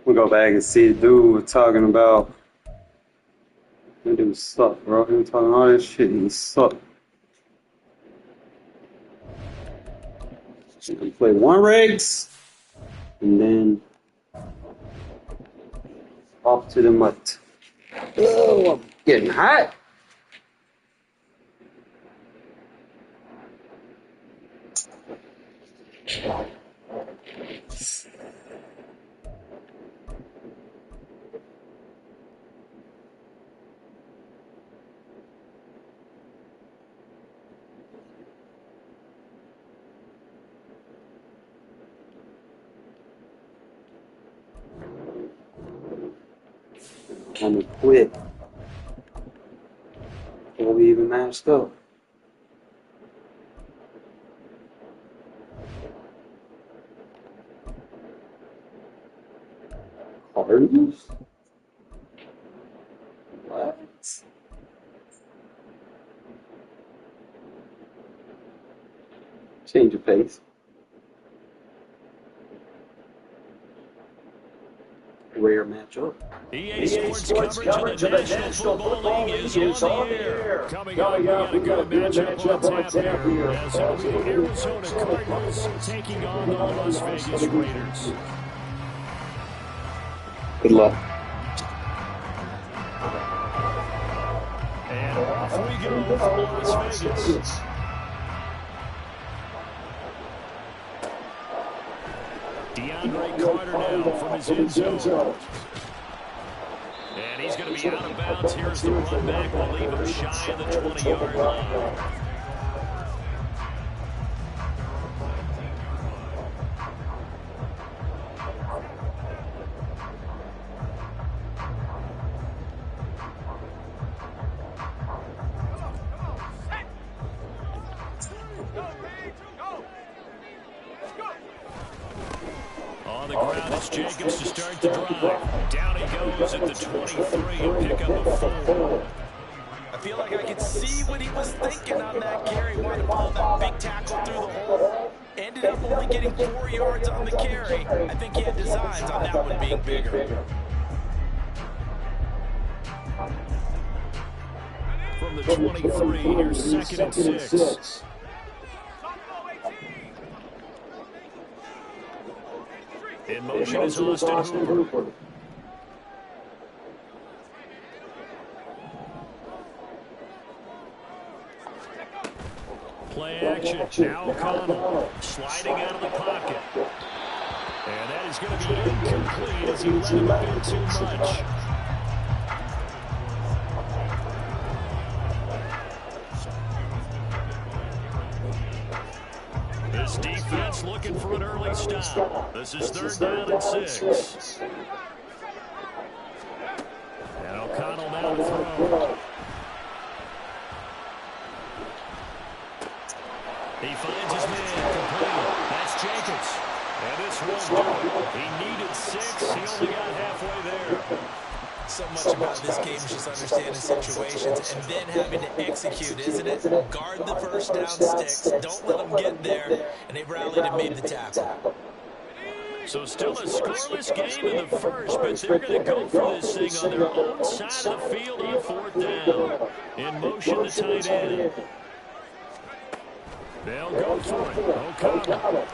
We go back and see the dude talking about that dude sucked, bro. He was talking all this shit and he sucked. We play one Regs and then off to the mutt. Oh, I'm getting hot. I'm gonna quit before we even matched up. Cardinals? What? Change of pace. Rare matchup. EA Sports coverage of the National Football League is on the air. Coming up, we got a good matchup on tap here. As it'll be the Arizona Cardinals taking on the Las Vegas Raiders. Good luck. And off we go for Las Vegas. DeAndre Carter now from his end zone. And he's going to be out of bounds. Here's the run back. We'll leave him shy of the 20-yard line. On the ground, it's Jacobs to start the drive. Down he goes at the 23 and pick up a 4. I feel like I could see what he was thinking on that carry. Wanted to pull that big tackle through the hole. Ended up only getting 4 yards on the carry. I think he had designs on that one being bigger. From the 23, here's 2nd and 6. In motion is Austin Hooper. Play action. Now O'Connell sliding out of the pocket. And that is going to be incomplete as he let him a bit too much. This defense looking for an early stop. This is 3rd down and 6. And O'Connell now to throw. He finds his man complete. That's Jacobs. And this won't do it. He needed 6. He only got halfway there. So much about this game is just understanding situations and then having to execute, isn't it? Guard the first down sticks. Don't let them get there. And they rallied and made the tackle. So still a scoreless game in the first, but they're going to go for this thing on their own side of the field on 4th down. In motion, the tight end. They'll go for it. O'Connell.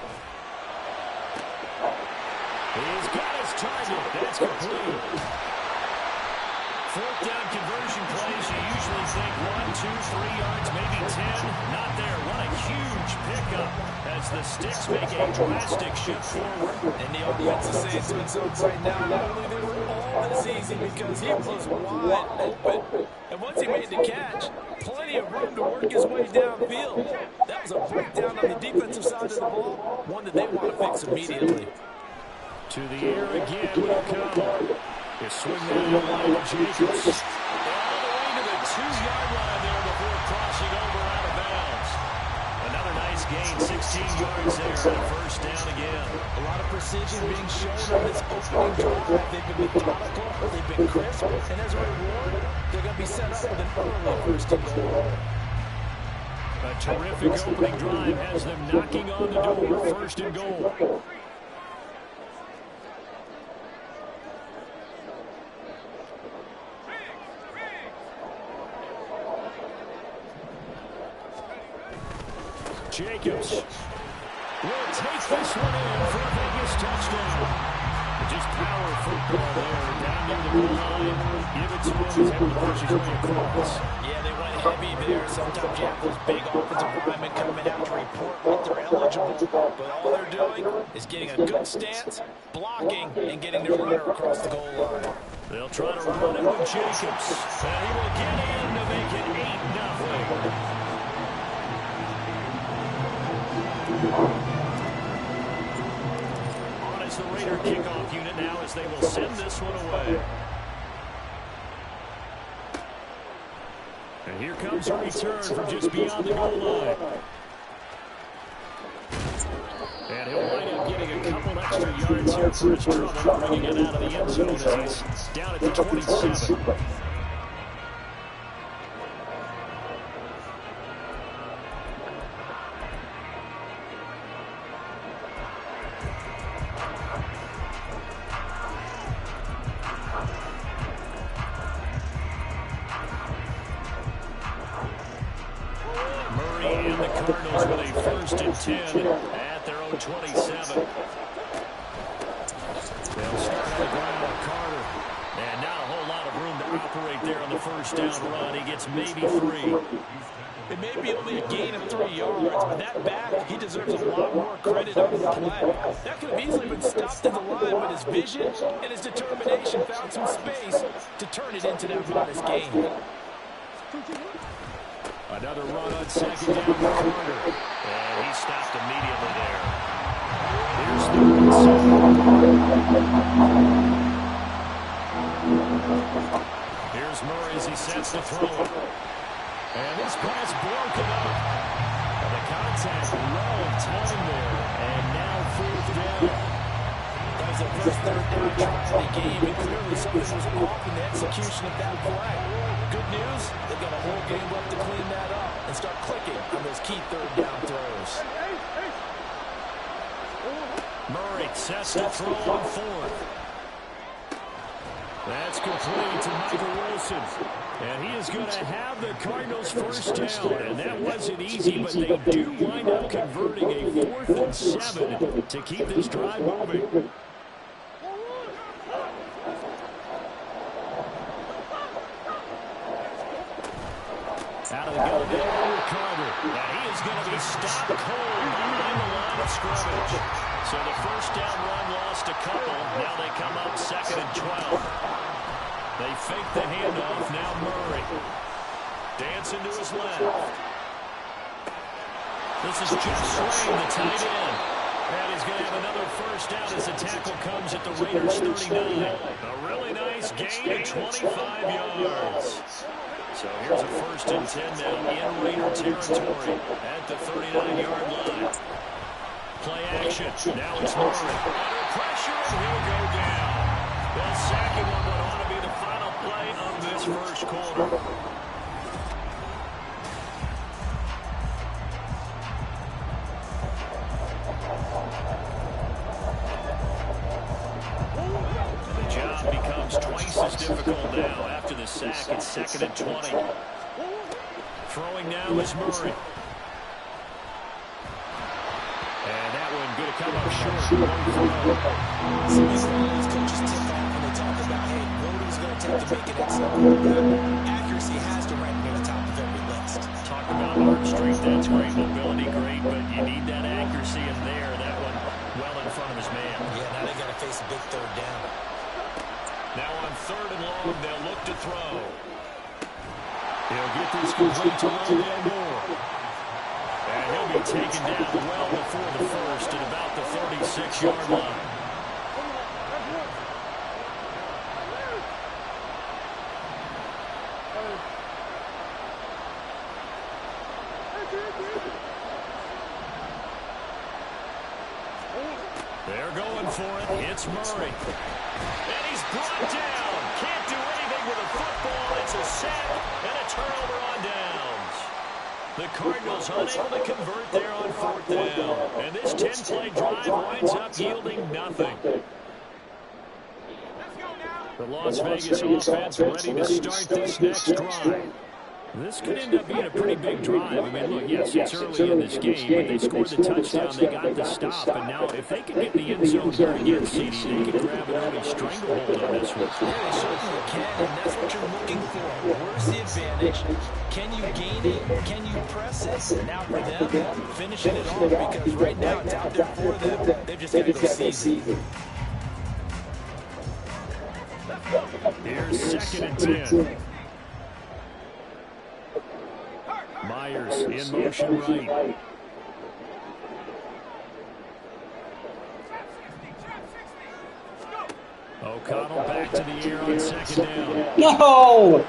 He's got his target. That's complete. 4th down conversion plays, you usually think 1, 2, 3 yards, maybe 10. Not there. What a huge pickup as the Sticks make a drastic shift forward. And the offense is saying to itself right now, not only they were all this easy because he was wide open. And once he made the catch, plenty of room to work his way downfield. That was a breakdown on the defensive side of the ball, one that they want to fix immediately. To the air again with O'Connell. You swing that line with Jacobs. All the way to the 2-yard line there before crossing over out of bounds. Another nice gain, 16 yards there, and a 1st down again. A lot of precision being shown on this opening drive. They've been methodical, they've been crisp, and as a reward, they're going to be set up with an early 1st and goal. A terrific opening drive has them knocking on the door, 1st and goal. Jacobs will take this one in for a Vegas touchdown. Just power football there, down near the goal line. Give it to him, he's able to push his way across. Yeah, they went heavy there. Sometimes you have those big offensive linemen coming out to report what they're eligible. But all they're doing is getting a good stance, blocking, and getting their runner across the goal line. They'll try to run it with Jacobs. And he will get in to make it 8-0. The Raider kickoff unit now as they will send this one away. And here comes a return from just beyond the goal line. And he'll wind up getting a couple extra yards here for his trouble, bringing it out of the end zone as he's down at the 27. Cardinals with a 1st and 10 at their own 27. They'll start on the ground with Carter. And not a whole lot of room to operate there on the 1st down run. He gets maybe 3. It may be only a gain of 3 yards, but that back, he deserves a lot more credit on the play. That could have easily been stopped at the line, but his vision and his determination found some space to turn it into that modest gain. Another run on 2nd down for Carter. And he stopped immediately there. Here's 3rd and 7. Here's Murray as he sets the throw. And this pass broken up. And the contact well timed there. And now 4th down. That was the first 3rd down try of the game, and clearly something was off in the execution of that play. Good news, they've got a whole game left to clean that up and start clicking on those key 3rd down throws. Murray sets the throw on 4th. That's complete to Michael Wilson. And he is going to have the Cardinals' 1st down. And that wasn't easy, but they do wind up converting a 4th and 7 to keep this drive moving. Out of the gun now, Carter. And he is going to be stopped cold behind the line of scrimmage. So the 1st down run lost a couple. Now they come up 2nd and 12. They fake the handoff. Now Murray. Dancing to his left. This is Jeff Swain, the tight end. And he's going to have another 1st down as the tackle comes at the Raiders' 39. A really nice gain of 25 yards. So here's a 1st and 10 now in Raider territory at the 39-yard line. Play action. Now it's Murray. Under pressure, and he'll go down. The second one would ought to be the final play of this 1st quarter. The job becomes twice as difficult now after the sack. It's 2nd and 20. Throwing now is Murray. And that one going to come up short. Some of these coaches tip off when they talk about, hey, what are we going to take to make it at some point? Accuracy has to rank near the top of every list. Talk about arm strength, that's great. Mobility, great, but you need that accuracy in there. That one well in front of his man. Yeah, now they got to face a big 3rd down. Now on 3rd and long, they'll look to throw. He'll get this complete to Rondell Moore. And he'll be taken down well before the 1st at about the 36-yard line. They're going for it. It's Murray. And he's brought down. Can't do anything with a football. It's a sack and a turnover on downs. The Cardinals unable to convert there on 4th down. And this 10-play drive winds up yielding nothing. The Las Vegas offense ready to start this next drive. This could end up being a pretty big drive. I mean, look, yes, it's early in this game, but they scored the touchdown, they got the stop, and now if they can get in the end zone here again, CD, they can grab an early stranglehold on this one. Yeah, they certainly can, and that's what you're looking for. Where's the advantage? Can you gain it? Can you press it? Now for them, finishing it off, because right now it's out there for them. They've just got to go seize it. Here's 2nd and 10. Myers in motion right. O'Connell back to the air on 2nd down. No! Oh,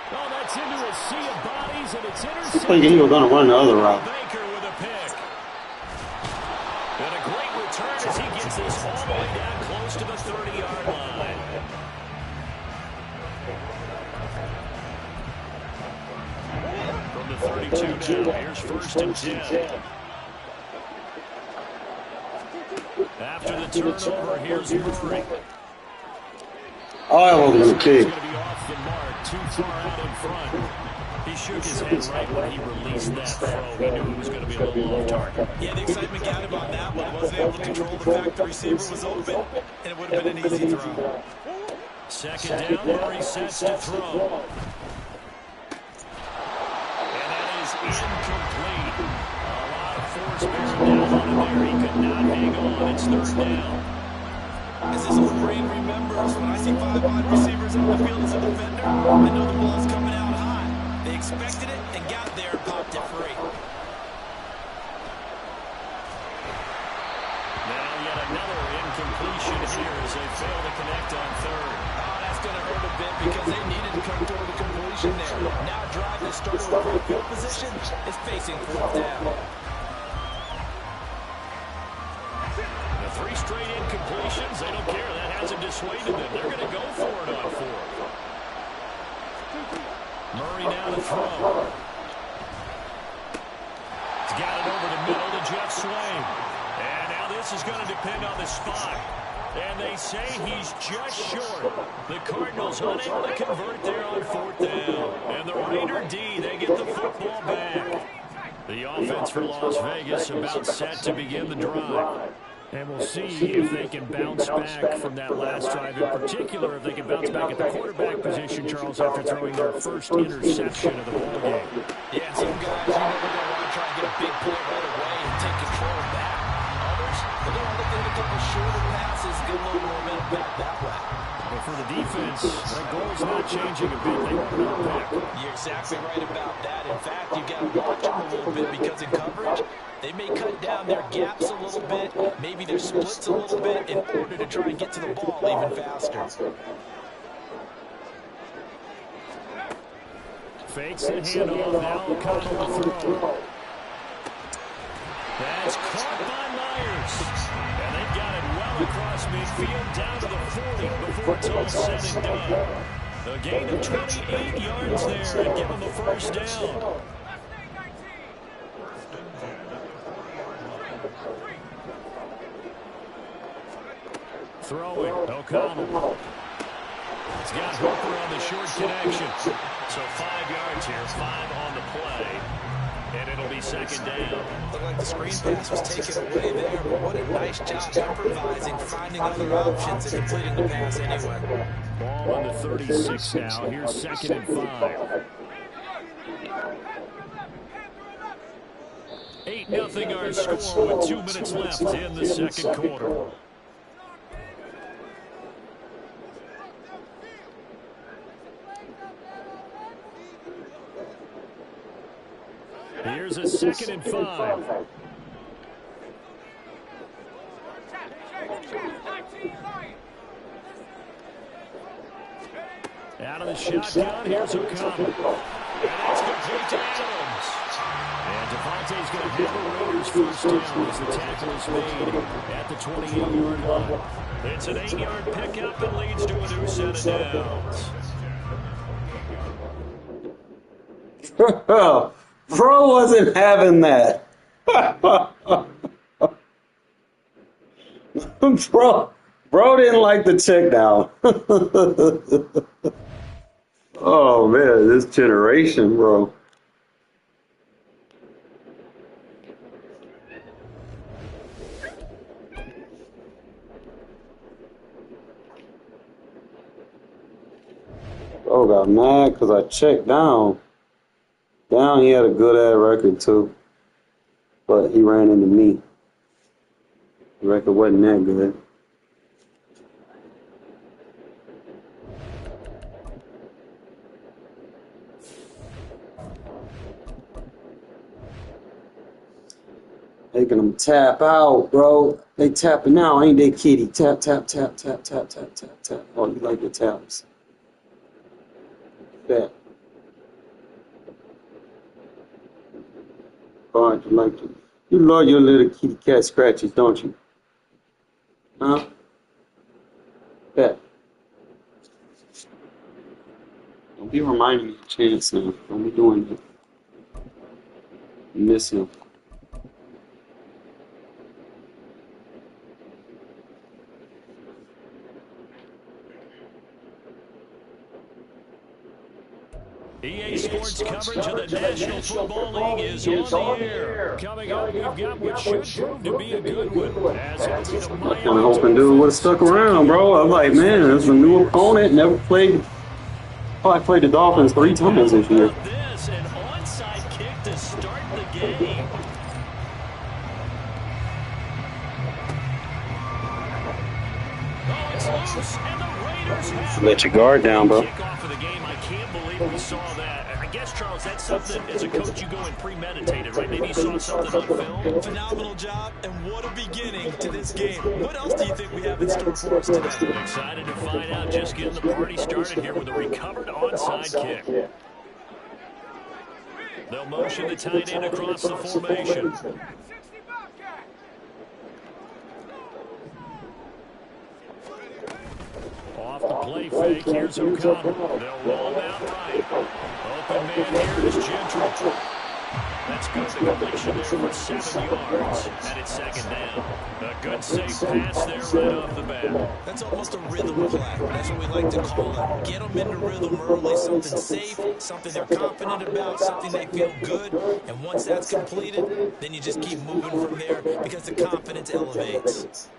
that's into a sea of bodies, and it's intercepted. Thinking he was going to run the other route. Baker with a pick. And a great return as he gets this all the way down close to the 30-yard line. From the 32 now, here's 1st and 10. After the turnover, here's Murray. Oh, I wasn't going to He's kick. going to be off the mark, too far out in front. He shook his head right when he released that throw. He knew it was going to be a little off target. Yeah, the excitement got him on that one. Wasn't able to control the fact the receiver was open, and it would have been an easy throw. 2nd down, Murray sets to throw. And that is incomplete. A lot of force bearing down on him there. He could not hang on. It's 3rd down. As his old brain remembers, when I see 5 wide receivers on the field as a defender, I know the ball's coming out high. They expected it and got there and popped it free. Now yet another incompletion here as they fail to connect on 3rd. Oh, that's going to hurt a bit because they needed to come through the completion there. Now a drive that started with great field position is facing 4th down. 3 straight incompletions. They don't care. That hasn't dissuaded them. They're going to go for it on 4th. Murray now to throw. He's got it over the middle to Jeff Swain. And now this is going to depend on the spot. And they say he's just short. The Cardinals unable to convert there on 4th down. And the Raider D, they get the football back. The offense for Las Vegas about set to begin the drive. And we'll see if they can bounce back from that last drive. In particular, if they can bounce back at the quarterback position, Charles, after throwing their first interception of the ball game. Yeah, some guys, they're going to want to try and get a big play right away and take control back. Others, they're going to look at a couple shorter passes, get a little more momentum back that way. But for the defense, that goal is not changing a bit. They want another pick. You're exactly right about that. In fact, you've got to watch them a little bit because in coverage, they may cut down their gaps a little bit, maybe their splits a little bit in order to try and get to the ball even faster. Fakes the handoff. Now O'Connell will throw. That's caught by Myers. And they've got it well across midfield down to the 40 before it's all said and done. A gain of 28 yards there and give them the 1st down. Throwing, O'Connell. He's got Hooper on the short connection. So 5 yards here, 5 on the play. And it'll be 2nd down. Looked like the screen pass was taken away there, but what a nice job improvising, finding other options, and completing the pass anyway. Ball on the 36 now. Here's 2nd and 5. 8-0 our score with 2 minutes left in the 2nd quarter. Here's a 2nd and 5. Out of the shotgun, here's O'Connell. And that's complete to Adams. And Devontae's going to have the Raiders 1st down as the tackle is made at the 28-yard line. It's an 8-yard pickup that leads to a new set of downs. Bro wasn't having that. Bro didn't like the check down. Oh man, this generation, bro. Oh, got mad because I checked down. Down, he had a good ass record too, but he ran into me. The record wasn't that good. Making them tap out, bro. They tapping out, ain't they, kitty? Tap, tap, tap, tap, tap, tap, tap, tap. Oh, you like the taps? Bet. God, you like it. You love your little kitty cat scratches, don't you? Huh? Bet. Don't be reminding me of Chance now. Don't be doing that. You miss him. EA Sports coverage of the National Football League is on the air. Coming up, we've got what should prove to be a good one. As it'll be the Miami Kind of hoping dude would have stuck around, bro. I'm like, man, this is a new opponent. Never played. Probably played the Dolphins 3 times this year. This, an onside kick to start the game. Oh, it's loose, and the Raiders have Let your guard down, bro. kickoff of the game. I can't believe we saw that. I guess, Charles, that's something as a coach you go and premeditated, right? Maybe you saw something on film. Phenomenal job, and what a beginning to this game. What else do you think we have in store for us today? I'm excited to find out. Just getting the party started here with a recovered onside kick. They'll motion the tight end across the formation. Off the play fake, here's O'Connell. They'll roll him out right. Open man here is Gentry. That's good. The completion there for 7 yards. And it's second down. A good safe pass there right off the bat. That's almost a rhythm play. That's what we like to call it. Get them into rhythm early, something safe, something they're confident about, something they feel good. And once that's completed, then you just keep moving from there because the confidence elevates.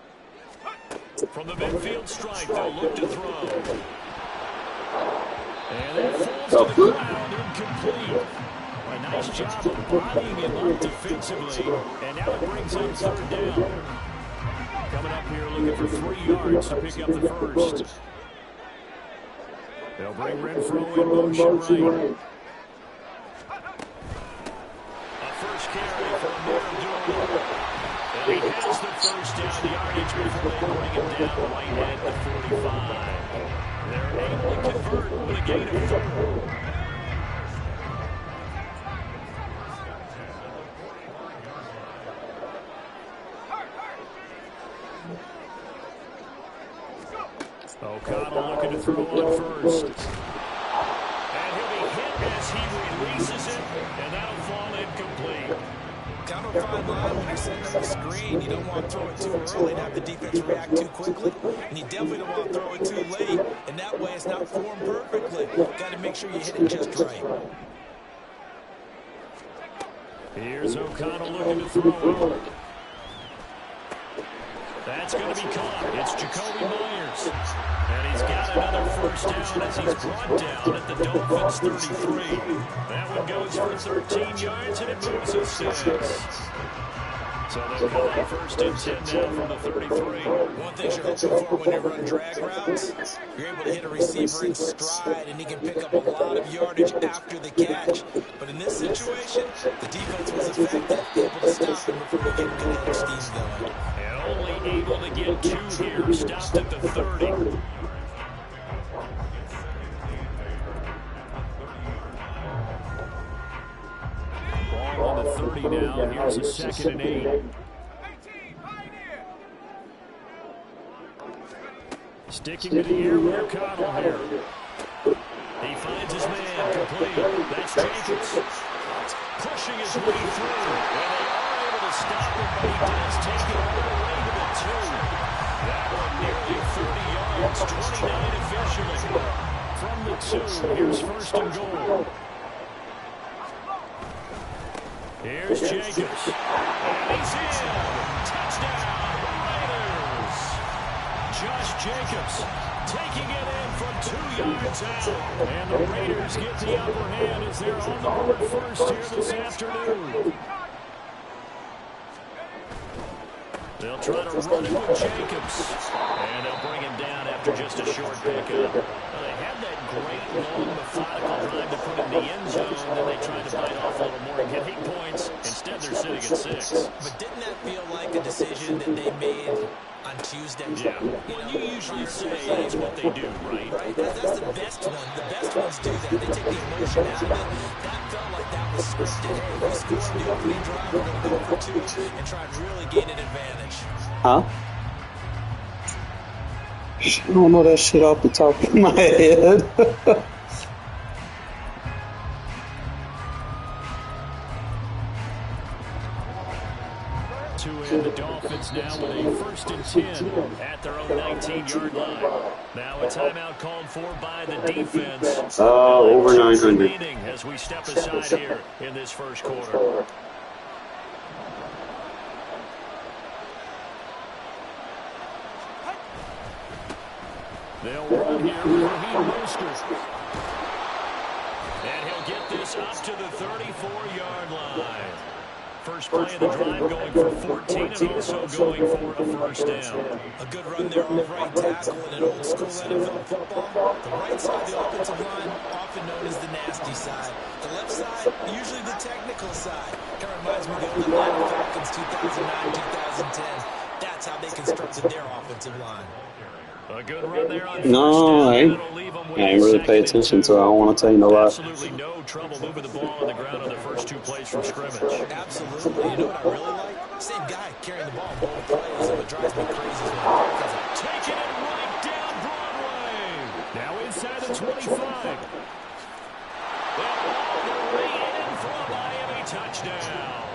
From the midfield strike, they'll look to throw. And it falls to the ground, incomplete. A nice job of bodying him up defensively. And now it brings up third down. Coming up here looking for 3 yards to pick up the first. They'll bring Renfro in motion right. A first carry for Madden. And he has the first down yardage before they bring him down right at the 45. They're able to convert with a gain of 4. O'Connell looking to throw on first. And he'll be hit as he releases it, and that'll fall incomplete. Kind of a fine line when you're setting up the screen. You don't want to throw it too early and have the defense react too quickly. And you definitely don't want to throw it too late. And that way it's not formed perfectly. Got to make sure you hit it just right. Here's O'Connell looking to throw. That's going to be caught. It's Jacoby Myers. And he's got another first down as he's brought down at the Dolphins 33. That one goes for 13 yards, and it moves us 6. So they'll call it first and 10 now from the 33. One thing you're hoping for when you run drag routes, you're able to hit a receiver in stride, and he can pick up a lot of yardage after the catch. But in this situation, the defense was effective, able to stop him before we get good edge schemes going. And only able to get 2 here, stopped at the 30. Ball on the 30 now, and here's a 2nd and 8. Sticking to the air with O'Connell here. He finds his man complete. That's Jacobs. Pushing his way through. And they are able to stop him, but he does take it all the way to the 2. That one nearly 30 yards, 29 officially. From the 2, here's first and goal. Here's Jacobs. And he's in. Touchdown, Raiders. Josh Jacobs taking it in from 2 yards out. And the Raiders get the upper hand as they're on the board first here this afternoon. They'll try to run it with Jacobs. And they'll bring him down after just a short pickup. Well, they had that great, long, methodical drive to put in the end zone. Then they tried to bite off a little more and get 8 points. Instead, they're sitting at 6. But didn't that feel like a decision that they made on Tuesday? Yeah. Well, you usually say it's what they do, right? Right. That's the best one. The best ones do that. They take the emotion out of it. That felt like that was scripted. Hey, we scored the opening drive. We're going to go for 2 and try and really gain an advantage. Huh? I don't know that shit off the top of my head. And the Dolphins now with a 1st and 10 at their own 19-yard line. Now a timeout called for by the defense. Over 900. As we step aside here in this first quarter. They'll run here with Raheem Mostert. And he'll get this up to the 34-yard line. First play of the drive going for 14 and also going for a 1st down. A good run there off right tackle in an old school NFL football. The right side of the offensive line, often known as the nasty side. The left side, usually the technical side. Kind of reminds me of the Atlanta Falcons 2009, 2010. That's how they constructed their offensive line. A good run there on No, I ain't really pay attention to it. I don't want to tell you no lie. Absolutely no trouble moving the ball on the ground on the first 2 plays from scrimmage. Absolutely. You know what I really like? Same guy carrying the ball both plays. And what drives me crazy is when he taking it right down Broadway. Now inside the 25. And all the way in for a Miami touchdown.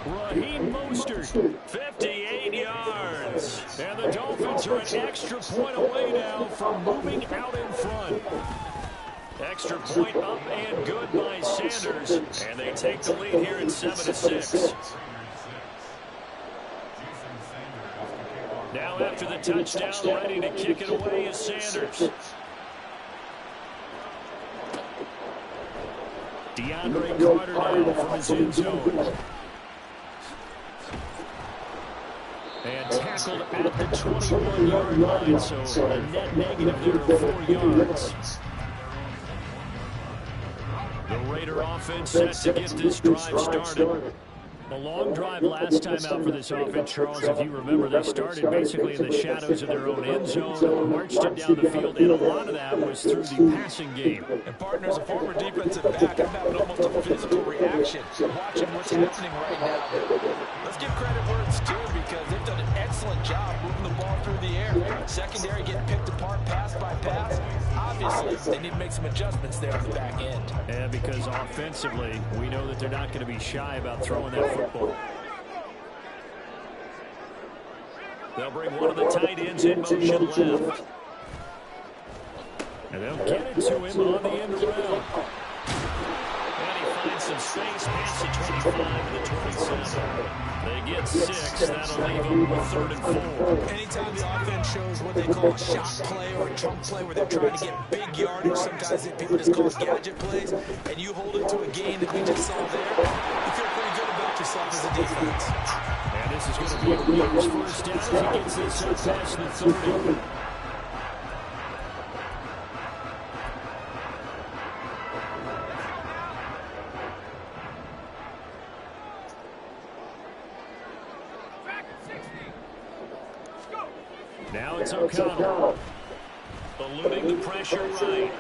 Raheem Mostert, 58 yards. And the Dolphins are an extra point away now from moving out in front. Extra point up and good by Sanders. And they take the lead here at 7-6. Now after the touchdown, ready to kick it away is Sanders. DeAndre Carter now from his end zone. And tackled at the 21-yard line, so a net negative there of 4 yards. The Raider offense set to get this drive started. A long drive last time out for this offense, Charles. If you remember, they started basically in the shadows of their own end zone, marched it down the field, and a lot of that was through the passing game. And partners, a former defensive back, I'm having almost a physical reaction watching what's happening right now. Let's give credit where it's due because they've done an excellent job moving the ball through the air. Secondary getting picked apart pass by pass. Obviously, they need to make some adjustments there on the back end. And because offensively, we know that they're not going to be shy about throwing that football. They'll bring one of the tight ends in motion left. And they'll get it to him on the end around. And he finds some space past the 25 and the 27. They get 6. That'll leave them with 3rd and 4. Anytime the offense shows what they call a shot play or a chunk play where they're trying to get big yardage, sometimes people just call it gadget plays, and you hold it to a gain that we just saw there, you feel pretty good about yourself as a defense. And this is going to be a Raiders 1st down as he gets this up past the 30. Now it's O'Connell, eluding the pressure right.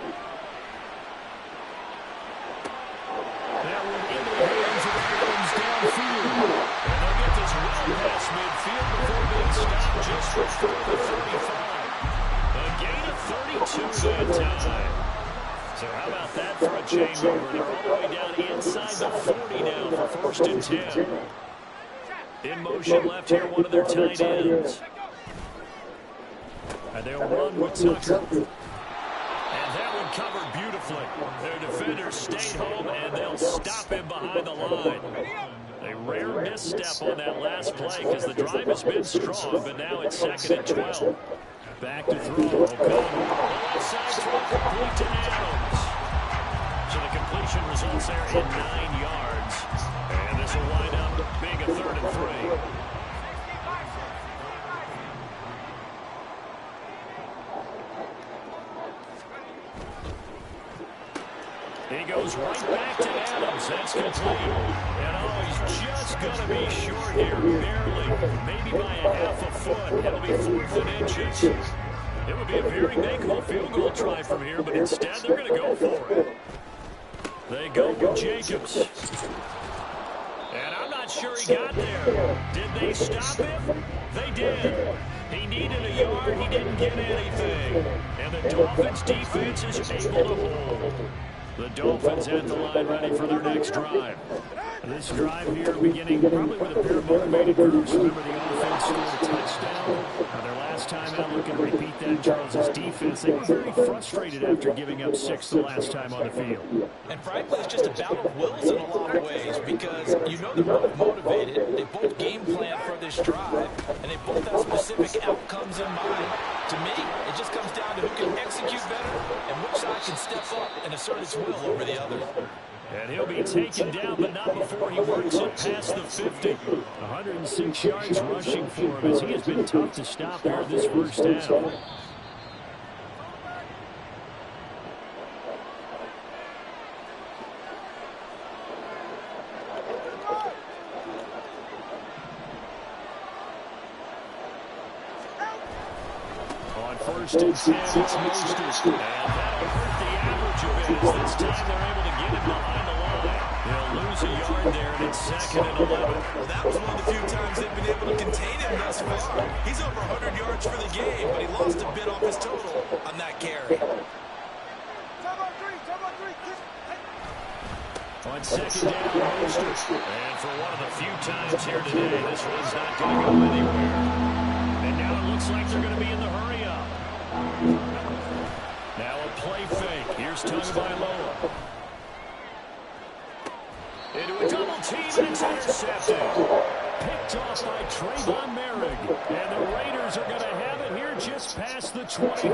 That one into the hands of Adams downfield. And they'll get this well past midfield before being stopped just before the 35. A gain of 32 that time. So how about that for a chain mover? They're all the way down inside the 40 now for 1st and 10. In motion left here, one of their tight ends. And they'll run with Tucker. And that one covered beautifully. Their defenders stayed home, and they'll stop him behind the line. A rare misstep on that last play because the drive has been strong, but now it's 2nd and 12. Back to throw. O'Connell. Outside throw complete to Adams. So the completion results there in 9 yards. And this will wind up being a 3rd and 3. He goes right back to Adams. That's complete. And he's just going to be short here, barely. Maybe by a half a foot. It'll be 4th and inches. It would be a very makeable field goal try from here, but instead they're going to go for it. They go with Jacobs. And I'm not sure he got there. Did they stop him? They did. He needed a yard. He didn't get anything. And the Dolphins' defense is able to hold. The Dolphins at the line ready for their next drive. This drive here beginning probably with a pair of motivated groups. Remember, the offense scored a touchdown. Their last time out, looking to repeat that, Charles' defense. They were very frustrated after giving up 6 the last time on the field. And frankly, it's just a battle of wills in a lot of ways because you know they're both motivated. They both game plan for this drive, and they both have specific outcomes in mind. To me, it just comes down to who can execute better and which side can step up and assert its will over the other. And he'll be taken down, but not before he works it past the 50. 106 yards rushing for him as he has been tough to stop here this first down. On 1st and 10, it's Mostert. And that'll hurt the average of it as this time they're able to get him behind the line. They'll lose a yard there, and it's 2nd and 11. Well, that was one of the few times they've been able to contain him thus far. He's over 100 yards for the game, but he lost a bit off his total on that carry. On 2nd down, Mostert. And for one of the few times here today, this one's not going to go anywhere. And now it looks like they're going to be in the hurry-up. Now a play fake. Here's Tagovailoa. Into a double team, and it's intercepted. Picked off by Trayvon Merrick. And the Raiders are going to have it here just past the 25.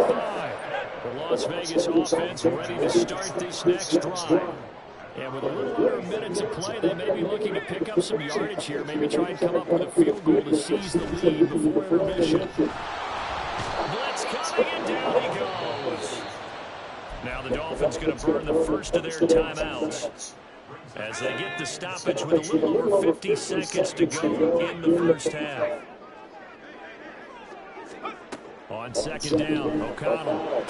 The Las Vegas offense ready to start this next drive. And with a little under a minute to play, they may be looking to pick up some yardage here, maybe try and come up with a field goal to seize the lead before intermission. Blitz coming, and down he goes. Now the Dolphins going to burn the first of their timeouts as they get the stoppage with a little over 50 seconds to go in the first half. On 2nd down, O'Connell.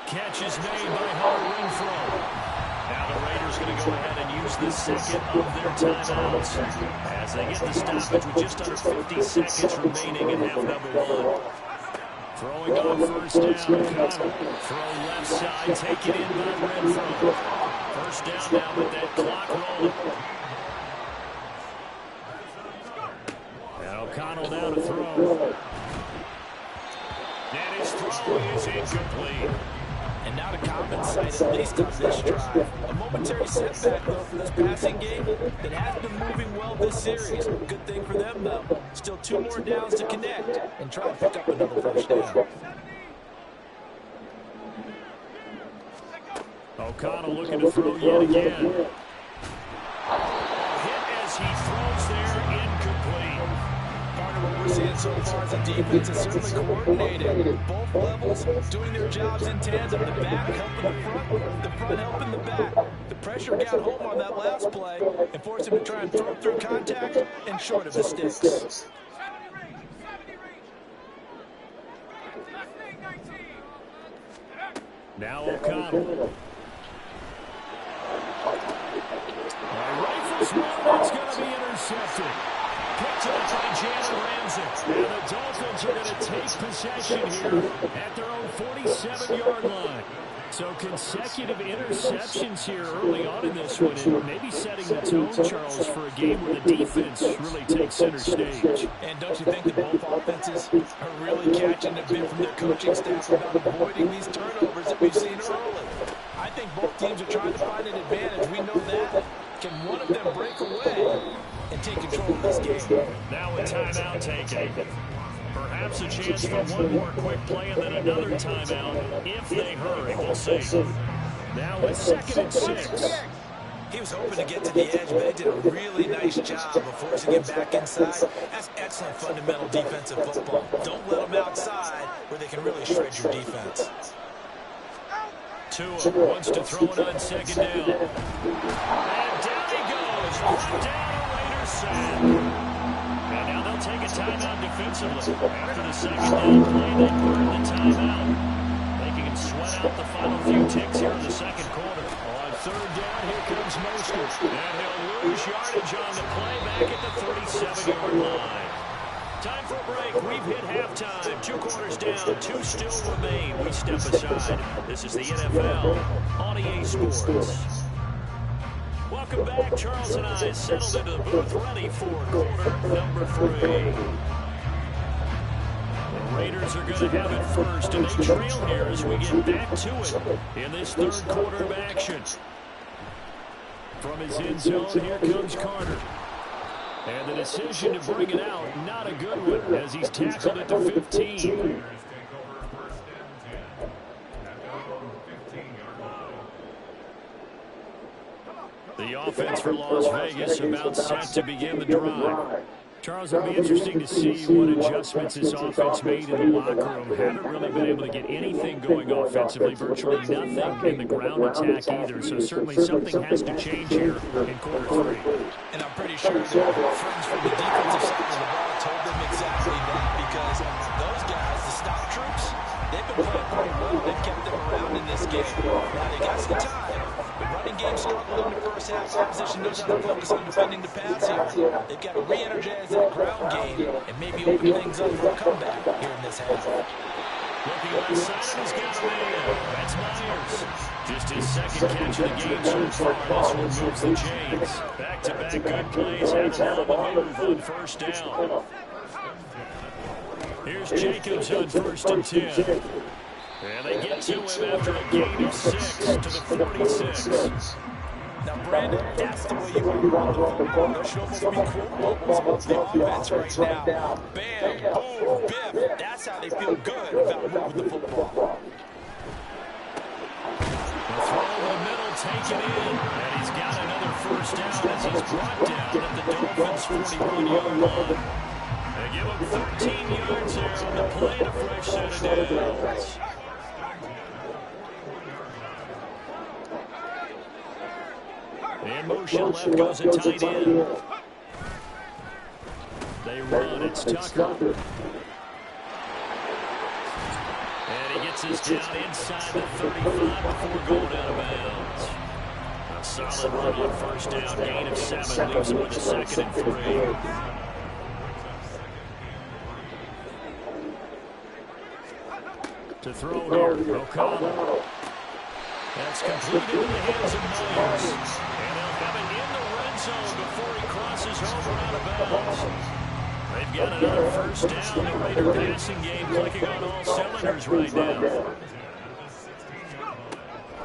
Catch is made by Hunter Renfrow. Now the Raiders going to go ahead and use the second of their timeouts as they get the stoppage with just under 50 seconds remaining in half number 1. Throwing on 1st down, O'Connell. Throw left side, take it in by Renfrow. 1st down now with that clock rolling. And O'Connell now to throw. And his throw is incomplete. And now to compensate, at least on this drive. A momentary setback, though, for this passing game that has been moving well this series. Good thing for them, though. Still 2 more downs to connect and try to pick up another 1st down. O'Connell looking to throw yet again. Hit as he throws there, incomplete. Part of what we're seeing so far is the defense is certainly coordinated. Both levels doing their jobs in tandem. The back helping the front helping the back. The pressure got home on that last play and forced him to try and throw through contact and short of the sticks. Now O'Connell. Rifles one, it's going to be intercepted. Picked up by Jalen Ramsey. And the Dolphins are going to take possession here at their own 47-yard line. So consecutive interceptions here early on in this one, and maybe setting the tone, Charles, for a game where the defense really takes center stage. And don't you think that both offenses are really catching a bit from their coaching staff about avoiding these turnovers that we've seen early? I think both teams are trying to find an advantage. We know that. Can one of them break away and take control of this game? Now a timeout taken. Perhaps a chance for one more quick play and then another timeout if they hurry. We'll see. Now it's 2nd and 6. He was hoping to get to the edge, but they did a really nice job of forcing him back inside. That's excellent fundamental defensive football. Don't let them outside where they can really shred your defense. Tua wants to throw it on 2nd down. And down he goes. Right down a Raiders sack. And now they'll take a timeout defensively. After the 2nd down play, they burn the timeout. They can sweat out the final few ticks here in the 2nd quarter. On 3rd down, here comes Mostert. And he'll lose yardage on the play back at the 37-yard line. Time for a break. We've hit halftime. 2 quarters down. 2 still remain. We step aside. This is the NFL on EA Sports. Welcome back. Charles and I settled into the booth ready for quarter number 3. The Raiders are going to have it first, and they trail here as we get back to it in this 3rd quarter of action. From his end zone, here comes Carter. And the decision to bring it out, not a good one, as he's tackled at the 15. The offense for Las Vegas about set to begin the drive. Charles, it'll be interesting to see what adjustments this offense made in the locker room. Haven't really been able to get anything going offensively, virtually nothing in the ground attack either. So certainly something has to change here in quarter 3. And I'm pretty sure their friends from the defensive side of the ball told them exactly that, because those guys, the stop troops, they've been playing pretty well. They've kept them around in this game. Now they got some time. The running game struggled in the first half. Opposition knows how to focus on defending the pass here. They've got to re-energize that ground game and maybe open things up for a comeback here in this half. Looking left side, he's got a man. That's Myers. Just his 2nd catch of the game so far. This one moves the chains. Back-to-back good plays. Had them on the move on 1st down. Here's Jacobs on 1st and 10. And they get to him after a gain of 6 to the 46. Now, Brandon, that's the way you want to run the football. They'll show them 3 quarters of the offense right now. Bam, boom, biff. That's how they feel good about moving the football. The throw in the middle taken in. And he's got another 1st down as he's brought down at the Dolphins' 41-yard line. They give him 13 yards there on the play and a fresh set of downs. In motion, left goes a tight end. They run, it's Tucker. And he gets us down inside the 35 before going out of bounds. A solid run on 1st down, gain of 7, leaves him with a 2nd and 3. To throw here, O'Connell. That's completed in the hands of Myers. And they'll have it in the red zone before he crosses over out of bounds. They've got another 1st down. The Raider passing game clicking on all cylinders right now.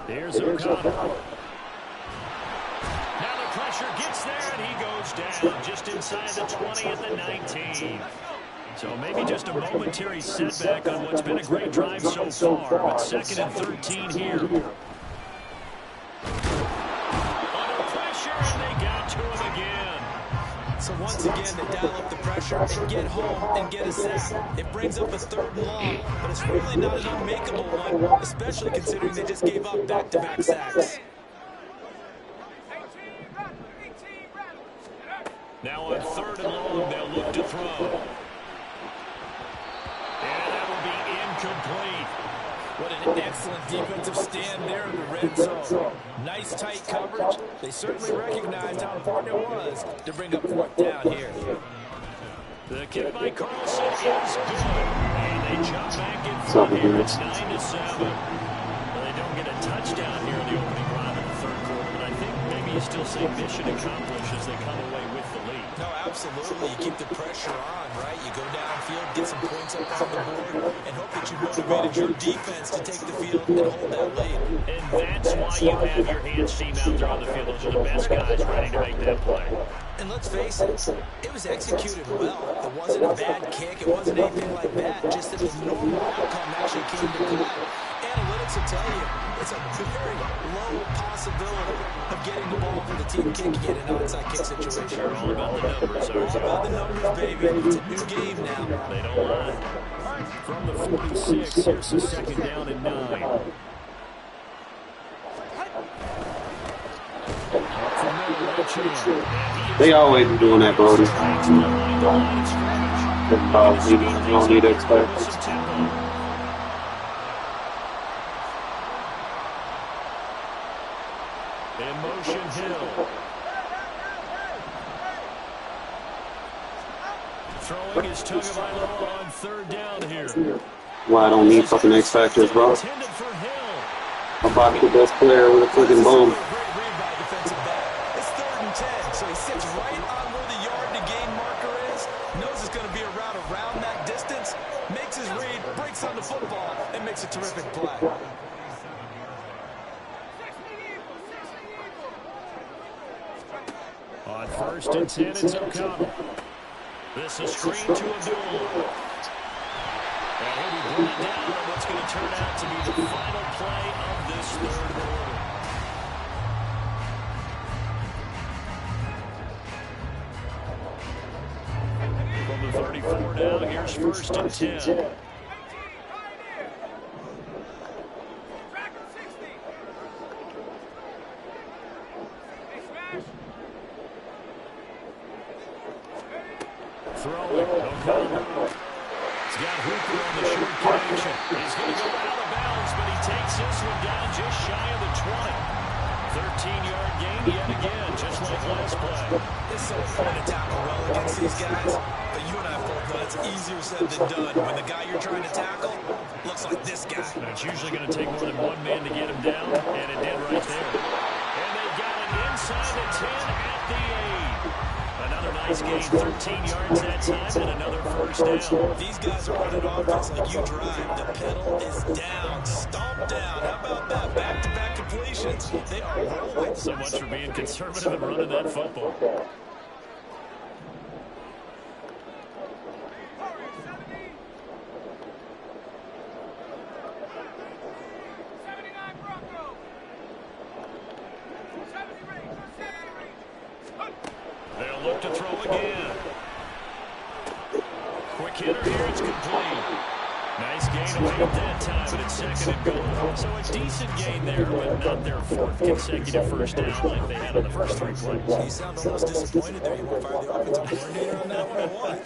Here's O'Connell. Now the pressure gets there, and he goes down just inside the 20 at the 19. So maybe just a momentary setback on what's been a great drive so far, but 2nd and 13 here. Under pressure, and they got to him again. So once again, they dial up the pressure and get home and get a sack. It brings up a 3rd and long, but it's really not an unmakeable one, especially considering they just gave up back-to-back sacks. Now on 3rd and long, they'll look to throw. And that will be incomplete. What an excellent defensive stand there in the red zone. Nice tight coverage. They certainly recognized how important it was to bring up 4th down here. The kick by Carlson is good. And they jump back in front here. It's 9-7. Well, they don't get a touchdown here in the opening drive of the 3rd quarter, but I think maybe you still say mission accomplished as they come away with the lead. No, absolutely. You keep the pressure on, right? You go downfield, get some points up on the board, and hope that you motivated your defense to take the field and hold that lead. And that's why you have your hands team out there on the field. Those are the best guys ready to make that play. And let's face it, it was executed well. It wasn't a bad kick. It wasn't anything like that, just if the normal outcome actually came to play. Analytics will tell you it's a very low possibility of getting the ball for the team kicking it in an onside kick situation. They're all about the numbers, All about the numbers, baby. It's a new game now. They don't lie. From the 46, here's the second down and 9. They always be doing that, Brody. You don't need experts. In motion, Hill. Throwing his Tagovailoa on third down here. Why I don't need fucking X factors, bro. I'm about to the best player with a fucking bomb. It's 3rd and 10, so he sits right on where the yard to gain marker is. Knows it's going to be a route around that distance. Makes his read, breaks on the football, and makes a terrific play. On 1st and 10, it's O'Connell. This is screen to Abdul. And he'll be brought down on what's going to turn out to be the final play of this 3rd quarter. From the 34 now, here's 1st and 10. Throwing, O'Connell. He's got Hooper on the short connection. He's going to go out of bounds, but he takes this one down just shy of the 20. 13-yard gain yet again, just like last play. It's so fun to tackle well against these guys, but you and I both know it's easier said than done when the guy you're trying to tackle looks like this guy. And it's usually going to take more than one man to get him down, and it did right there. And they got him inside the 10 at the 8. Another nice gain, 13 yards that time, and another 1st down. These guys are running offense like you drive. The pedal is down, stomped down. How about that? Back-to-back completions. They are rolling. So much for being conservative and running that football. They'll look to throw again. Quick hitter here, it's complete. Nice gain away at that time, but it's 2nd and goal. So a decent gain there, but not their 4th consecutive 1st down like they had on the first 3 plays. You sound almost disappointed there. You want to fire the offensive coordinator on that one or what?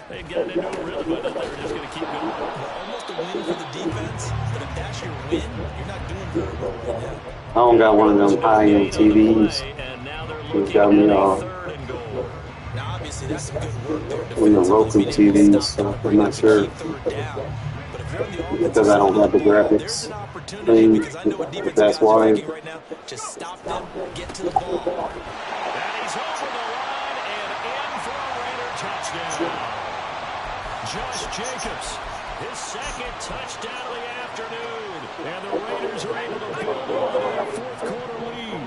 They got into a rhythm, but they were just going to keep going. Almost a win for the defense, but if that's your win, you're not doing very well right now. I don't got one of them high-end TVs. Which got me off. Now, obviously, that's some good work there. With the Roku TVs, so I'm not sure. Because I don't have the graphics thing, if that's why. Right now, just stop them, get to the ball. And he's over the line and in for a Raider touchdown. Josh Jacobs, his 2nd touchdown of the afternoon. And the Raiders are able to build on a 4th quarter lead.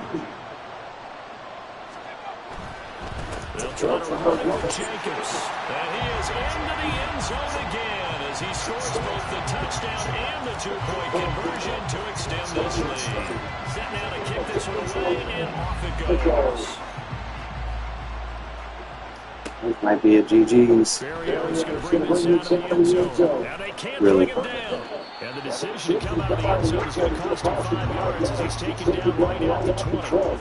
They'll try to run it with Jacobs. And he is into the end zone again as he scores both the touchdown and the 2-point conversion to extend this lead. Set now to kick this one away, and off it goes. It might be a GG's. Ferrio's going to bring this out of the end zone. Now they can't bring him down. And the decision to come out of the end zone is going to cost him 5 yards as he's taken down right at the 20.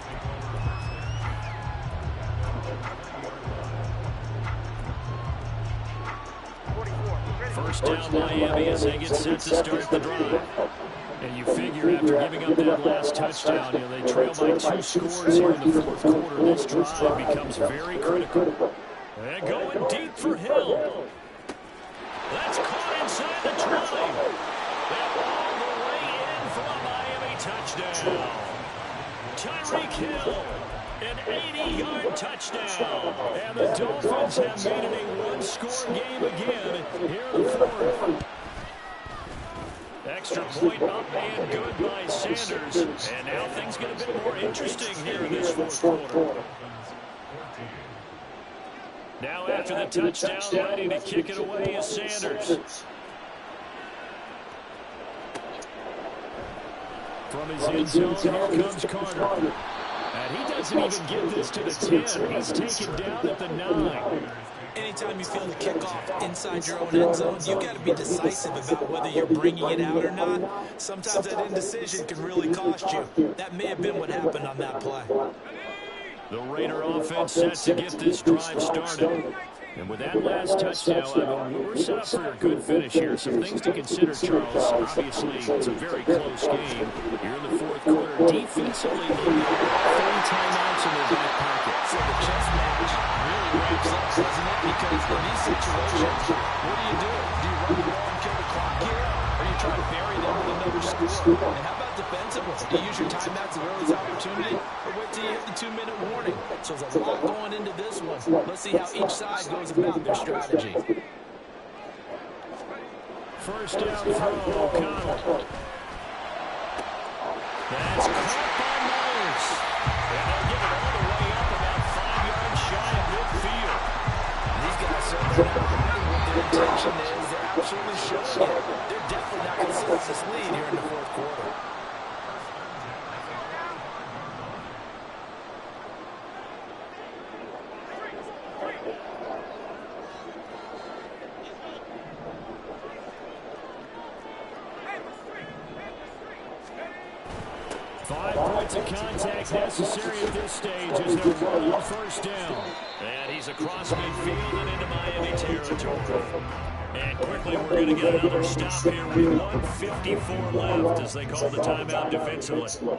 First down Miami as they get set to start the drive. And you figure after giving up that last touchdown, they trail by 2 scores here in the 4th quarter. This drive becomes very critical. And going deep for Hill. That's caught inside the 20. And all the way in for a Miami touchdown. Tyreek Hill, an 80-yard touchdown. And the Dolphins have made it a 1-score game again here in the 4th. Extra point up and good by Sanders. And now things get a bit more interesting here in this 4th quarter. Now after the touchdown, ready to kick it away is Sanders. From his end zone, here comes Carter. And he doesn't even get this to the 10. He's taken down at the 9. Anytime you feel the kickoff inside your own end zone, you've got to be decisive about whether you're bringing it out or not. Sometimes that indecision can really cost you. That may have been what happened on that play. The Raider offense set to get this drive started. And with that last touchdown, we're set up for a good finish here. Some things to consider, Charles. Obviously, it's a very close game. Here in the fourth quarter, defensively, they've got 3 timeouts in their back pocket. So the chess match really ramps up, doesn't it? Because in these situations, what do? Do you run the ball and kill the clock here? Or do you try to bury them with another score? And how about defensively? Do you use your timeouts at early opportunity? Or wait till you hit the 2-minute warning? So there's a lot going into this one. Let's see how each side goes about their strategy. First down throw, O'Connell. That's caught by Myers. And they'll get it all the way up about 5 yards shy of midfield. These guys certainly not hiding what their intention is. They're absolutely showing it. They're definitely not going to lose this lead here in the fourth quarter. Of contact necessary at this stage as they're rolling first down. And he's across midfield and into Miami territory. And quickly we're going to get another stop here with 1:54 left as they call the timeout defensively.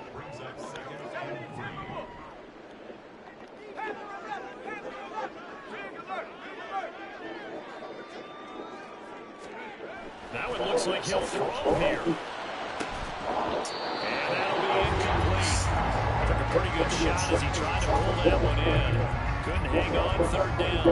Now it looks like he'll throw here. And that'll be incomplete. Took a pretty good shot as he tried to pull that one in. Couldn't hang on third down.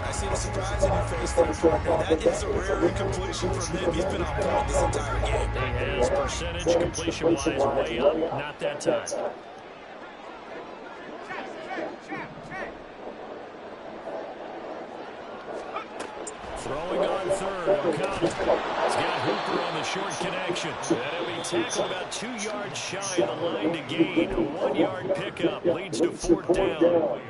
I see the surprise in your face there, partner. That is a rare incompletion from him. He's been on point this entire game. He has percentage completion-wise way up. Not that time. Throwing on third, O'Connell. He's got Hooper on the short connection. And he'll be tackled about 2 yards shy of the line to gain. A 1-yard pickup leads to fourth down.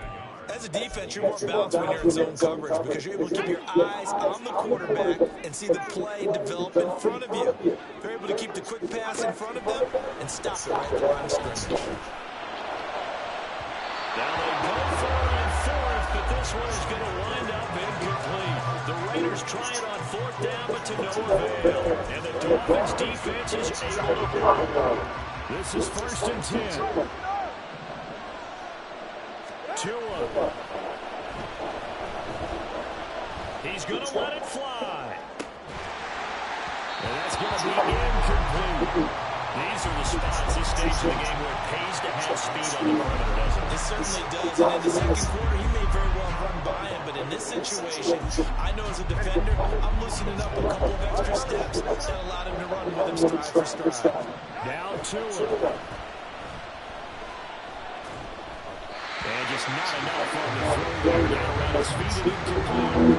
As a defense, you're more balanced when you're in zone coverage because you're able to keep your eyes on the quarterback and see the play develop in front of you. You're able to keep the quick pass in front of them and stop it right at the line of scrimmage. Now they go for it on fourth, but this one is going to wind up incomplete. The Raiders try it on fourth down, but to no avail. And the Dolphins defense is able to block. This is 1st and 10. Tua. He's going to let it fly. And that's going to be incomplete. These are the spots this stage of the game where it pays to have speed on the perimeter, doesn't it? It certainly does. And in the second quarter, he may very well run by him. But in this situation, I know as a defender, I'm loosening up a couple of extra steps that allowed him to run with him stride for stride. Now Tua. And just not enough on the throw there. Down around his feet and incomplete.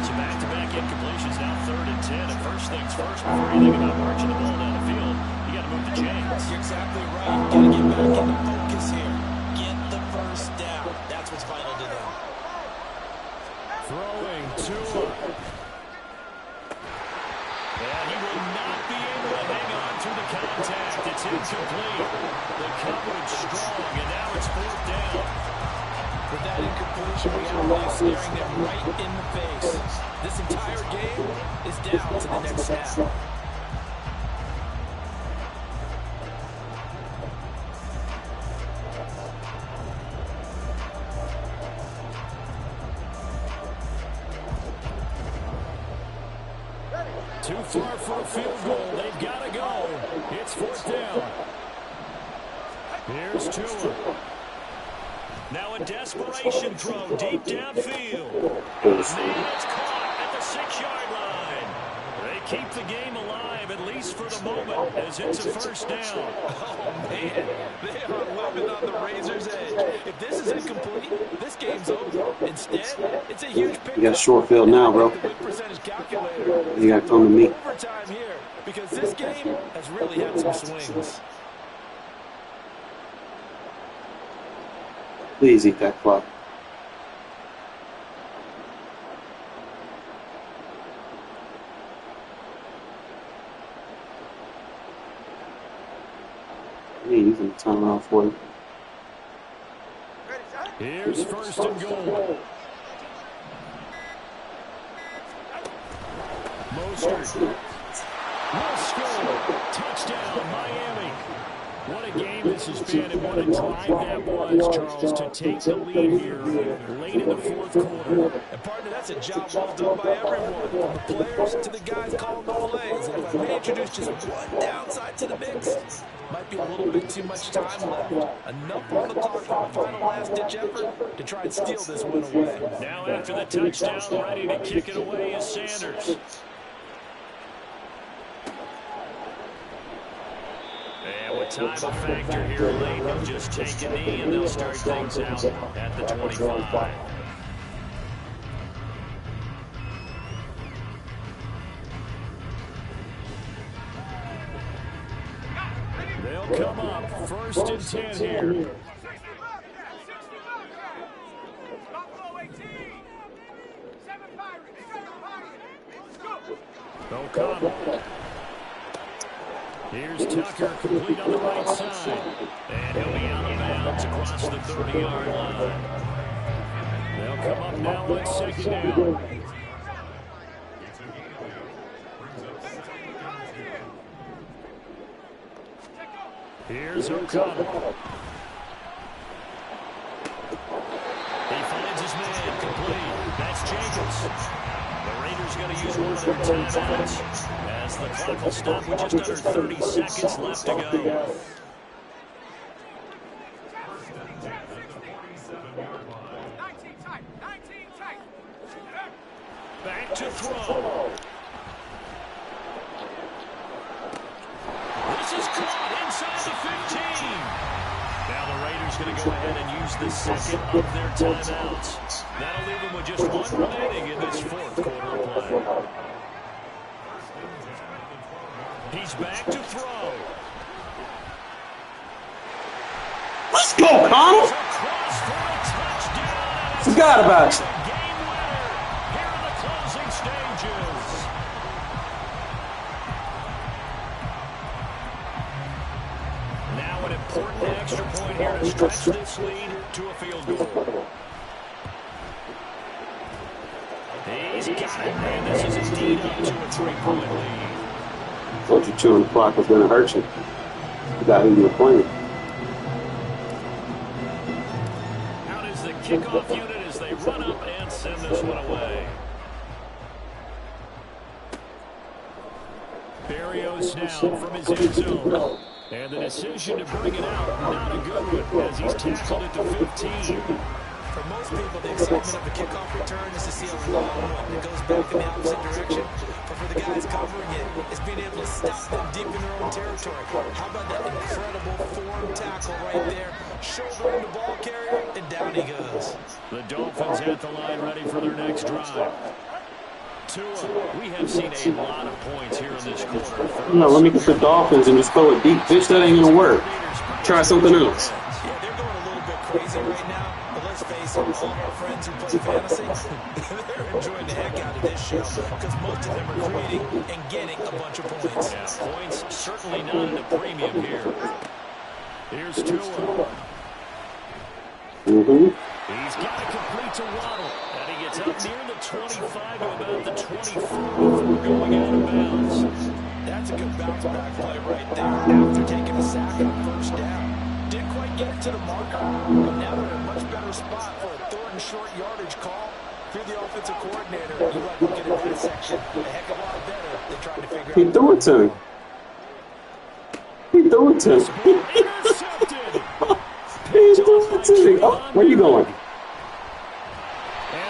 So back-to-back incompletions, now 3rd and 10. And first things first, before you think about marching the ball down the field, you got to move the chains. You're exactly right. You got to get back into focus here. Get the first down. That's what's vital to them. Throwing Tua. And he will not be able to hang on to the contact. It's incomplete. The coverage strong, and now it's fourth down. With that incompletion, we got a way of staring them right in the face. This entire game is down to the next snap. Too far for a field goal. They've got to go. It's fourth down. Here's Tua. Now a desperation throw deep downfield. Man, it's caught at the 6-yard line. They keep the game alive, at least for the moment, as it's a first down. Oh, man, they are living on the razor's edge. If this is incomplete, this game's over. Instead, it's a huge pickup. You got short field now, bro. The win percentage calculator. You got to come to me. Overtime here, because this game has really had some swings. Please eat that clock. You can turn around for you. Here's first and goal. Mostert will score. Touchdown, Miami. What a game this has been, and what a drive that was, Charles, to take the lead here late in the fourth quarter. And partner, that's a job well done by everyone, from the players to the guys calling the plays. And if I may introduce just one downside to the mix, might be a little bit too much time left. Enough on the clock for a final last-ditch effort to try and steal this win away. Now after the touchdown, ready to kick it away is Sanders. And with time a factor here late, they'll just take a knee and they'll start things out at the 25. They'll come up first and 10 here. O'Connell. Here's Tucker, complete on the right side. And he'll be out of bounds across the 30-yard line. They'll come up now on second down. Here's O'Connell. He finds his man, complete. That's Jacobs. The Raiders going to use one of their timeouts as the clock will stop with just under 30 seconds left to go. Back to throw. This is caught inside the 15. Now the Raiders going to go ahead and use the second of their timeouts. That'll leave them with just one remaining in this fourth quarter of play. He's back to throw. Let's go, Connell! Forgot about you. Game winner here in the closing stages. Now an important extra point here to stretch this lead to a field goal. He's got it, man. This is indeed up to a 3-point lead. Thought you chewing the clock was going to hurt you. You got who you were playing. Out is the kickoff unit as they run up and send this one away. Barrios now from his end zone. And the decision to bring it out, not a good one, as he's tackled it to 15. For most people, the excitement of a kickoff return is to see a long one that goes back in the opposite direction. But for the guys covering it, it's being able to stop them deep in their own territory. How about that incredible form tackle right there? Shouldering the ball carrier, and down he goes. The Dolphins at the line ready for their next drive. Tua, we have seen a lot of points here in this quarter. No, let me get the Dolphins and just throw it deep. Bitch, that ain't going to work. Try something else. Yeah, they're going a little bit crazy right now. But let's face it, all of our friends who play fantasy, they're enjoying the heck out of this show because most of them are creating and getting a bunch of points. Yeah, points certainly not at a premium here. Here's Tua. He's got to complete to Waddle. And he gets up near the 25 to about the 24 before going out of bounds. That's a good bounce back play right there after taking a sack on first down. Didn't quite get to the marker, but now they're in a much better spot for a third and short yardage call. If you're the offensive coordinator, you like looking at that section a heck of a lot better than trying to figure out. He threw it to me. He threw it to me. Intercepted. He threw it to me. Oh, where you going? And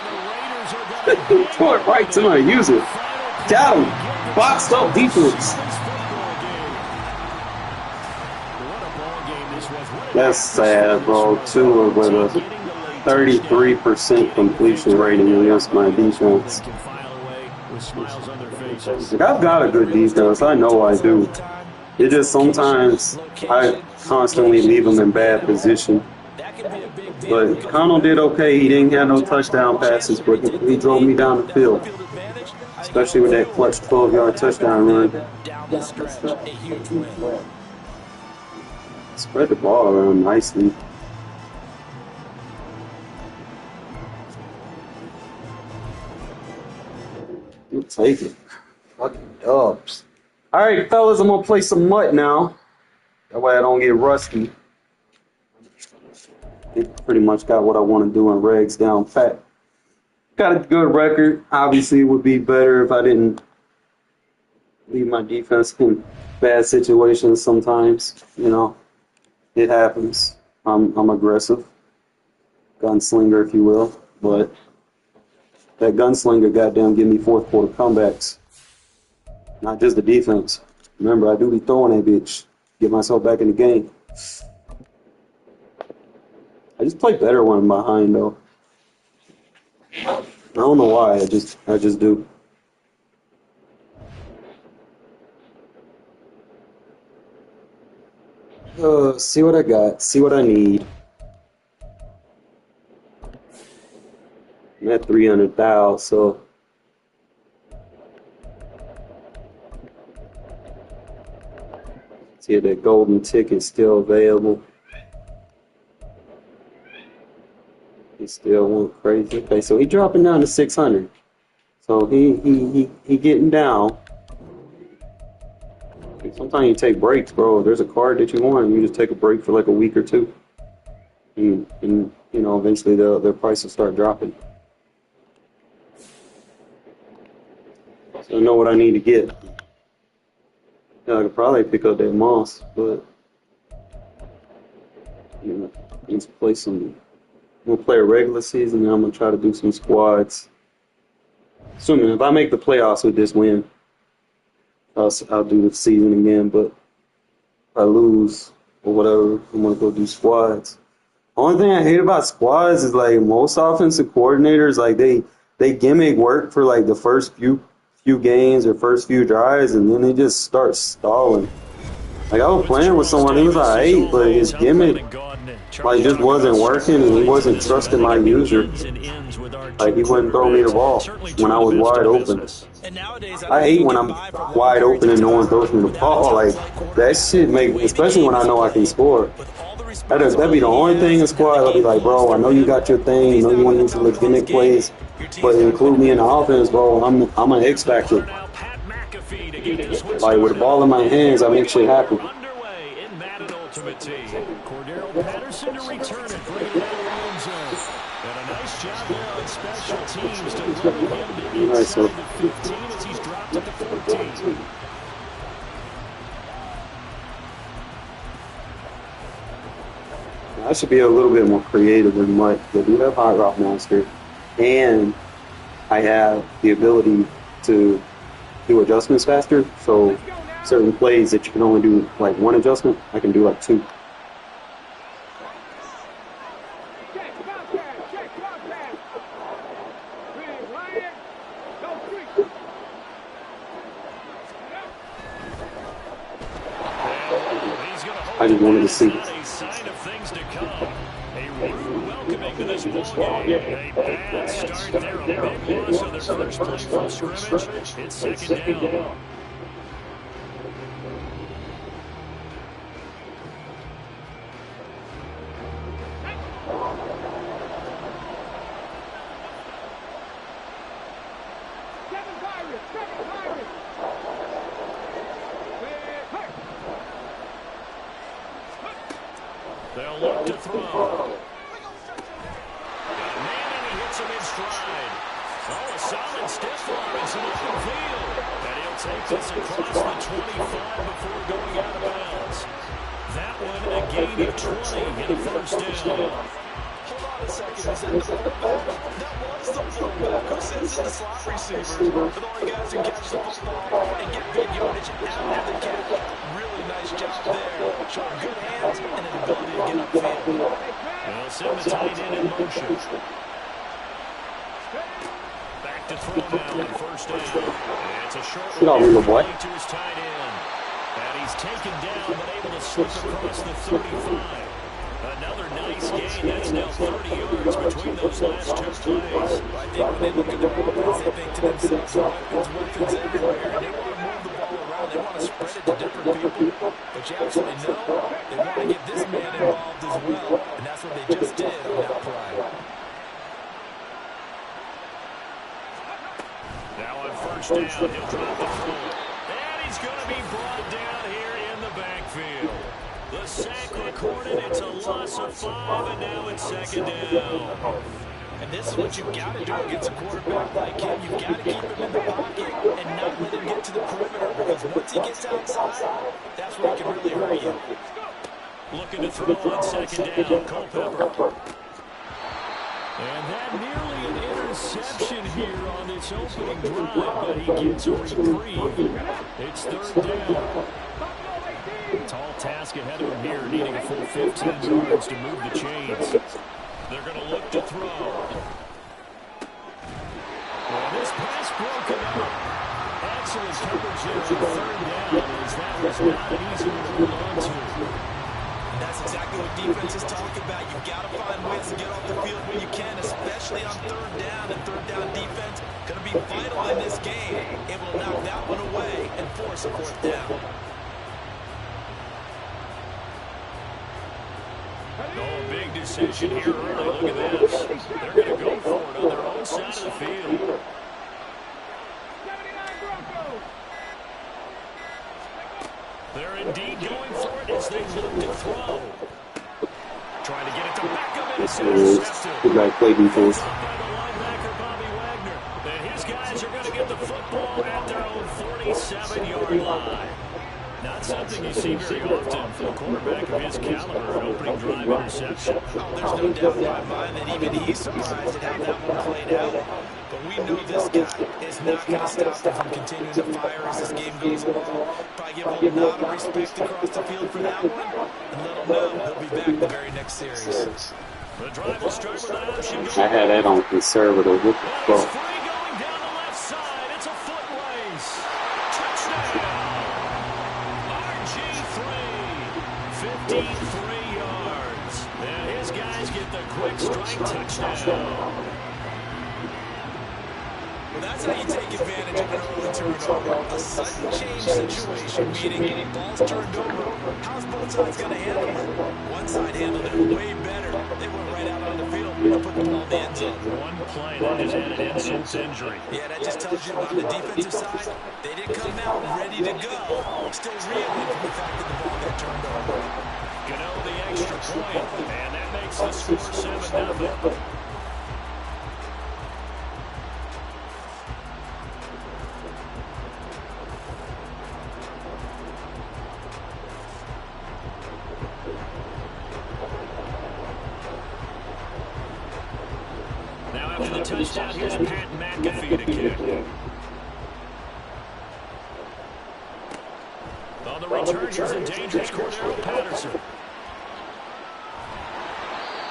the Raiders are going to Throw it right to me. Use it. Got him. boxed up defense. That's sad, bro. Tua with a 33% completion rating against my defense. Like, I've got a good defense. I know I do. It just sometimes I constantly leave them in bad position. But Connell did okay. He didn't have no touchdown passes, but he drove me down the field. Especially with that clutch 12-yard touchdown run. Spread the ball around nicely. You'll take it. Fucking dubs. All right, fellas, I'm going to play some Mutt now. That way I don't get rusty. It pretty much got what I want to do in Regs down pat. Got a good record. Obviously, it would be better if I didn't leave my defense in bad situations sometimes. You know, it happens. I'm aggressive. Gunslinger, if you will. But that gunslinger goddamn give me fourth quarter comebacks. Not just the defense. Remember, I do be throwing that bitch. Get myself back in the game. I just play better when I'm behind, though. I don't know why. I just do. See what I got. See what I need. I'm at 300,000, so. See if that golden ticket's still available. He still went crazy. Okay, so he dropping down to 600. So he getting down. Sometimes you take breaks, bro. If there's a card that you want, you just take a break for like a week or two, and you know eventually their price will start dropping. So I know what I need to get. Yeah, I could probably pick up that Moss, but you know, I need to play some. I'm gonna play a regular season, and I'm gonna try to do some squads. Assuming if I make the playoffs with this win, I'll do the season again. But if I lose or whatever, I'm gonna go do squads. Only thing I hate about squads is like most offensive coordinators, like they gimmick work for like the first few games or first few drives, and then they just start stalling. Like I was playing with someone, he was alright, but his gimmick like just wasn't working, and he wasn't trusting my user. Like he wouldn't throw me the ball when I was wide open. I hate when I'm wide open and no one throws me the ball. Like that shit make, especially when I know I can score. That'd be the only thing in squad. I'll be like, bro, I know you got your thing, you know you want to use the gimmick plays, but include me in the offense, bro. I'm an X factor. Like with the ball in my hands, I make shit happen. Patterson to return it, bring it out of the end zone. And a nice job there on special teams to move him to inside the 15 as he's dropped it to 14. I should be a little bit more creative than Mike. They do have Hot Rock Monster, and I have the ability to do adjustments faster. So certain plays that you can only do like one adjustment, I can do like two. I just wanted to see. A sign of things to come. A rude welcoming to this ball game. A bad start there. A big loss on the first play from scrimmage. It's second down. They'll look to throw. Got a man and he hits him in stride. Oh, a solid stiff arm and some open field. And he'll take this across the 25 before going out of bounds. That one a gain of 20 in the first down. Hold on a second. Is that the fullback? That was the fullback who sends in the slot receivers. But all he guys can catch the football and motion. Back to throw now on first down. It's a short Get off, little boy. to his tight end. And he's taken down, but able to slip across the 35. Another nice gain. That's now 30 yards between those last two plays. I think when they look at their offense, they think to themselves, weapons everywhere. And they want to move the ball around. They want to spread it to different people. But you absolutely know they want to get this man involved as well. And that's what they just did on that play. Now on first down, he'll drop the throw. And he's going to be brought down here in the backfield. The sack recorded. It's a loss of 5, and now it's second down. And this is what you've got to do against a quarterback like him. You've got to keep him in the pocket and not let him get to the perimeter, because once he gets outside, that's where he can really hurt you. Looking to throw on second down, Culpepper. And that nearly an interception here on this opening drive, but he gets a reprieve. It's third down. Tall task ahead of him here, needing a full 15 yards to move the chains. They're going to look to throw. And this pass broken up. Excellent coverage there on third down, as that was not an easy one to hold on to. And that's exactly what defense is talking about. You've got to find ways to get off the field when you can, especially on third down. And third down defense going to be vital in this game. Able to knock that one away and force a fourth down. Oh, a big decision here early. Look at this. They're going to go for it on their own side of the field. They're indeed going for it as they look to throw. Trying to get it to Beckham, and it's intercepted. Good guy play defense. By the linebacker, Bobby Wagner. And his guys are going to get the football at their own 47-yard line. Not something you see very often from a quarterback of his caliber, an opening drive interception. Oh, there's no doubt in my mind that even he's surprised at how that one played out. But we know this guy is not going to stop him from continuing to fire as this game goes along. Probably give him a nod of respect across the field for that one, and let him know he'll be back the very next series. The drive will start with an option. I had that on conservative. What the It's fuck? free going down the left side. It's a foot race. Touchdown. RG3. 53 yards. And his guys get the quick strike touchdown. Well, that's how you take advantage of an early turnover. A sudden change situation, meaning balls turned over. How's both sides going to handle it? One side handled it way better. They went right out on the field and put the ball in the end zone. One play that has added insult to injury. Yeah, that just tells you on the defensive side, they didn't come out ready to go. Still reeling from the fact that the ball got turned over. Gano the extra point, and that makes the score 7-0. Now after the touchdown, here's Pat McAfee to kick. On the return, here's a dangerous Cordero Patterson.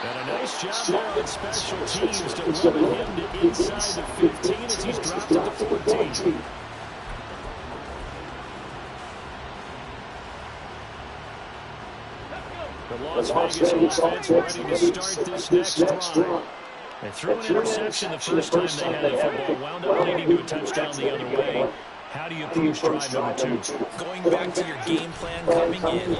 And a nice job there on special teams to limit him to inside the 15 as he's dropped at the 14. The Las Vegas offense ready to start this next drive. They threw an interception the first time they had the football, wound up leading to a touchdown the other way. How do you approach drive number 2? Going back to your game plan coming in,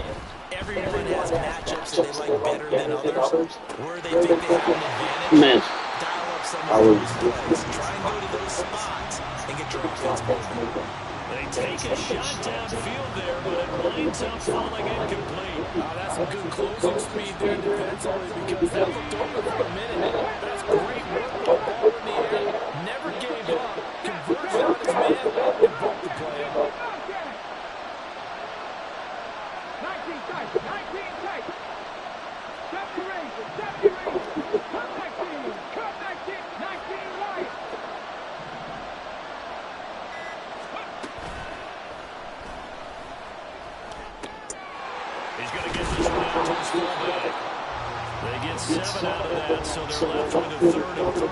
everyone has matchups that they like better than others. Where they think they have an advantage, Man, dial up some of those plays. Try and go to those spots and get your offense moving. They take a shot downfield there, but it winds up falling incomplete. That's some good closing speed there defensively, because that looked over for a minute. That's great work with the ball in the air. Never gave up. Converted on his man and broke the play. 19 tight, 19 tight. 70 raises, 70 raises. Come 19, come 19, 19 right. He's going to get this one out to his fullback. They get 7 out of that, so they're left with a 3rd and 3.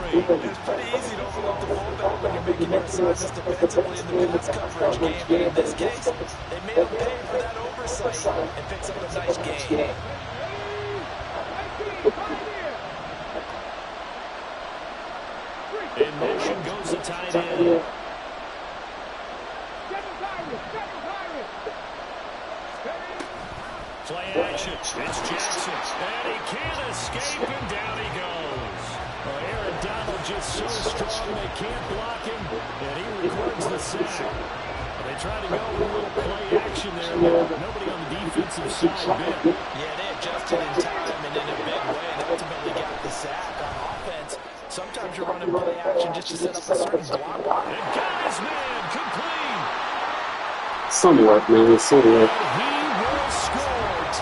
It's pretty easy to overlook the fullback when you're making your assignments defensively in the pass coverage game. But in this case, they made him pay for that oversight and picks up a nice gain. In motion goes the tight end. Play action. It's Jackson. And he can't escape, and down he goes. Well, Aaron Donald just so strong they can't block him, and he records the sack. They try to go with a little play action there, but nobody on the defensive side bit. Yeah, they adjusted in time and in a big way and ultimately got the sack on offense. Sometimes you're running play action just to set up a certain block. And got his man complete. Somewhat, man. Somewhat. He will score.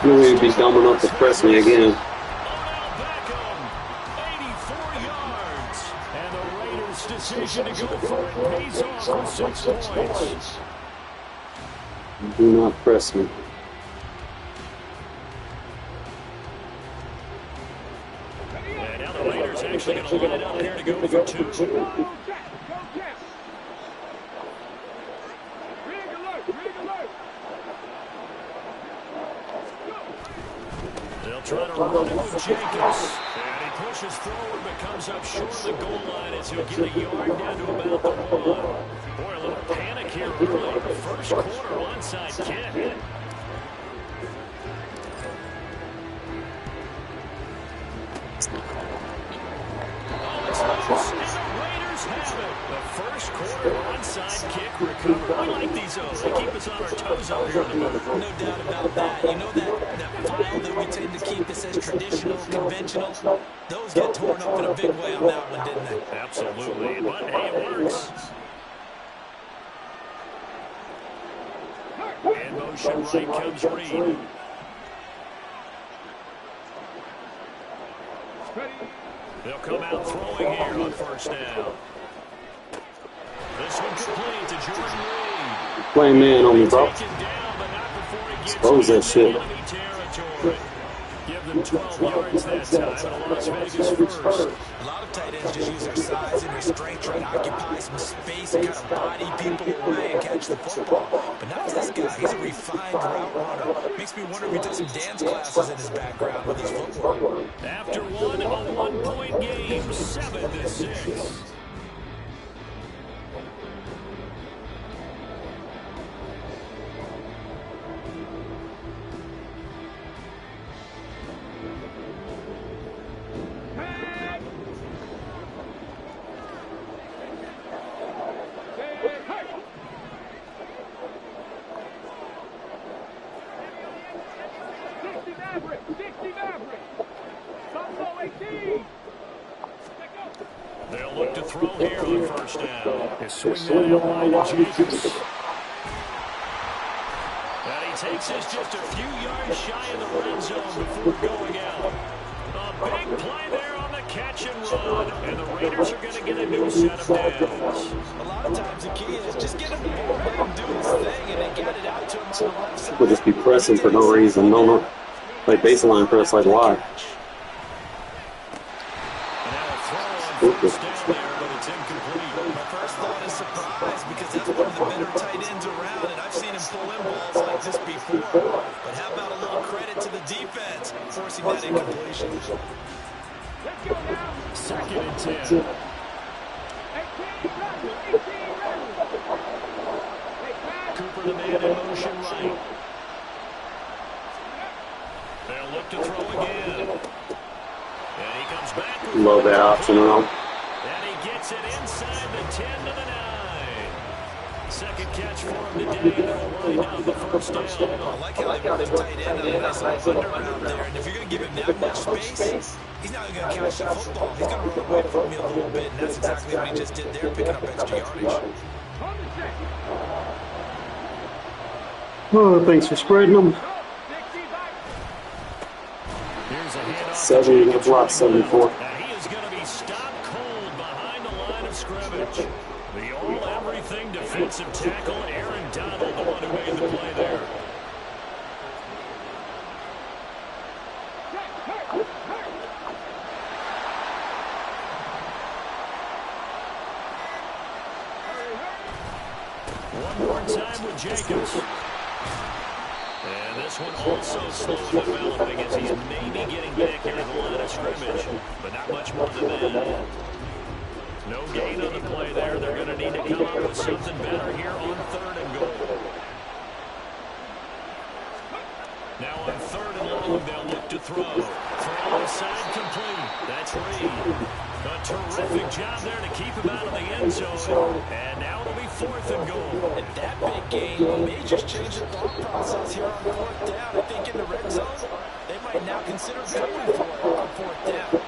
You would be dumb enough to press me again. Odell Beckham, 84 yards. And the Raiders' decision to go for it pays off with 6 points. Do not press me. And now the Raiders actually going to line up here to go for 2. They'll try to run it with Jacobs. And he pushes forward but comes up short of the goal line as he'll get a yard down to about the 1. Boy, a little panic here early. First quarter onside kick. Oh, it's loose. And the Raiders have it. The first quarter onside kick recovered. We like these O's. They keep us on our toes out here in the booth. No doubt about that. You know that file that we tend to keep that says traditional, conventional? Those get torn up in a big way on that one, didn't they? Absolutely. But, hey, it works. In motion right comes Reed. They'll come out throwing here on first down. This one complete to Jordan Reed. Playing man on me, bro. Taken down, but not before he gets Expose that into shit. enemy territory. Give them 12 yards that time at Las Vegas first. A lot of tight ends just use their size and their strength, try to occupy some space and kind of body people away and catch the football. But not this guy. He's a refined route runner. Makes me wonder if he took some dance classes in his background with his footwork. After one, a 1-point game, 7-6. They'll look to throw here on first down. They swing that out wide to Jacobs. And he takes us just a few yards shy of the red zone before going out. A big play there on the catch and run. And the Raiders are going to get a new set of downs. A lot of times the key is just get him the ball, let him do his thing, and they got it out to him on the left side. We'll just be pressing for no reason. No. Like baseline press, like why? And now a throw on first down there, but it's incomplete. My first thought is surprise because that's one of the better tight ends around, and I've seen him pull in balls like this before. But how about a little credit to the defense forcing that incompletion? Second and 10. Cooper the man in motion right. They'll look to throw again. And he comes back with Love that option around. and he gets it inside the 10 to the 9. Second catch for him today. They'll wind up the first down. I like how they put his tight end on a nice little under route there, and if you're going to give him that much space, he's not going to catch the football. He's going to run away from you a little bit, and that's exactly what he just did there, picking up extra yardage. Oh, thanks for spreading them. Here's a handoff. 7, the block 74. Now he is going to be stopped cold behind the line of scrimmage. The all-everything defensive tackle, Aaron Donald, the one who made the play there. time with Jacobs. And this one also slow developing as he's maybe getting back here at the line of scrimmage, but not much more than that. No gain on the play there. They're going to need to come up with something better here on 3rd and goal. Now on 3rd and long, they'll look to throw. Throw inside complete. That's Reed. A terrific job there to keep him out of the end zone. And now it'll be 4th and goal. And that big game may just change the thought process here on 4th down. I think in the red zone, they might now consider going for it on 4th down.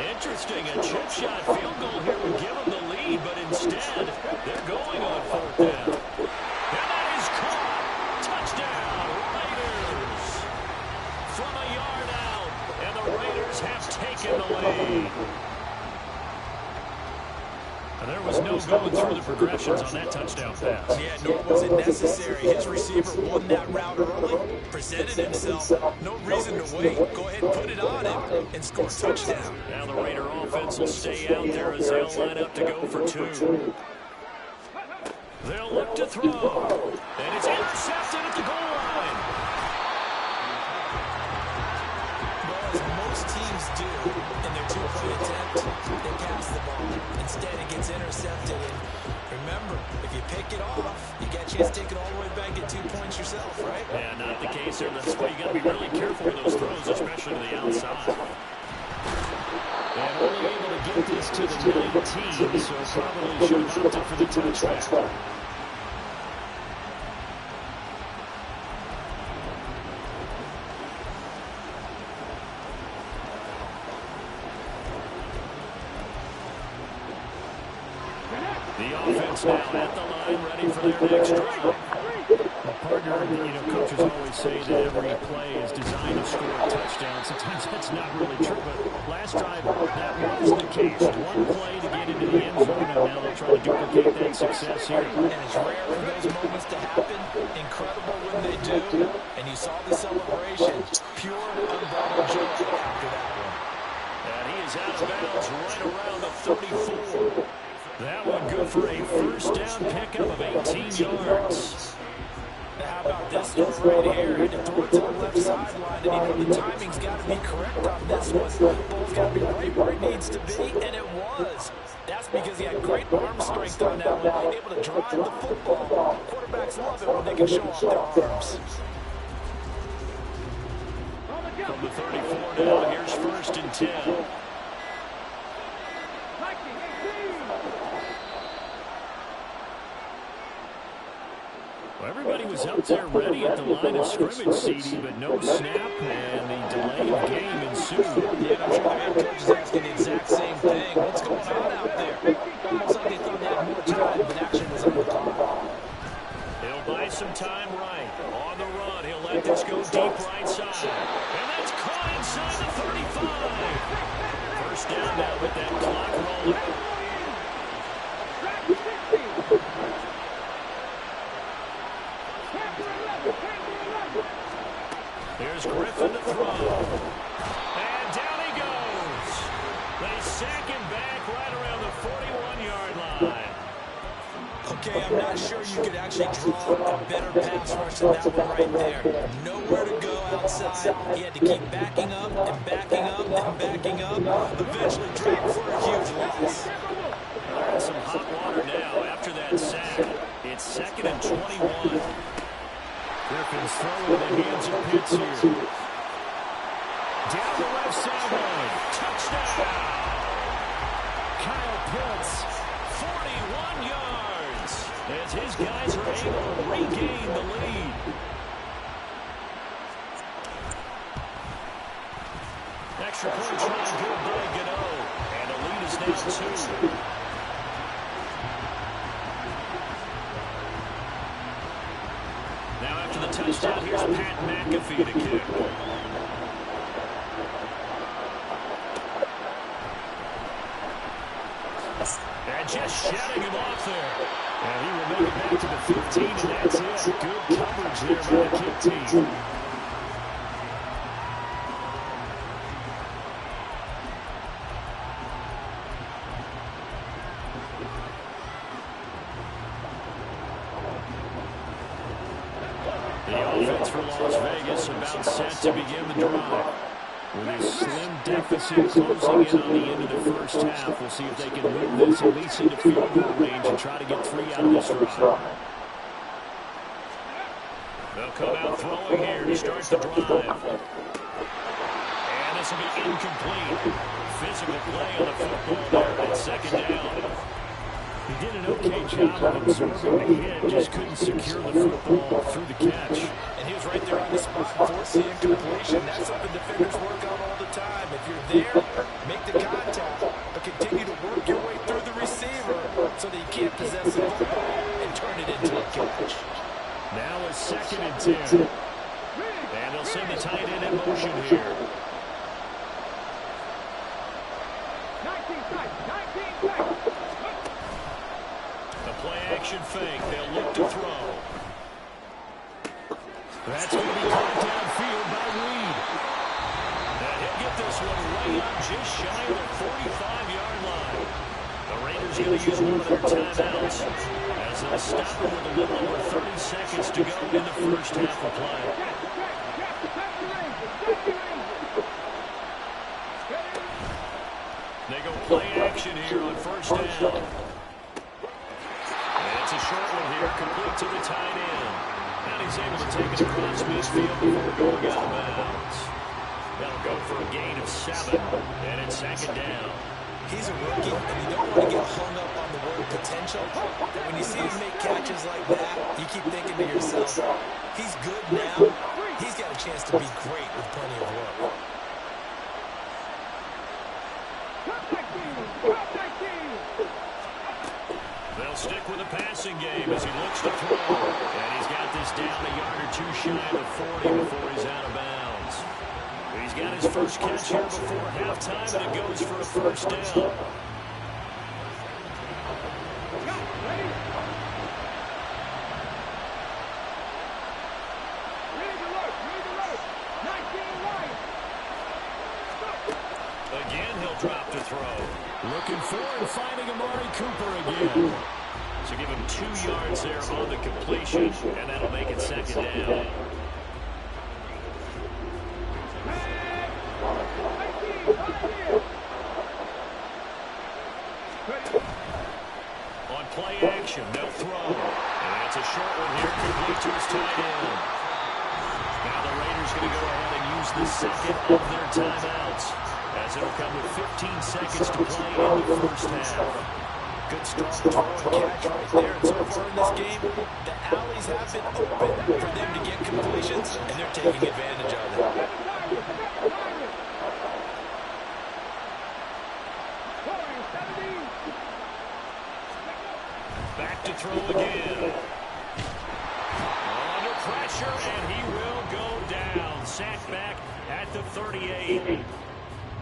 Interesting. A chip shot field goal here would give them the lead, but instead, they're going on 4th down. And that is caught. Touchdown, Raiders. From a yard out, and the Raiders have taken the lead. And there was no going through the progressions on that touchdown pass. Yeah, nor was it necessary. His receiver won that route early, presented himself. No reason to wait. Go ahead and put it on him and score a touchdown. Now the Raider offense will stay out there as they'll line up to go for 2. They'll look to throw. And it's intercepted at the goal line. Well, as most teams do in their 2-point attempt, they pass the ball. Instead, it gets intercepted. And remember, if you pick it off, you get a chance to take it all the way back, get 2 points yourself, right? Yeah, not the case here. That's why you got to be really careful with those throws, especially to the outside. And only able to get this to the 19, so probably should have opted for the touchback. The offense now at the line, ready for their next drive. Partner, coaches always say that every play is designed to score a touchdown. Sometimes that's not really true, but last drive, that was the case. One play to get into the end zone, and now they'll try to duplicate that success here. And it's rare for those moments to happen. Incredible when they do. And you saw the celebration. Pure, unbridled joy after that one. And he is out of bounds right around the 34. That one good for a first down pickup of 18 yards. How about this throw right here? He threw it to the left sideline, and the timing's got to be correct on this one. The ball's got to be right where it needs to be, and it was. That's because he had great arm strength on that one, able to drive the football. Quarterbacks love it when they can show off their arms. From the 34 now, here's 1st and 10. Well, everybody was out there ready at the line of scrimmage, CD, but no snap, and the delayed game ensued. Yeah, I'm sure the head coach is asking the exact same thing. What's going on out there? Almost like they thought they had more time, but action was on the clock. He'll buy some time right. On the run, he'll let this go deep right side. And that's caught inside the 35. First down now with that clock rolling. Here's Griffin to throw. And down he goes. They sack him back right around the 41-yard line. Okay, I'm not sure you could actually draw a better pass rush than that one right there. Nowhere to go outside. He had to keep backing up and backing up and backing up. Eventually dropped for a huge loss. They're in some hot water now after that sack. It's 2nd and 21. Griffin's throwing in the hands of Pitts here. Down the left sideline. Touchdown. Kyle Pitts, 41 yards. As his guys are able to regain the lead. Extra point try good by Gano. And the lead is now 2. Now after the touchdown, here's Pat McAfee to kick. And just shutting him off there. And he will make it back to the 15, and that's it. Good coverage there by the kick team. The offense for Las Vegas about set to begin the drive. With a slim deficit closing in on the end of the first half, we'll see if they can move this at least into field goal range and try to get 3 out of this drive. They'll come out throwing here to start the drive. And this will be incomplete. Physical play on the football there at second down. He did an okay job of absorbing the hit, just couldn't secure the football through the catch. And he was right there on the spot and forced the incompletion. That's something defenders work on all the time. If you're there, make the contact, but continue to work your way through the receiver so that you can't possess the football and turn it into a catch. Now a 2nd and 10. And they'll send the tight end in motion here. 19 tight, 19 tight. The play-action fake. They'll look to throw. That's going to be caught downfield by Reed. And he'll get this one way up just shy of the 45-yard line. The Raiders going to use one of their timeouts as they'll stop it with a little over 30 seconds to go in the first half of play. They go play action here on first down. And it's a short one here, complete to the tight end. And he's able to take it across midfield before going out of bounds. That'll go for a gain of 7, and it's 2nd down. He's a rookie, and you don't want to get hung up on the word potential. But when you see him make catches like that, you keep thinking to yourself, he's good now. He's got a chance to be great with plenty of work. They'll stick with the passing game as he looks to throw. And he's got this down a yard or 2 shy of the 40 before he's out of bounds. He's got his first catch here before halftime, and it goes for a first down. Again, he'll drop to throw. Looking for and finding Amari Cooper again. So give him 2 yards there on the completion, and that'll make it 2nd down. On play action, they'll throw. And it's a short one here, complete to his tight end. Now the Raiders going to go ahead and use the 2nd of their timeouts, as it'll come with 15 seconds to play in the first half. Good strong throw and catch right there. And so far in this game, the alleys have been open for them to get completions, and they're taking advantage of it. Back to throw again. Under pressure, and he will go down. Sacked back at the 38.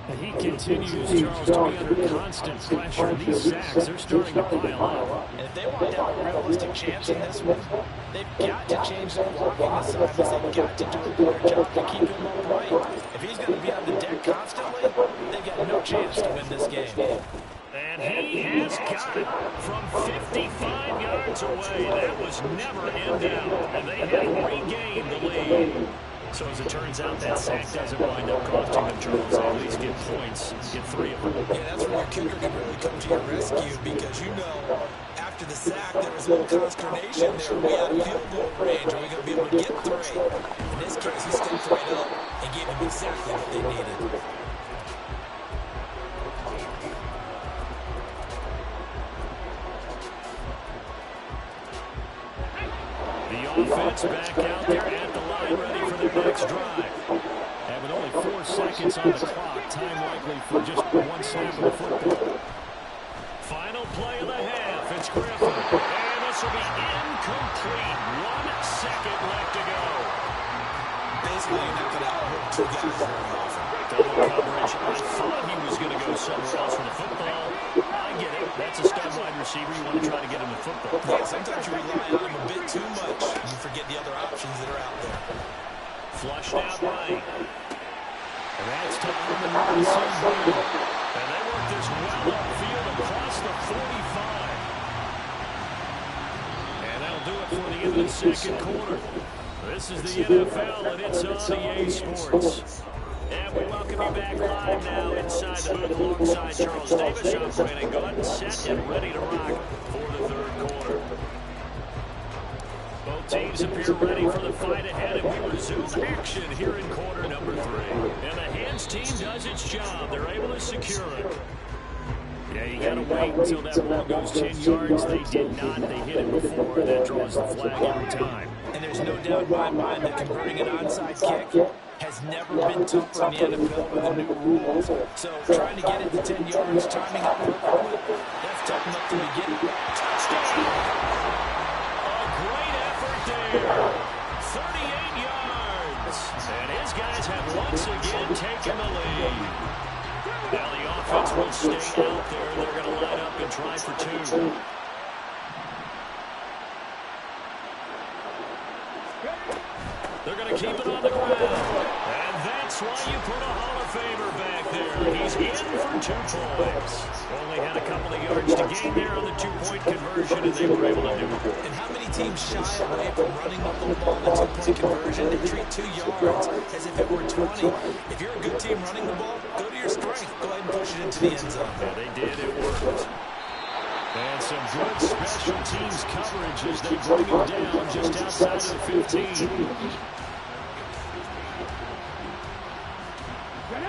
And he continues, Charles, to be under constant pressure. These sacks, they're starting to pile up. And if they want to have a realistic chance in this one, they've got to change their blocking assignments. They've got to do a better job to keep him upright. If he's going to be on the deck constantly, they've got no chance to win this game. And he has got it from 55 yards away. That was never in doubt. And they have regained the lead. So as it turns out, that sack doesn't wind up costing them, Charles. They at least get points, get 3 of them. Yeah, that's where your kicker can really come to your rescue, because you know after the sack there was a little consternation there. Are we out of field goal range? Are we going to be able to get 3? In this case, he stepped right up and gave them exactly what they needed. The offense back out there at the line, ready for their next drive. And with only 4 seconds on the clock, time likely for just 1 snap of the football. Final play of the half. It's Griffin. And this will be incomplete. 1 second left to go. Basically, you're not going to outwork 2 guys very often. Double coverage. I thought he was going to go somewhere else for the football. I get it. That's a stud wide receiver. You want to try to get him the football. Yeah, sometimes you rely on him a bit too much. You forget the other options that are out there. Flushed out right. And that's to Armin Robinson. And they work this well upfield across the 45. And that'll do it for the end of the second quarter. This is the NFL, and it's on EA Sports. And we welcome you back live now inside the booth alongside Charles Davis, operating good, set, and ready to rock for the third quarter. Both teams appear ready for the fight ahead, and we resume action here in quarter number 3. And the hands team does its job. They're able to secure it. Yeah, you got to wait until that ball goes 10 yards. They did not. They hit it before. That draws the flag every time. And there's no doubt in my mind that converting an onside kick has never been tougher in the NFL with the new rules. So trying to get it to 10 yards, timing up perfectly, that's tough enough to begin. Touchdown! A great effort there. 38 yards. And his guys have once again taken the lead. Now the offense will stay out there. They're going to line up and try for 2. They're going to keep it on the ground. And that's why you put a Hall of Famer back there. He's in for 2 points. Only had a couple of yards to gain there on the 2-point conversion, and they were able to do it. And how many teams shy away from running the football on the 2-point conversion? They treat 2 yards as if it were 20. If you're a good team running the ball, go to your strength. Go ahead and push it into the end zone. Yeah, they did. It worked. And some good special teams coverage as they bring him down just outside of the 15.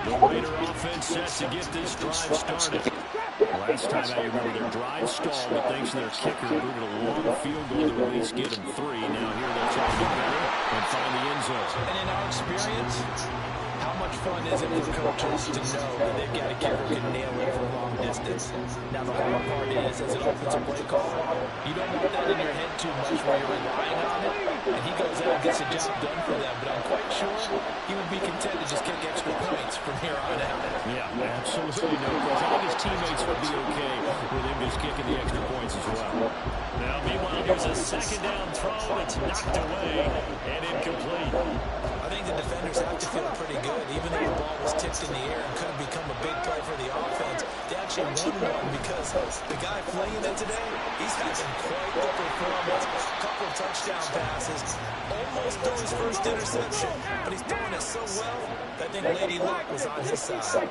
The Raider offense set to get this drive started. Last time I remember their drive stalled, but thanks to their kicker, booted a long field goal to at least get them 3. Now here they're trying to get better and find the end zone. And in our experience, how much fun is it for coaches to know that they've got a kicker who can nail it from long distance? Now, the hard part is, as an offensive play caller, you don't want that in your head too much where you're relying on it, and he goes out and gets the job done for them. But I'm quite sure he would be content to just kick extra points from here on out. Yeah, absolutely no question. I think his teammates would be okay with him just kicking the extra points as well. Now, meanwhile, here's a second down throw that's knocked away and incomplete. I think the defenders have to feel pretty good. Even though the ball was tipped in the air and could have become a big play for the offense, they actually won one because the guy flinging it today, he's having quite the performance. A couple of touchdown passes, almost threw his first interception, but he's doing it so well that I think Lady Luck was on his side.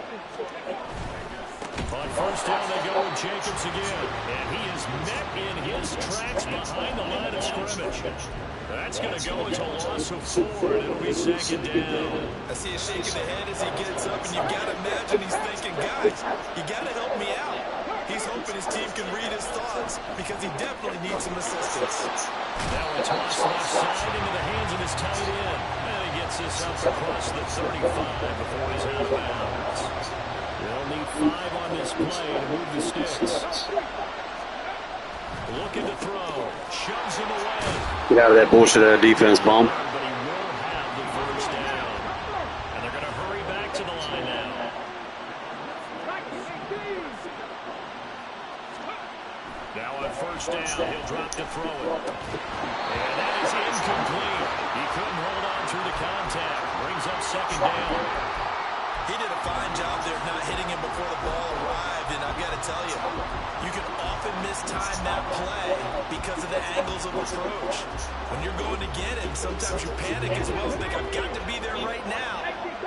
On first down, they go with Jacobs again, and he is met in his tracks behind the line of scrimmage. That's going to go as a loss of 4, and it'll be second down. I see him shaking the head as he gets up, and you've got to imagine he's thinking, guys, you got to help me out. He's hoping his team can read his thoughts because he definitely needs some assistance. Now a toss left side into the hands of his tight end. And he gets this up across the 35 before he's out of bounds. They'll need 5 on this play to move the sticks. Looking to throw. Shoves him away. Get out of that bullshit defense, bomb. But he will have the first down. And they're going to hurry back to the line now. Now on first down, he'll drop to throw it. And that is incomplete. He couldn't hold on through the contact. Brings up second down. He did a fine job there of not hitting him before the ball arrived, and I've got to tell you, you can often mistime that play because of the angles of approach. When you're going to get him, sometimes you panic as well, think I've got to be there right now.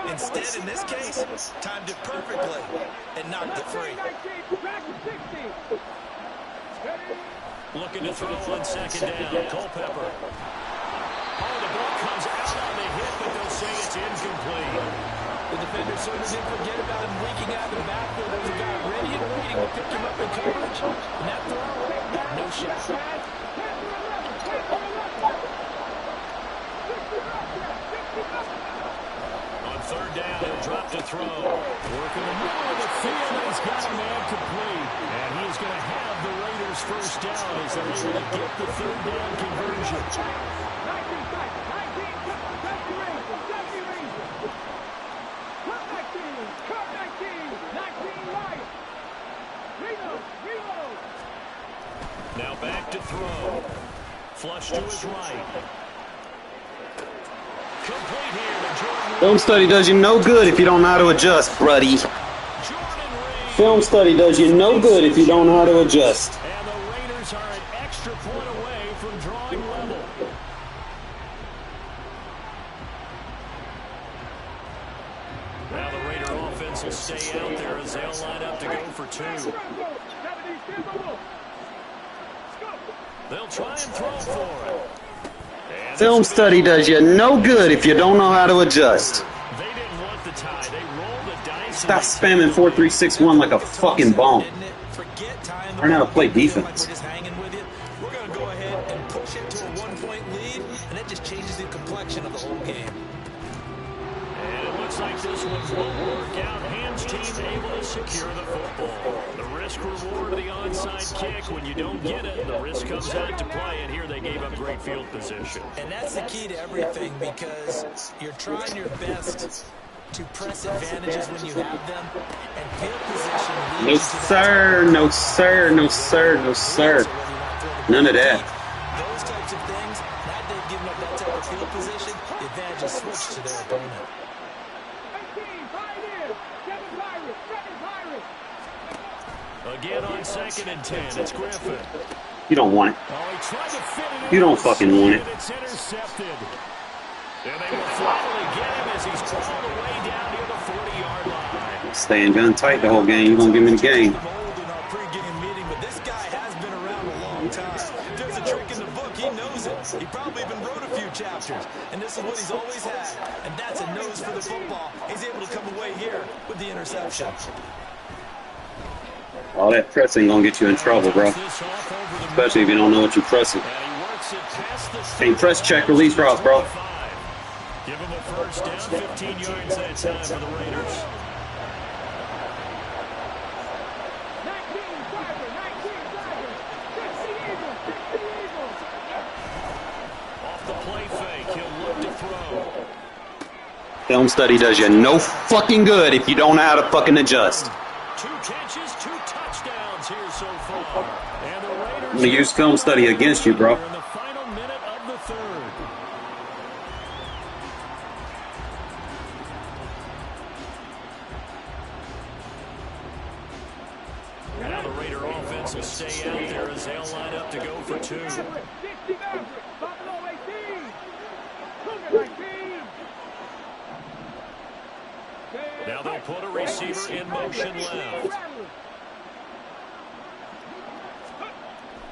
Instead, in this case, timed it perfectly and knocked it free. Looking to throw on second down. Culpepper. Oh, the ball comes out on the hit, but they'll say it's incomplete. The defender certainly didn't forget about him leaking out of the backfield. There was a guy ready and waiting to pick him up in coverage. And that throw got no shot. On third down, he'll drop to throw. Working the middle of the field, and he's got a man complete. And he's going to have the Raiders first down as they're able to get the third down conversion. Now back to throw. Flush to his right. Complete here to Jordan. Film study does you no good if you don't know how to adjust, buddy. Film study does you no good if you don't know how to adjust. And the Raiders are an extra point away from drawing level. offense will stay out there as they'll line up to go for two. They'll try and throw for it. And Film study does you no good if you don't know how to adjust. they didn't want the tie. They rolled the dice. Stop spamming 4-3-6-1 like a fucking bomb. Forget tying the Learn how to ball play up. We're defense. just hanging with you. We're going to go ahead and push it to a 1-point lead, and that just changes the complexion of the whole game. And it looks like this one won't work out. Ham's team able to secure the football. The risk reward of the onside kick. When you don't get it, the risk comes out to play. And here they gave up great field position. And that's the key to everything, because you're trying your best to press advantages when you have them, and field position leads No you to that sir, time. no sir, no sir, no sir. None of that. Those types of things, now they've given up that type of field position, the advantage is switched to their opponent. 18, right in. Seven Pirates, seven Pirates. Again on 2nd and 10. It's Griffin. You don't want it. Oh, he tried to fit it in. You don't fucking want it. And it's intercepted. And they will finally get him as he's crawled away down near the 40-yard line. Staying gun tight the whole game. You're going to give me the game. Old in our pregame meeting, but this guy has been around a long time. If there's a trick in the book, he knows it. He probably even wrote a few chapters, and this is what he's always had, and that's a nose for the football. He's able to come away here with the interception. All that pressing going to get you in trouble, bro. Especially if you don't know what you're pressing. Can't press check release routes, bro. Give him a first down, 15 yards that time for the Raiders. 19 Tiger, 19 Tiger. 60 Eagles, 60 Eagles. Off the play fake, he'll look to throw. Film study does you no fucking good if you don't know how to fucking adjust. 2 catches, 2 touchdowns here so far. And the Raiders I'm going to use film study against you, bro. in the final minute of the third. Now the Raider offense will stay out there as they'll line up to go for 2. 60 Mavericks, Buffalo 18. Cougar 19. Now they'll put a receiver in motion left.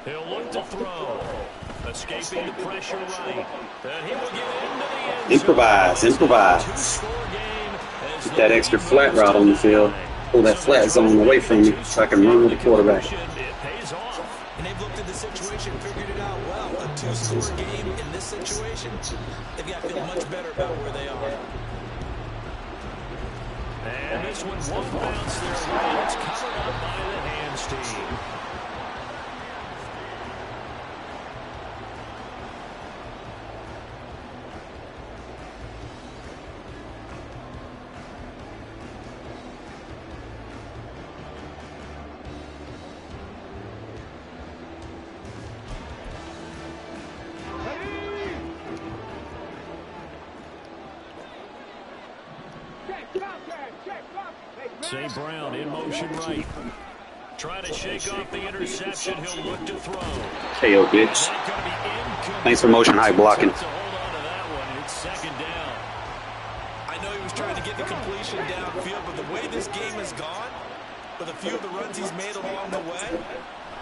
He'll look to throw. Escaping the pressure right. And he will get into the end zone. Improvise, improvise. Two-score game as Get that extra flat route on the field. Pull that flat zone away from me so I can run with the quarterback. It pays off. And they've looked at the situation, figured it out well. A 2-score game in this situation, they've got to feel much better about where they are. And this one won't bounce their way. It's covered up by the Hands team. St. Brown in motion right. Trying to shake off the interception. He'll look to throw. KO, bitch. Thanks for motion high blocking. To hold on to that one. It's 2nd down. I know he was trying to get the completion downfield, but the way this game has gone, with a few of the runs he's made along the way,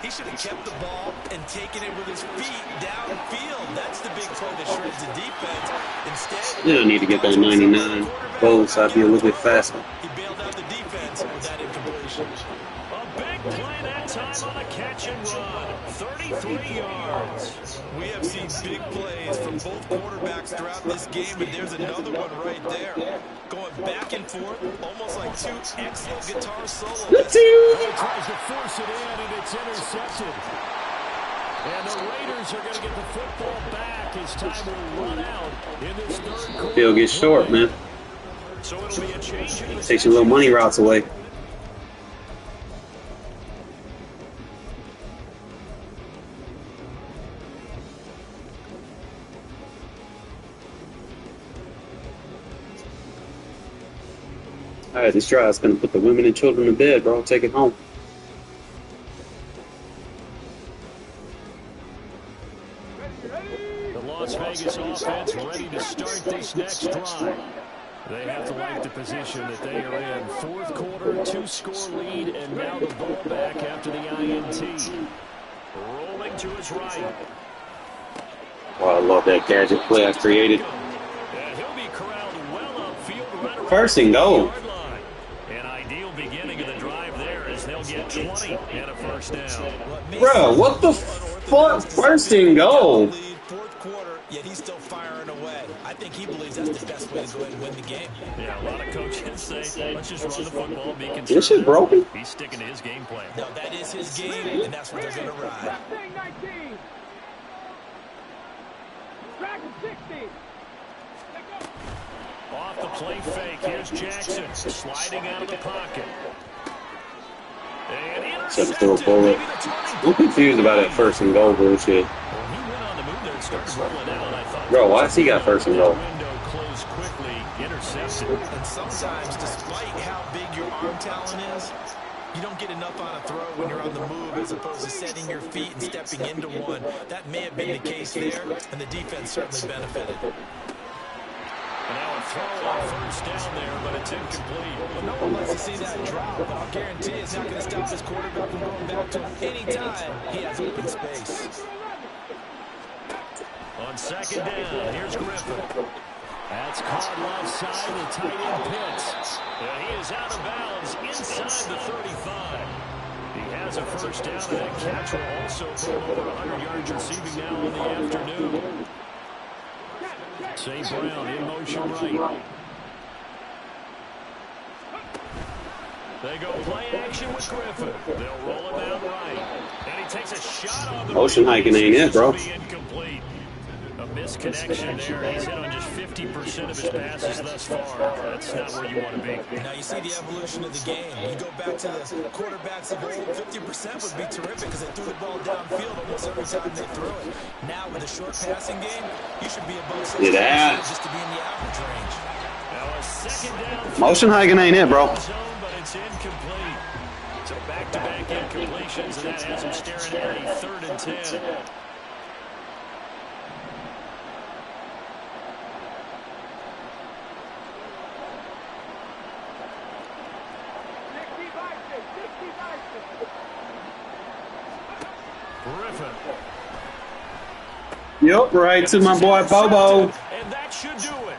he should have kept the ball and taken it with his feet downfield. That's the big play that shreds the defense. Instead, You don't need to get that 99 goal, so I'd be a little bit faster. he bailed out the defense with that incompletion. A big play that time on a catch and run. 33 yards. We have seen big plays from both quarterbacks throughout this game, and there's another one right there. Going back and forth, almost like 2 excellent guitar solos. He tries to force it in, and it's intercepted. And the Raiders are going to get the football back as time will run out in this third quarter. Field gets short, man. So it'll be a change in the Takes your little money routes away. All right, this drive's gonna put the women and children to bed, bro. Take it home. The Las Vegas offense ready to start this next drive. They have to like the position that they are in. Fourth quarter, 2-score lead, and now the ball back after the INT. Rolling to his right. Oh, I love that gadget play I created. And he'll be corralled well upfield right around First the and goal. 50-yard line. An ideal beginning of the drive there as they'll get 20 and a first down. Bro, what the fuck? First and goal. Fourth quarter, yet he's still firing away. I think he believes that's the best way to go ahead and win the game. Yeah, a lot of coaches say, let's just run the football, be conservative. This shit broken. He's sticking to his game plan. No, that is his game, and that's what they're going to ride. 19. Track 60. Off the play fake, here's Jackson sliding out of the pocket. And Set the field forward. I'm confused about that first and goal bullshit. Well, he went on the move there and started rolling out, and I thought, Bro, why does he got first and goal? window closed quickly, intercepted. And sometimes, despite how big your arm talent is, you don't get enough on a throw when you're on the move as opposed to setting your feet and stepping into one. That may have been the case there, and the defense certainly benefited. And now a throw on first down there, but it's incomplete. Well, no one likes to see that drop, but I'll guarantee it's not going to stop his quarterback from going back to him anytime he has open space. On second down, here's Griffin. That's caught left side, the tight end Pitts. And he is out of bounds inside the 35. He has a first down, and that catch will also put him over 100 yards receiving now in the afternoon. St. Brown in motion right. They go play action with Griffin. They'll roll him out right. And he takes a shot on the Motion hiking ain't it, bro. incomplete. A misconnection there. He's hit on just 50% of his passes thus far. That's not where you want to be. Now you see the evolution of the game. You go back to the quarterbacks of old, 50% would be terrific because they threw the ball downfield almost every time they threw it. Now with a short passing game, you should be above 60% just to be in the average range. Now a second down. Motion hiking ain't it, bro. But it's incomplete. So back-to-back incompletions, and that has him staring at a 3rd and 10. Griffin. Yep, right to my boy Bobo. And that should do it.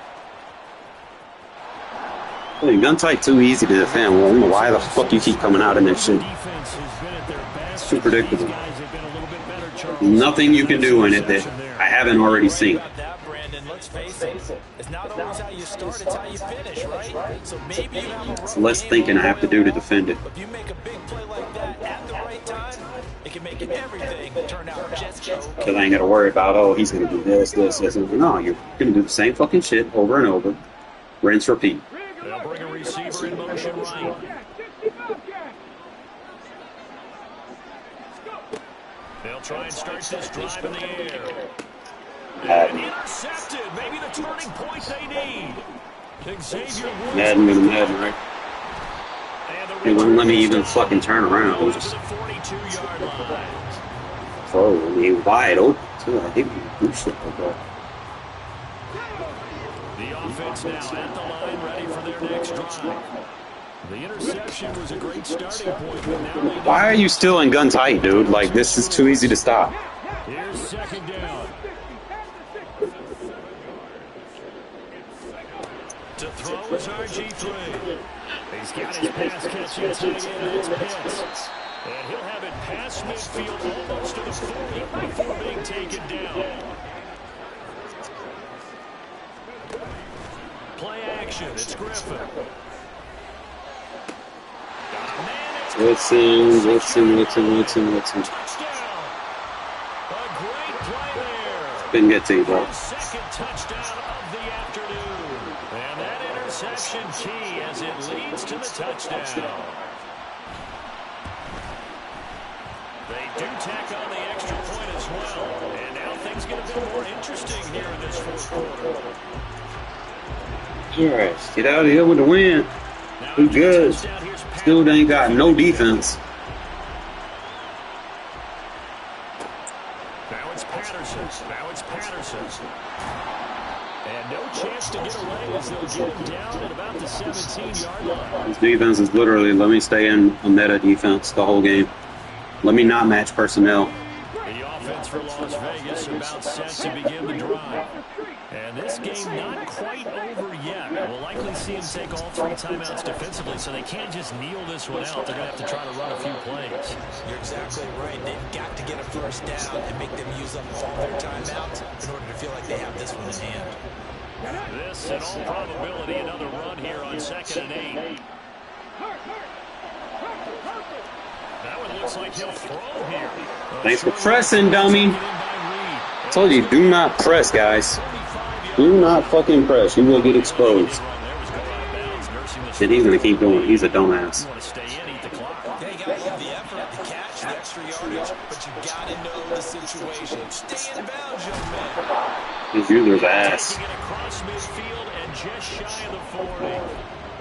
Hey, gun tight too easy to defend. Well, I don't know why the fuck you keep coming out in this shit. Defense has been at their best. Too predictable. These guys have been a little bit better, Charles. Nothing you can do in it that I haven't already seen. That, Brandon, let's face it. It's not always how you start, it's how you finish, right? So maybe you have a It's less thinking I have to do to defend it. If you make a big play like that at the right time, it can make everything turn out just okay. Because I ain't got to worry about, oh, he's going to do this. No, you're going to do the same fucking shit over and over. Rinse, repeat. They'll bring a receiver in motion right. They'll try and start this drive in the air. And intercepted. Maybe the turning point they need. Xavier Woods. Madden, right? They wouldn't let me even fucking turn around. Just throw me wide open, too. I hate when you do shit like that. The offense now at the line, ready for their next drive. The interception was a great starting point, but now they Why are you still in gun tight, dude? Like, this is too easy to stop. Here's second down. To throw is RG3. He's got his pass catching tight end. It's Pitts. And he'll have it past midfield almost to the 40 before being taken down. Play action. It's Griffin. Listen. Touchdown. A great play there. Didn't get to you, bro. Second touchdown of the afternoon. And that interception key as it leads to the touchdown. They do tack on the extra point as well. And now things get a bit more interesting here in this fourth quarter. All right, get out of here with the win. We good. Still ain't got no defense. Now it's Patterson. And no chance to get away as they'll get him down at about the 17-yard line. This defense is literally, let me stay in a meta defense the whole game. Let me not match personnel. The offense for Las Vegas about set to begin the drive. And this game not quite over yet. We'll likely see him take all 3 timeouts defensively, so they can't just kneel this one out. They're going to have to try to run a few plays. You're exactly right. They've got to get a first down and make them use up all their timeouts in order to feel like they have this one in hand. This, in all probability, another run here on 2nd and 8. That one looks like he'll throw here. Thanks for pressing, dummy. I told you, do not press, guys. Do not fucking press. You will get exposed. And he's going to keep doing it. He's a dumbass. They got to love the effort, the catch, the extra yardage, but you got to know the situation. Stay in bounds, young man. His user's ass. Taking it across midfield and just shy of the 40.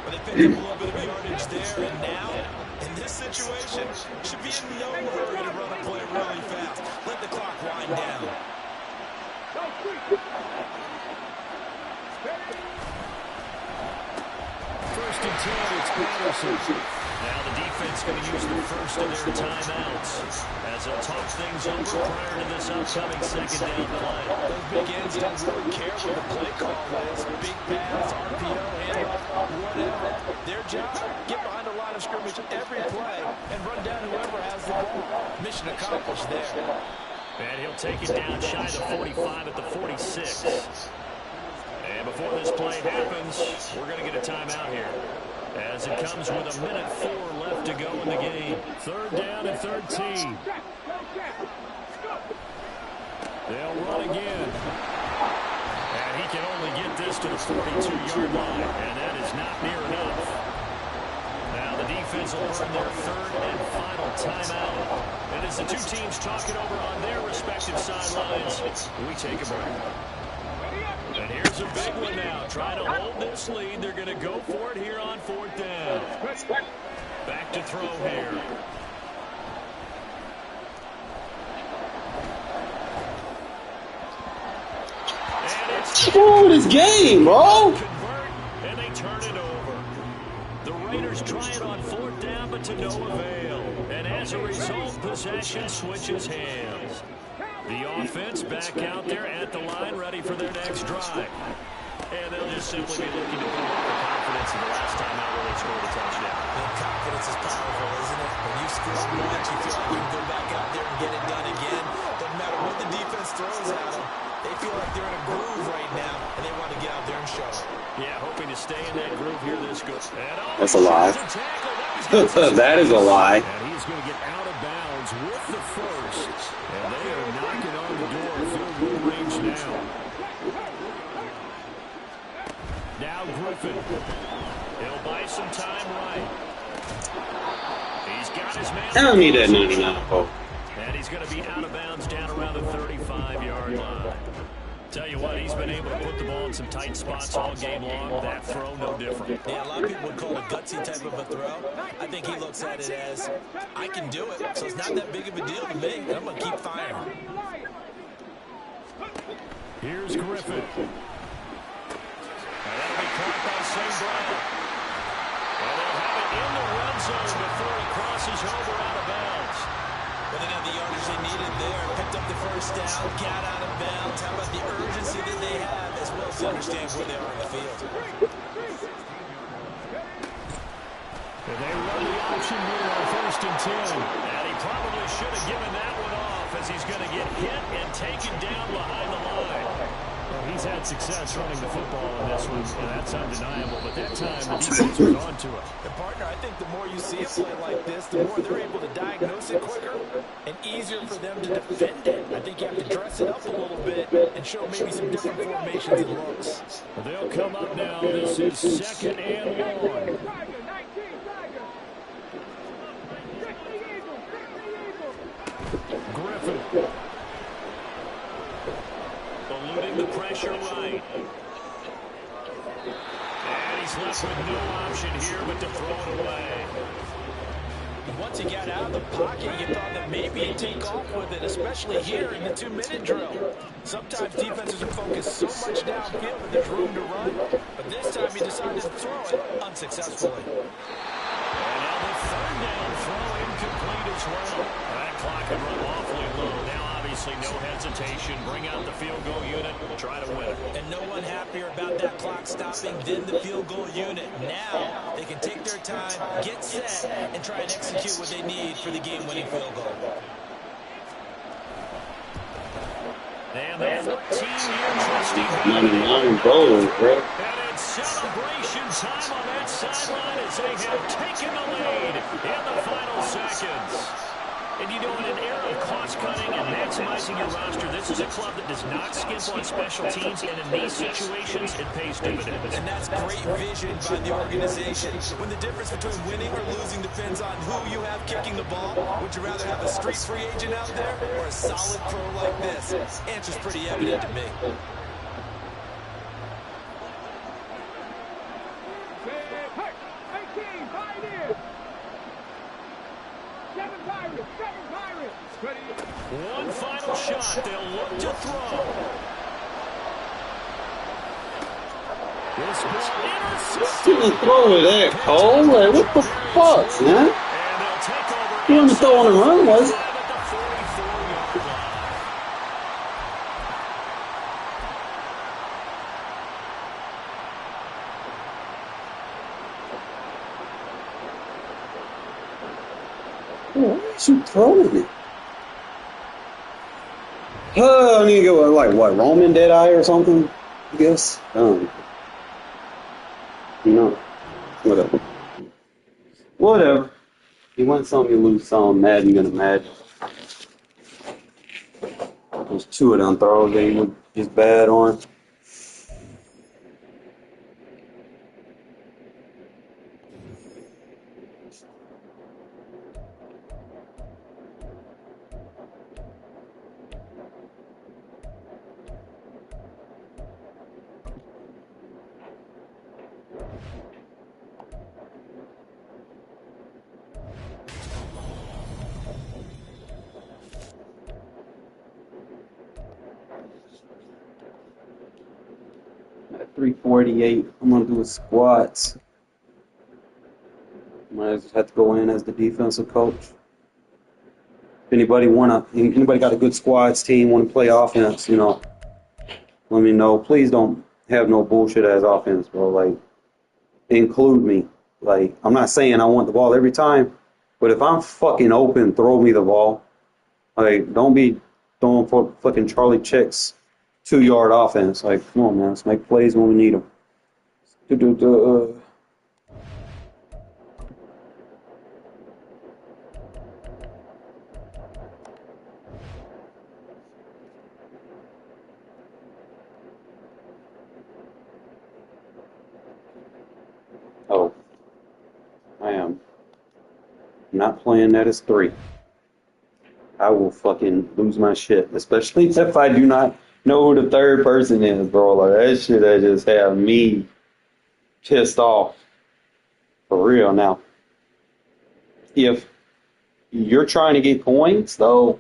But they picked up a little bit of yardage there, and now, in this situation, should be in no hurry to run a play really fast. Let the clock wind down. First and 10, it's Patterson. Now the defense going to use the first of their timeouts as they'll talk things over prior to this upcoming 2nd down play. Those big ends don't really care what the play call is. Big pass, RPO, handoff, whatever. Their job, get behind the line of scrimmage every play and run down whoever has the ball. Mission accomplished there. And he'll take it down shy of the 45 at the 46. And before this play happens, we're going to get a timeout here, as it comes with 1:04 left to go in the game. 3rd down and 13. They'll run again. And he can only get this to the 42-yard line, and that is not near enough. Now the defense will earn their 3rd and final timeout. And as the two teams talk it over on their respective sidelines, we take a break. And here's a big one now. Trying to hold this lead. They're going to go for it here on 4th down. Back to throw here. Oh, this game, bro. Convert, and they turn it over. The Raiders try it on 4th down, but to no avail. And as a result, possession switches hands. The offense back out there at the line, ready for their next drive. And they'll just simply be looking to build up the confidence of the last time out where they scored a touchdown. And confidence is powerful, isn't it? When you score once, you feel like you can go back out there and get it done again. Doesn't matter what the defense throws at them. They feel like they're in a groove right now, and they want to get out there and show it. Yeah, hoping to stay in that groove here this good. That's a lie. That is a lie. And he's going to get out of bounds with the first. And they are knocking on the door of field goal range now. Now Griffin. He'll buy some time right. He's got his man. I don't need that 99 ball. And he's going to be out of bounds down around the 35-yard line. Tell you what, he's been able to put the ball in some tight spots all game long. That throw, no different. Yeah, a lot of people would call it a gutsy type of a throw. I think he looks at it as, I can do it, so it's not that big of a deal to me, and I'm going to keep firing. Here's Griffin. And that'll be caught by St. Brown. And they'll have it in the red zone before he crosses over out of bounds. Well, they got the yardage they needed there, picked up the first down, got out of bounds. How about the urgency that they have, as well as to understand where they are in the field. And they run the option here on 1st and 10. And he probably should have given that one off, as he's going to get hit and taken down behind the line. Well, he's had success running the football in this one, and that's undeniable. But that time, the defense was on to it. And partner, I think the more you see a play like this, the more they're able to diagnose it quicker and easier for them to defend it. I think you have to dress it up a little bit and show maybe some different formations and looks. Well, they'll come up now. This is 2nd and 1. Griffin. Eluding the pressure right. And he's left with no option here but to throw it away. Once he got out of the pocket, you thought that maybe he'd take off with it, especially here in the 2-minute drill. Sometimes defenses will focus so much downfield that there's room to run, but this time he decided to throw it unsuccessfully. And now the third down throw incomplete as well. That clock had run awfully low. Now obviously no hesitation. Bring out the field goal unit and try to win it. And no one happier about that clock stopping than the field goal unit. Now they can take their time, get set, and try and execute what they need for the game-winning field goal. And the 14-year trusty 99 bowling, bro. and it's celebration time on that sideline as they have taken the lead in the final seconds. And you know, in an era of cost-cutting and maximizing your roster, this is a club that does not skimp on special teams, and in these situations, it pays dividends. And that's great vision by the organization. When the difference between winning or losing depends on who you have kicking the ball, would you rather have a street free agent out there or a solid pro like this? Answer's pretty evident to me. Hey, 18, fight in. 7 Pirates, 7 Pirates. Ready? One final shot. They'll look to throw. This ball intercepted. Didn't throw it at Cole. Like, what the fuck, man? And they'll take over. He wasn't throwing a run, was it? At the 44-yard line. Why is you throwing it? I need to go like what, Roman Deadeye or something, I guess. You know, whatever. Whatever. You win some, you lose some. Madden gonna Madden. There's 2 of them throws they were just bad on. At 348, I'm gonna do a squats. Might have to go in as the defensive coach. If anybody got a good squads team, want to play offense, you know, let me know. Please don't have no bullshit ass offense, bro. Like, include me. Like, I'm not saying I want the ball every time, but if I'm fucking open, throw me the ball. Like, don't be throwing for fucking Charlie Chicks 2-yard offense. Like, come on, man. Let's make plays when we need them. Oh, I am not playing that as 3. I will fucking lose my shit, especially if I do not know who the third person is, bro. Like, that shit that just have me pissed off. For real now. If you're trying to get points, though,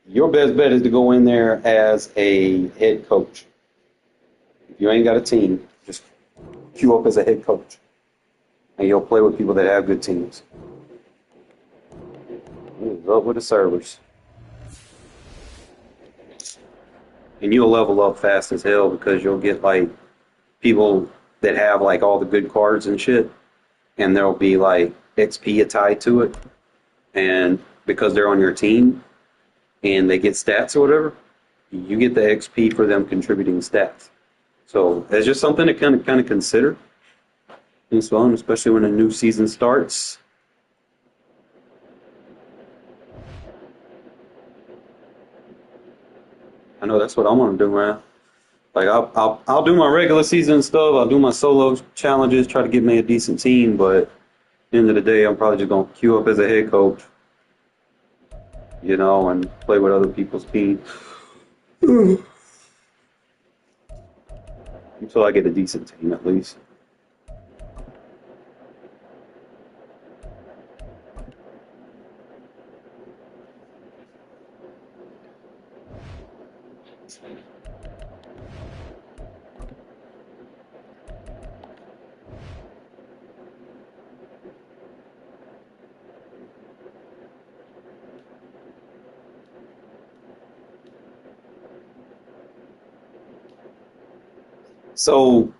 your best bet is to go in there as a head coach. If you ain't got a team, just queue up as a head coach. And you'll play with people that have good teams. Up with the servers. And you'll level up fast as hell because you'll get like people that have like all the good cards and shit, and there'll be like XP tied to it, and because they're on your team and they get stats or whatever, you get the XP for them contributing stats. So it's just something to kind of consider. It's fun, especially when a new season starts. I know that's what I'm gonna do, man. Like I'll do my regular season stuff. I'll do my solo challenges, try to get me a decent team. But at the end of the day, I'm probably just gonna queue up as a head coach, you know, and play with other people's teams until I get a decent team, at least. At least So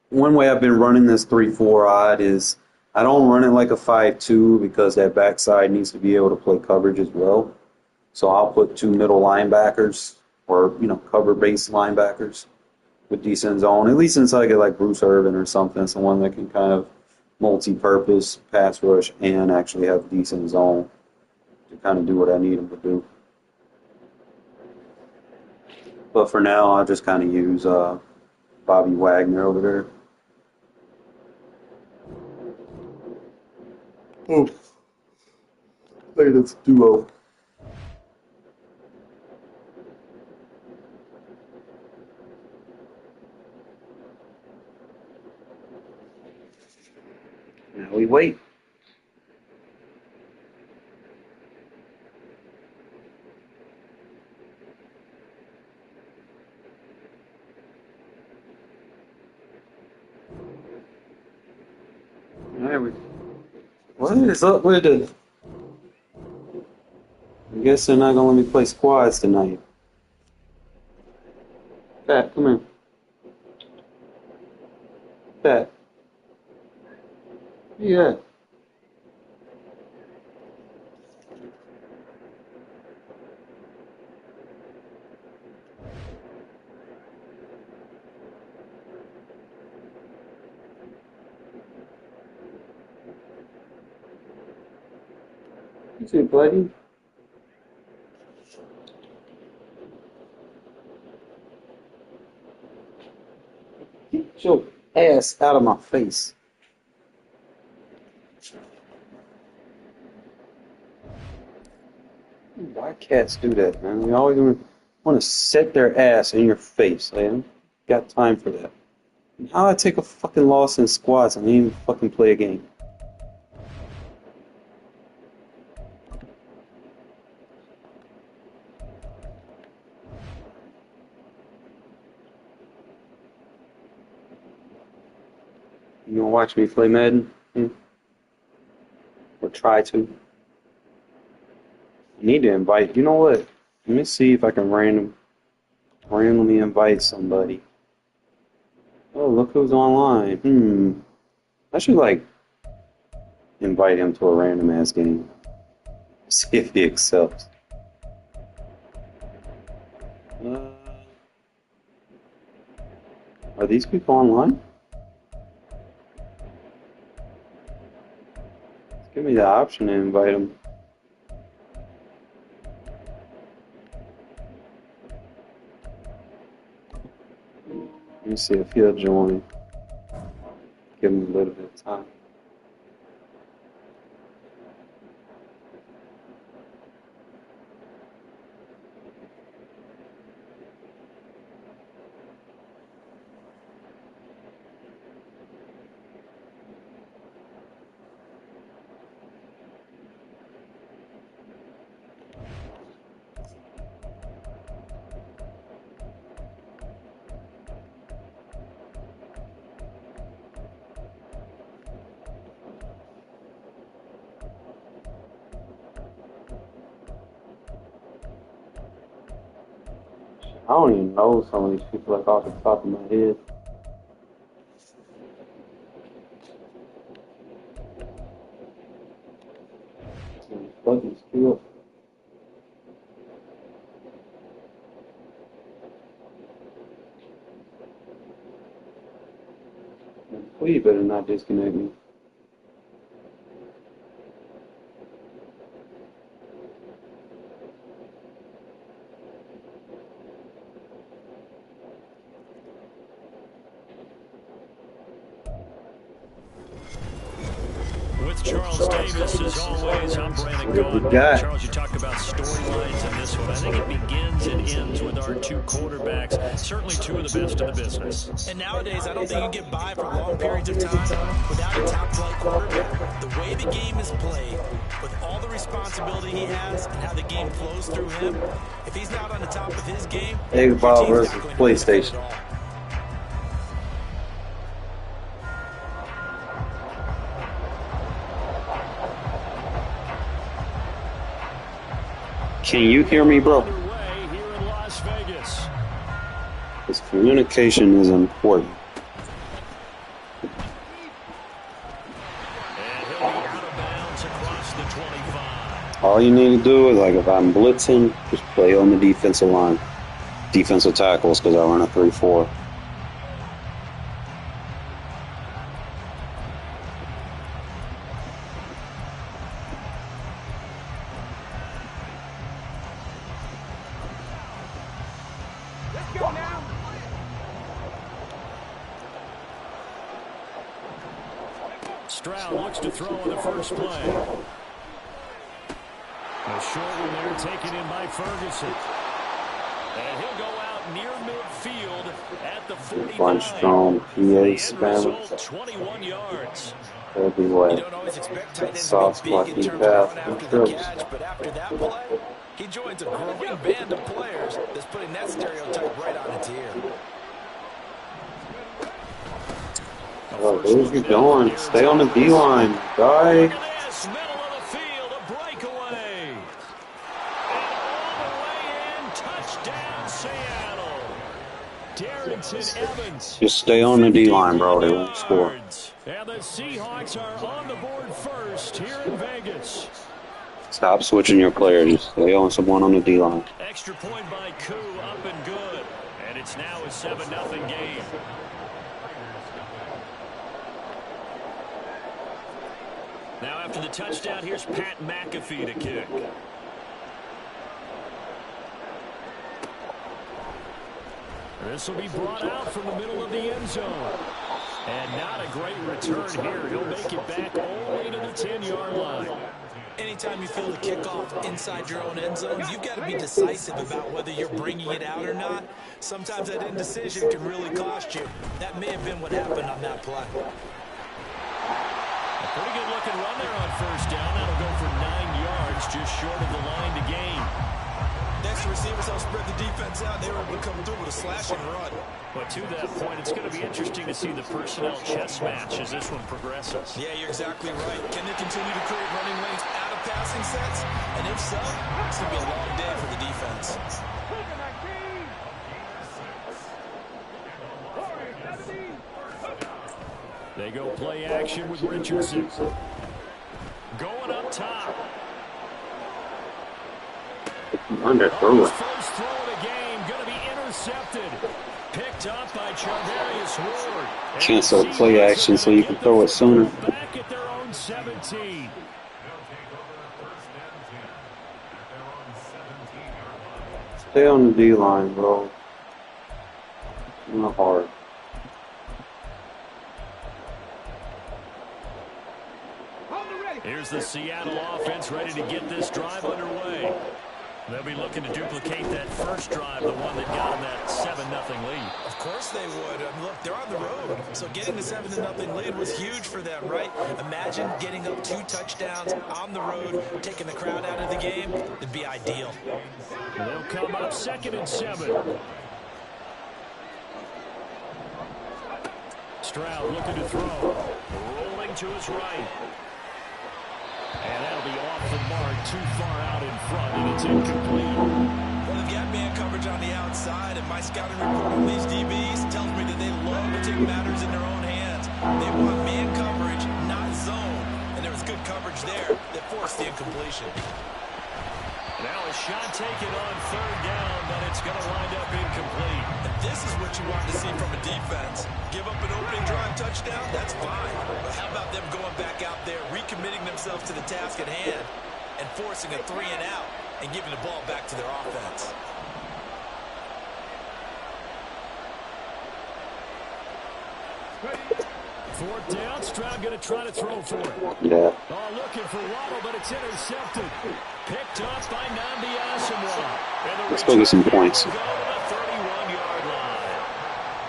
one way I've been running this 3-4 odd is I don't run it like a 5-2 because that backside needs to be able to play coverage as well. So I'll put two middle linebackers or, cover-based linebackers with decent zone, at least until I get like Bruce Irvin or something, someone that can kind of multi-purpose pass rush and actually have decent zone to kind of do what I need him to do. But for now, I'll just kind of use Bobby Wagner over there. Oh, play this duo. Now we wait. What is up with the? I guess they're not gonna let me play squads tonight. Pat, come here. Pat. Yeah. You too, buddy. Get your ass out of my face. Why cats do that, man? They always want to set their ass in your face. I ain't got time for that. How I take a fucking loss in squads and I ain't even fucking play a game? You gonna watch me play Madden? Or try to? I need to invite. You know what? Let me see if I can randomly invite somebody. Oh, look who's online. I should invite him to a random ass game. See if he accepts. Are these people online? Give me the option to invite them. Let me see if he'll join. Give him a little bit of time. I don't even know some of these people off the top of my head. Fucking skill. Well, you better not disconnect me. With Charles Davis, as always, I'm Brandon Gaudin. Charles, you talk about storylines in this one. I think it begins and ends with our two quarterbacks, certainly two of the best in the business. And nowadays, I don't think you get by for long periods of time without a top-flight quarterback. The way the game is played, with all the responsibility he has and how the game flows through him, if he's not on the top of his game, Xbox versus PlayStation. Can you hear me, bro? Here in Las Vegas. Because communication is important. And he'll be out of bounds across the 25. All you need to do is, like, if I'm blitzing, just play on the defensive line. Defensive tackles, because I run a 3-4. Let's go now. Stroud looks to throw on the first play. A short one there taken in by Ferguson. And he'll go out near midfield at the 49. Bunch strong PA The end spam. result, 21 yards. That'd be You like don't always expect tight ends soft to be big in blocking terms of path run and after the trips. catch, but after that play, he joins a growing band of players that's putting that stereotype right on its ear. Oh, where's he going? Stay on the D-line, Look guy. at this, middle of the field, a breakaway. And all the way in, touchdown Seattle. Darrington Evans. Just stay on the D-line, bro. They won't score. Yards. And the Seahawks are on the board first here in Vegas. Stop switching your players. Just stay on someone on the D-line. Extra point by Koo, up and good. And it's now a 7-0 game. Now after the touchdown, here's Pat McAfee to kick. This will be brought out from the middle of the end zone. And not a great return here. He'll make it back only to the 10-yard line. Anytime you feel the kickoff inside your own end zone, you've got to be decisive about whether you're bringing it out or not. Sometimes that indecision can really cost you. That may have been what happened on that play. A pretty good looking run there on first down. That'll go for 9 yards, just short of the line to gain. Next, receivers help spread the defense out. They were able to come through with a slash and run. But to that point, it's going to be interesting to see the personnel chess match as this one progresses. Yeah, you're exactly right. Can they continue to create running lanes out of passing sets? And if so, it's going to be a long day for the defense. They go play action with Richardson. Going up top. Underthrow it. First throw of the game, going to be intercepted. Picked up by Charvarius Ward. Cancel the play action so you can throw it sooner. Back at their own 17. Stay on the D-line, bro. Not hard. Here's the Seattle offense ready to get this drive underway. They'll be looking to duplicate that first drive, the one that got them that 7-0 lead. Of course they would. Look, they're on the road, so getting the 7-0 lead was huge for them, right? Imagine getting up 2 touchdowns on the road, taking the crowd out of the game. It'd be ideal. They'll come up 2nd and 7. Stroud looking to throw. Rolling to his right. And that'll be off the mark, too far out in front, and it's incomplete. Well, they've got man coverage on the outside, and my scouting report on these DBs tells me that they love to take matters in their own hands. They want man coverage, not zone. And there was good coverage there that forced the incompletion. Now a shot taken on 3rd down, but it's going to wind up incomplete. And this is what you want to see from a defense. Give up an opening drive touchdown, that's fine. But how about them going back out there, recommitting themselves to the task at hand, and forcing a 3-and-out and giving the ball back to their offense? Fourth down, Stroud going to try to throw for it. Yeah. Oh, looking for Waddle, but it's intercepted. Picked up by Nnamdi Asomugha. Let's go get some points. Go to the 31-yard line.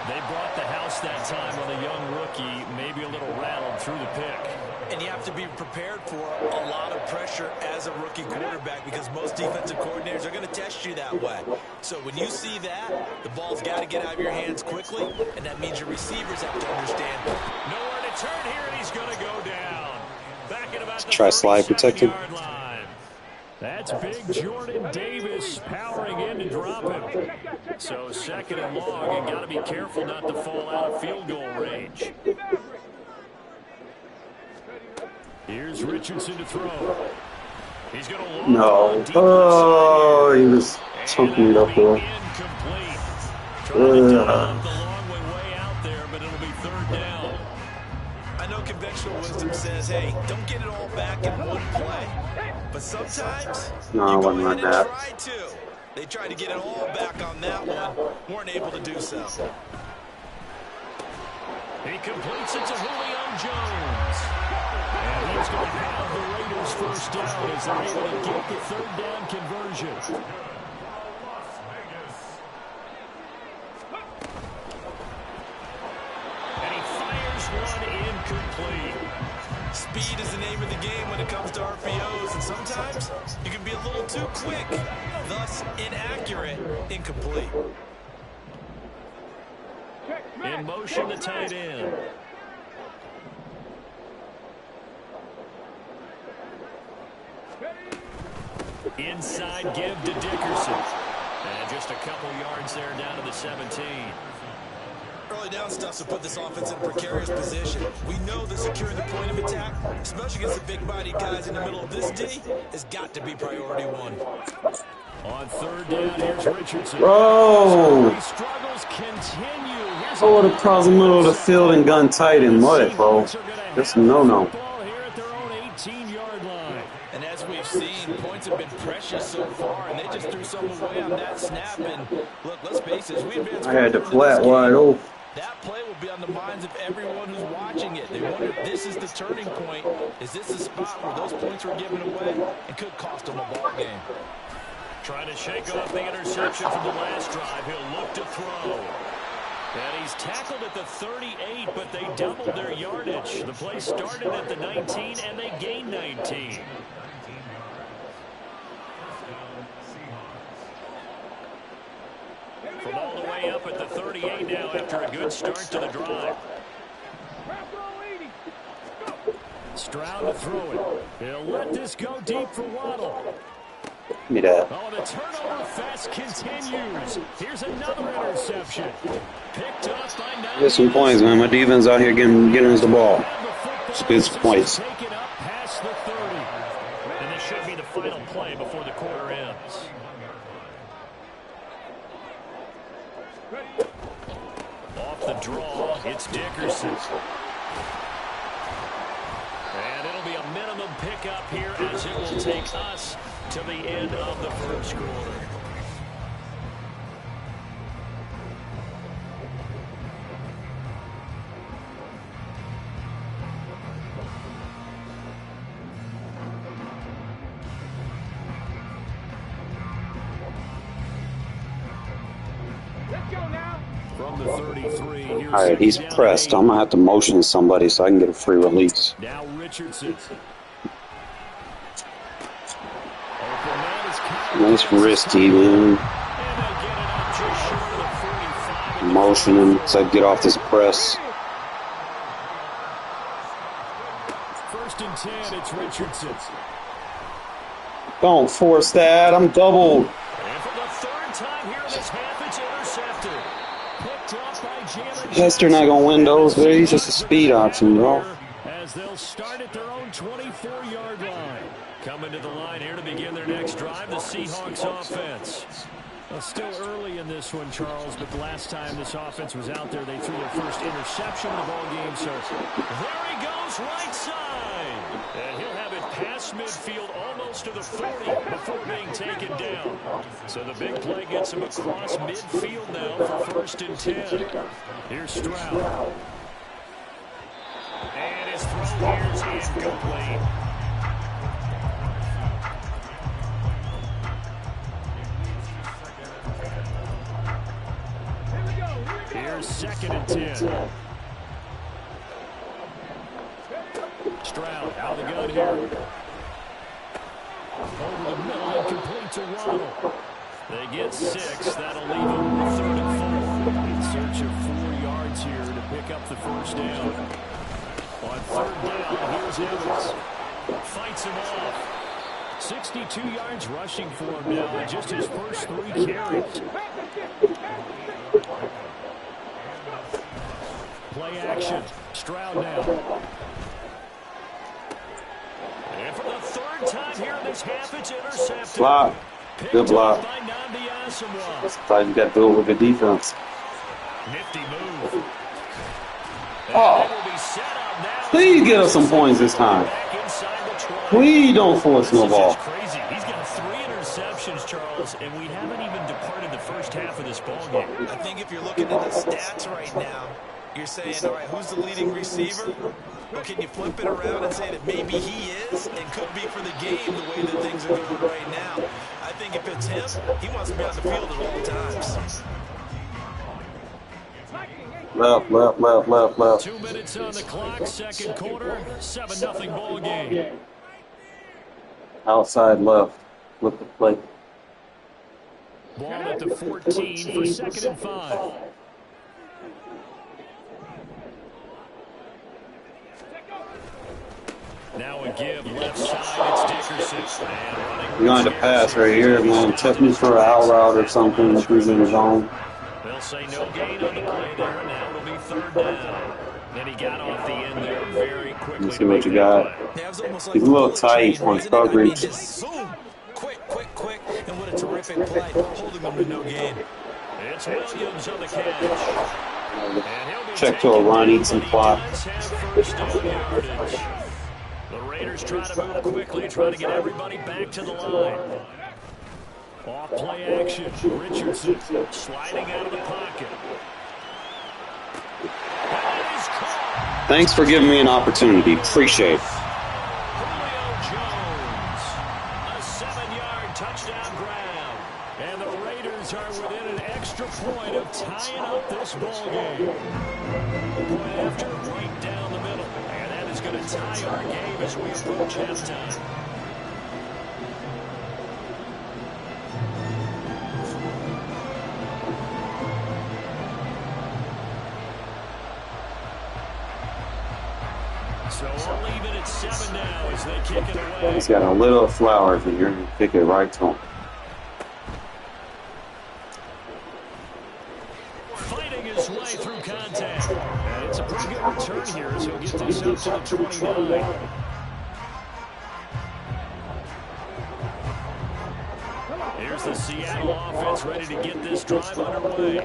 They brought the house that time on a young rookie, maybe a little rattled through the pick. And you have to be prepared for a lot of pressure as a rookie quarterback because most defensive coordinators are going to test you that way. So when you see that, the ball's got to get out of your hands quickly, and that means your receivers have to understand. Nowhere to turn here, and he's going to go down. Back at about the Try slide protected. 37-yard line. That's big Jordan Davis powering in to drop him. So 2nd and long, and got to be careful not to fall out of field goal range. Here's Richardson to throw. He's going to No. Oh, he was chunking it up there. Incomplete. Trying to dump the long way out there, but it'll be 3rd down. I know conventional wisdom says, hey, don't get it all back in one play. But sometimes No, I you go wasn't ahead like and that. try to. They tried to get it all back on that one. Weren't able to do so. He completes it to Julio Jones. And he's going to have the Raiders 1st down as they're able to get the 3rd down conversion. And he fires one incomplete. Speed is the name of the game when it comes to RPOs, and sometimes you can be a little too quick, thus inaccurate, incomplete. In motion, the tight end. Inside give to Dickerson. And just a couple yards there down to the 17. Early down stuff to put this offense in a precarious position. We know that securing the point of attack, especially against the big-bodied guys in the middle of this D, has got to be priority one. On 3rd down, here's Richardson. Bro! Struggles continue. Oh, the across the middle of the field and gun tight and mud, bro. That's a no-no. Here at their own 18-yard line. And as we've seen, points have been precious so far, and they just threw some away on that snap. And look, let's face it, as we advance I had the forward in flat this wide game, open. that play will be on the minds of everyone who's watching it. They wonder if this is the turning point. Is this the spot where those points were given away and could cost them a ball game? Trying to shake off the interception from the last drive. He'll look to throw. And he's tackled at the 38, but they doubled their yardage. The play started at the 19, and they gained 19. From all the way up at the 38 now after a good start to the drive. Stroud to throw it. He'll let this go deep for Waddle. Give me that. Oh, the turnover fest continues. Here's another interception. Picked up by 9. Get some points, man. My defense out here getting us the ball. Just get some points. Taken up past the 30. And this should be the final play before the quarter ends. Off the draw, it's Dickerson. And it'll be a minimum pickup here as it will take us to the end of the 1st quarter. Let's go now. From the 33, here's All right, he's pressed. I'm going to have to motion somebody so I can get a free release. now Richardson. Nice wristy, man. Motion him so I can get off this press. 1st and 10, it's Richardson. Don't force that. I'm doubled. And for the 3rd time here in this half, it's intercepted. Picked up by Jalen. Yes, they're not going to win those, but he's just a speed option, bro. As they'll start at their own 24-yard line. Coming to the line here to begin their next drive, the Seahawks offense. Well, still early in this one, Charles, but the last time this offense was out there, they threw their first interception of the ball game. So there he goes, right side. And he'll have it past midfield almost to the 40 before being taken down. So the big play gets him across midfield now for 1st and 10. Here's Stroud. And his throw here is incomplete. Here's 2nd and 10. Stroud out of the gun here. Over the middle and complete to Waddle. They get 6. That'll leave them with 3rd and 4. In search of 4 yards here to pick up the 1st down. On 3rd down, here's Evans. Fights him off. 62 yards rushing for him now in just his first 3 carries. Play action. Stroud now. And for the 3rd time here in this half, it's intercepted. Block. Good block. By Nnamdi Asomugha. Sometimes you got to do it with the defense. Nifty move. Oh. Please get us some points this time. Please don't force no ball. Crazy. He's got 3 interceptions, Charles, and we haven't even departed the first half of this ballgame. I think if you're looking at the stats right now, you're saying, all right, who's the leading receiver? Well, can you flip it around and say that maybe he is and could be for the game the way that things are going right now? I think if it's him, he wants to be on the field at all times. Left. 2 minutes on the clock, second quarter, 7-0 ball game. Outside left. Flip the play. Ball at the 14 for 2nd and 5. Now a give left side, it's Dickerson. You're going to pass right here, man. Check me for an out route or something if he's in his zone. They'll say no gain on the play there, and now it'll be 3rd down. Then he got off the end there very quickly. Let's see what you got. He's a little tight on coverage. Quick, and what a terrific play, holding them to no gain. It's Williams on the catch. Check to a run, eat some clock. The Raiders try to move quickly, trying to get everybody back to the line. Off play action. Richardson sliding out of the pocket. Thanks for giving me an opportunity. Appreciate it. Julio Jones, a 7-yard touchdown grab. And the Raiders are within an extra point of tying up this ball game. Point after, right down the middle. And that is going to tie our game as we approach halftime. So we'll leave it at 7 now as they kick it away. He's got a little flowers and you're going to kick it right to him. Fighting his way through contact. And it's a pretty good return here as he'll get this up to the 29. Here's the Seattle offense ready to get this drive underway.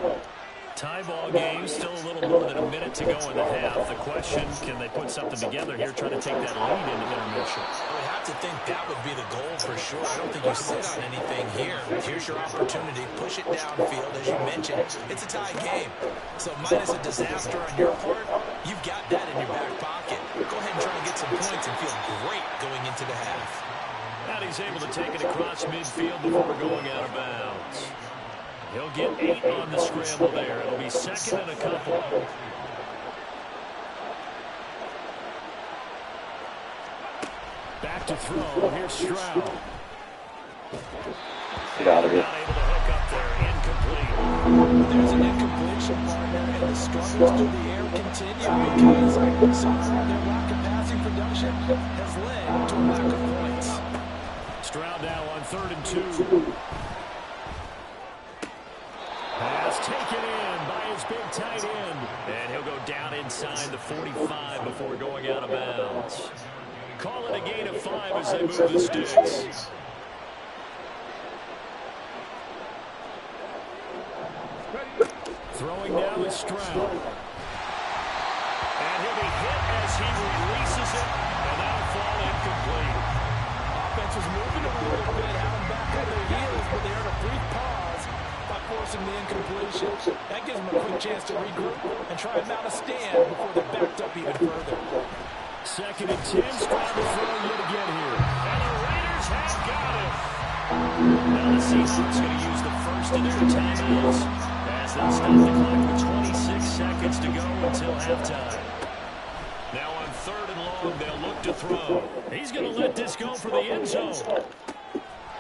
Tie ball game, still a little more than a minute to go in the half. The question, can they put something together here, trying to take that lead into intermission? I would have to think that would be the goal for sure. I don't think you sit on anything here. Here's your opportunity. Push it downfield, as you mentioned. It's a tie game. So minus a disaster on your part, you've got that in your back pocket. Go ahead and try and get some points and feel great going into the half. And he's able to take it across midfield before going out of bounds. He'll get 8 on the scramble there. It'll be 2nd and a couple. Back to throw. Here's Stroud. Get out of here. Not able to hook up there. Incomplete. There's an incompletion partner, and the struggles through the air continue because somehow their lack of passing production has led to a lack of points. Stroud now on 3rd and 2. Pass taken in by his big tight end. And he'll go down inside the 45 before going out of bounds. Call it a gain of 5 as they move the sticks. Throwing now is Stroud. And he'll be hit as he releases it. And that'll fall incomplete. Offense was moving a little bit, having back on their heels, but they earned a brief pause by forcing the incompletion. That gives them a quick chance to regroup and try and mount a stand before they're backed up even further. 2nd and 10, Stroud to throw yet again here. And the Raiders have got it. Now the Seahawks going to use the first of their timeouts as they'll stop the clock with 26 seconds to go until halftime. Now on 3rd and long, they'll look to throw. He's going to let this go for the end zone.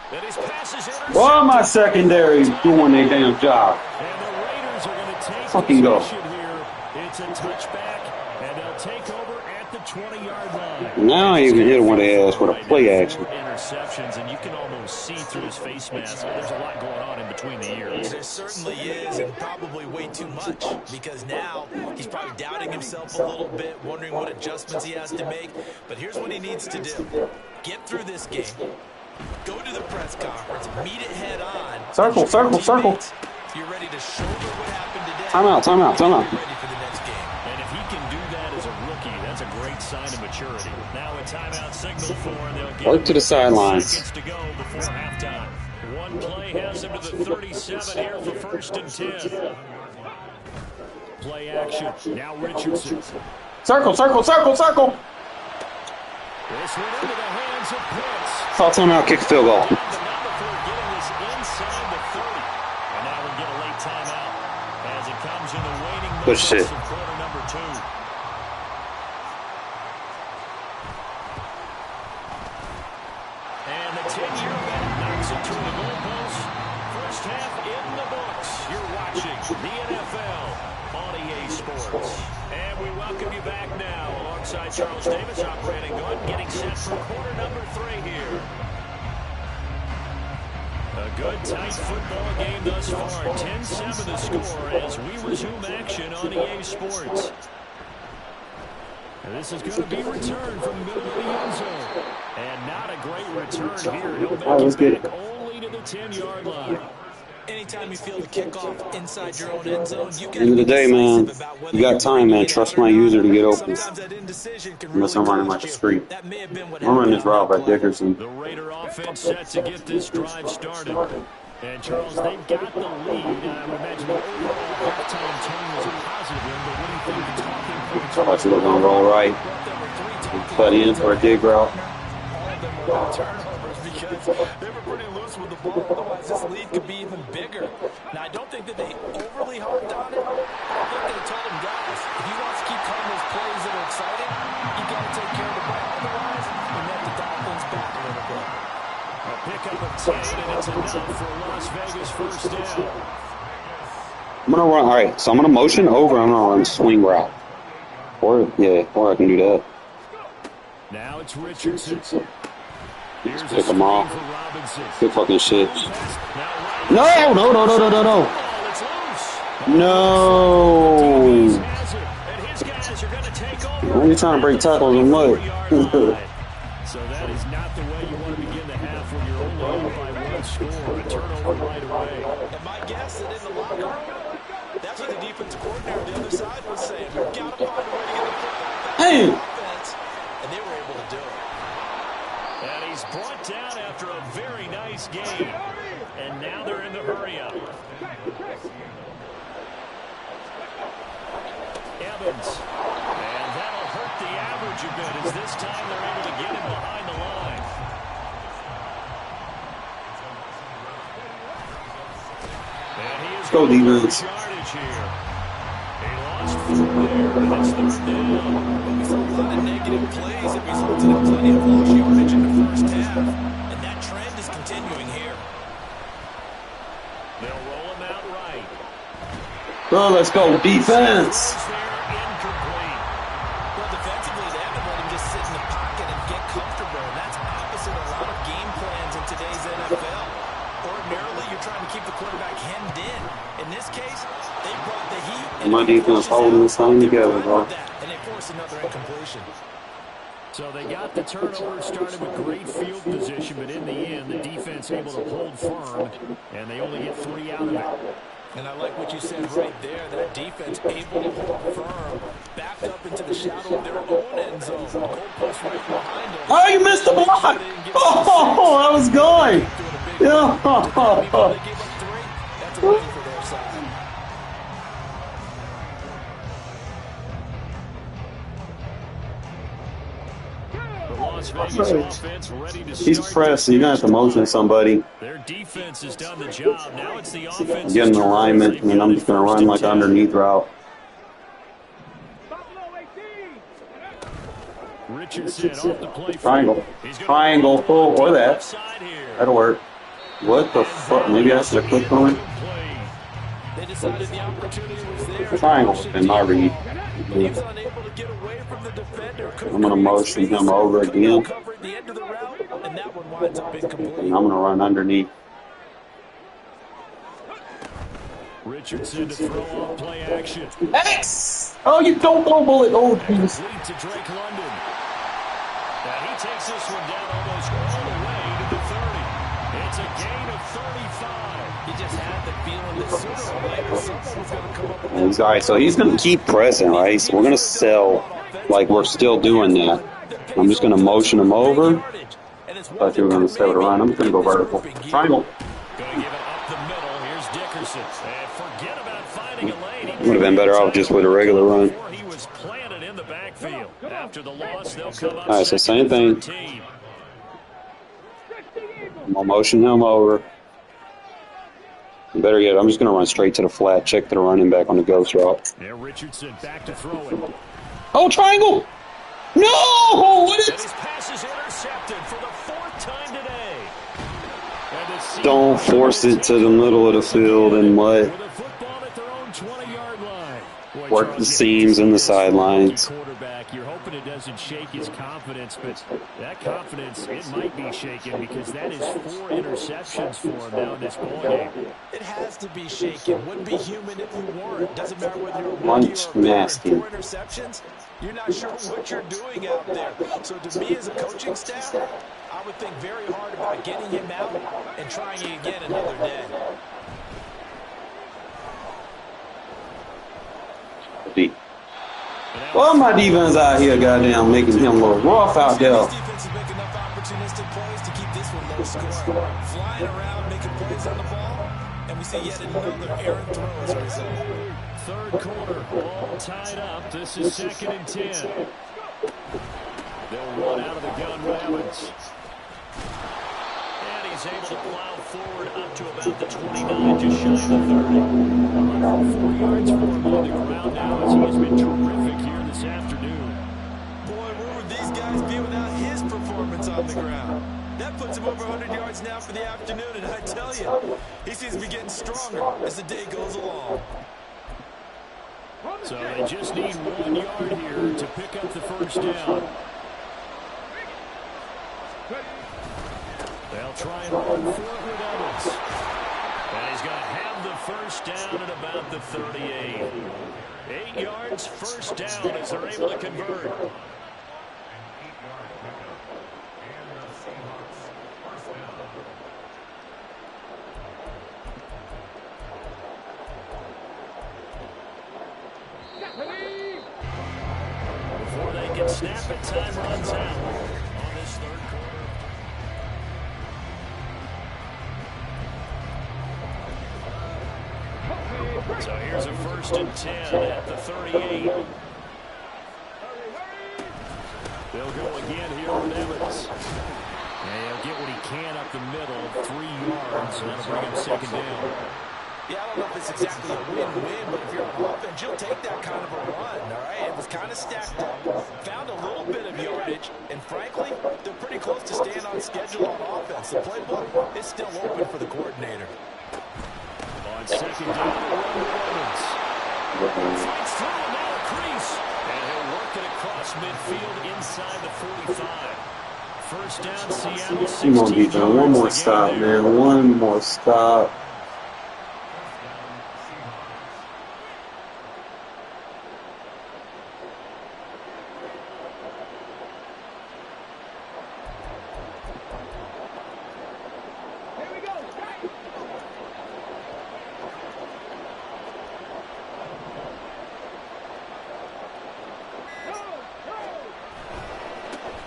And his pass is intercepted. Why am I secondary doing their damn job? And the Raiders are going to take Fucking go. possession here. It's It's a touchback, and they'll take over at the 20-yard line. Now I even hit him with the ass with a play action. 4 interceptions, and you can almost see through his face mask. There's a lot going on in between the ears. There certainly is, and probably way too much, because now he's probably doubting himself a little bit, wondering what adjustments he has to make. But here's what he needs to do. Get through this game. Go to the press conference. Meet it head on. Circle, circle, circle. You're ready to shoulder what happened today. Timeout, timeout, timeout. Ready for the next game. And if he can do that as a rookie, that's a great sign of maturity. Now a timeout signal for, and they'll get Work to the sidelines. seconds to go before halftime. One play has him to the 37 here for 1st and 10. Play action. Now Richardson. Circle, circle, circle, circle. This one into the hands of Pitts. Call timeout, kick field goal. The number for getting this inside the 30. And now we get a late timeout as it comes in the waning Good moments shit. of quarter number 2. And the 10-year vet knocks it through the goalpost. First half in the books. You're watching the NFL on EA Sports. And we welcome you back now alongside Charles Davis, operating gun, getting set for quarter number 3 here. A good, tight football game thus far. 10-7 the score as we resume action on EA Sports. And this is going to be returned from the middle of the end zone. And not a great return here. He'll make it back only to the 10-yard line. Anytime you feel the kickoff inside your own end zone, you End of the day, man, you got time, man. Trust my user to get open. Sometimes that indecision can Unless really I'm running hurt like a you. street. That may have been what I'm running happened this route by Dickerson. The Raider offense set to get this drive started. And, Charles, they've got the lead. I would imagine the overall halftime tone was a positive one, but what do you think the talking points I thought you were going to roll right. Cut in for a dig route. All of them were turnovers because they were pretty loose with the ball. Otherwise, this lead could be even bigger. Now, I don't think that they overly harped on it. I think they told him, guys, if you want to keep calling those plays that are exciting, you got to take care of the ball. Otherwise, you have to dial things back a little bit. A pickup of 10, and it's enough for Las Vegas first down. I'm going to run. All right, so I'm going to motion over. I'm going to run swing route. Or I can do that. Now it's Richardson. Here's Pick them off. for Robinson. Good fucking shit. Now No, no, no, no, no, no, no. ball is loose. No. Has it, and his guys are going to take over. Why are you trying to break tackles and what? So that is not the way you want to begin the half when you're only up by 1 score. A turnover right away. And my guess that in the locker room, that's what the defensive coordinator on the other side was saying. We've got to find a way to get the football back Hey. to the offense, and they were able to do it. And he's brought down after a very nice game. And now they're in the hurry-up. Evans. And that'll hurt the average a bit as this time they're able to get him behind the line. And he is Go defense. yardage here. He lost 4 there, and it's 3rd down. We saw a lot of negative plays that resulted in plenty of lost yardage in the first half, and that trend is continuing here. They'll roll him out right. Oh, let's go defense. Incomplete. Well, defensively, they haven't let him just sit in the pocket and get comfortable, and that's opposite a lot of game plans in today's NFL. Ordinarily, you're trying to keep the quarterback hemmed in. In this case, they brought the heat. And My defense holding this thing together, bro. And they forced another incompletion. So they got the turnover, started with great field position, but in the end, the defense able to hold firm, and they only get 3 out of it. And I like what you said right there, that defense able to hold firm, backed up into the shadow of their own end zone. The goalpost right behind them. Oh, you missed the block. Oh, I was going. Yeah. They gave up 3. That's a win for their side. The Las Vegas offense ready to He's start pressed, so you're going to have to motion somebody. Their defense has done the job. Now it's the offense. Get in alignment, and then I'm just going to run like an underneath route. Richardson off the play. Triangle. Triangle. Oh, or that. That'll work. What the fuck? Maybe I should have clicked on it. They decided the opportunity was there. Triangle in my read. But he was unable to get away from the defender. I'm going to motion him over again. Cover at the end of the route, and that one winds up incomplete. And I'm going to run underneath. Richardson to throw off play action. X! Oh, you don't go bullet. Oh, jeez. Lead to Drake London. And he takes this one down almost all the way to the 30. It's a gain of 35. He just had the feeling that sooner or later someone was going to come up with He's all right, so he's going to keep pressing, right? So we're going to sell like we're still doing that. I'm just going to motion him over. I thought you were going to say with a run. I'm going to go vertical. Triangle. Going to give it up the middle. Here's Dickerson. And forget about finding a lane. Would have been better off just with a regular run. He was planted in the backfield. After the loss, they'll come up. All right, so same thing. 13. I'm going to motion him over. Better yet, I'm just going to run straight to the flat, check to the running back on the ghost route. Now Richardson back to throw it. Oh, triangle! No! What And is... his pass is intercepted for the 4th time today. And Don't force it to the middle of the field and what? with a football at their own 20-yard line. Boy, Work Charles, the seams and the sidelines. Quarterback, you're hoping it doesn't shake his confidence, but that confidence, it might be shaken because that is 4 interceptions for him now in this ballgame. It has to be shaken. Wouldn't be human if you weren't. Doesn't matter whether you're a Bunch rookie or a veteran. nasty. 4 interceptions, you're not sure what you're doing out there. So to me as a coaching staff, I would think very hard about getting him out and trying again another day. Well, my defense out here, goddamn, making him look rough out there. This defense is making enough opportunistic plays to keep this one low scoring. Flying around, making plays on the ball, and we see yet another errant throw as a result. Third quarter, all tied up. This is 2nd and 10. They'll run out of the gun with Evans. And he's able to plow forward up to about the 29, just shy of the 30. 104 yards for him on the ground now as he has been terrific here this afternoon. Boy, where would these guys be without his performance on the ground? That puts him over 100 yards now for the afternoon, and I tell you, he seems to be getting stronger as the day goes along. So they just need 1 yard here to pick up the first down. They'll try and run for it with Evans. And he's going to have the first down at about the 38. 8 yards, first down as they're able to convert. Before they can snap it, time runs out on this third quarter. So here's a 1st and 10 at the 38. They'll go again here with Evans. And he'll get what he can up the middle, 3 yards, and that'll bring him 2nd down. Yeah, I don't know if it's exactly a win-win, but if you're on offense, you'll take that kind of a run, all right? It was kind of stacked up, found a little bit of yardage, and frankly, they're pretty close to staying on schedule on offense. The playbook is still open for the coordinator. On 2nd down, Evans fights through a narrow crease, and he'll work it across midfield inside the 45. First down, Seattle, 16 Come on, defense. One more yards to stop, gain there. man. One more stop.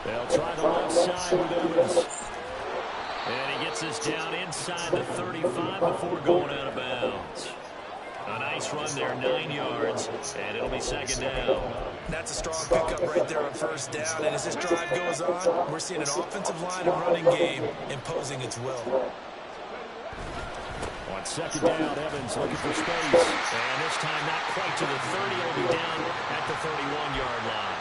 They'll try the left side with Evans. And he gets this down inside the 35 before going out of bounds. A nice run there, 9 yards, and it'll be 2nd down. That's a strong pickup right there on first down, and as this drive goes on, we're seeing an offensive line and running game imposing its will. On 2nd down, Evans looking for space. And this time not quite to the 30. He'll be down at the 31-yard line.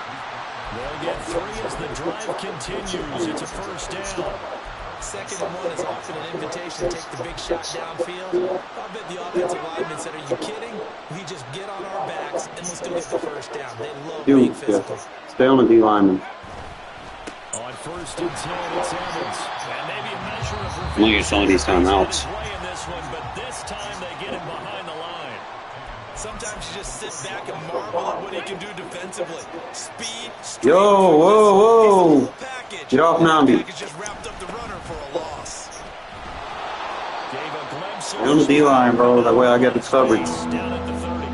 They'll get 3 as the drive continues. It's a first down. 2nd and 1 is often an invitation to take the big shot downfield. I bet the offensive lineman said, "Are you kidding? We just get on our backs and let's go get the first down." They love being physical. Stay on the D lineman. On 1st and 10, it's Evans. And maybe a measure of Look at some of these timeouts. playing this one, but this time they get him behind the line. Sometimes you just sit back and marvel at what he can do defensively. Speed, Yo, whoa, whoa. package. Get off now, dude. Just wrapped up the runner for a loss. Gave a glimpse Stay on the D line, bro. That way I get the coverage. down at the 30.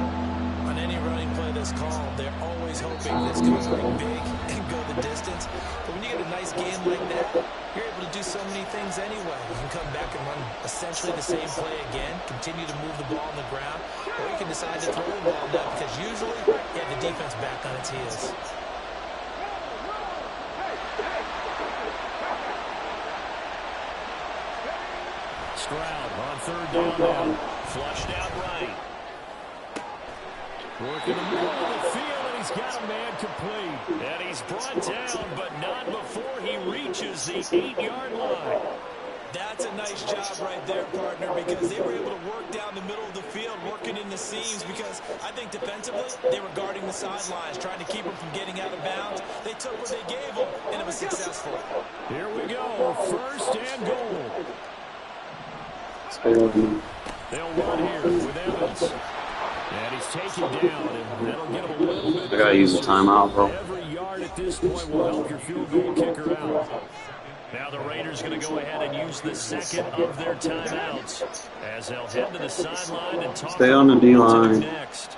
On any running play that's called, they're always hoping that it's going to bring big and go the distance. But when you get a nice game like that, you're able to do so many things anyway. You can come back and run essentially the same play again, continue to move the ball on the ground, or you can decide to throw the ball now because usually you have the defense back on its heels. Stroud on 3rd down now. Flushed out right. Working the middle of the field, and he's got a man complete. And he's brought down, but not before he reaches the 8-yard line. That's a nice job right there, partner, because they were able to work down the middle of the field, working in the seams, because I think defensively, they were guarding the sidelines, trying to keep them from getting out of bounds. They took what they gave them, and it was successful. Here we go, 1st and goal. They'll run here with Evans. And he's taken down, and that'll give him a little bit. I gotta use the timeout, bro. Every yard at this point will help your field goal kicker out. Now the Raiders going to go ahead and use the 2nd of their timeouts as they'll head to the sideline and talk. Stay on the D line. Next.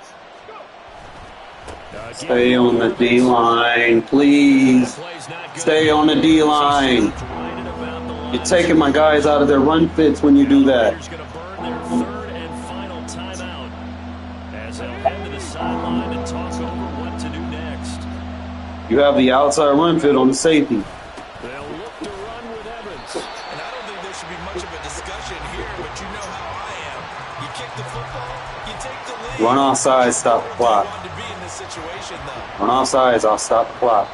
Stay on the D line, please. Stay on the D line. You're taking my guys out of their run fits when you do that. Raiders going to burn their 3rd and final timeout as they'll head to the sideline and talk over what to do next. You have the outside run fit on the safety. They'll look to run with Evans. And I don't think there should be much of a discussion here, but you know how I am. You kick the football, you take the lead. Run offside, stop the clock. To be in this situation, though. Run offsides, I'll stop the clock.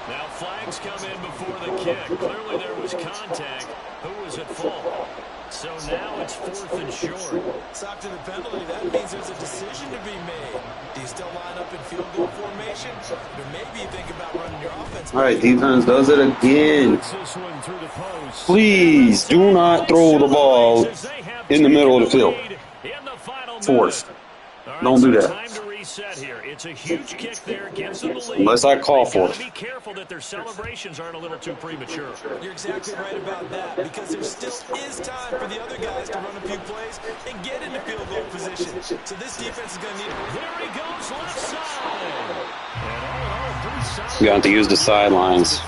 Now flags come in before the kick. Clearly there was contact. Who was at fault? So now it's 4th and short. It's after the penalty. That means there's a decision to be made. Do you still line up in field goal formation? Or maybe you think about running your offense. All right, defense does it again. This one through the post. Please do not throw the ball in the middle of the field. Forced. Don't do that. Time to reset here. It's a huge kick there, gives them the lead. Unless I call for it. Be careful that their celebrations aren't a little too premature. You're exactly right about that, because there still is time for the other guys to run a few plays and get into field goal position. So this defense is going to need it. There he goes, left side. And all in all, pretty solid. You have to use the sidelines.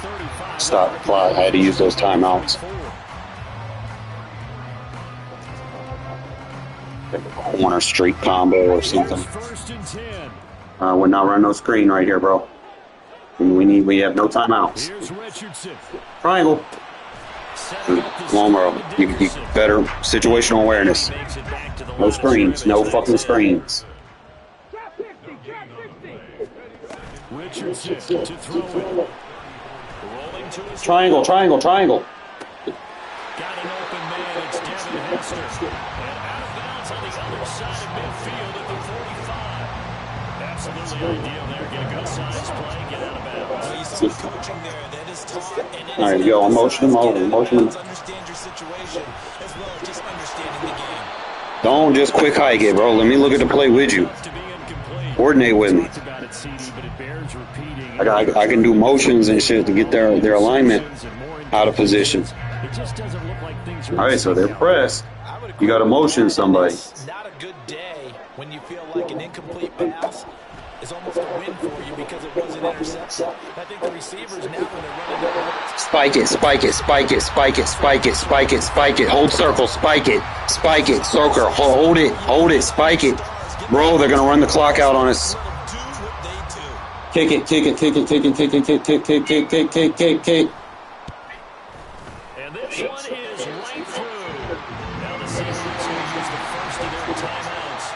Stop the clock. I had to use those timeouts. Corner street combo or something. 1st and 10. We're not running no screen right here, bro. We have no timeouts. Here's Richardson. Triangle. Come on, bro. You better situational awareness. No screens. No fucking screens. Richardson to throw it. Rolling to his Triangle, triangle, triangle. got an open man. It's Devin Hester. And out of bounds on the other side of midfield at the 45. Absolutely ideal there. Get a good size play. Get out of bounds. You see coaching there. That is taught. And it All right, is yo, motion him over. Motion him. understand your situation as well as just understanding the game. Don't just quick hike it, bro. Let me look at the play with you. To be incomplete. Coordinate with me. Talked about it, CD, but it bears repeating. I can do motions and shit to get their alignment out of position. It just doesn't look like things are. All right, so they're pressed. You got to motion somebody. It's not a good day when you feel like an incomplete pass is almost a win for you because it wasn't intercepted. I think the receivers now, when they're running their routes, Spike it, spike it, spike it, spike it, spike it, spike it, spike it. Hold circle, spike it, circle, hold it, spike it. Bro, they're going to run the clock out on us. do what they do. Kick it, kick it, kick it, kick it, kick it, kick, kick, kick, kick, kick, kick, kick, kick. And this one is right through. Now the Seahawks going to use the first of their timeouts.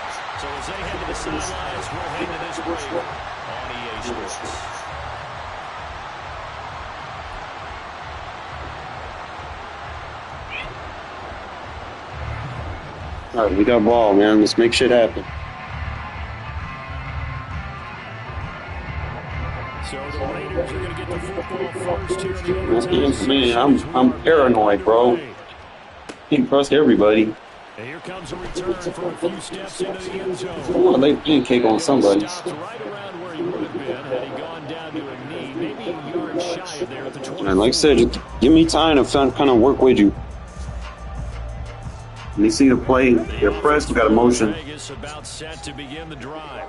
So as they head to the sidelines, we'll head to this break on EA Sports. All right, we got ball, man. Let's make shit happen. So the Raiders are going to get the football first here in the overtime. Man, I'm paranoid, bro. Can't trust everybody. And here comes a return for a few steps into the end zone. I want to lay pancake on somebody. Stopped right around where he would have been had he gone down to a knee, maybe a yard shy of there at the 20. And like I said, just give me time to kind of work with you. When you see the play, they're pressed, you got a motion. About set to begin the drive.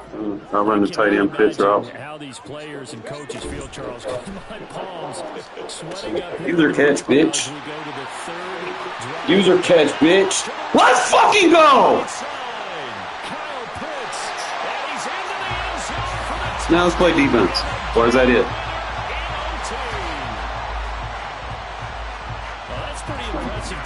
I'll run the tight end pitch route. How these players and coaches feel, Charles. My palms sweating up. User catch, bitch. User catch, bitch. Let's fucking go! Now let's play defense. Or is that it?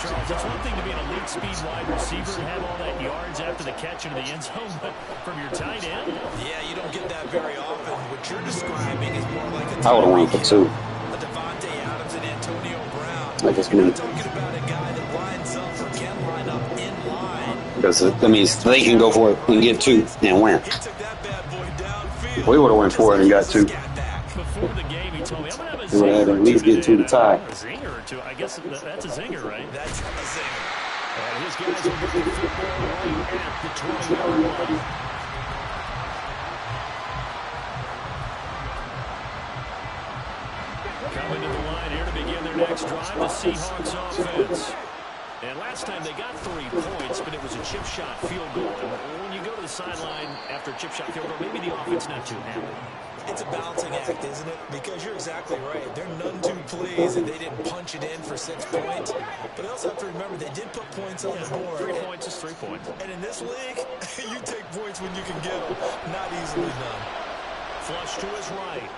Charles, it's one thing to be an elite speed wide receiver and have all that yards after the catch into the end zone, but from your tight end? Yeah, you don't get that very often. What you're describing is more like a I would have won for two. A Devontae Adams and Antonio Brown. I just You're mean not talking about a guy that lines up or can line up in line. because that means they can go for it and get two and win. He took that bad boy downfield. We would have went for it and got two. Before the game, he told me, I'm going to have a We would have at least get two to tie. A zinger or two. I guess that's a zinger, right? That's a zinger. And his guys will get the football right at the 20-yard line. Coming to the line here to begin their next drive, the Seahawks offense. And last time they got 3 points, but it was a chip shot field goal. And when you go to the sideline after a chip shot field goal, maybe the offense not too happy. It's a balancing act, isn't it? Because you're exactly right. They're none too pleased and they didn't punch it in for 6 points. But they also have to remember they did put points on the board. 3 points is 3 points. And in this league, you take points when you can get them. Not easily done. Flush to his right.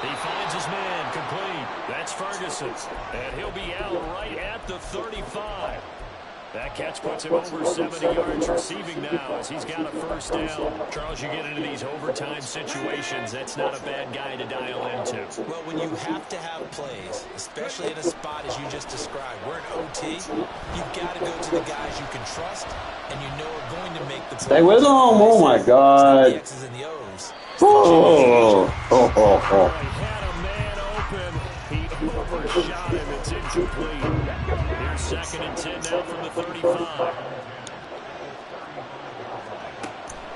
He finds his man complete. That's Ferguson. And he'll be out right at the 35. That catch puts him over 70 yards receiving now as he's got a first down. Charles, you get into these overtime situations, that's not a bad guy to dial into. Well, when you have to have plays, especially in a spot as you just described, we're in OT, you've got to go to the guys you can trust and you know are going to make the plays. Stay with them. Oh, my God. The X's and the O's. Oh. He had a man open. He overshot him. It's incomplete. Here's 2nd and 10 now from the 35.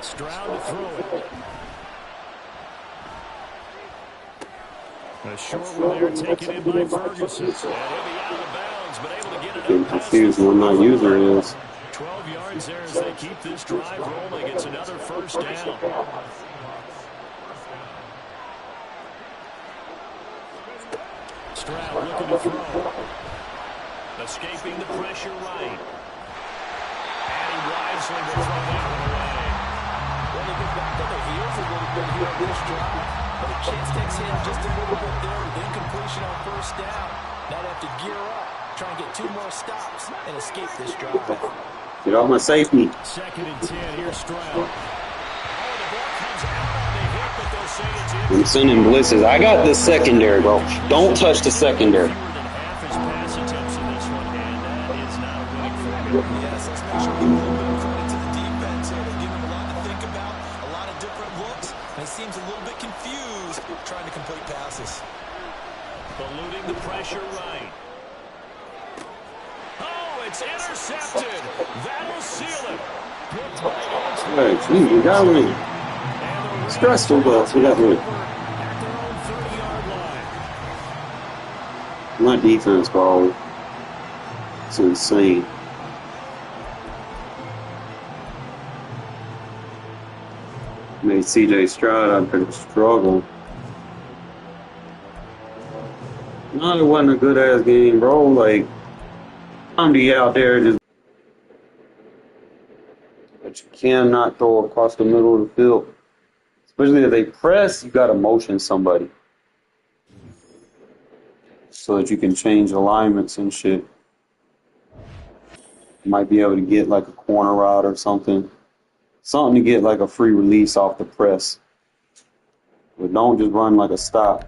Stroud to throw it. A short one there taken in by Ferguson. And he'll be out of bounds, but able to get it I'm up. confused what my user is. 12 yards there as they keep this drive rolling. It's another first down. Stroud looking to throw. Escaping the pressure right. And he wisely will throw that one away. Well, they get back on their heels a little bit here on this drive. But a chance takes him just a little bit there with incompletion on first down. Now they have to gear up, try and get 2 more stops, and escape this drive. Get off my safety. 2nd and 10, here's Stroud. Oh, the ball comes out on the hit, but they'll say it's in. I'm sending blitzes. I got the secondary, bro. Don't touch the secondary. Fewer than half his pass attempts in this one, and that is not a winning formula. Yes, let's make sure we give a little bit of credit to the defense here. They give him a lot to think about, a lot of different looks, and he seems a little bit confused trying to complete passes. Eluding the pressure right. Oh, it's intercepted. That'll seal it. Good play. Hey, geez, we got me. Stressful, but we got me. At their own 30-yard line. My defense, bro. It's insane. Made CJ Stroud out there struggle. No, it wasn't a good ass game, bro. Like, I'm be out there just. But you cannot throw across the middle of the field. Especially if they press, you gotta motion somebody. So that you can change alignments and shit. You might be able to get like a corner route or something. Something to get like a free release off the press. But don't just run like a stop.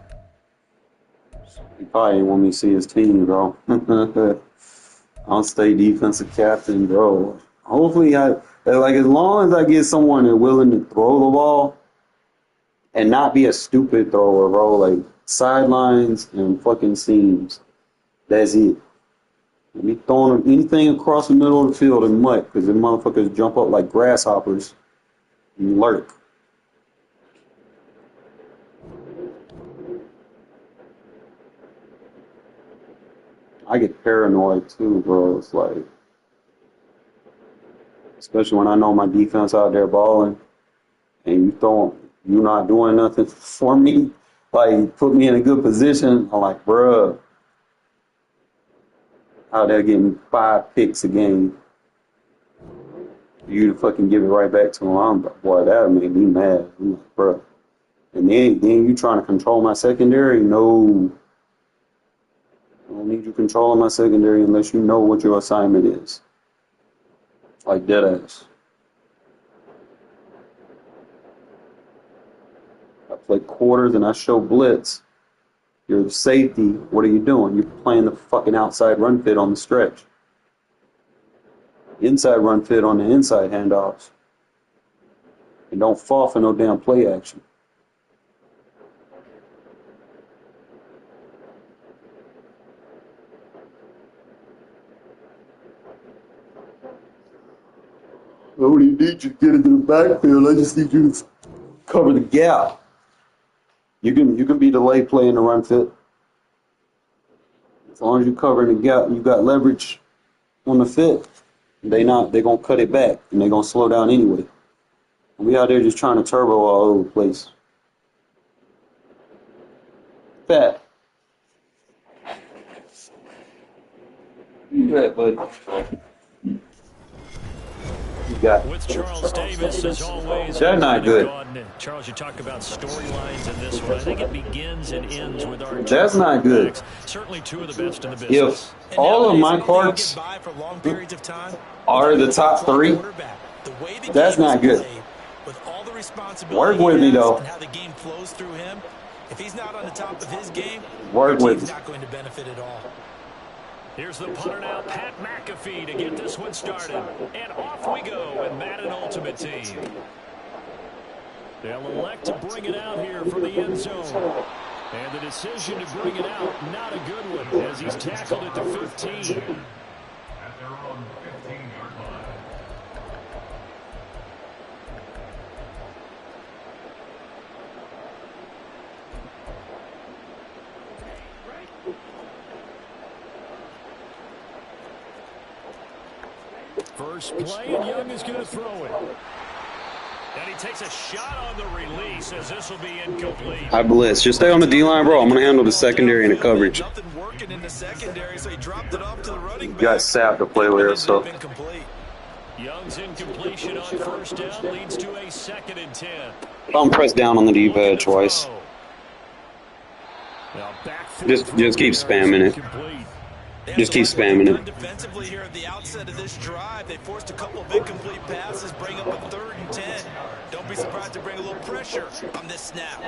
He probably didn't want me to see his team, bro. I'll stay defensive captain, bro. Hopefully, like as long as I get someone that's willing to throw the ball and not be a stupid thrower, bro. Like sidelines and fucking seams. That's it. Me throwing anything across the middle of the field and mutt because the motherfuckers jump up like grasshoppers and lurk. I get paranoid too, bro. It's like, especially when I know my defense out there balling and you not doing nothing for me, like put me in a good position. I'm like, bruh, how they're getting 5 picks a game. You to fucking give it right back to them. Boy, that would make me mad. I'm like, bruh. And then you trying to control my secondary? No. I don't need you controlling my secondary unless you know what your assignment is. Like dead ass. I play quarters and I show blitz. You're the safety. What are you doing? You're playing the fucking outside run fit on the stretch. Inside run fit on the inside handoffs. And don't fall for no damn play action. I don't even need you to get into the backfield. I just need you to cover the gap. You can be the lay play in the run fit. As long as you covering the gap, you got leverage on the fit. They gonna cut it back and they gonna slow down anyway. And we out there just trying to turbo all over the place. Fat. You fat, buddy. With Charles Davis, as always. That's not good. Charles, you talk about storylines in this one. I think it begins and ends with our. That's not good. Certainly two of the best in the business. If all of my cards are the top 3, that's not good. Work with me though. How the game flows through him. If he's not on the top of his game, work with me. He's not going to benefit at all. Here's the punter now, Pat McAfee, to get this one started. And off we go with Madden Ultimate Team. They'll elect to bring it out here from the end zone. And the decision to bring it out, not a good one, as he's tackled at the 15. At their own 15-yard line. First play, and Young is going to throw it. And he takes a shot on the release as this will be incomplete. I blitz. Just stay on the D-line, bro. I'm going to handle the secondary and the coverage. Nothing working in the secondary, so he dropped it off to the running back. Got Sapp to play with, so. Young's incompletion on first down leads to a 2nd and 10. I'm pressed down on the D-pad twice. Just keep spamming it. Just keep spamming it. Defensively here at the outset of this drive, they forced a couple of incomplete passes, bring up a 3rd and 10. Don't be surprised to bring a little pressure on this snap.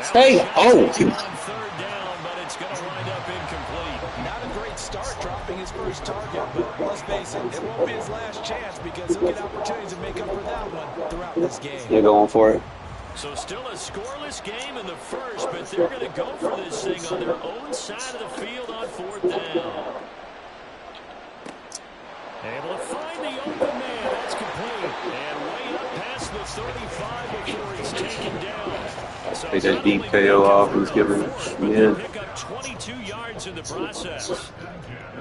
Stay. Oh. 3rd down, but it's going to wind up incomplete. Not a great start dropping his first target, but let's face it, it won't be his last chance because he'll get opportunities to make up for that one throughout this game. You're going for it. So still a scoreless game in the first, but they're going to go for this thing on their own side of the field on 4th down. Able to find the open man. That's complete. And way up past the 35 before he's taken down. So Take that deep KO off. He's giving it. Pick up 22 yards in the process.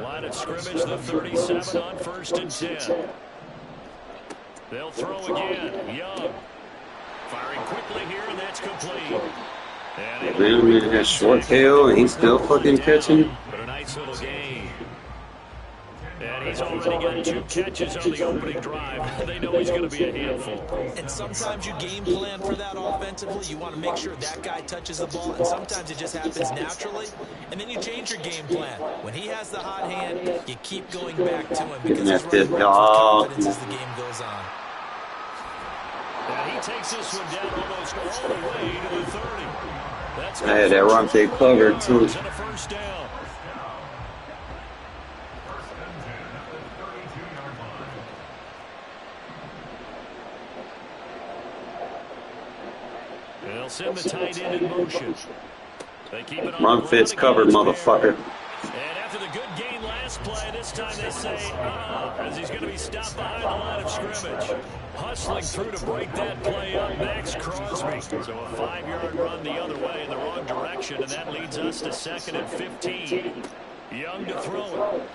Line of scrimmage, the 37 on 1st and 10. They'll throw again. Young. Firing quickly here, and that's complete. And Man has short KO, and he's still fucking catching. But a nice little game. And he's already got 2 catches on the opening drive. They know he's going to be a handful. And sometimes you game plan for that offensively. You want to make sure that guy touches the ball, and sometimes it just happens naturally. And then you change your game plan. When he has the hot hand, you keep going back to him because he's running with confidence as the game goes on. And he takes this one down almost all the way to the 30. That's I had that run tape covered, too. And a first down. They'll send the tight end in motion. They keep it on Run the fits ground covered, again. motherfucker. And after the good gain last play, this time they say, as he's going to be stopped behind the line of scrimmage. Hustling through to break that play up, Max Crosby. So a 5-yard run the other way in the wrong direction, and that leads us to 2nd and 15. Young to throw it.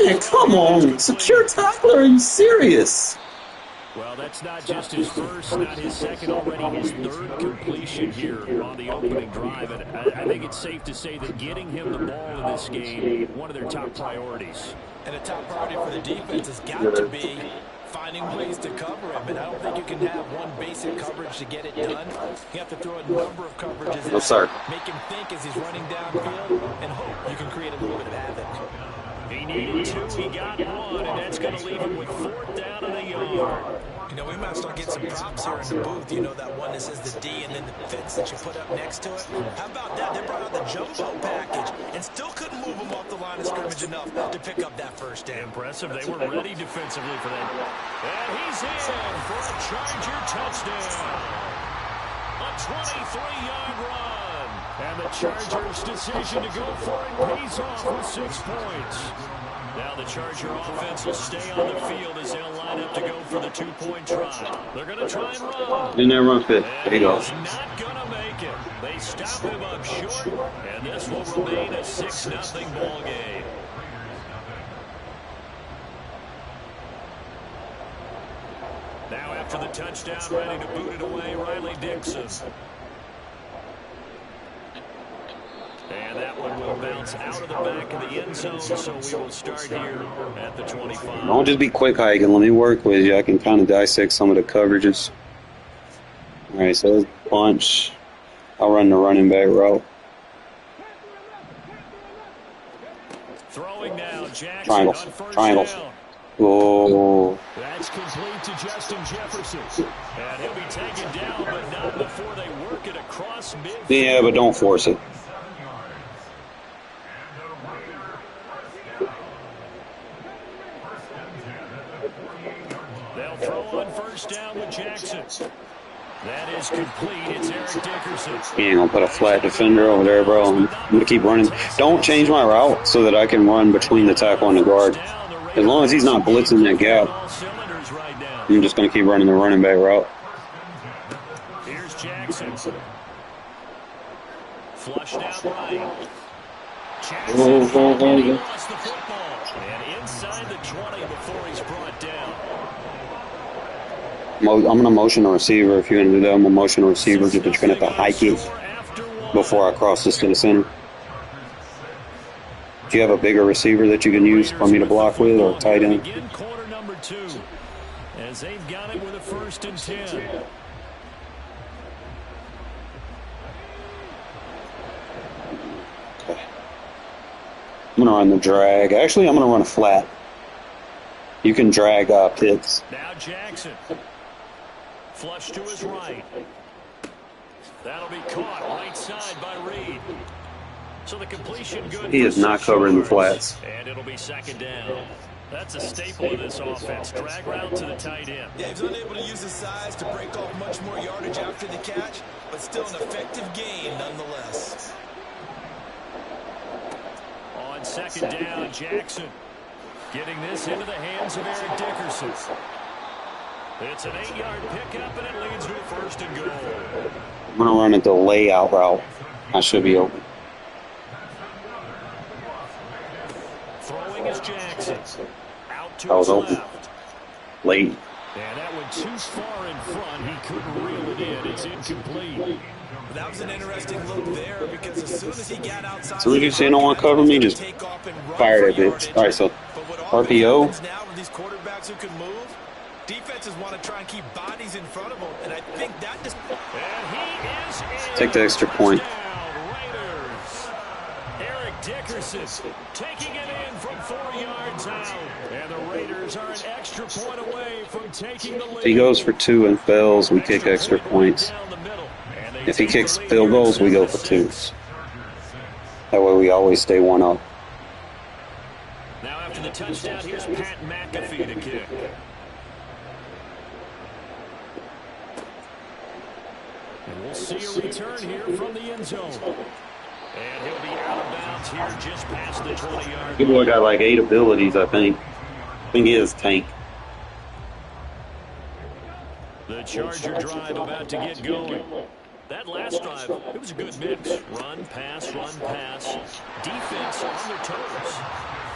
Man, come on. Secure tackler, are you serious? Well, that's not just his first, not his second, already his 3rd completion here on the opening drive. And I think it's safe to say that getting him the ball in this game, one of their top priorities. And a top priority for the defense has got to be finding ways to cover him. And I don't think you can have one basic coverage to get it done. You have to throw a number of coverages No, sir. make him think as he's running downfield, and hope you can create a little bit of havoc. He needed 2, he got 1, and that's going to leave him with 4th down and a yard. You know, we might start getting some props here in the booth. You know, that one that says the D and then the fence that you put up next to it. How about that? They brought out the jumbo package and still couldn't move him off the line of scrimmage enough to pick up that first down. Impressive. They were ready defensively for that. And he's in for a Charger touchdown. A 23-yard run. And the Chargers' decision to go for it pays off with 6 points. Now the Charger offense will stay on the field as they'll line up to go for the 2-point try. They're going to try and run. Didn't that run fit? There you go. He's not going to make it. They stop him up short, and this will remain a 6-0 ball game. Now after the touchdown, ready to boot it away, Riley Dixon. And that one will bounce out of the back of the end zone, so we will start here at the 25. Don't just be quick hiking. Let me work with you. I can kind of dissect some of the coverages. All right, so bunch. I'll run the running back route. Throwing now, Jackson Triangles. on first Triangles. down. Oh. That's complete to Justin Jefferson. And he'll be taken down, but not before they work it across midfield. Yeah, but don't force it. They'll throw on first down with Jackson. That is complete. It's Eric Dickerson. You ain't gonna put a flat defender over there, bro. I'm gonna keep running. Don't change my route so that I can run between the tackle and the guard. As long as he's not blitzing that gap, I'm just gonna keep running the running back route. Here's Jackson. Flushed out right. Jackson lost the football. And inside the 20 before he's brought down. I'm gonna motion a receiver. If you're gonna do that, I'm gonna motion a receiver just to try to hike it before I cross this to the center. Do you have a bigger receiver that you can use for me to block with, or tight end? Begin quarter number 2 as they've got it with a 1st and 10. Okay. I'm gonna run the drag. Actually, I'm gonna run a flat. You can drag Pitts. Now Jackson. Flush to his right. That'll be caught right side by Reed. So the completion good. He is not covering the flats. And it'll be 2nd down. That's a staple of this offense. Drag route to the tight end. Yeah, he's unable to use his size to break off much more yardage after the catch, but still an effective gain nonetheless. On 2nd down, Jackson getting this into the hands of Eric Dickerson. It's an 8-yard pickup, and it leads to a 1st and goal. I'm gonna run it the layout route. I should be open. Throwing is Jackson. Out to I was his open. left. Late. And that went too far in front. He couldn't reel it in. It's incomplete. That was an interesting look there because as soon as he got outside, So you say don't want to cover me, just fire that bitch. All right, so RPO. Now with these quarterbacks who can move, defenses want to try and keep bodies in front of them, and I think that just. And he is in. Take the extra point. Raiders. Eric Dickerson taking it in from 4 yards out. And the Raiders are an extra point away from taking the lead. If he goes for 2 and fails, we kick extra points. If he kicks field goals, we go for 2s. That way we always stay 1 up. Now after the touchdown, here's Pat McAfee to kick. we'll see a return here from the end zone. And he'll be out of bounds here just past the 20-yard Good boy got like 8 abilities, I think. I think he is tank. The Charger drive about to get going. That last drive, it was a good mix. Run, pass, defense on their toes.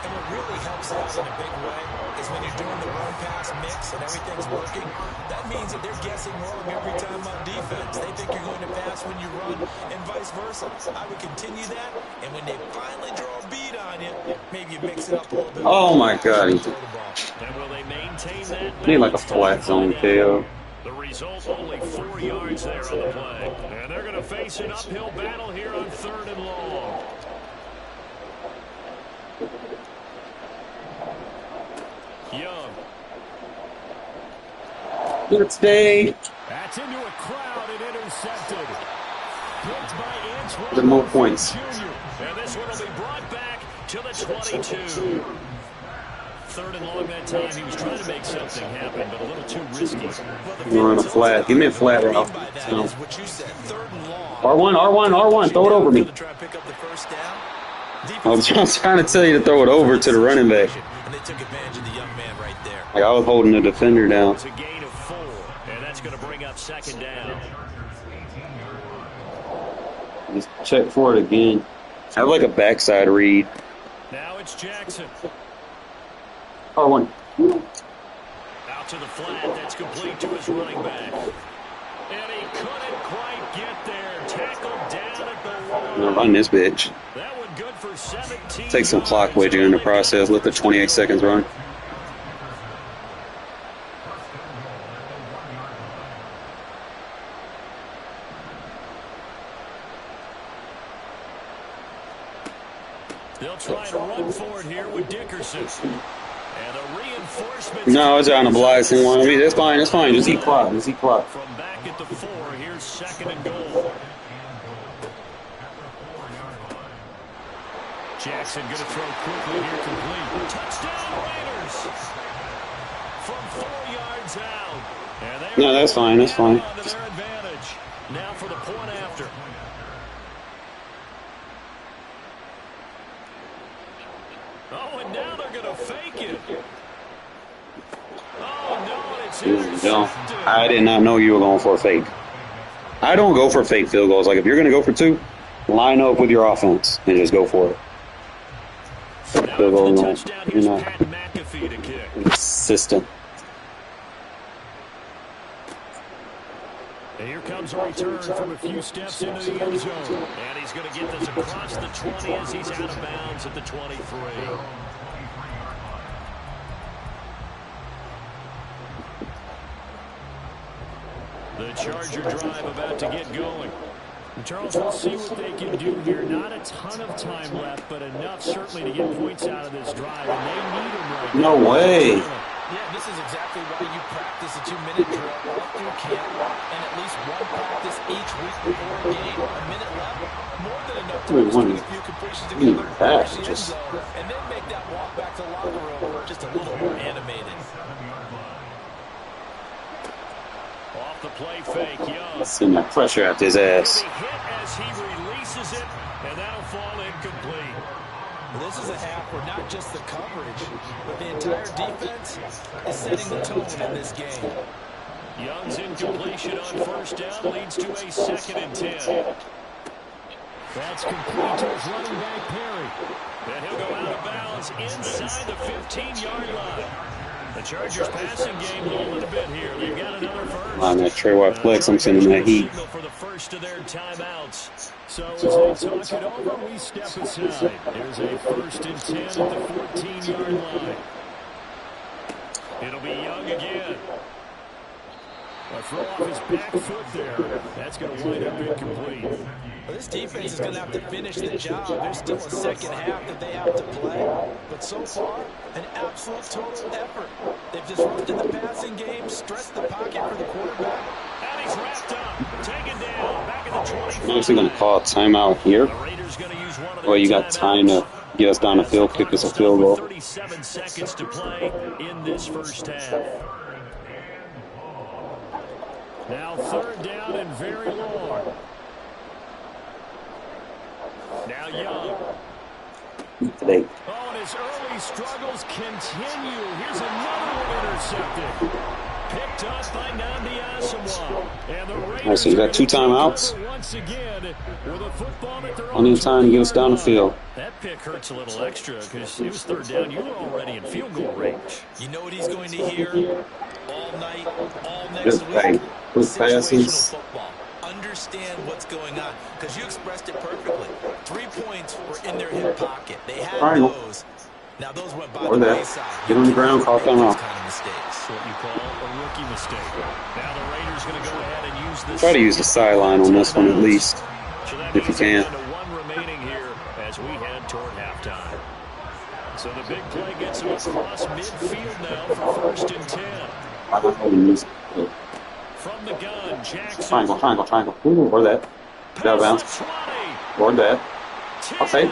And what really helps out in a big way is when you're doing the run-pass mix and everything's working, that means that they're guessing wrong every time on defense. They think you're going to pass when you run and vice versa. I would continue that, and when they finally draw a beat on you, maybe you mix it up a little bit. Oh my God. And will they maintain that? Need like a flat zone KO. The result, only 4 yards there on the play. And they're going to face an uphill battle here on 3rd and long. Young. Good stay. That's into a crowd and intercepted. Picked by Antoine. The more points. Jr. And this one will be brought back to the 22. 3rd and long that time. He was trying to make something happen, but a little too risky. You run a flat. Give me a flat route. No. R1. Throw it over me. I was trying to tell you to throw it over to the running back. And they took advantage of the young man right there. Like I was holding the defender down. It's a gain of 4, and that's going to bring up 2nd down. Just check for it again. I have like a backside read. Now it's Jackson. R1. Out to the flat. That's complete to his running back. And he couldn't quite get there. Tackled down at the I'm gonna run this bitch. That one good for 17. Take some clock wedging in the process. Let the 28 seconds run. They'll try to run for it here with Dickerson. And a reinforcement. No, it's on the blocking one. I mean, that's fine. Just eat clock. From back at the 4, here's 2nd and goal. Jackson going to throw quickly here, complete. Touchdown Raiders! From 4 yards out. And No, that's fine. To their advantage. Now for the point after. Oh, and now they're going to fake it. Oh, no, it's intercepted. I did not know you were going for a fake. I don't go for fake field goals. Like, if you're going to go for 2, line up with your offense and just go for it. Now Field goal, the no. touchdown, You're here's not Pat McAfee to kick. consistent. And here comes a return from a few steps into the end zone. And he's going to get this across the 20 as he's out of bounds at the 23. The Charger drive about to get going. And Charles, we'll see what they can do here. Not a ton of time left, but enough certainly to get points out of this drive. And they need them right now. No way. Yeah, this is exactly why you practice a 2-minute drill all through camp and at least one practice each week before a game. A minute left, more than enough to string a few completions together, push the end zone, and then make that walk back to the locker room just a little more animated. Off the play fake, Young. Send that pressure at his ass. He'll be hit as he releases it, and that'll fall incomplete. Well, this is a half where not just the coverage, but the entire defense is setting the tone in this game. Young's incompletion on 1st down leads to a 2nd and 10. That's complete to his running back, Perry. And he'll go out of bounds inside the 15-yard line. The Chargers passing game holding a bit here. They've got another first. On that Trey White flex, I'm sending that heat. For the first of their timeouts. So as they talk it over, we step aside. There's a 1st and 10 at the 14-yard line. It'll be Young again. A throw off his back foot there. That's going to wind up incomplete. Well, this defense is going to have to finish the job. There's still a second half that they have to play. But so far, an absolute total effort. They've disrupted the passing game, stressed the pocket for the quarterback. And he's wrapped up, taken down, back at the 25. I'm actually going to call a timeout here. The Raiders going to use one of their Well, you got time to get us down the field, kick us a field goal. 37 seconds to play in this first half. Now 3rd down and very long. Now Young. Today. Oh, and his early struggles continue. Here's another one intercepted. Picked up by Nnamdi Asomugha. And the Raiders So you got 2 timeouts. once again with a football that they're Plenty of time to get us down the field. That pick hurts a little extra because it was 3rd down. You were already in field goal range. You know what he's going to hear all night, all next week? Quick Situational passes. football. Understand what's going on because you expressed it perfectly. 3 points were in their hip pocket. They had those. Now those went by the wayside. Get on the ground, call time out. Kind of mistakes. What you call a rookie mistake. Now the Raiders going to go ahead and use this. Try to use the sideline on this one at least, if you can. One remaining here as we head toward halftime. So the big play gets them across midfield now for 1st and 10. From the gun, Jackson. Triangle. Ooh, or that. Out of bounds. Or that. Okay.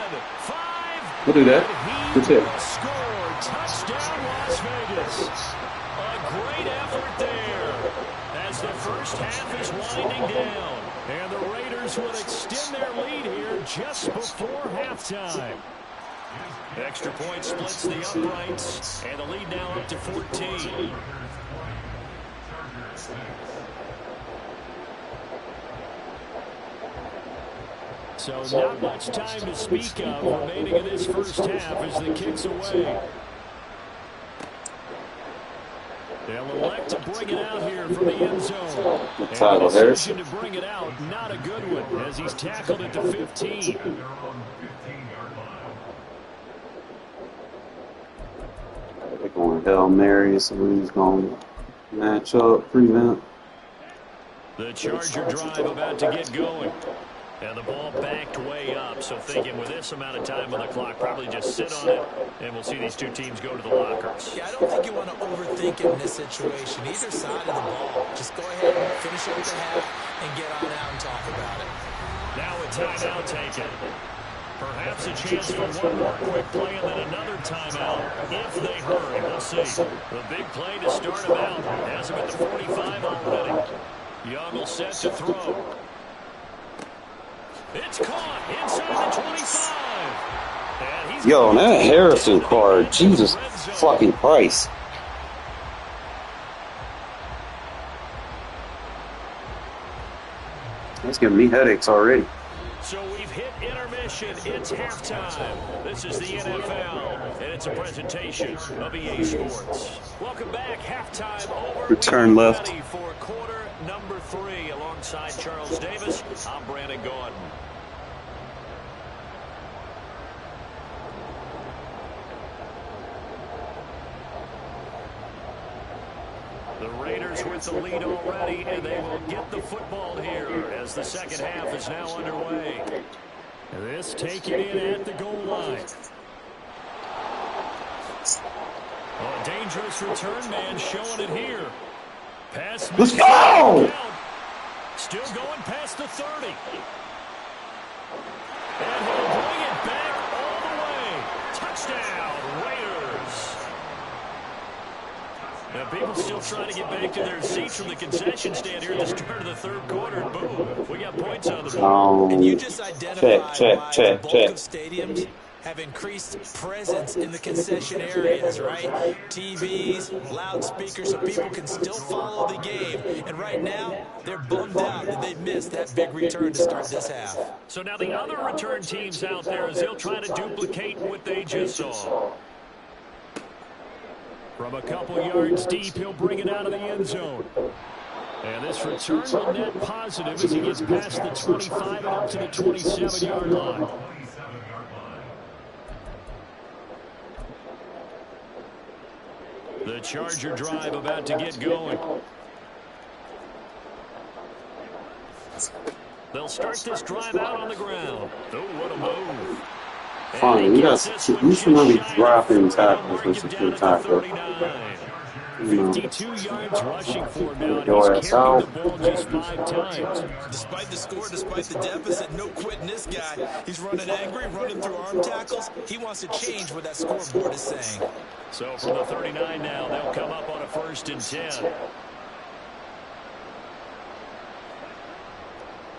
We'll do that. Good tip. Score. Touchdown, Las Vegas. A great effort there as the first half is winding down. And the Raiders will extend their lead here just before halftime. Extra point splits the uprights, and the lead now up to 14. So not much time to speak of remaining in this first half as the kick's away. They'll elect to bring it out here from the end zone. And the decision to bring it out, not a good one, as he's tackled at the 15. They're going Hail Mary, so he's going to match up, prevent. The Charger drive about to get going. And the ball backed way up, so thinking with this amount of time on the clock, probably just sit on it, and we'll see these two teams go to the lockers. Yeah, I don't think you want to overthink it in this situation. Either side of the ball. Just go ahead and finish up the half and get on out and talk about it. Now a timeout taken. Perhaps a chance for one more quick play and then another timeout if they hurry. We'll see. The big play to start them out. Has him at the 45 already. Young will set to throw. It's caught inside the 25. Yo, that Harrison card, Jesus fucking Christ. That's giving me headaches already. So we've hit intermission. It's halftime. This is the NFL, and it's a presentation of EA Sports. Welcome back. Halftime over. Return left. Ready for quarter number 3 alongside Charles Davis. I'm Brandon Gordon. The Raiders with the lead already, and they will get the football here as the second half is now underway. This taken in at the goal line. Oh, a dangerous return man showing it here. Pass. Let's go! Still going past the 30. And he'll bring it back all the way. Touchdown, Raiders. Now, people still trying to get back to their seats from the concession stand here at the start of the 3rd quarter. And boom, we got points on the board. And you just identified why the bulk of stadiums have increased presence in the concession areas, right? TVs, loudspeakers, so people can still follow the game. And right now, they're bummed out that they missed that big return to start this half. So now the other return teams out there, as they'll try to duplicate what they just saw. From a couple yards deep, he'll bring it out of the end zone. And this return will net positive as he gets past the 25 and up to the 27-yard line. The Charger drive about to get going. They'll start this drive out on the ground. Oh, what a move. Fine, we should not be dropping tackles for some good tackle. 52 yards rushing for him now, and Your he's ass carried out. the ball just 5 times. Despite the score, despite the deficit, no quitting this guy. He's running angry, running through arm tackles. He wants to change what that scoreboard is saying. So from the 39 now, they'll come up on a 1st and 10.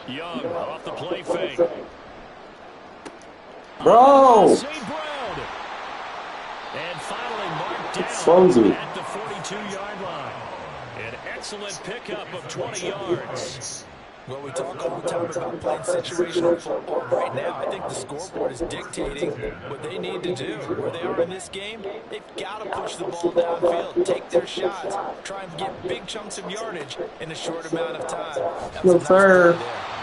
Young off the play fake. Bro! St. Brown. And finally marked down Frozen. at the 42-yard line. An excellent pickup of 20 yards. Well, we talk all the time about playing situational football. Right now, I think the scoreboard is dictating what they need to do. Where they are in this game, they've got to push the ball downfield, take their shots, try and get big chunks of yardage in a short amount of time. That was a No, nice sir. play there.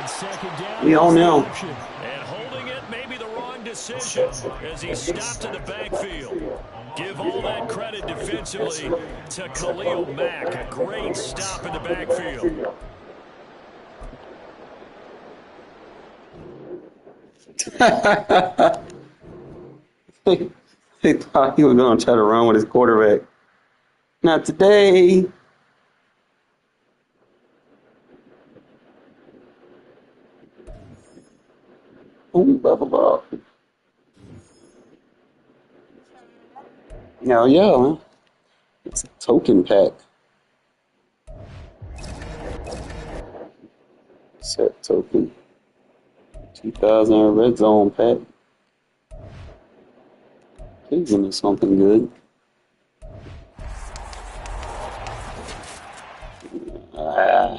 On second down, We all here's the know. option. And holding it may be the wrong decision as he stopped in the backfield. Give all that credit defensively to Khalil Mack. A great stop in the backfield. They thought he was going to try to run with his quarterback. Not today. Ooh, bubble up. Hell yeah, man. It's a token pack. Set token. 2000 red zone pack. Please give me something good. Ah.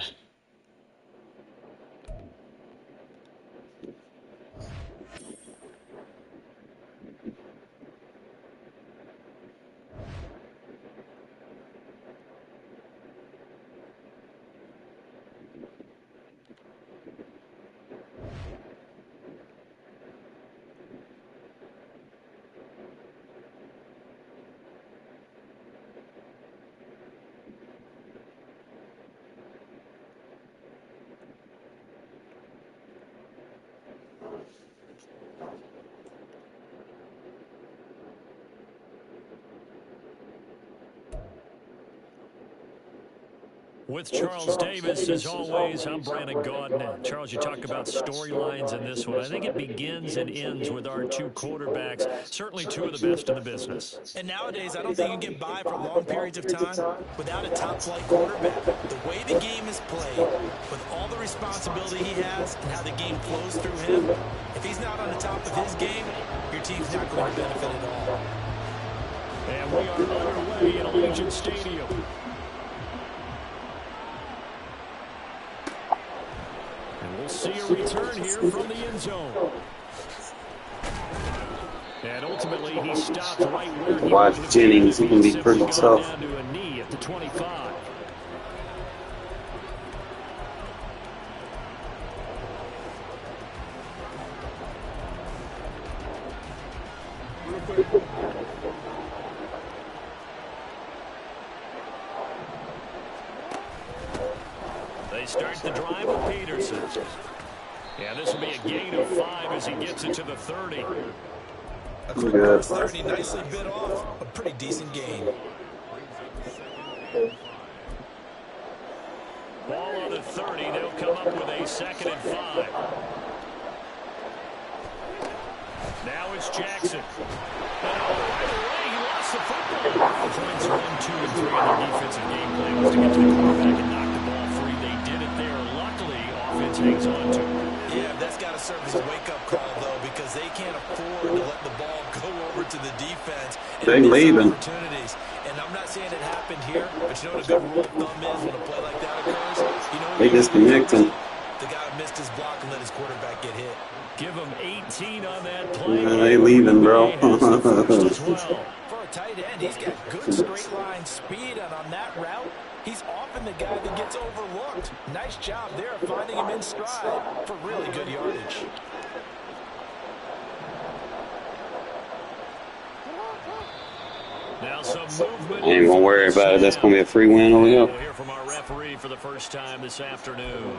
With Charles Davis, as always, I'm Brandon Gaudin. Charles, you talk about storylines in this one. I think it begins and ends with our two quarterbacks, certainly two of the best in the business. And nowadays, I don't think you can get by for long periods of time without a top-flight quarterback. The way the game is played, with all the responsibility he has and how the game flows through him, if he's not on the top of his game, your team's not going to benefit at all. And we are underway in Allegiant Stadium. And we'll see a return here from the end zone. And ultimately, he stopped right where he Watch wanted to Jennings. He can be Simply pretty got tough. down to a knee at the 25. They start the drive with Peterson. Yeah, this will be a gain of 5 as he gets it to the 30. A quick burst there, and he nicely bit off a pretty decent gain. Ball on the 30. They'll come up with a 2nd and 5. Now it's Jackson. And right away, he lost the football. Points 1, 2, and 3 in their defensive game plan was to get to the quarterback and knock the ball free. They did it there. Luckily, offense hangs on to it. Yeah, that's got to serve as a wake-up call, though, because they can't afford to let the ball go over to the defense and They miss leaving. opportunities. And I'm not saying it happened here, but you know what a good rule of thumb is when a play like that occurs? You know They disconnecting. the guy missed his block and let his quarterback get hit. Give him 18 on that play. Yeah, they leaving, bro. Has the first as well. For a tight end, he's got good straight-line speed, and on that route, he's often the guy that gets overlooked. Nice job there of finding him in stride for really good yardage. Now some movement. I ain't gonna worry about it. That's gonna be a free win over We'll here. hear from our referee for the first time this afternoon.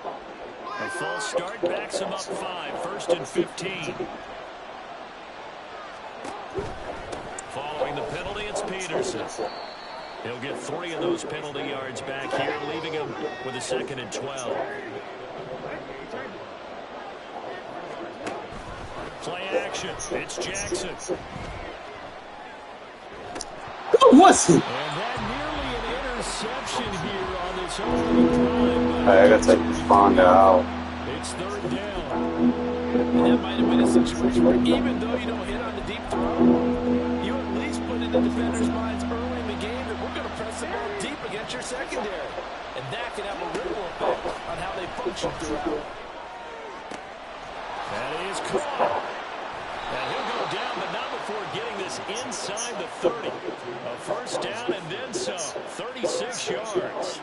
A false start backs him up 5. 1st and 15. Following the penalty, it's Peterson. He'll get 3 of those penalty yards back here, leaving him with a 2nd and 12. Play action. It's Jackson. What's it? And that nearly an interception here on this opening drive. Hey, I gotta take this bond out. It's third down. And that might have been a situation where even though you don't hit on the deep throw, you at least put in the defender's minds early in the game that we're going to press the ball deep against your secondary. And that can have a ripple effect on how they function throughout. That is caught. And he'll go down, but not before getting this inside the 30. A first down and then some. 36 yards.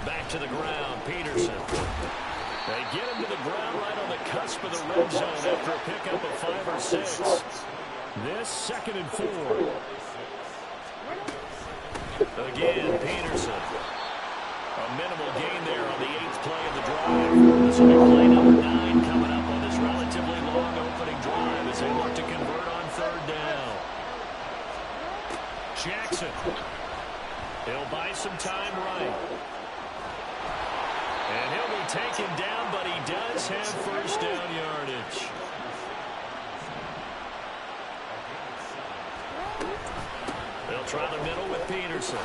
Back to the ground, Peterson. They get him to the ground right on the cusp of the red zone after a pickup of 5 or 6. This 2nd and 4. Again, Peterson. A minimal gain there on the 8th play of the drive. This will be play number 9 coming up on this relatively long opening drive as they look to convert on 3rd down. Jackson. He'll buy some time right. And he'll be taken down, but he does have first down yardage. They'll try the middle with Peterson.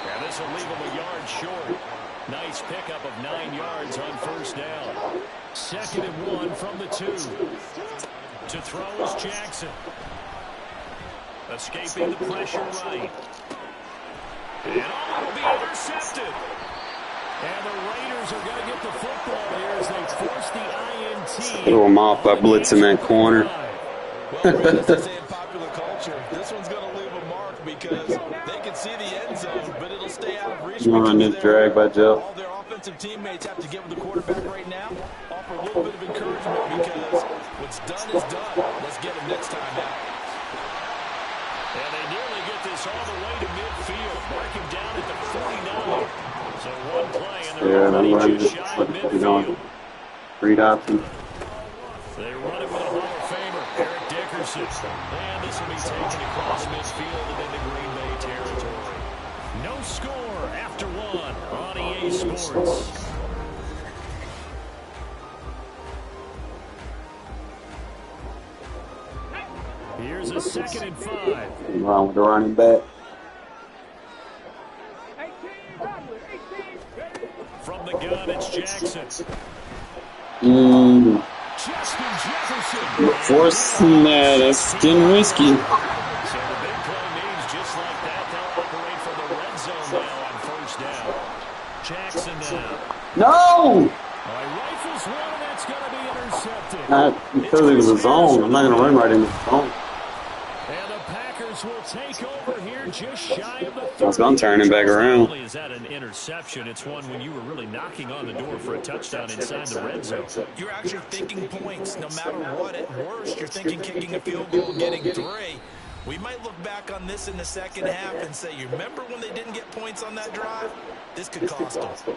And this will leave him a yard short. Nice pickup of 9 yards on first down. 2nd and 1 from the 2. To throw is Jackson. Escaping the pressure right. And all will be intercepted. And the Raiders are going to get the football here as they force the INT. Throw him off by blitzing that corner. Well, as they say in popular culture, this one's going to leave a mark because they can see the end zone, but it'll stay out of reach. Run this drag by Joe. All their offensive teammates have to give the quarterback right now, offer a little bit of encouragement because what's done is done. Let's get him next time out. And they nearly get this all the way to midfield. Mark him down at the 49. So one play, and they're already just shy of midfield. Read option. They run it with a Hall of Famer, Eric Dickerson. And this will be taken across midfield and into Green Bay territory. No score after 1 on EA Sports. Here's a 2nd and 5. Wrong with the running back. From the gun, it's Jackson. Justin Jefferson. Forcing that, that's getting risky. So the big play means just like that, they'll operate from the red zone now on first down. Jackson now. No! Rifles one, and that's going to be intercepted. Not because it was a zone. I'm not going to run right in the zone. And the Packers will take over here just shy of the 30. I was going to turn him back around. Not only is that an interception, it's one when you were really knocking on the door for a touchdown inside the red zone. You're actually thinking points no matter what. At worst, you're thinking kicking a field goal, getting 3. We might look back on this in the second half and say, you remember when they didn't get points on that drive? This could cost them.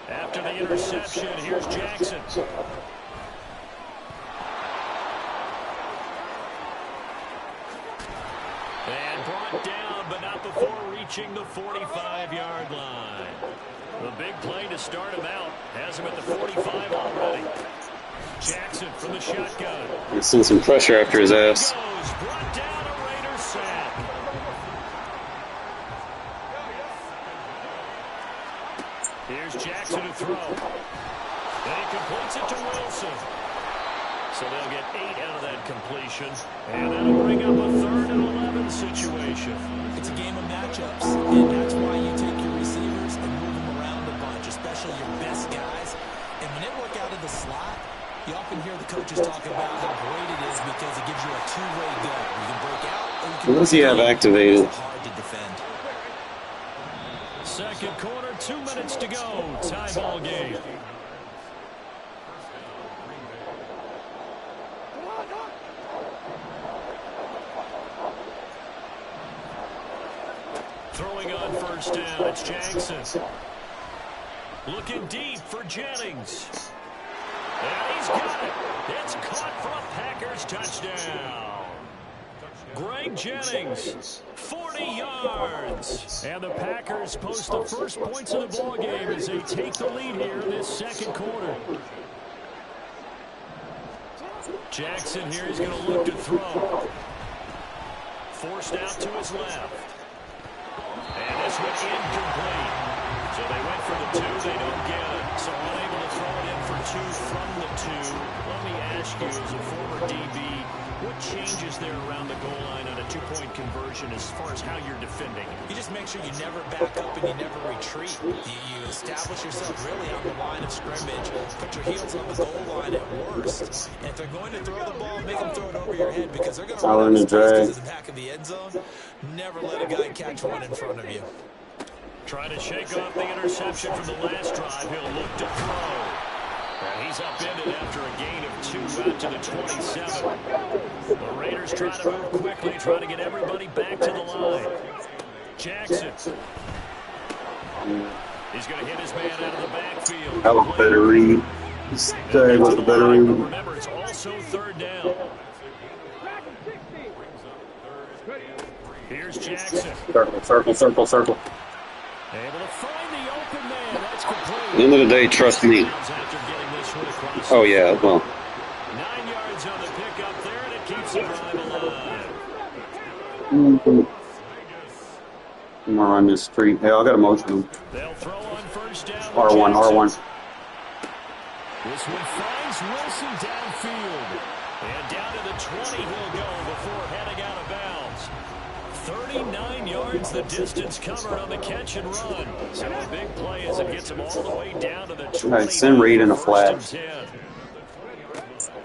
After the interception, here's Jackson. And brought down, but not before reaching the 45-yard line. The big play to start him out has him at the 45 already. Jackson from the shotgun. He's seeing some pressure after his ass. Brought down a Raider sack. Here's Jackson to throw. And he completes it to Wilson. So they'll get 8 out of that completion. And that'll bring up a 3rd and 11 situation. It's a game of matchups, and that's why you take your receivers and move them around a bunch, especially your best guys. And when they work out of the slot, you often hear the coaches talk about how great it is because it gives you a two-way go. You can break out, or you can What does he have activated? It's hard to defend. Second quarter, 2 minutes to go. Tie ball game. Throwing on first down, it's Jackson. Looking deep for Jennings. And he's got it. It's caught for a Packers touchdown. Greg Jennings, 40 yards. And the Packers post the first points of the ball game as they take the lead here in this second quarter. Jackson here is going to look to throw. Forced out to his left. And this one incomplete. So they went for the 2, they don't get it. So unable to throw it in for 2 from the 2. Let me ask you, as a former DB, what changes there around the goal line on a 2-point conversion as far as how you're defending? You just make sure you never back up and you never retreat. You establish yourself really on the line of scrimmage, put your heels on the goal line at worst. And if they're going to throw the ball, make them throw it over your head because they're going to run out of space to the back of the end zone. Never let a guy catch one in front of you. Trying to shake off the interception from the last drive. He'll look to throw. And he's upended after a gain of 2 out to the 27. The Raiders try to move quickly, trying to get everybody back to the line. Jackson. He's going to hit his man out of the backfield. That was a better read. That was a better read. Remember, it's also 3rd down. Here's Jackson. Circle. Able to find the open man. That's complete. At the end of the day, trust me. Oh, yeah, well. 9 yards on the pickup there, and it keeps the drive alive. I'm going to run this street. Hey, I got a motion. They'll throw on first down. R1. This one finds Wilson downfield. And down to the 20 he'll go before heading out of bounds. 39 yards the distance covered on the catch and run. So a big play as it gets him all the way down to the 20. All right, send Reed in a flat.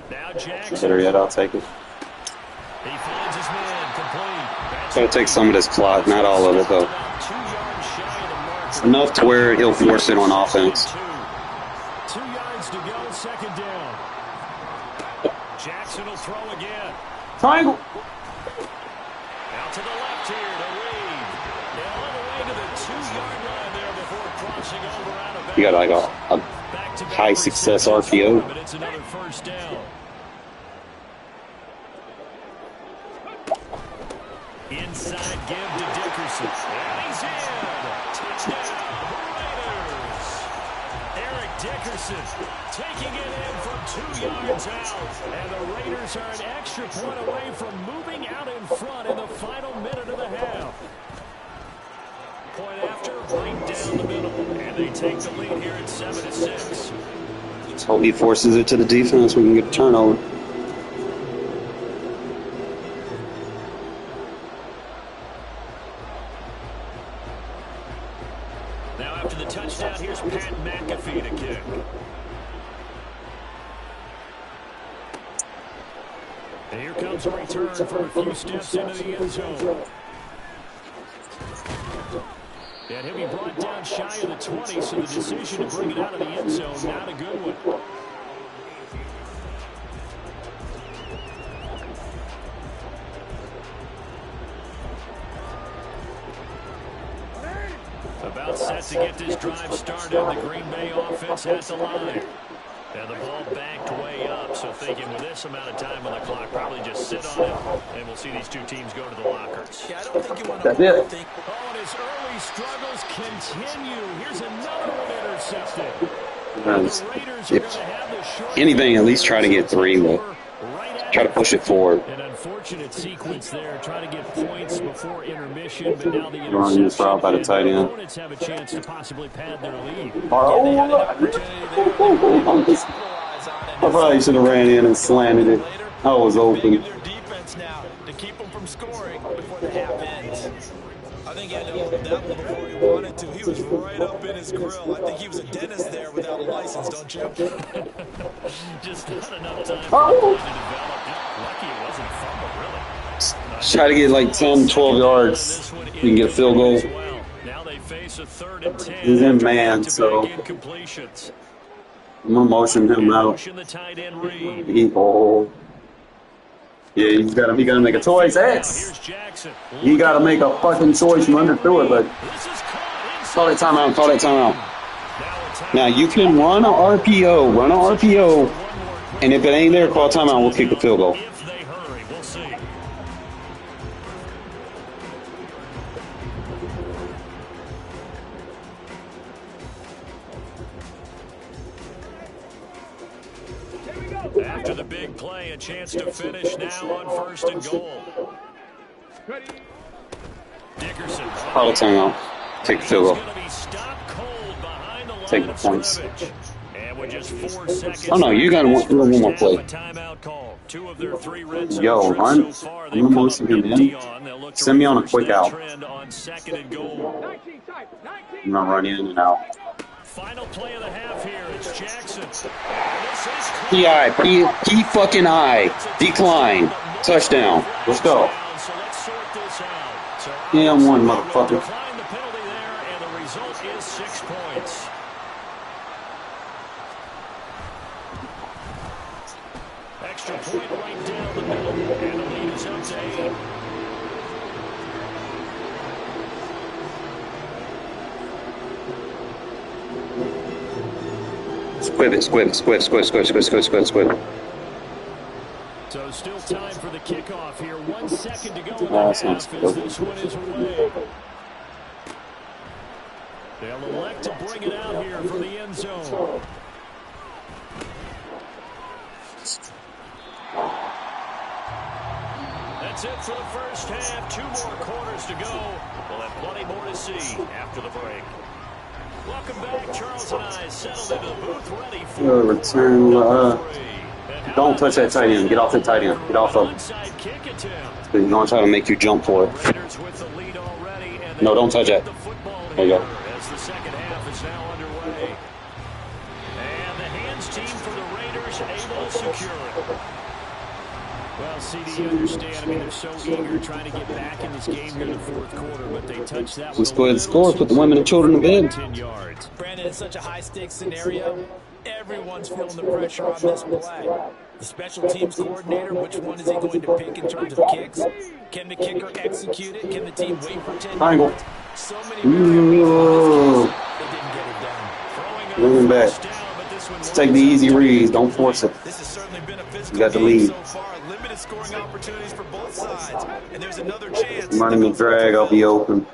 Now Jackson. Better yet, I'll take it. He finds his man complete. Try to take some of this clock, not all of it, though. 2 yards shy of the mark. Enough to where he'll force it on offense. 2 yards to go, 2nd down. Jackson will throw again. Triangle. Out to the left here to Reed. And all the way to the 2-yard line there before crossing over out of bounds. You got like a high success RPO. But it's another first down. Inside give to Dickerson. And he's in. Touchdown, Raiders. Eric Dickerson taking it in from 2 yards out. And the Raiders are an extra point away from moving out in front in the final minute of the half. Point after, right down the middle. And they take the lead here at 7-6. Let's hope he forces it to the defense. We can get a turnover. Now after the touchdown, here's Pat McAfee to kick. And here comes a return for a few steps into the end zone. And he'll be brought down shy of the 20, so the decision to bring it out of the end zone, not a good one. About set to get this drive started. The Green Bay offense at the line. And the ball backed way up, so thinking with this amount of time on the clock, probably just sit on it, and we'll see these two teams go to the lockers. Yeah, I don't think you want to overthink. Oh, and his early struggles continue. Here's another one intercepted. The Raiders are going to have the short Anything, at least try to get 3, but try to push it forward. An unfortunate sequence there, trying to get points before intermission, but now the Run this route by the tight end. opponents have a chance to possibly pad their lead. I probably should have ran in and slanted it. I was open. Their defense now to keep them from scoring before the half ends. I think he had to open that one before he wanted to. He was right up in his grill. I think he was a dentist there without a license, don't you? Just not enough time for the play to develop. Lucky it wasn't a fumble, really. Try to get like 10, 12 yards. You can get a field goal. Now they face a 3rd and 10. He's in man, so Incompletions. I'm going to motion him out. Motion the tight end Reed. Yeah, he got to make a choice. Here's Jackson. You got to make a fucking choice. You underthrew it, but This is caught call that inside. timeout. Call that timeout. Now Now you can run an RPO, and if it ain't there, call timeout. We'll kick the field goal. if they hurry, we'll see. the big play. A chance to finish now on 1st and goal. Dickerson. Call a timeout. Take the field goal. Going to be stopped cold behind the line Take the of points. scrimmage. And with just 4 seconds. Oh no, you got one more play. Timeout call. 2 of their 3 red zone Yo, trips run. so far. I'm gonna listen to him. Send me on a quick out. On 2nd and goal. I'm gonna run in and out. Final play of the half here. It's Jackson. PI, P fucking I. Decline. Touchdown. Let's go. So let's sort this out. So Yeah, I'm one, motherfucker. decline the penalty there, and the result is 6 points. Extra point right down the middle, and the lead is up to 8. Squib. So still time for the kickoff here. 1 second to go in the That's not half as this one is away. They'll elect to bring it out here from the end zone. That's it for the first half. 2 more quarters to go. We'll have plenty more to see after the break. Welcome back. Charles and I settled into the booth ready for Return. Don't touch that tight end. Get off the tight end. Get off of him. onside kick attempt. He's gonna try to make you jump for it. Raiders with the lead already, and No, don't touch they it. get the football There you here go. as the second half is now underway. And the hands team for the Raiders able to secure it. Well, CD, you understand. I mean, they're so eager trying to get back in this game here in the 4th quarter, but they touch that Let's one go ahead and score. Put the women and children to bed. 10 yards. Brandon, it's such a high-stakes scenario. Everyone's feeling the pressure on this play. The special teams coordinator, which one is he going to pick in terms of kicks? Can the kicker execute it? Can the team wait for 10 Triangle. yards? So many variables. They didn't get it done. Throwing Moving on back. first down, but this one Let's take the easy reads. Don't force it. This has certainly been a physical You got the game lead. so far. Limited scoring opportunities for both sides. And there's another chance. I'm running the drag. I'll be open.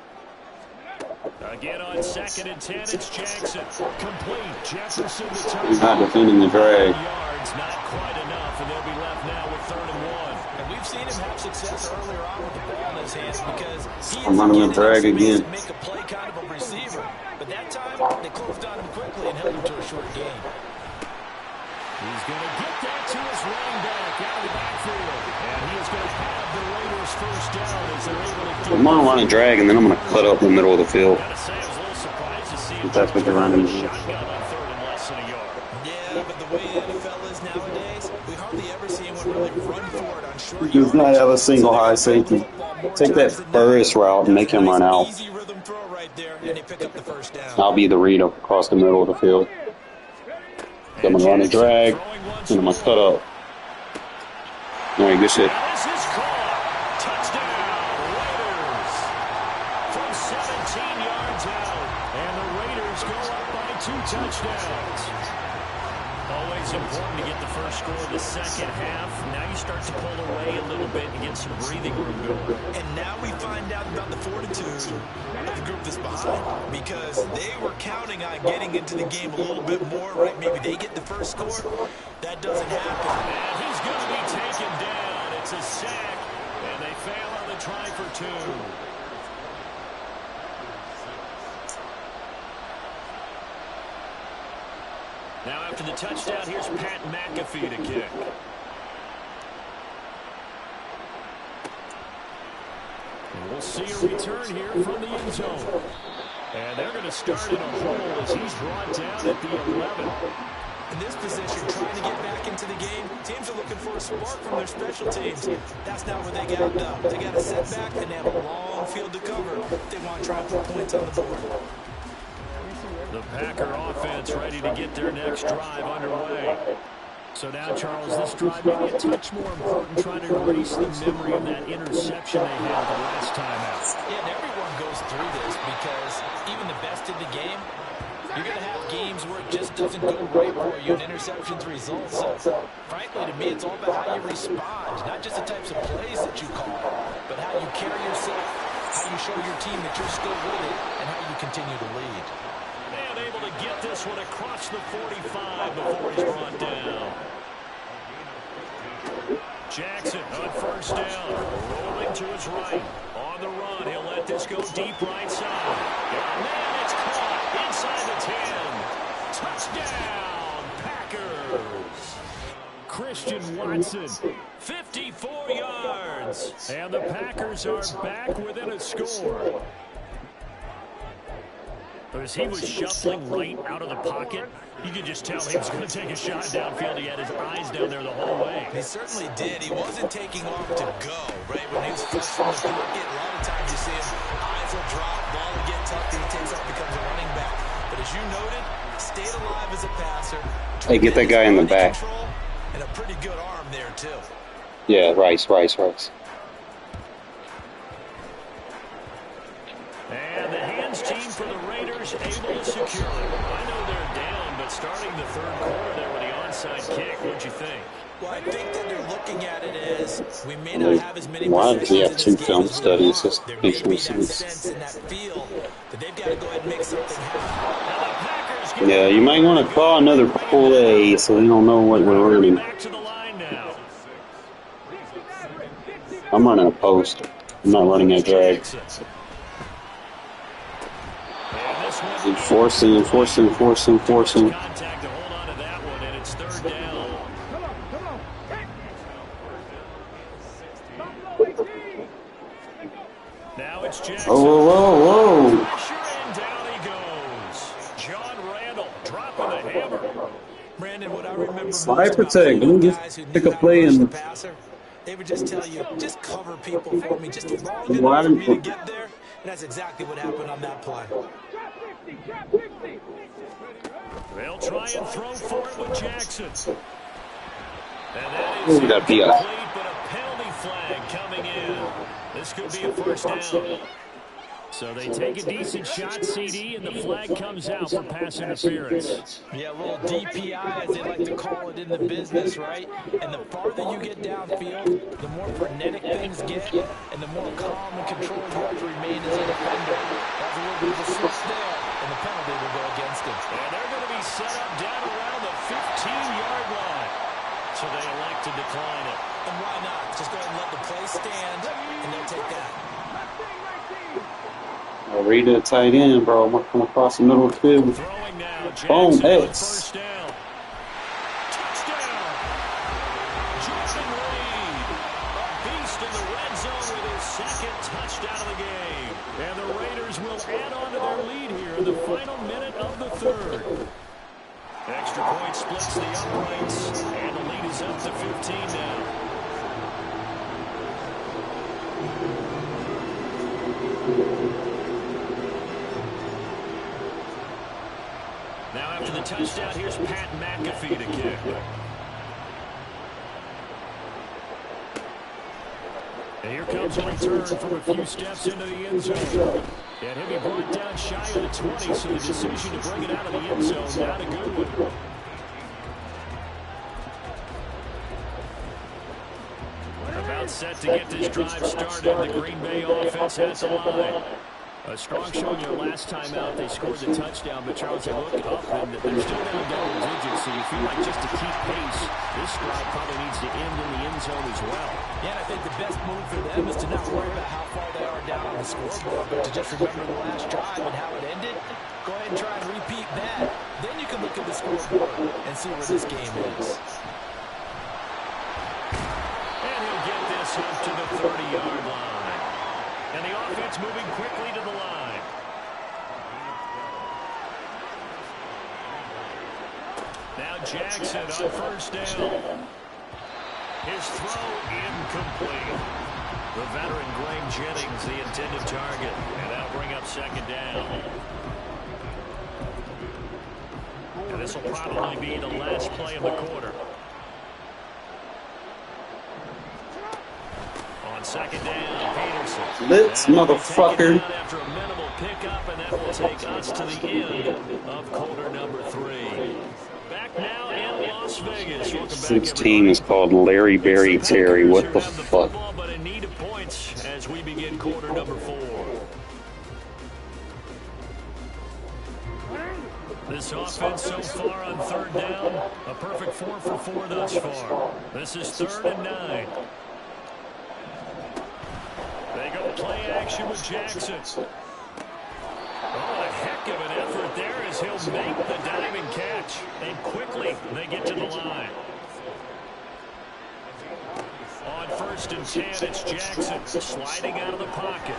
Again on 2nd and 10, it's Jackson. Complete. Jefferson the He's touchdown. not defending the drag. Yards, not quite enough, and they'll be left now with 3rd and 1. And we've seen him have success earlier on with the ball in his hands because he I'm running the drag again. to make a play kind of a receiver. But that time, they closed on him quickly and held him to a short gain. He's going to get that to his running back out of the backfield. And he is going to have the Raiders first down as they're able to do I'm gonna run a drag and then I'm gonna cut up in the middle of the field. Gotta say, I was a little surprised to see If that's what you're running. shotgun on 3rd and less than a yard. Yeah, but the way the NFL is nowadays, we hardly ever see anyone really run for it on short He does not yardage. have a single high safety. Take that Burris route and make him run out. Easy rhythm throw right there, and they pick up the first down. I'll be the read across the middle of the field. So I'm gonna run a drag and I'm gonna cut up. Alright, good shit. This is caught. Touchdown, Raiders. From 17 yards out. And the Raiders go up by 2 touchdowns. Always important to get the first score of the second half. Now you start to pull away a little bit and get some breathing room going. And now we find out about the fortitude of the group that's behind because they were counting on getting into the game a little bit more, right? Maybe they get the first score. That doesn't happen. And he's going to be taken down. It's a sack, and they fail on the try for 2. Now after the touchdown, here's Pat McAfee to kick. And we'll see a return here from the end zone. And they're going to start in a hole as he's brought down at the 11. In this position, trying to get back into the game, teams are looking for a spark from their special teams. That's not where they got done. They got a setback, and they have a long field to cover if they want to try and put points on the board. The Packer offense ready to get their next drive underway. So now, Charles, this drive may be a touch more important, trying to erase the memory of that interception they had the last time out. Yeah, and everyone goes through this because even the best in the game, you're going to have games where it just doesn't go right for you and interceptions result. So, frankly, to me, it's all about how you respond, not just the types of plays that you call, but how you carry yourself, how you show your team that you're still with it, and how you continue to lead. And able to get this one across the 45 before he's brought down. Jackson on first down, rolling to his right. On the run, he'll let this go deep right side. And then it's caught inside the 10. Touchdown, Packers. Christian Watson, 54 yards. And the Packers are back within a score. As he was shuffling right out of the pocket, you could just tell he was going to take a shot downfield. He had his eyes down there the whole way. He certainly did. He wasn't taking off to go, right? When he was flush from the pocket, a lot of times you see him, eyes will drop, ball will get tucked, and he takes off, becomes a running back. But as you noted, stayed alive as a passer. Hey, get that guy in the back. And a pretty good arm there, too. Yeah, Rice. And the hands team for the Raiders able to secure it. I know they're down, but starting the third quarter there with the onside kick, what'd you think? Well, I think that they're looking at it as we may not have as many Why does he have possessions two in film this game as we studies? want. This There may makes be no that sense. sense and that feel that they've got to go ahead and make something happen. Now the Packers get Yeah, you might want to call another play so they don't know what we're running. back to the line now. I'm running a post. I'm not running a drag. And this one Forcing. contact to hold on to that one, and it's third down. Come on. Now it's Jackson. Whoa. Pressure and down he goes. John Randall dropping the hammer. Brandon, what I remember most Slide about protect. playing Let me with just guys who pick knew a how to play rush and- the passer, they would just tell you, just cover people for me, just long Why enough for me to didn't- get there. And that's exactly what happened on that play. Drop 50. They'll try and throw for it with Jackson. And that Ooh, is that'd be incomplete, but a penalty flag coming in. This could be a first down. So they take a decent shot, CD, and the flag comes out for pass interference. Yeah, a little DPI, as they like to call it in the business, right? And the farther you get downfield, the more frenetic things get, and the more calm and controlled you have to remain as a defender. That's a little bit of a slip there, and the penalty will go against him. And they're going to be set up down around the 15-yard line. So they elect to decline it. And why not? Just go ahead and let the play stand, and they'll take that. I'll read the tight end, bro. I'm going to come across the middle too. Throwing now, Boom, Jackson on X. first down. Touchdown! Jordan Reed, a beast in the red zone with his second touchdown of the game. And the Raiders will add on to their lead here in the final minute of the third. Extra point splits the uprights, and the lead is up to 15 now. Now after the touchdown, here's Pat McAfee to kick. And here comes a return from a few steps into the end zone. And he'll be brought down shy of the 20, so the decision to bring it out of the end zone, not a good one. About set to get this drive started, the Green Bay offense at the line. A strong showing your last time out. They scored the touchdown, but Charles, they look up, and they're still down double digits, so you feel like just to keep pace, this drive probably needs to end in the end zone as well. Yeah, and I think the best move for them is to not worry about how far they are down on the scoreboard, but to just remember the last drive and how it ended. Go ahead and try and repeat that. Then you can look at the scoreboard and see where this game is. And he'll get this up to the 30-yard line. And the offense moving quickly to the line. Now Jackson on first down. His throw incomplete. The veteran Graham Jennings, the intended target. And that'll bring up second down. And this will probably be the last play of the quarter. On second down, Peterson. This motherfucker. After a minimal pickup, and that will take us to the end of quarter number 3. Back now in Las Vegas. Welcome back, This team is called Larry Berry Terry. What the fuck? But in need of points as we begin quarter number 4. This offense so far on third down, a perfect 4 for 4 thus far. This is 3rd and 9. They go play action with Jackson. Oh, a heck of an effort there as he'll make the diving catch. And quickly, they get to the line. On 1st and 10, it's Jackson sliding out of the pocket.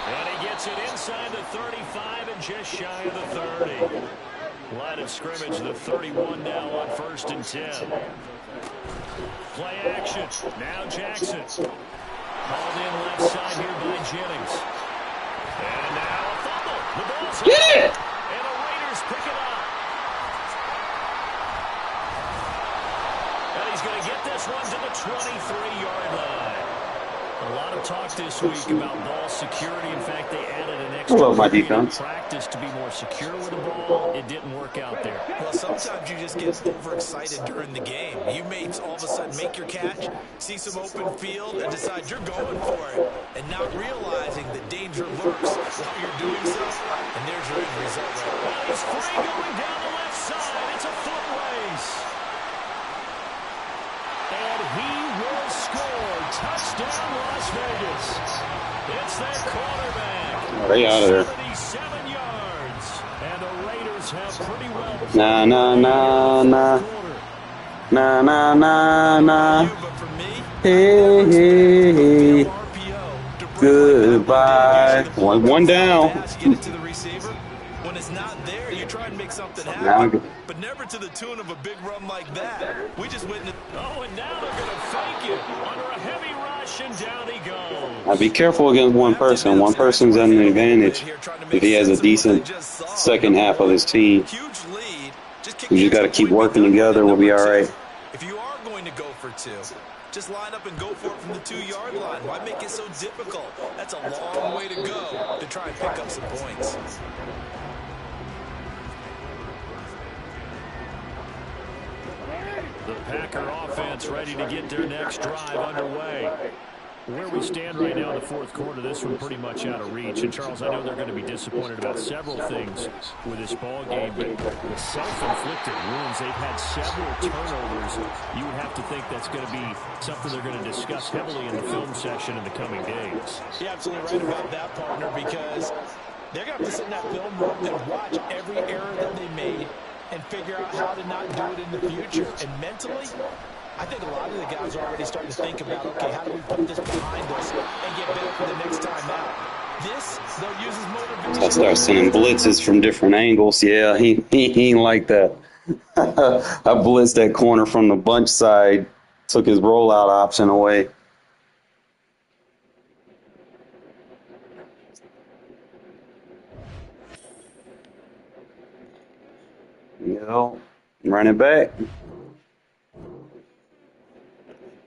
And he gets it inside the 35 and just shy of the 30. Line of scrimmage, the 31 now on 1st and 10. Play action. Now Jackson. Called in left side here by Jennings. And now a fumble. The ball's Get it! and the Raiders pick it up. And he's going to get this one to the 23-yard line. A lot of talk this week about ball security. In fact, they added an extra practice to be more secure with the ball. It didn't work out there. Well, sometimes you just get overexcited during the game. You may all of a sudden make your catch, see some open field, and decide you're going for it, and not realizing the danger lurks while you're doing so. And there's your end result right there. Well, he's free going down the left side. It's a foot race. And he will score. Touchdown, Las Vegas. It's their quarterback. Oh, they out of there. 77 yards. And the Raiders have pretty well. Nah. But for me, Hey. Goodbye. One down. Get it to the receiver. When it's not there, you try and make something Now happen, but never to the tune of a big run like that. We just witnessed. Oh, and now they're going to fake it under a heavy rush, and down he goes. Now be careful against one person. One person's at an advantage if he has a decent second half of his team. Huge lead. We just got to keep working together. We'll be all right. If you are going to go for two, just line up and go for it from the 2-yard line. Why make it so difficult? That's a long way to go to try and pick up some points. The Packer offense ready to get their next drive underway. Where we stand right now in the fourth quarter, this one pretty much out of reach. And, Charles, I know they're going to be disappointed about several things with this ball game, but the self-inflicted wounds, they've had several turnovers. You would have to think that's going to be something they're going to discuss heavily in the film session in the coming days. You're absolutely right about that, partner, because they're going to have to sit in that film room and watch every error that they made and figure out how to not do it in the future. And mentally, I think a lot of the guys are already starting to think about, okay, how do we put this behind us and get better for the next time out? This, they'll use as motivation. I start sending blitzes from different angles. Yeah, he ain't like that. I blitzed that corner from the bunch side, took his rollout option away. Run it back.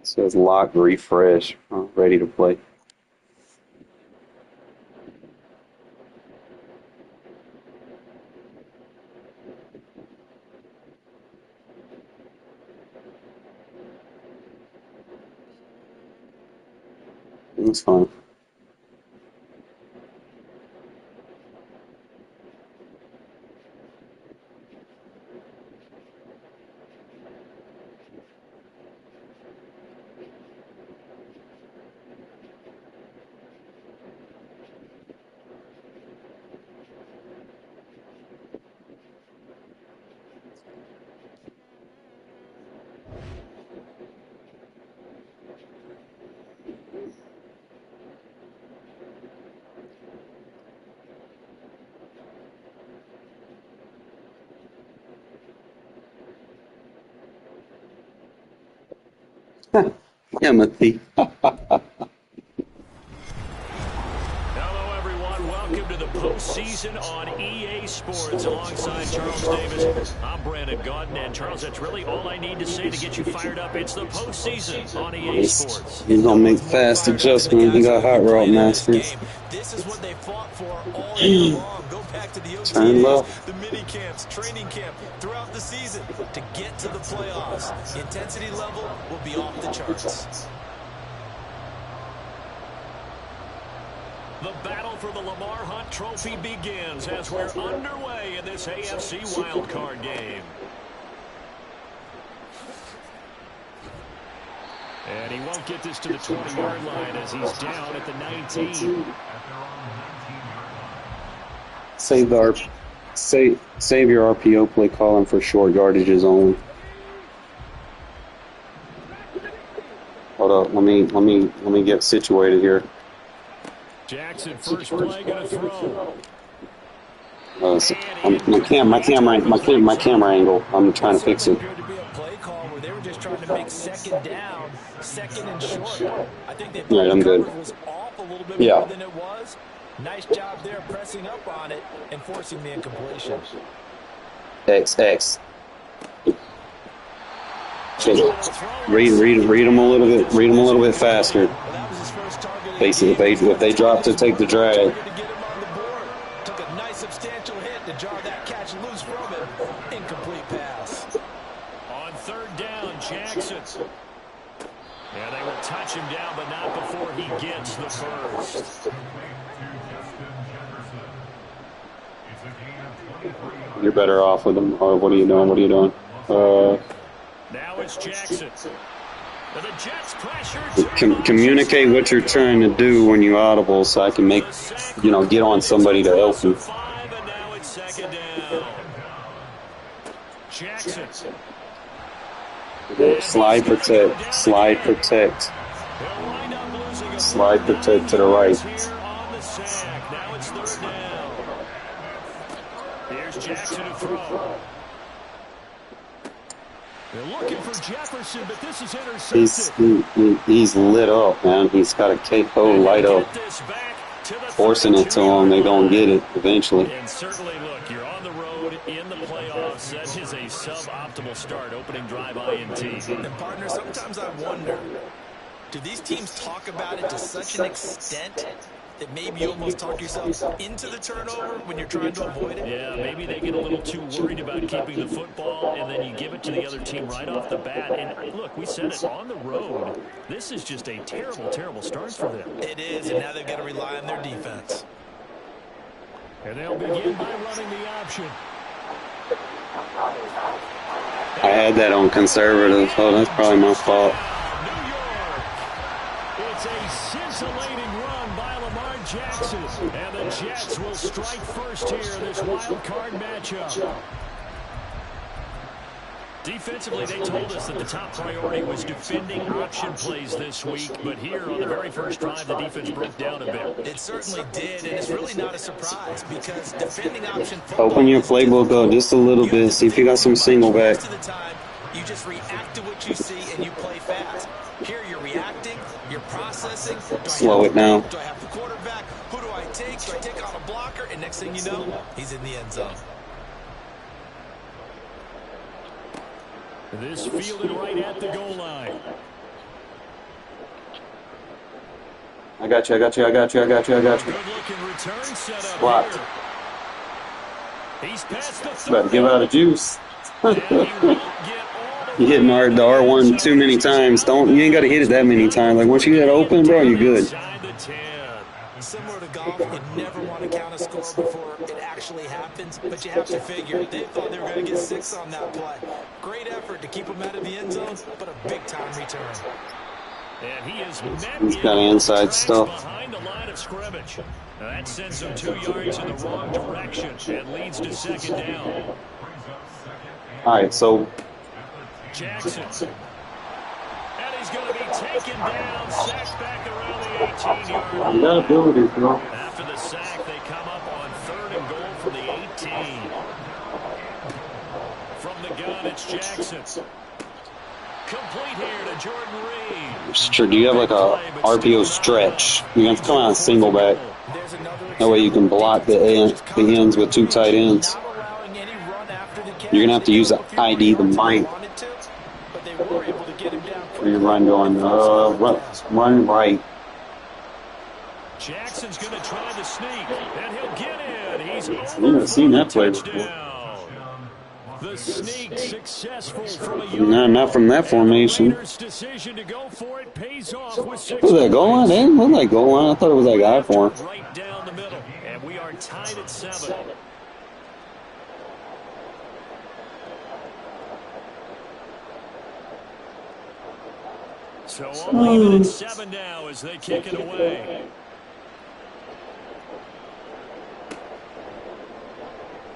Says lock, refresh, ready to play. That's fine. Timothy. Hello, everyone. Welcome to the postseason on EA Sports alongside Charles Davis. I'm Brandon Gaudin, and Charles, that's really all I need to say to get you fired up. It's the postseason on EA Sports. He's going to make fast adjustments. He got hot route masters. This is what they fought for all year long. Go back to the Turn OTAs, left. the mini camps, training camp, throughout the season to get to the playoffs. The intensity level will be off the charts. The battle for the Lamar Hunt Trophy begins as we're underway in this AFC wildcard game. And he won't get this to the 20-yard line as he's down at the 19. Save your RPO play calling for short yardages only. Hold up, let me get situated here. Jackson first play gonna throw. My camera angle. I'm trying to fix it. Appeared to be a play call where they were just trying to make second down, second and short. I think they All right, I'm good. was off a little bit Yeah. more than it was. Nice job there pressing up on it and forcing the incompletion. X. Read them a little bit. Read them a little bit faster. Well, that was his first target. Basically, if they drop to take the drag. To get him on the board. Took a nice substantial hit to jar that catch loose from him. Incomplete pass. On third down, Jackson. Yeah, they will touch him down, but not before he gets the first. You're better off with them. Or what are you doing? Now it's Jackson. And the Jets pressure. Communicate what you're trying to do when you audible, so I can make, get on somebody to help you. And now it's second down. Jackson. Slide protect to the right. On the sack. Now it's third down. Here's Jackson to throw. They're looking for Jefferson, but this is intercepted. He's lit up, man. He's got a capo light up. Forcing it to him, they gonna get it eventually. And certainly, look, you're on the road in the playoffs. That is a suboptimal start, opening drive INT. And partner, sometimes I wonder, do these teams talk about it to such an extent that maybe you almost talk yourself into the turnover when you're trying to avoid it? Yeah, maybe they get a little too worried about keeping the football, and then you give it to the other team right off the bat. And look, we said it, on the road, this is just a terrible, terrible start for them. It is, and now they've got to rely on their defense. And they'll begin by running the option. I had that on conservative, so that's probably my fault. New York. It's a scintillating run by Lamar Jackson. And the Jets will strike first here in this wild card matchup. Defensively, they told us that the top priority was defending option plays this week, but here on the very first drive, the defense broke down a bit. It certainly did, and it's really not a surprise because defending option football, Open your playbook up just a little bit, see if you got some single back. most of the time, you just react to what you see and you play fast. Here you're reacting, you're processing. Slow it down. Do I have the quarterback? Who do I take? Do I take on a blocker? And next thing you know, he's in the end zone. This fielded right at the goal line. I got you. Good looking return setup Blocked. here. He's past the About to give out a juice. and he won't get all the You hitting the R1 too many times. You ain't got to hit it that many times. Like once you get open, bro, you're good. inside the 10. Similar to golf, you never want to count a score before it actually happens, but you have to figure they thought they were going to get 6 on that play. Great effort to keep them out of the end zone, but a big-time return. And he is met He's got inside stuff. behind the line of scrimmage. Now that sends him 2 yards in the wrong direction and leads to second down. All right, so Jackson. And he's going to be taken down, sacked back around the 18-yard line. you got abilities, bro. After the sack, they come up on 3rd and goal from the 18. From the gun, it's Jackson. Complete here to Jordan Reed. Sure, do you have like a RPO stretch? You have to come out single back. There's another That way you can block the ends with 2 tight ends. not allowing any run after the catch. You're going to have to use the ID, the mic, Wanted to, but they were able to get him down for your run going, run right. Jackson's going to try the sneak, and he'll get in. He's I've never seen that play before. touchdown. The sneak successful from a No, not from that formation. Raiders' decision to go for it pays off with 6 Was that goal line? They didn't look like goal line. I thought it was like I form. Right down the middle, and we are tied at 7. So only even at 7 now as they kick it away.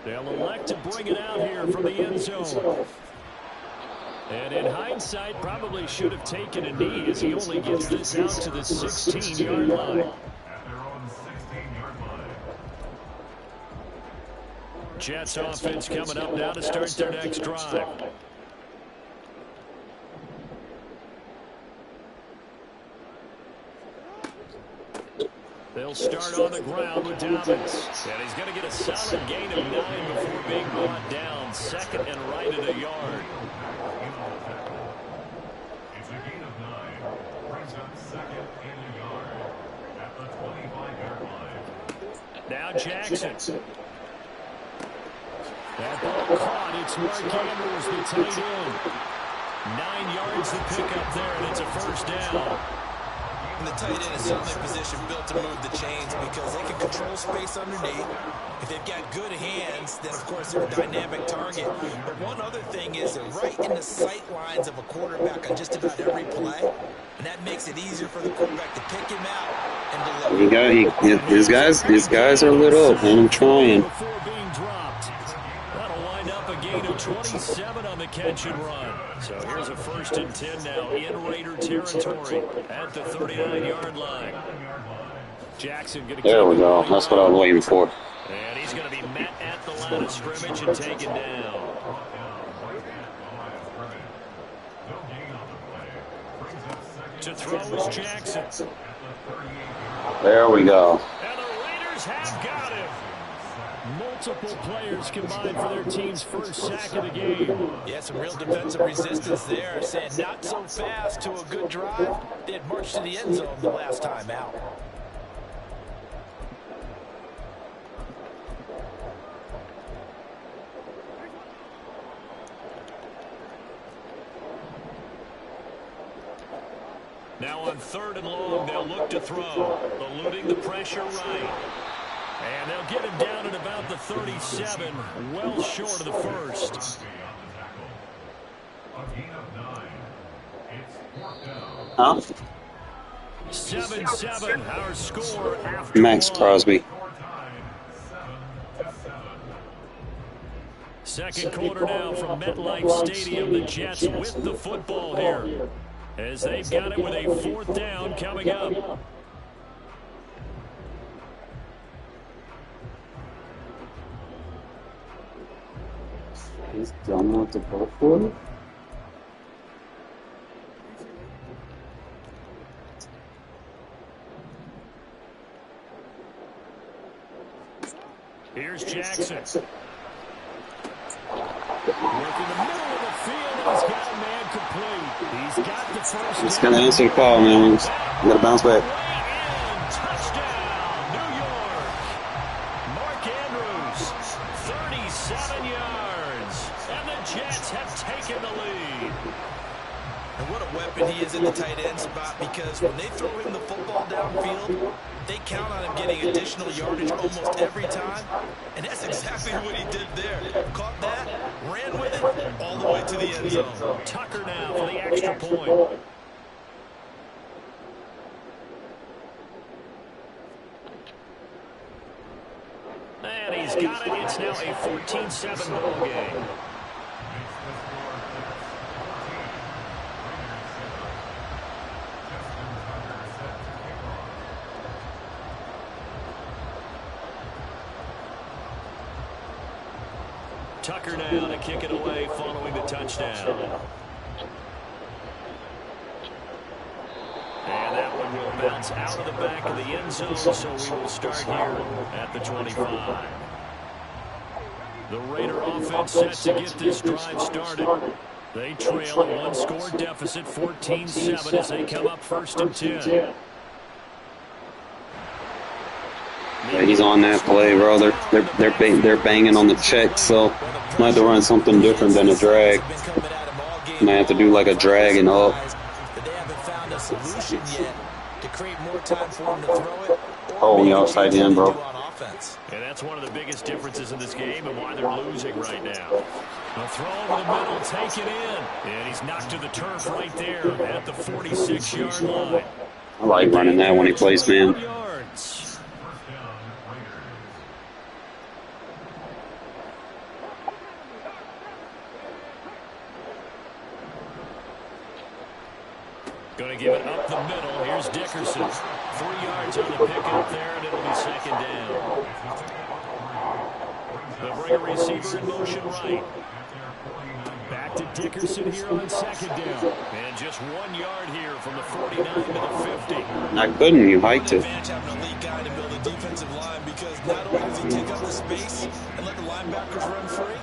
They'll elect to bring it out here from the end zone. And in hindsight, probably should have taken a knee as he only gets this out to the 16-yard line. At their own 16-yard line. Jets offense coming up now to start their next drive. They'll start on the ground with Dobbins. And he's going to get a solid gain of 9 before being brought down. Second and right at a yard. It's a gain of 9. Brings up second and a yard at the 25-yard line. Now Jackson. That ball caught. It's Mark Andrews, the tight end. 9 yards to pick up there, and it's a first down. And the tight end is certainly a position built to move the chains because they can control space underneath. If they've got good hands, then of course they're a dynamic target. But one other thing is they're right in the sight lines of a quarterback on just about every play. And that makes it easier for the quarterback to pick him out and deliver. His guys are lit up, man. I'm trying. Before being dropped. That'll wind up a gain of 27 on the catch and run. So here's a 1st and 10 now in Raider territory at the 39-yard line. Jackson going to There we go. That's what I was waiting for. And he's going to be met at the line of scrimmage and taken down. To throw is Jackson. There we go. And the Raiders have got him. Multiple players combined for their team's first sack of the game. Yeah, some real defensive resistance there. Saying not so fast to a good drive. They had marched to the end zone the last time out. Now on 3rd and long, they'll look to throw. Eluding the pressure right. And they'll get him down at about the 37, well short of the first. Huh? 7-7, our score after Max one. Crosby. Second quarter now from MetLife Stadium. The Jets with the football here, as they've got it with a 4th down coming up. He's done with the ball for it. Here's Jackson. Working the middle of the field, and he's got a man complete. He's got the first He's down. going to answer the call, man. He's got to bounce back. And touchdown, New York. Mark Andrews, 37 yards. And the Jets have taken the lead. And what a weapon he is in the tight end spot, because when they throw him the football downfield, they count on him getting additional yardage almost every time. And that's exactly what he did there. Caught that, ran with it, all the way to the end zone. Tucker now for the extra point. And he's got it. It's now a 14-7 ball game. Tucker now to kick it away following the touchdown. And that one will bounce out of the back of the end zone, so we will start here at the 25. The Raider offense set to get this drive started. They trail a one-score deficit, 14-7, as they come up 1st and 10. Yeah, he's on that play, bro. They're banging on the check, so might have to run something different than a drag. Might have to do like a drag and up. But they haven't found a solution yet to create more time for him to throw it. Oh, the outside in, bro. And that's one of the biggest differences in this game and why they're losing right now. A throw over the middle, take it in. And he's knocked to the turf right there at the 46-yard line. I like running that when he plays man. Going to give it up the middle. Here's Dickerson. 3 yards on the pickup there, and it'll be second down. They'll bring a receiver in motion right. Back to Dickerson here on second down. And just 1 yard here from the 49 to the 50. I couldn't. You hiked it. Having an elite guy to build a defensive line because not only does he take up the space and let the linebackers run free,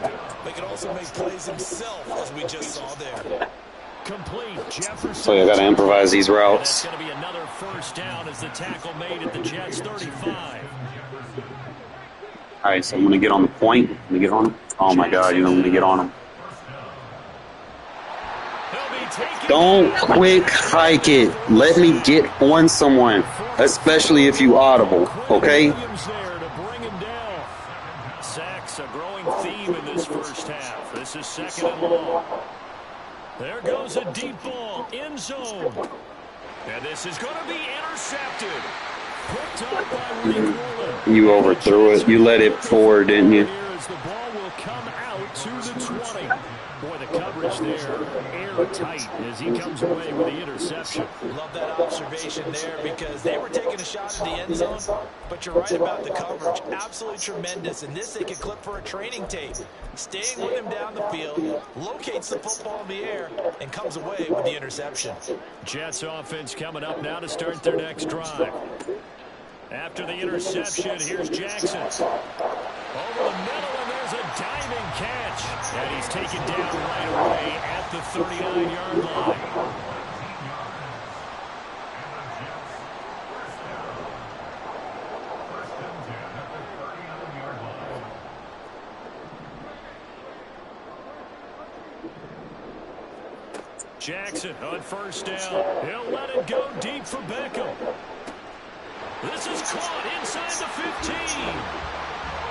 but he can also make plays himself, as we just saw there. Complete. Jefferson. So I got to improvise these routes. That's going to be another first down as the tackle made at the Jets' 35. All right, so I'm going to get on the point. Let me get on him. Oh, my God, you don't want me to get on him. Don't quick hike it. Let me get on someone, especially if you audible, okay? Sacks a growing theme in this first half. This is second and long. There goes a deep ball, end zone. And this is going to be intercepted. Picked up by Rick Woolen. You overthrew it. You let it forward, didn't you? As the ball will come out to the 20. Boy, the coverage there, airtight as he comes away with the interception. Love that observation there because they were taking a shot at the end zone, but you're right about the coverage. Absolutely tremendous. And this they could clip for a training tape. Staying with him down the field, locates the football in the air, and comes away with the interception. Jets offense coming up now to start their next drive. After the interception, here's Jackson. Over the middle, and there's a diving catch. And he's taken down right away at the 39-yard line. Jackson on first down. He'll let it go deep for Beckham. This is caught inside the 15.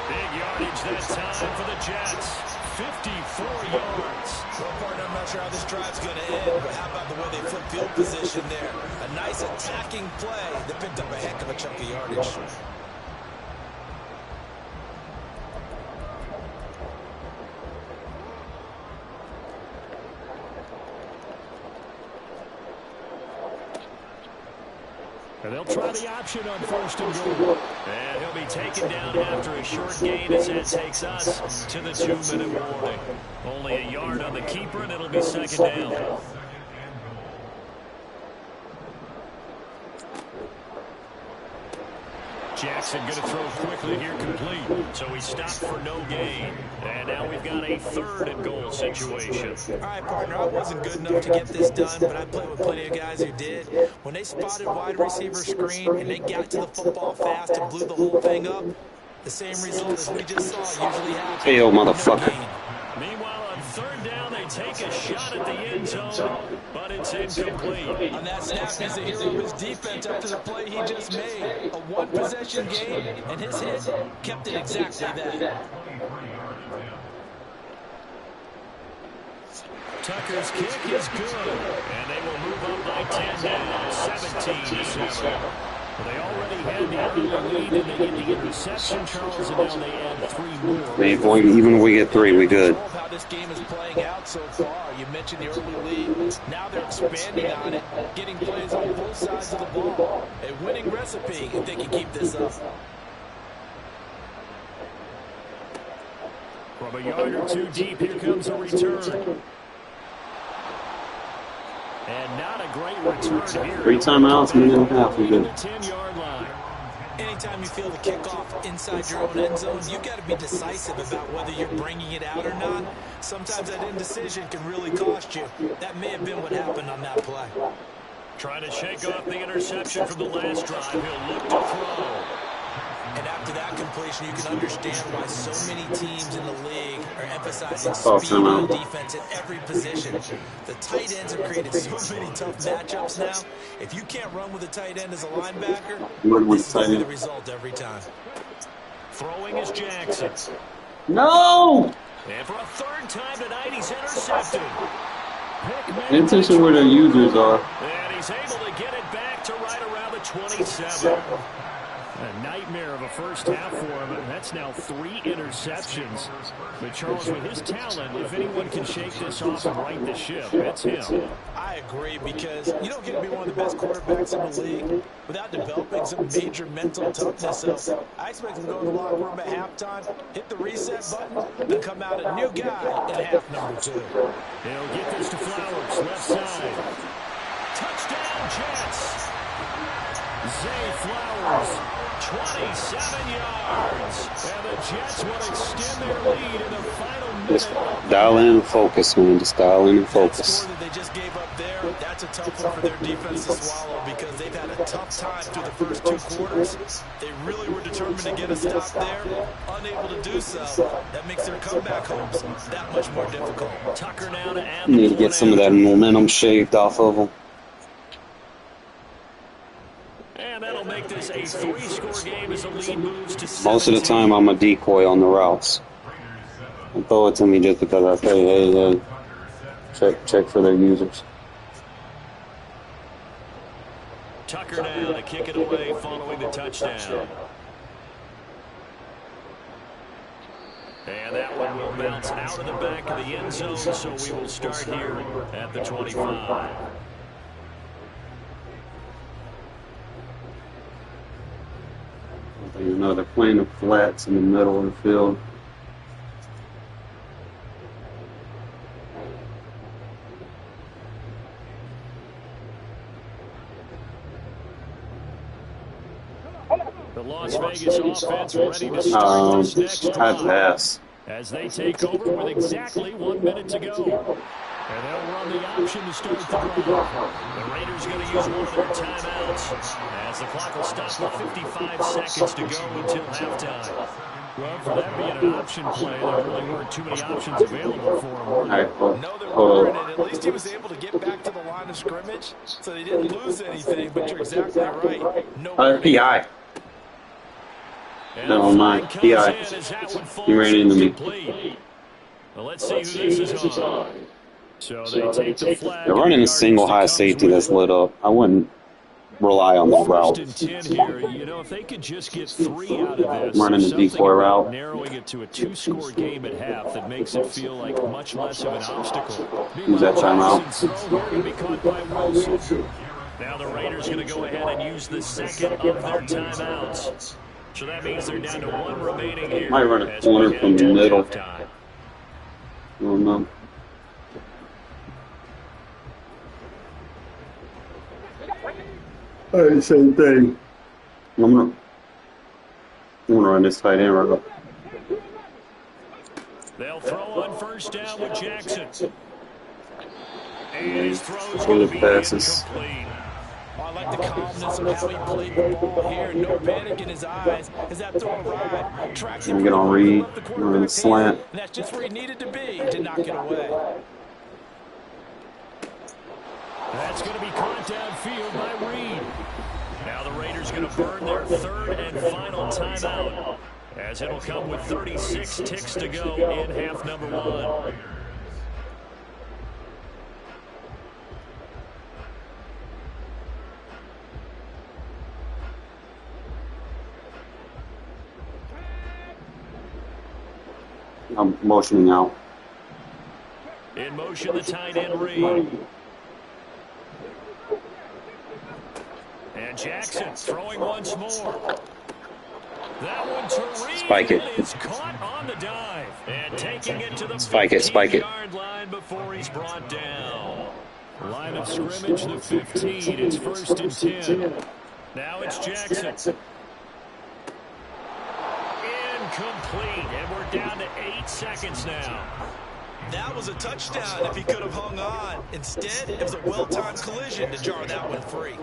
Big yardage that time for the Jets. 54 yards. Well, partner, I'm not sure how this drive's going to end, but how about the way they flip field position there? A nice attacking play that picked up a heck of a chunk of yardage. And they'll try the option on first and goal. And he'll be taken down after a short gain as that takes us to the 2-minute warning. Only a yard on the keeper, and it'll be second down. Jackson going to throw quickly here, complete. So he stopped for no gain. And now we've got a 3rd and goal situation. All right, partner, I wasn't good enough to get this done, but I played with plenty of guys who did. When they spotted wide receiver screen and they got to the football fast and blew the whole thing up, the same result as we just saw usually happens. Hey, yo, motherfucker. Meanwhile, on 3rd down, they take a shot at the end zone, but it's incomplete. On that snap, he's a hero of his defense after the play he just made. A one-possession game, and his hit kept it exactly that. Tucker's kick is good, and they will move up by 10 now, 17-7. Well, they already had the early lead, and they get the interception, Charles, and now they add 3 more. Man, even if we get 3, we good. How this game is playing out so far. You mentioned the early lead. Now they're expanding on it, getting plays on both sides of the ball. A winning recipe if they can keep this up. From a yard or 2 deep, here comes a return. And not a great return here. 3 timeouts, minute and a half, we're good. 10-yard line. Anytime you feel the kickoff inside your own end zone, you've got to be decisive about whether you're bringing it out or not. Sometimes that indecision can really cost you. That may have been what happened on that play. Trying to shake off the interception from the last drive. He'll look to throw. And after that completion, you can understand why so many teams in the league are emphasizing Oh, speed on timeout. defense at every position. The tight ends have created so many tough matchups now. If you can't run with a tight end as a linebacker, this is going to be the result every time. Throwing is Jackson. No! And for a third time tonight, he's intercepted. Pay attention where their users are. And he's able to get it back to right around the 27. A nightmare of a first half for him, and that's now 3 interceptions. But Charles, with his talent, if anyone can shake this off and right the ship, it's him. I agree, because you don't get to be one of the best quarterbacks in the league without developing some major mental toughness. So I expect him to go in the locker room at halftime, hit the reset button, and come out a new guy in half number 2. He'll get this to Flowers, left side. Touchdown, Jets. Zay Flowers, 27 yards. And the Jets will extend their lead in the final minute. Just dial in and focus, man. Just dial in and That focus. score that they just gave up there, that's a tough one for their defense to swallow, because they've had a tough time through the first 2 quarters. They really were determined to get a stop there, unable to do so. That makes their comeback hopes that much more difficult. Tucker now to add Need the to get some of that momentum shaved off of them. And that'll make this a 3-score game as the lead moves to 17. Most of the time, I'm a decoy on the routes. They throw it to me just because I say, hey, check for their users. Tucker now to kick it away following the touchdown. And that one will bounce out of the back of the end zone, so we will start here at the 25. You know, they're playing the flats in the middle of the field. The Las Vegas offense ready to start this next I'd drive pass. as they take over with exactly 1 minute to go. And they'll run the option to start the drive. The Raiders going to use one of their timeouts as the clock will stop with 55 seconds to go until halftime. Well, for that being an option play, there really weren't too many options available for him. All right, well, No, there hold weren't, on. and at least he was able to get back to the line of scrimmage, so they didn't lose anything, but you're exactly right. No PI. And Never the mind. flag PI. comes in as that one falls He ran into me. incomplete. Well, let's see who this is on. So they take the flag. They're running a single high safety that's lit up. I wouldn't rely on the route. First and 10 here. You know, if they could just get 3 out of this, Running the something decoy about route. narrowing it to a 2-score game at half that makes it feel like much less of an obstacle. Use that timeout. Watson's throw here to be caught by Wilson. Now the Raiders going to go ahead and use the second of their timeouts. So that means they're down to 1 remaining here. Might run a as we corner head from the to middle. halftime. I don't know. All right, same thing. I'm gonna run this tight end right up. They'll throw on first down with Jackson. And his throw's Full going of to be passes. incomplete. I like the calmness of how he played the ball here. No panic in his eyes as that throw arrived. Tracks Let me get on read. Run the slant. and that's just where he needed to be to knock it away. That's going to be caught downfield by Reed. Now the Raiders going to burn their third and final timeout, as it'll come with 36 ticks to go in half number 1. I'm motioning out. In motion, the tight end Reed. And Jackson throwing once more. That one to Reed. Spike it. Is caught on the dive and taking it to the Spike it, spike it. 15-yard line before he's brought down. Line of scrimmage, the 15. It's first and 10. Now it's Jackson. Incomplete, and we're down to 8 seconds now. That was a touchdown if he could have hung on. Instead, it was a well-timed collision to jar that one free.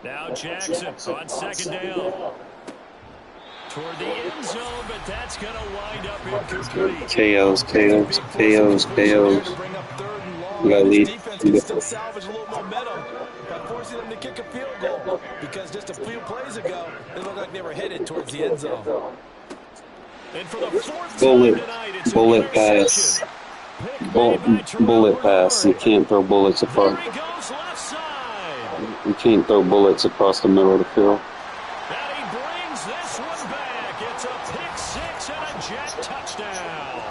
Now Jackson on second down. Toward the end zone, but that's going to wind up incomplete. KOs. You got to lead. Defense can still salvage a little momentum by forcing them to kick a field goal, because just a few plays ago, it looked like they were headed towards the end zone. And for the fourth time tonight, it's bullet pass. Bullet pass. You can't throw bullets across. There he goes left side. You can't throw bullets across the middle of the field. And he brings this one back. It's a pick six and a Jet touchdown.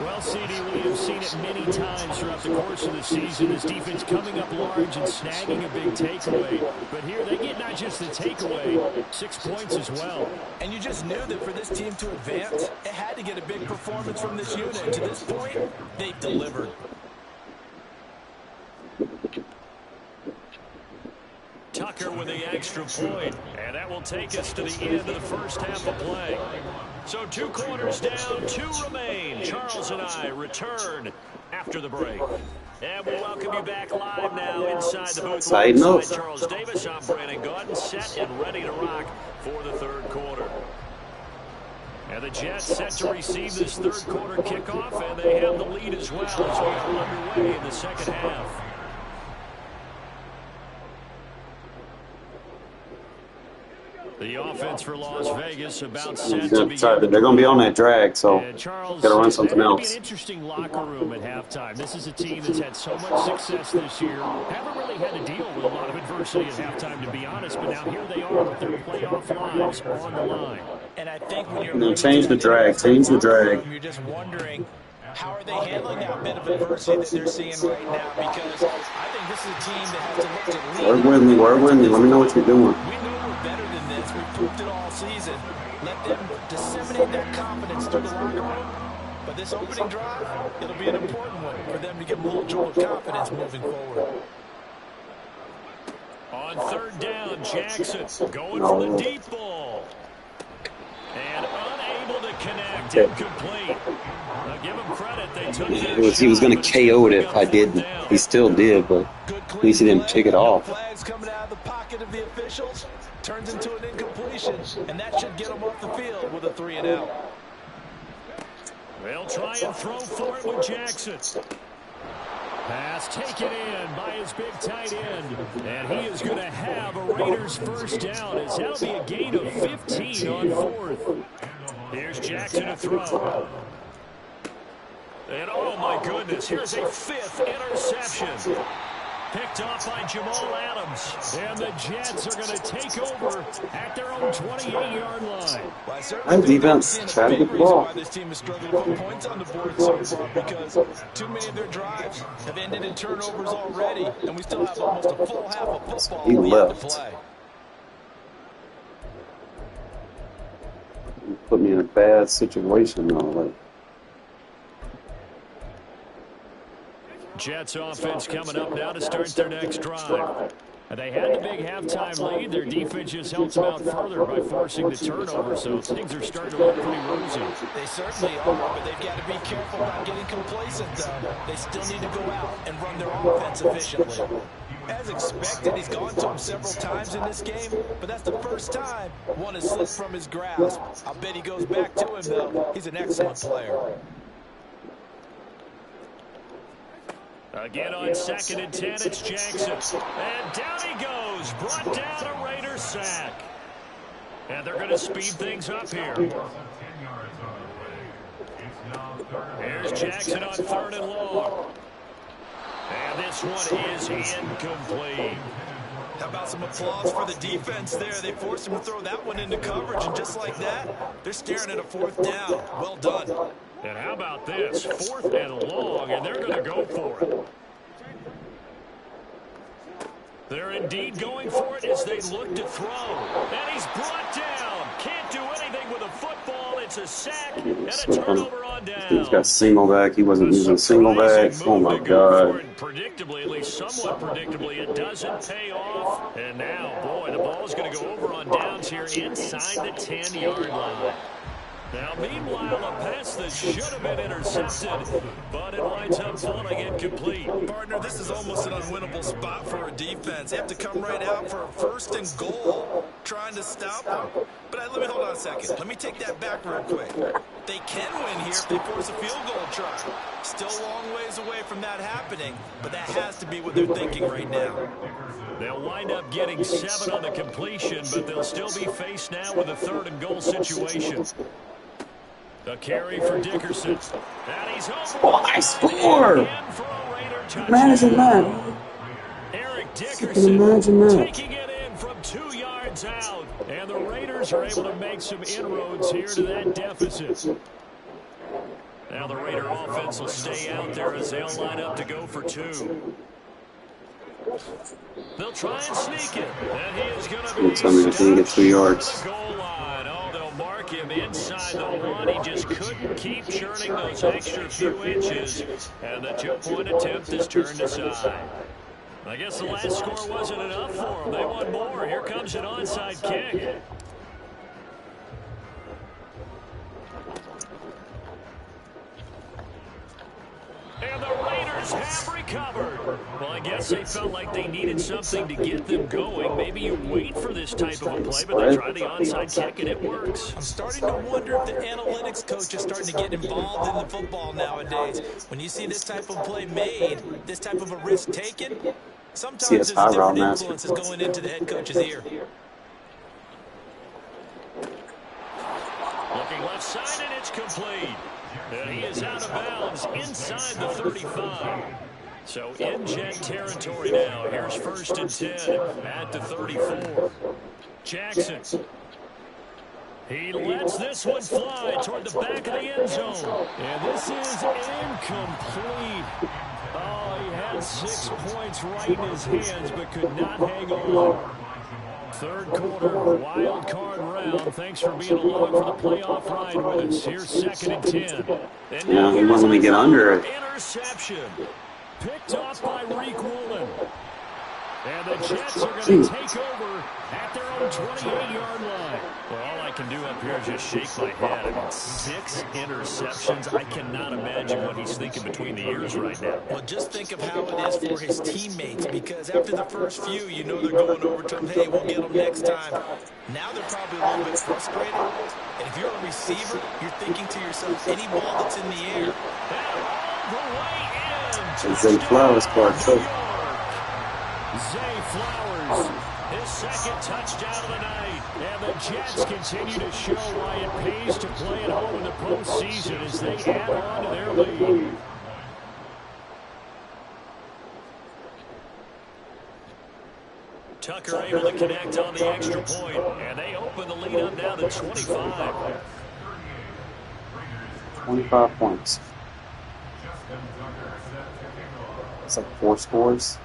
Well, CD, we have seen it many times throughout the course of the season. This defense coming up large and snagging a big takeaway. But here they get not just the takeaway, 6 points as well. And you just knew that for this team to advance, it had to get a big performance from this unit. And to this point, they've delivered. Tucker with the extra point, and that will take us to the end of the first half of play. So 2 quarters down, 2 remain. Charles and I return after the break. And we welcome you back live now inside the booth. Alongside Charles Davis, I'm Brandon Gordon, set and ready to rock for the third quarter. And the Jets set to receive this third quarter kickoff, and they have the lead as well as we are underway in the second half. The offense for Las Vegas about set to be. They're going to be on that drag, so got to run something else. An interesting locker room at halftime. This is a team that's had so much success this year. Haven't really had to deal with a lot of adversity at halftime, to be honest. But now here they are with their playoff lives on the line. And I think when you're change the drag. Change the drag. You're just wondering, how are they handling that bit of adversity that they're seeing right now? Because I think this is a team that has to look to lead. Work with me. Let me know what you're doing. We know we're better than this. We've proved it all season. Let them disseminate that confidence through the locker room. But this opening drive, it'll be an important one for them to give them a little jolt of confidence moving forward. On third down, Jackson going for the deep ball. And unable to connect, incomplete. Now give him credit, they took he was going to KO it if I didn't. He still did, but at least he didn't pick it off. Flags coming out of the pocket of the officials, turns into an incompletion, and that should get them off the field with a 3 and out. They'll try and throw for it with Jackson. Pass taken in by his big tight end. And he is going to have a Raiders first down, as that'll be a gain of 15 on fourth. Here's Jackson to throw. And oh my goodness, here's a 5th interception. Picked off by Jamal Adams. And the Jets are going to take over at their own 28-yard line. Nice defense. Try to get the ball. This team is struggling to put points on the board so far, because too many of their drives have ended in turnovers already, and we still have almost a full half of football He left left. to play. Put me in a bad situation, though. Like, Jets offense coming up now to start their next drive. They had the big halftime lead. Their defense just helped them out further by forcing the turnover, so things are starting to look pretty rosy. They certainly are, but they've got to be careful about getting complacent, though. They still need to go out and run their offense efficiently. As expected, he's gone to him several times in this game, but that's the first time one has slipped from his grasp. I'll bet he goes back to him, though. He's an excellent player. Again on 2nd and 10, it's Jackson. And down he goes, brought down a Raider sack. And they're going to speed things up here. Here's Jackson on 3rd and long. And this one is incomplete. How about some applause for the defense there? They forced him to throw that one into coverage, and just like that, they're staring at a 4th down. Well done. And how about this? 4th and long, and they're going to go for it. They're indeed going for it as they look to throw. And he's brought down. Can't do anything with a football. It's a sack and a turnover on down. he's got single back. He wasn't using single back. Oh, my God. Predictably, at least somewhat predictably, it doesn't pay off. And now, boy, the ball's going to go over on downs here inside the 10-yard line. Now, meanwhile, a pass that should have been intercepted, but it winds up falling incomplete. Partner, this is almost an unwinnable spot for a defense. They have to come right out for a 1st and goal, trying to stop them. But let me hold on a second. Let me take that back real quick. They can win here if they force a field goal try. Still a long ways away from that happening, but that has to be what they're thinking right now. They'll wind up getting 7 on the completion, but they'll still be faced now with a 3rd and goal situation. A carry for Dickerson. And he's over. Oh, I score! Imagine that. Eric Imagine Dickerson that. taking it in from 2 yards out. And the Raiders are able to make some inroads here to that deficit. Now the Raider offense will stay out there as they'll line up to go for 2. They'll try and sneak it. And he is going to be Tell me I can't get 2 yards. goal line. Oh, they'll mark him inside the 1. He just couldn't keep churning those extra few inches. And the 2-point attempt is turned aside. I guess the last score wasn't enough for them. They want more. Here comes an onside kick. And the Raiders have recovered. Well, I guess they felt like they needed something to get them going. Maybe you wait for this type of a play, but they try the onside kick and it works. I'm starting to wonder if the analytics coach is starting to get involved in the football nowadays. When you see this type of play made, this type of a risk taken, sometimes there's different influences going into the head coach's ear. Looking left side, and it's complete. And he is out of bounds inside the 35. So in jet territory now. Here's 1st and 10 at the 34. Jackson. He lets this one fly toward the back of the end zone. And this is incomplete. Oh, he had 6 points right in his hands, but could not hang on. 3rd quarter, wild card round. Thanks for being along for the playoff ride with us. Here's 2nd and 10. And Yeah, he won't let me get under it. Interception. Picked off by Reek Woolen. And the Jets are going to take over at their own 28-yard line. Well, all I can do up here is just shake my head. I mean, 6 interceptions. I cannot imagine what he's thinking between the ears right now. Well, just think of how it is for his teammates, because after the first few, you know they're going over to him, hey, we'll get them next time. Now they're probably a little bit frustrated. And if you're a receiver, you're thinking to yourself, any ball that's in the air. And all the way in. It's Zay Flowers part too. Zay Flowers, his 2nd touchdown of the night. And the Jets continue to show why it pays to play at home in the postseason as they add on to their lead. Tucker able to connect on the extra point, and they open the lead up now to 25. 25 points. It's like 4 scores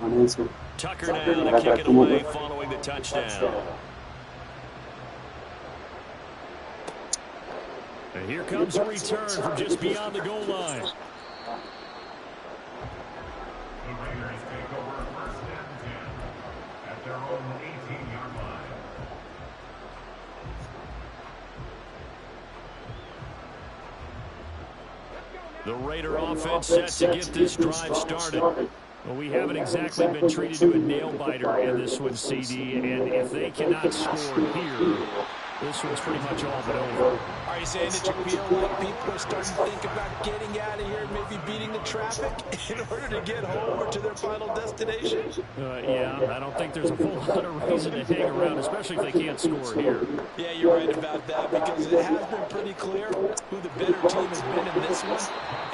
unanswered. Tucker now to kick it away following the touchdown. And here comes a return from just beyond the goal line. The Raiders take over 1st and 10 at their own 18-yard line. The Raider offense set to get this drive started. Well, we haven't exactly been treated to a nail-biter in this one, CD, and if they cannot score here, this one's pretty much all but over. Are you saying that you feel like people are starting to think about getting out of here and maybe beating the traffic in order to get home or to their final destination? Yeah, I don't think there's a whole lot of reason to hang around, especially if they can't score here. Yeah, you're right about that, because it has been pretty clear who the better team has been in this one.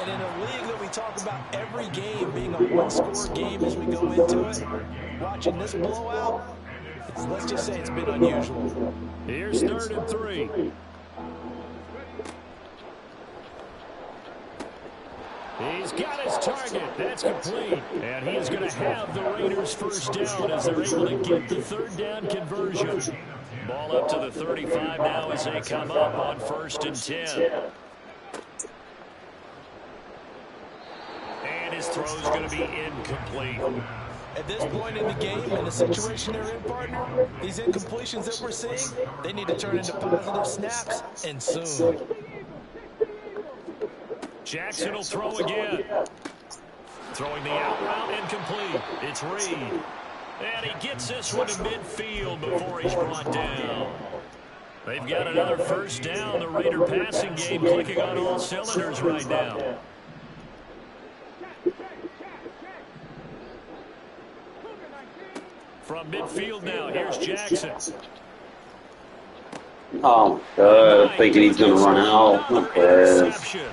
And in a league that we talk about every game being a one-score game as we go into it, watching this blowout, let's just say it's been unusual. Here's 3rd and 3. He's got his target. That's complete. And he's going to have the Raiders' 1st down as they're able to get the 3rd down conversion. Ball up to the 35 now as they come up on 1st and 10. And his throw is going to be incomplete. At this point in the game, in the situation they're in, partner, these incompletions that we're seeing, they need to turn into positive snaps, and soon. Jackson will throw again. Throwing the out route incomplete. It's Reed. And he gets this one to midfield before he's brought down. They've got another first down. The Raider passing game clicking on all cylinders right now. From midfield now, here's Jackson. Oh my God, I'm thinking he's going to run out. Not bad. Interception.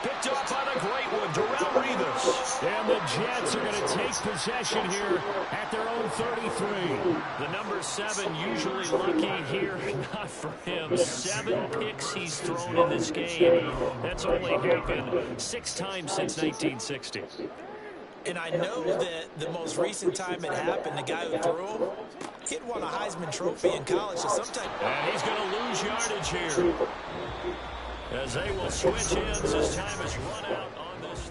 Picked off by the great one, Darrelle Revis. And the Jets are going to take possession here at their own 33. The number 7 usually lucky here. Not for him. 7 picks he's thrown in this game. That's only happened 6 times since 1960. And I know that the most recent time it happened, the guy who threw him, he'd won a Heisman Trophy in college. So sometimes. And he's going to lose yardage here. As they will switch ends as time is run out on this.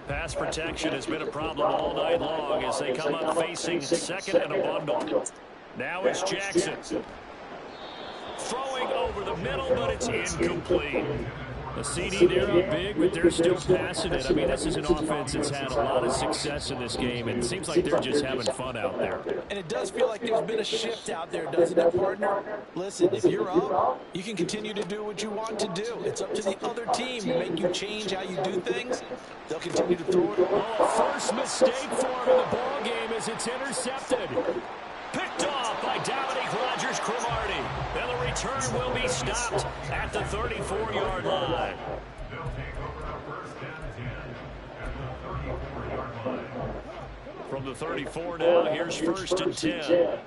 Pass protection has been a problem all night long as they come up facing second and a bundle. Now it's Jackson. Throwing over the middle, but it's incomplete. The CD, they're up big, but they're still passing it. I mean, this is an offense that's had a lot of success in this game, and it seems like they're just having fun out there. And it does feel like there's been a shift out there, doesn't it, partner? Listen, if you're up, you can continue to do what you want to do. It's up to the other team to make you change how you do things. They'll continue to throw it. Oh, first mistake for him in the ball game as it's intercepted. Picked off by Dominique Rodgers-Cromartie. And the return will be stopped at the 34-yard line. They'll take over the first and 10 at the 34-yard line. From the 34 now, here's first and 10.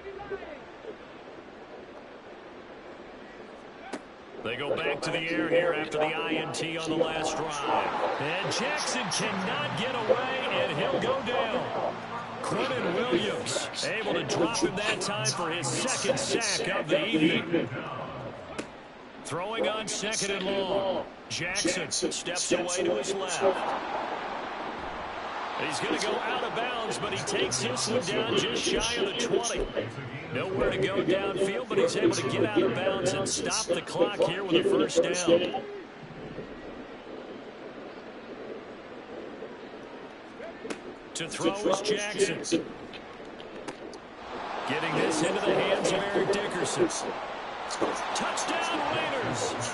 They go back to the air here after the INT on the last drive. And Jackson cannot get away, and he'll go down. Quentin Williams able to drop him that time for his second sack of the evening. Throwing on second and long. Jackson steps away to his left. He's going to go out of bounds, but he takes this one down just shy of the 20. Nowhere to go downfield, but he's able to get out of bounds and stop the clock here with a first down. To throw is Jackson. Getting this into the hands of Eric Dickerson. Touchdown Raiders.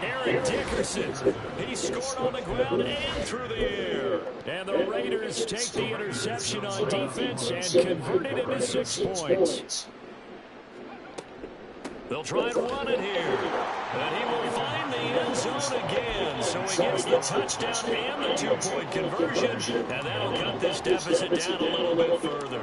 Eric Dickerson. He scored on the ground and through the air. And the Raiders take the interception on defense and convert it into 6 points. They'll try and run it here. And he will find the end zone again. So he gets the touchdown and the 2-point conversion. And that'll cut this deficit down a little bit further.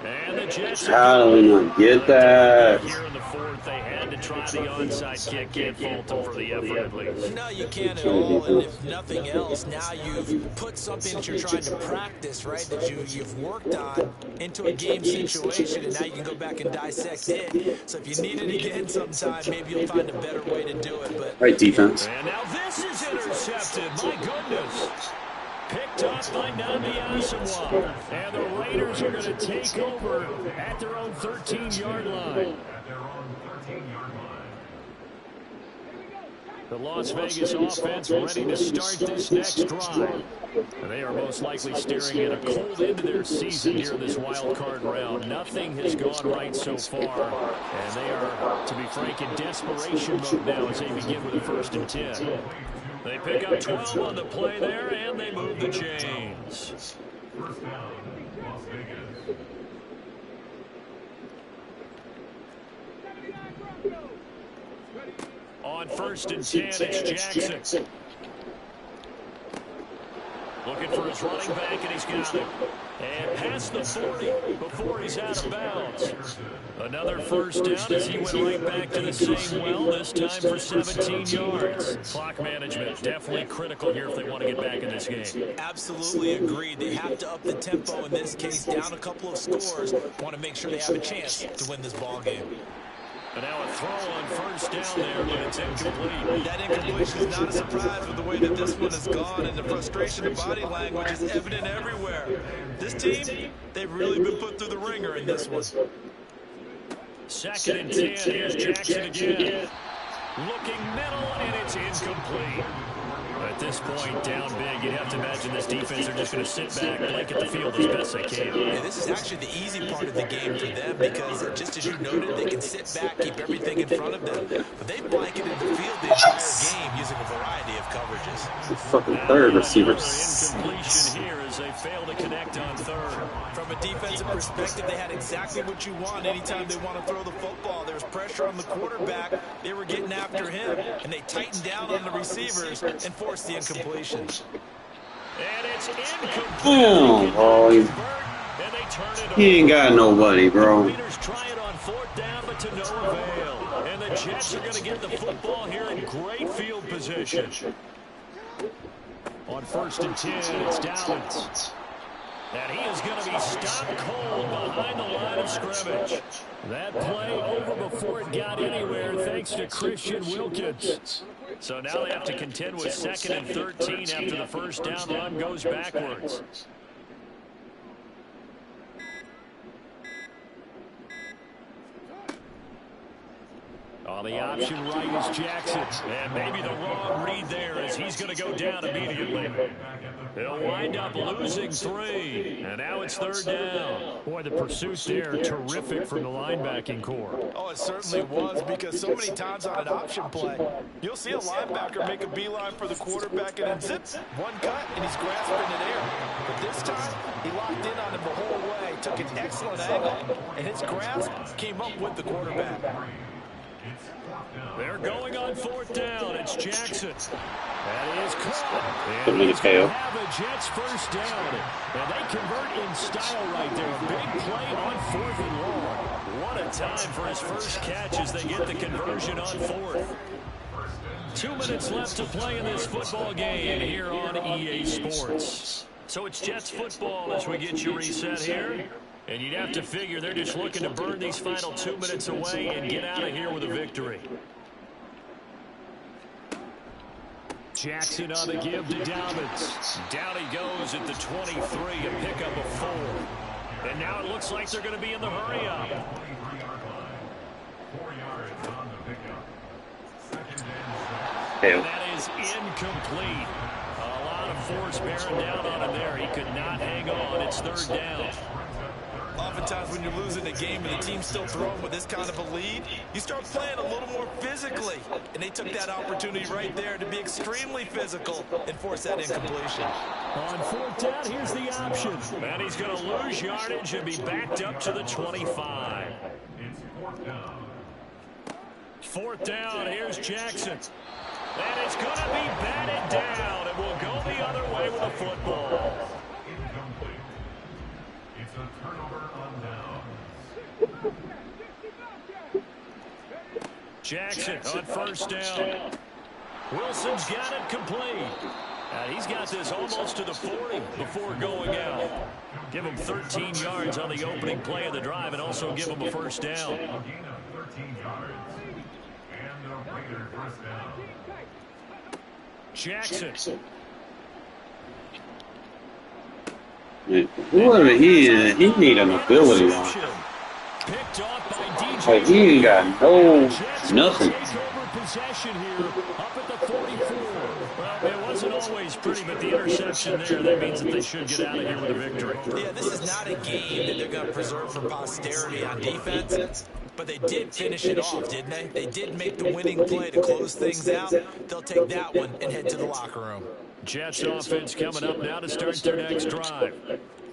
And the Jets How do we not get that? here in the fourth. They had to try the onside kick. Can't fault them for the effort at least. No, you can't at all. And if nothing else, now you've put something that you're trying to practice, right, that you've worked on into a game situation, and now you can go back and dissect it. So if you need it again sometime, maybe you'll find a better way to do it. But Right defense. And now this is intercepted. My goodness. Picked up by Nnamdi Asomugha. And the Raiders are going to take over at their own 13-yard line. At their own 13-yard line. The Las Vegas offense ready to start this next drive. And they are most likely staring at a cold end to their season here in this wild card round. Nothing has gone right so far. And they are, to be frank, in desperation mode now as they begin with a 1st and 10. They pick up 12 on the play there, and they move the chains. First down, Las Vegas. On 1st and 10, it's Jackson. Looking Looking for his running back, and he's got him. And past the 40 before he's out of bounds. Another first down as he went right back to the same well, this time for 17 yards. Clock management definitely critical here if they want to get back in this game. Absolutely agreed. They have to up the tempo in this case, down a couple of scores. Want to make sure they have a chance to win this ball game. And now a throw on first down there, but it's incomplete. That incompletion is not a surprise with the way that this one has gone, and the frustration of body language is evident everywhere. This team, they've really been put through the ringer in this one. 2nd and 10. Here's Jackson again. Looking middle, and it's incomplete. At this point, down big, you'd have to imagine this defense are just going to sit back, blanket the field as best they can. Yeah, this is actually the easy part of the game for them because, just as you noted, they can sit back, keep everything in front of them. But they blanketed the field the entire game using a variety of coverages. The fucking third receiver. Incompletion here as they fail to connect on third. From a defensive perspective, they had exactly what you want anytime they want to throw the football. There was pressure on the quarterback. They were getting after him, and they tightened down on the receivers and forced the incompletion. And it's incomplete. Oh, he ain't got nobody, bro. Leaders try it on 4th down, but to no avail. And the Jets are going to get the football here in great field position. On 1st and 10, it's Downs. And he is going to be stopped cold behind the line of scrimmage. That play over before it got anywhere thanks to Christian Wilkins. So now they have to contend with 2nd and 13 after the first down run goes backwards. On the option right is Jackson. And maybe the wrong read there as he's going to go down immediately. He'll wind up losing 3. And now it's 3rd down. Boy, the pursuit there, terrific from the linebacking core. Oh, it certainly was because so many times on an option play, you'll see a linebacker make a beeline for the quarterback and then zip, one cut, and he's grasping it air. But this time, he locked in on him the whole way, took an excellent angle, and his grasp came up with the quarterback. They're going on 4th down. It's Jackson. That is caught. And he's he's going to have a Jets first down. And they convert in style right there. A big play on 4th and long. What a time for his first catch as they get the conversion on 4th. 2 minutes left to play in this football game here on EA Sports. So it's Jets football as we get you reset here. And you'd have to figure they're just looking to burn these final 2 minutes away and get out of here with a victory. Jackson on the give to Downs. Down he goes at the 23, a pickup of 4. And now it looks like they're going to be in the hurry-up. 4 yards on the pickup. 2nd and 7. And that is incomplete. A lot of force bearing down on him there. He could not hang on. It's 3rd down. Oftentimes when you're losing a game and the team's still throwing with this kind of a lead, you start playing a little more physically. And they took that opportunity right there to be extremely physical and force that incompletion. On 4th down, here's the option. And he's going to lose yardage and be backed up to the 25. It's 4th down. 4th down, here's Jackson. And it's going to be batted down. And we'll go the other way with the football. Incomplete. It's a turnover on down. Jackson on 1st down. Wilson's got it complete. He's got this almost to the 40 before going out. Give him 13 yards on the opening play of the drive and also give him a first down. A gain of 13 yards. And the Raiders first down. Jackson. Whoever he is, he need an ability on. Picked off by DJ. Like, he ain't got no nothing. Take over possession here up at the 44. Well, it wasn't always pretty, but the interception there, that means that they should get out of here with a victory. Yeah, this is not a game that they're going to preserve for posterity on defense. But they did finish it off, didn't they? They did make the winning play to close things out. They'll take that one and head to the locker room. Jets offense coming up now to start their next drive.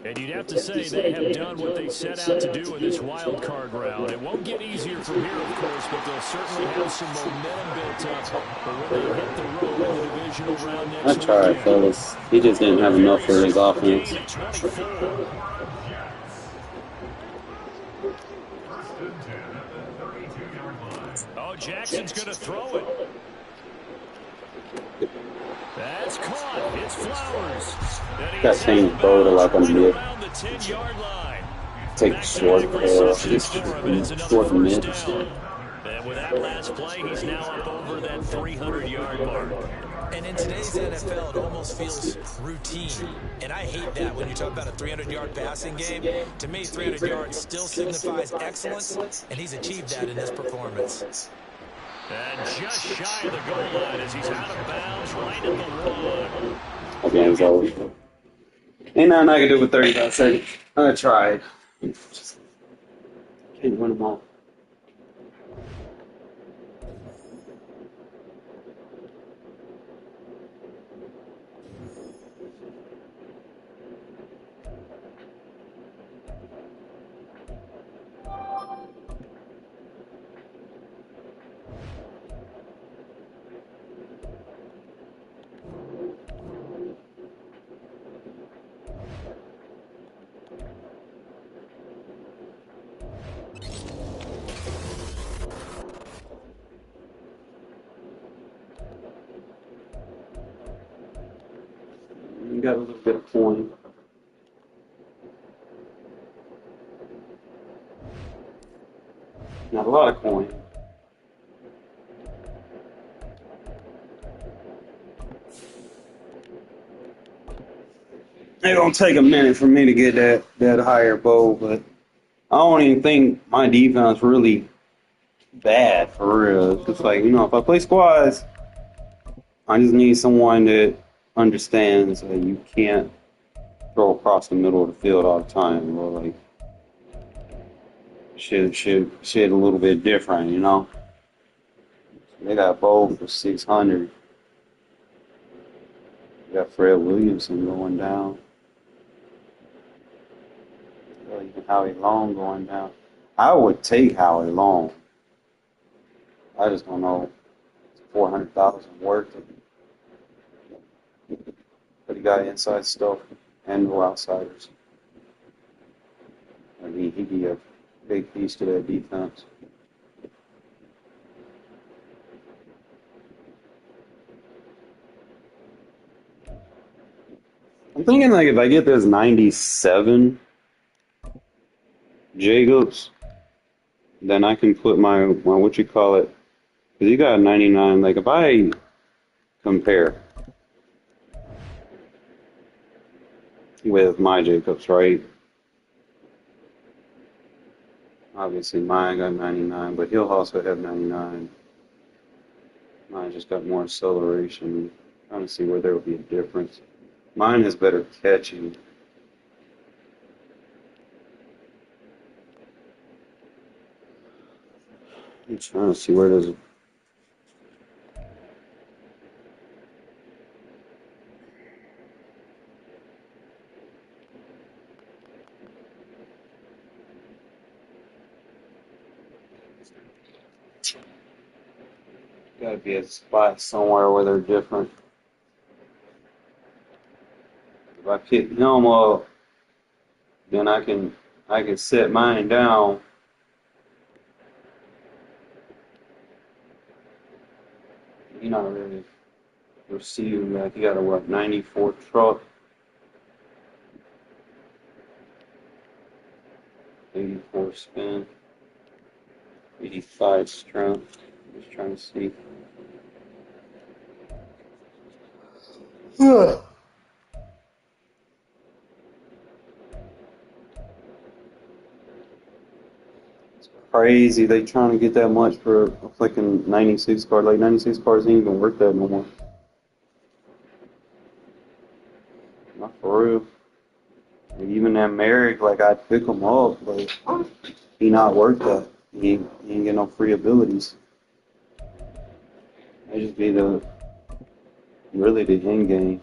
And you'd have to say they have done what they set out to do in this wild card round. It won't get easier from here, of course, but they'll certainly have some momentum built up for when they hit the road in the divisional round I next tried, weekend. fellas. He just didn't have enough for his offense. Gain of 24. First and 10 at the 32-yard line. Oh, Jackson's going to throw it. That's caught. It's Flowers. Got changed bow to like a mid. Around the 10-yard line. Take short, short mid. And with that last play, he's now up over that 300-yard mark. And in today's NFL, it almost feels routine. And I hate that when you talk about a 300-yard passing game. To me, 300 yards still signifies excellence, and he's achieved that in this performance. And just shy of the goal line as he's out of bounds right at the 1. Game's over. Ain't nothing I can do with 35 seconds. I tried. Just can't win them all. You got a little bit of coin. Not a lot of coin. It's gonna take a minute for me to get that higher bow, but I don't even think my defense really bad for real. It's like, if I play squads, I just need someone that understands that you can't throw across the middle of the field all the time, or like shit a little bit different, They got Bo for 600. You got Fred Williamson going down. Even Howie Long going down. I would take Howie Long. I just don't know. It's 400,000 worth of. But he got inside stuff and no outsiders. I mean, he'd be a big piece to that defense. I'm thinking like if I get this 97 Jacobs, then I can put my what you call it, because you got a 99. Like if I compare with my Jacobs, right? Obviously mine got 99, but he'll also have 99. Mine just got more acceleration. I'm trying to see where there will be a difference. Mine is better catching. I'm trying to see where does it. Gotta be a spot somewhere where they're different. If I pick him up, then I can set mine down. You're not really receiving that. You got a 94 truck, 84 spin, 85 strength. Just trying to see. It's crazy. They trying to get that much for a freaking 96 card. Like 96 cards ain't even worth that no more. Not for real. And even that Merrick, like I'd pick him up, but he not worth that. He ain't get no free abilities. That just be the end game.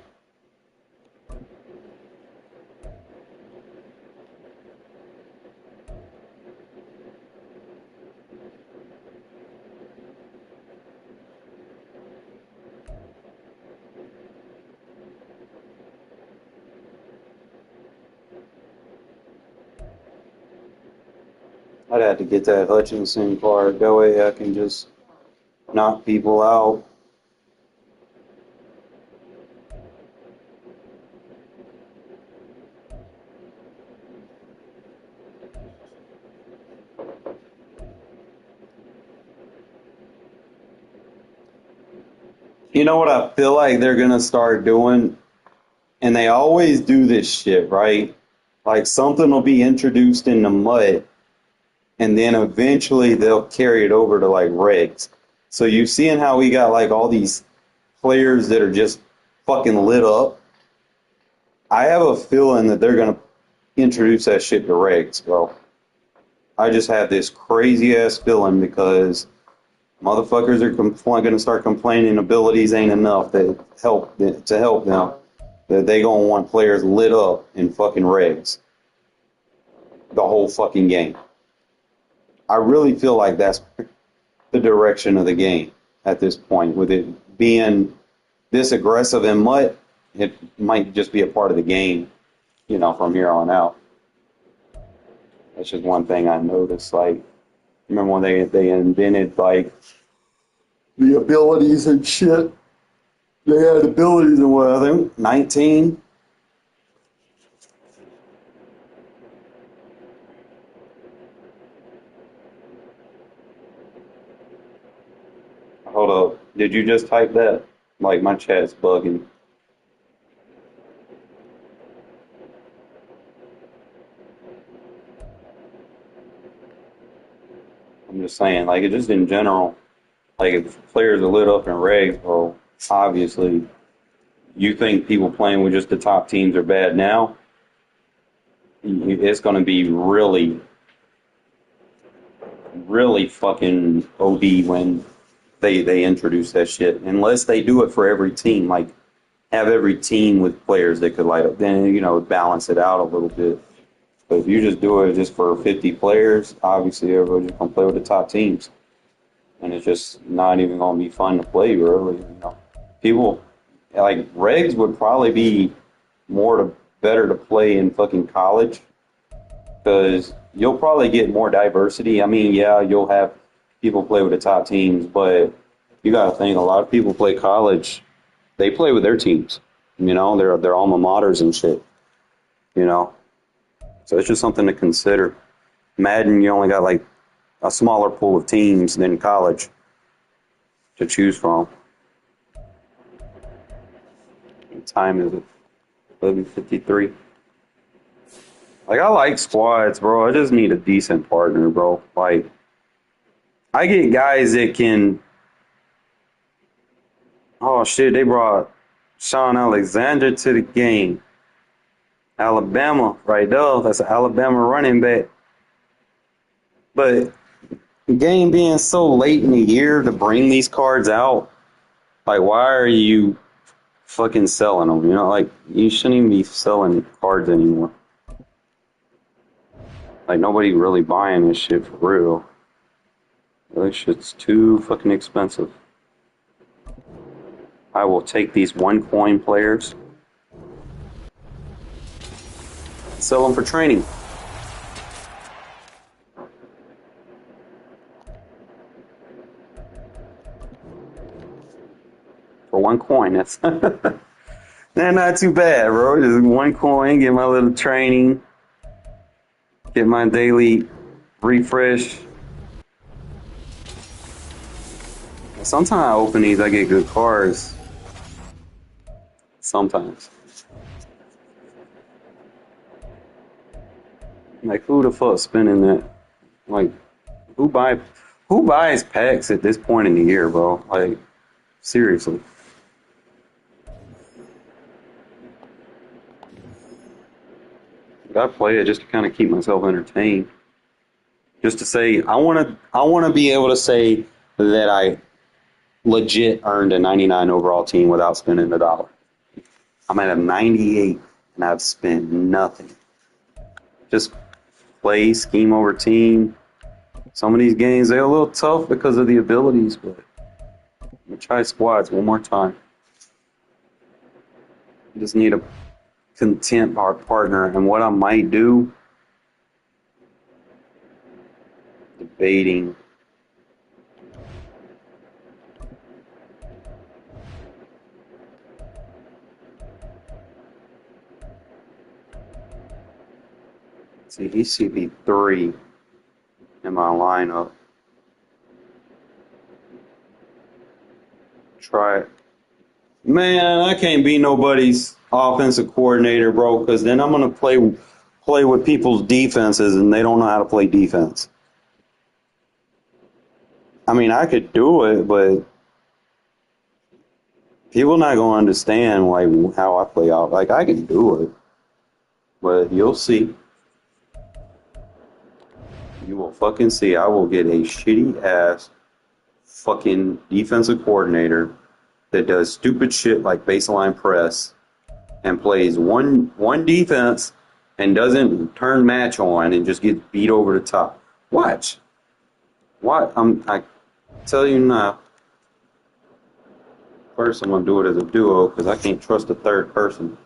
I'd have to get that Hutchinson card. That way I can just knock people out. You know what I feel like they're gonna start doing? And they always do this shit, right? Like something will be introduced in the mud, and then eventually they'll carry it over to like regs. So you seeing how we got like all these players that are just fucking lit up? I have a feeling that they're gonna introduce that shit to regs, bro. I just have this crazy ass feeling because motherfuckers are going to start complaining abilities ain't enough to help them. That they gonna want players lit up in fucking regs the whole fucking game. I really feel like that's the direction of the game at this point. With it being this aggressive and mutt, it might just be a part of the game, from here on out. That's just one thing I noticed. Like, remember when they invented like the abilities and shit? They had abilities in what, I think 19. Hold up. Did you just type that? Like my chat's bugging. I'm just saying, like it just in general, like if players are lit up in regs, well, obviously you think people playing with just the top teams are bad now. It's going to be really, really fucking OD when they introduce that shit. Unless they do it for every team, like have every team with players that could light up, then balance it out a little bit. But if you just do it just for 50 players, obviously everybody's just gonna play with the top teams, and it's just not even gonna be fun to play really. People like regs would probably be better to play in fucking college because you'll probably get more diversity. I mean, yeah, you'll have people play with the top teams, but you got to think a lot of people play college. They play with their teams, their alma maters and shit, So it's just something to consider. Madden, you only got like a smaller pool of teams than college to choose from. What time is it? 11:53. Like I like squads, bro. I just need a decent partner, bro. Like I get guys that can. Oh shit! They brought Sean Alexander to the game. Alabama, right there. That's an Alabama running back. But the game being so late in the year to bring these cards out, like why are you fucking selling them? Like you shouldn't even be selling cards anymore. Like nobody really buying this shit for real. This shit's too fucking expensive. I will take these one coin players, sell them for training. For one coin, that's not too bad, bro. Just one coin, get my little training, get my daily refresh. Sometimes I open these, I get good cards. Sometimes. Like who the fuck spending that? Like who buys packs at this point in the year, bro? Like seriously. I play it just to kind of keep myself entertained. Just to say I wanna be able to say that I legit earned a 99 overall team without spending $1. I'm at a 98 and I've spent nothing. Just play scheme over team. Some of these games they're a little tough because of the abilities, but I'm gonna try squads one more time. Just need a content partner, and what I might do baiting. See, he's CP3 in my lineup. Try it. Man, I can't be nobody's offensive coordinator, bro, because then I'm gonna play with people's defenses and they don't know how to play defense. I mean, I could do it, but people not gonna understand like how I play out. Like I can do it, but you'll see. You will fucking see. I will get a shitty ass fucking defensive coordinator that does stupid shit like baseline press and plays one defense and doesn't turn match on and just gets beat over the top. Watch. What? I tell you now. First, I'm gonna do it as a duo because I can't trust a third person.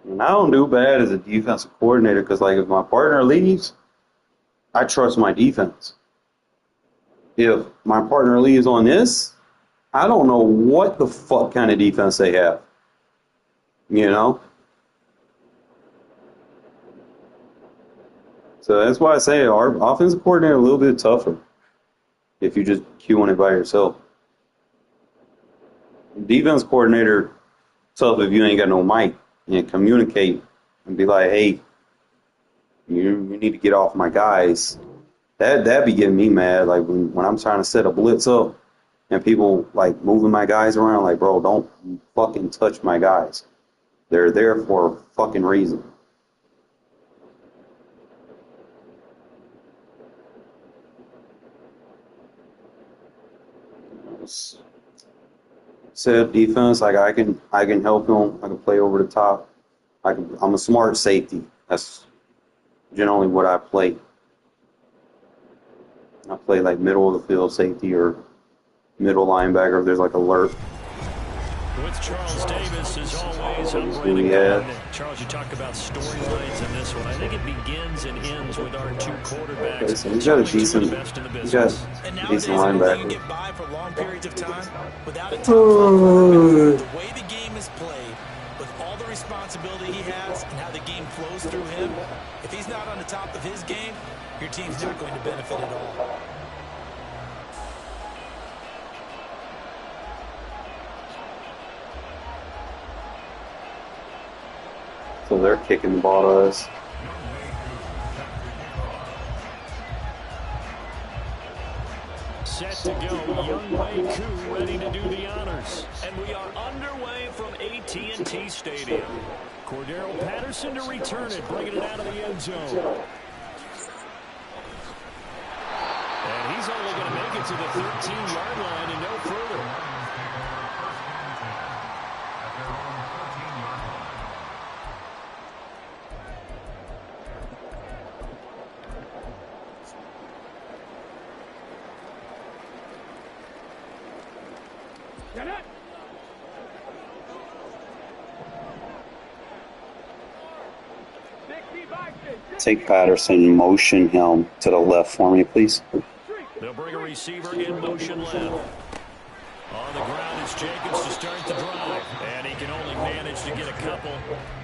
And I don't do bad as a defensive coordinator because, like, if my partner leaves, I trust my defense. If my partner leaves on this, I don't know what the fuck kind of defense they have. You know? So that's why I say our offensive coordinator a little bit tougher if you just queuing it by yourself. Defense coordinator tough if you ain't got no mic and communicate and be like, hey, you need to get off my guys. That be getting me mad. Like when I'm trying to set a blitz up and people like moving my guys around, like, bro, don't fucking touch my guys. They're there for a fucking reason. Set defense, like I can help him. I can play over the top. I'm a smart safety. That's generally what I play. I play like middle of the field safety or middle linebacker if there's like alert. With Charles Davis, as always, I'm Who we have. Charles, you talk about storylines in this one. I think it begins and ends with our two quarterbacks. Okay, so he's got a decent linebacker. Get by for long periods of time without a top the way the game is played, with all the responsibility he has and how the game flows through him, if he's not on the top of his game, your team's not going to benefit at all. So they're kicking the ball to us. Set to go, Young Wei Koo ready to do the honors. And we are underway from AT&T Stadium. Cordero Patterson to return it, bringing it out of the end zone. And he's only going to make it to the 13-yard line and no further. Take Patterson, motion him to the left for me, please. They'll bring a receiver in motion left. On the ground, it's Jacobs to start the drive. And he can only manage to get a couple.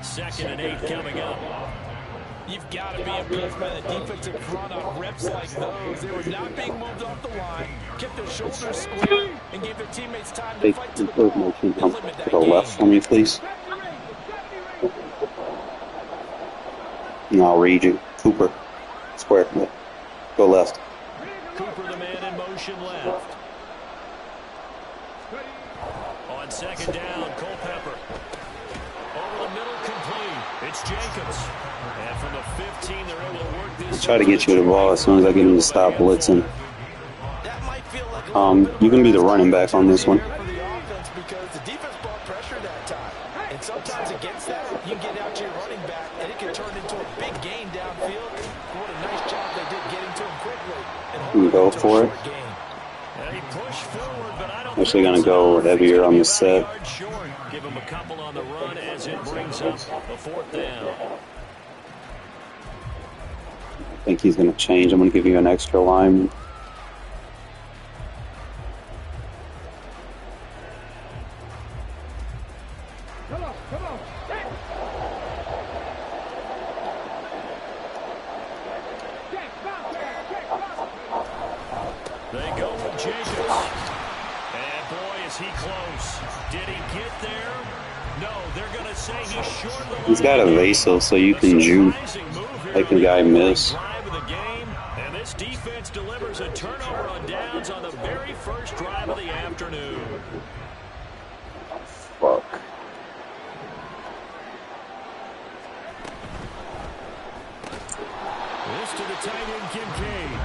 2nd and 8 coming up. You've got to be impressed by the defensive front on reps like those. They were not being moved off the line, kept their shoulders square, and gave their teammates time to fight to the ball. Motion him to the left for me, please. And I'll read you. Cooper, square, go left. Cooper, the man in motion left. On 2nd down, Culpepper. Over the middle, complete. It's Jacobs. And from the 15, they're able to work this. Try to get you the ball as soon as I get him to stop blitzing. You can be the running back on this one. Because the defense brought pressure that time. And sometimes against that, you get out to your running back, and it can turn into a big gain downfield. What a nice job they did getting to him quickly. And go for it. And he pushed forward, but I don't Actually think gonna it's go enough. heavier He's on the gonna be set. about a yard short. Give him a couple on the run as it brings up a 4th down. I think he's gonna change. I'm gonna give you an extra line. Come on, come on. Set. Check, bounce there. Check, bounce. They go with Jacobs. And boy, is he close. Did he get there? No, they're going to say he's short of the line. He's got a Vasil, so you can juke. Like the guy miss. Drive of the game, and this defense delivers a turnover on downs on the very first drive of the afternoon. Fuck. This to the tight end, Kincaid.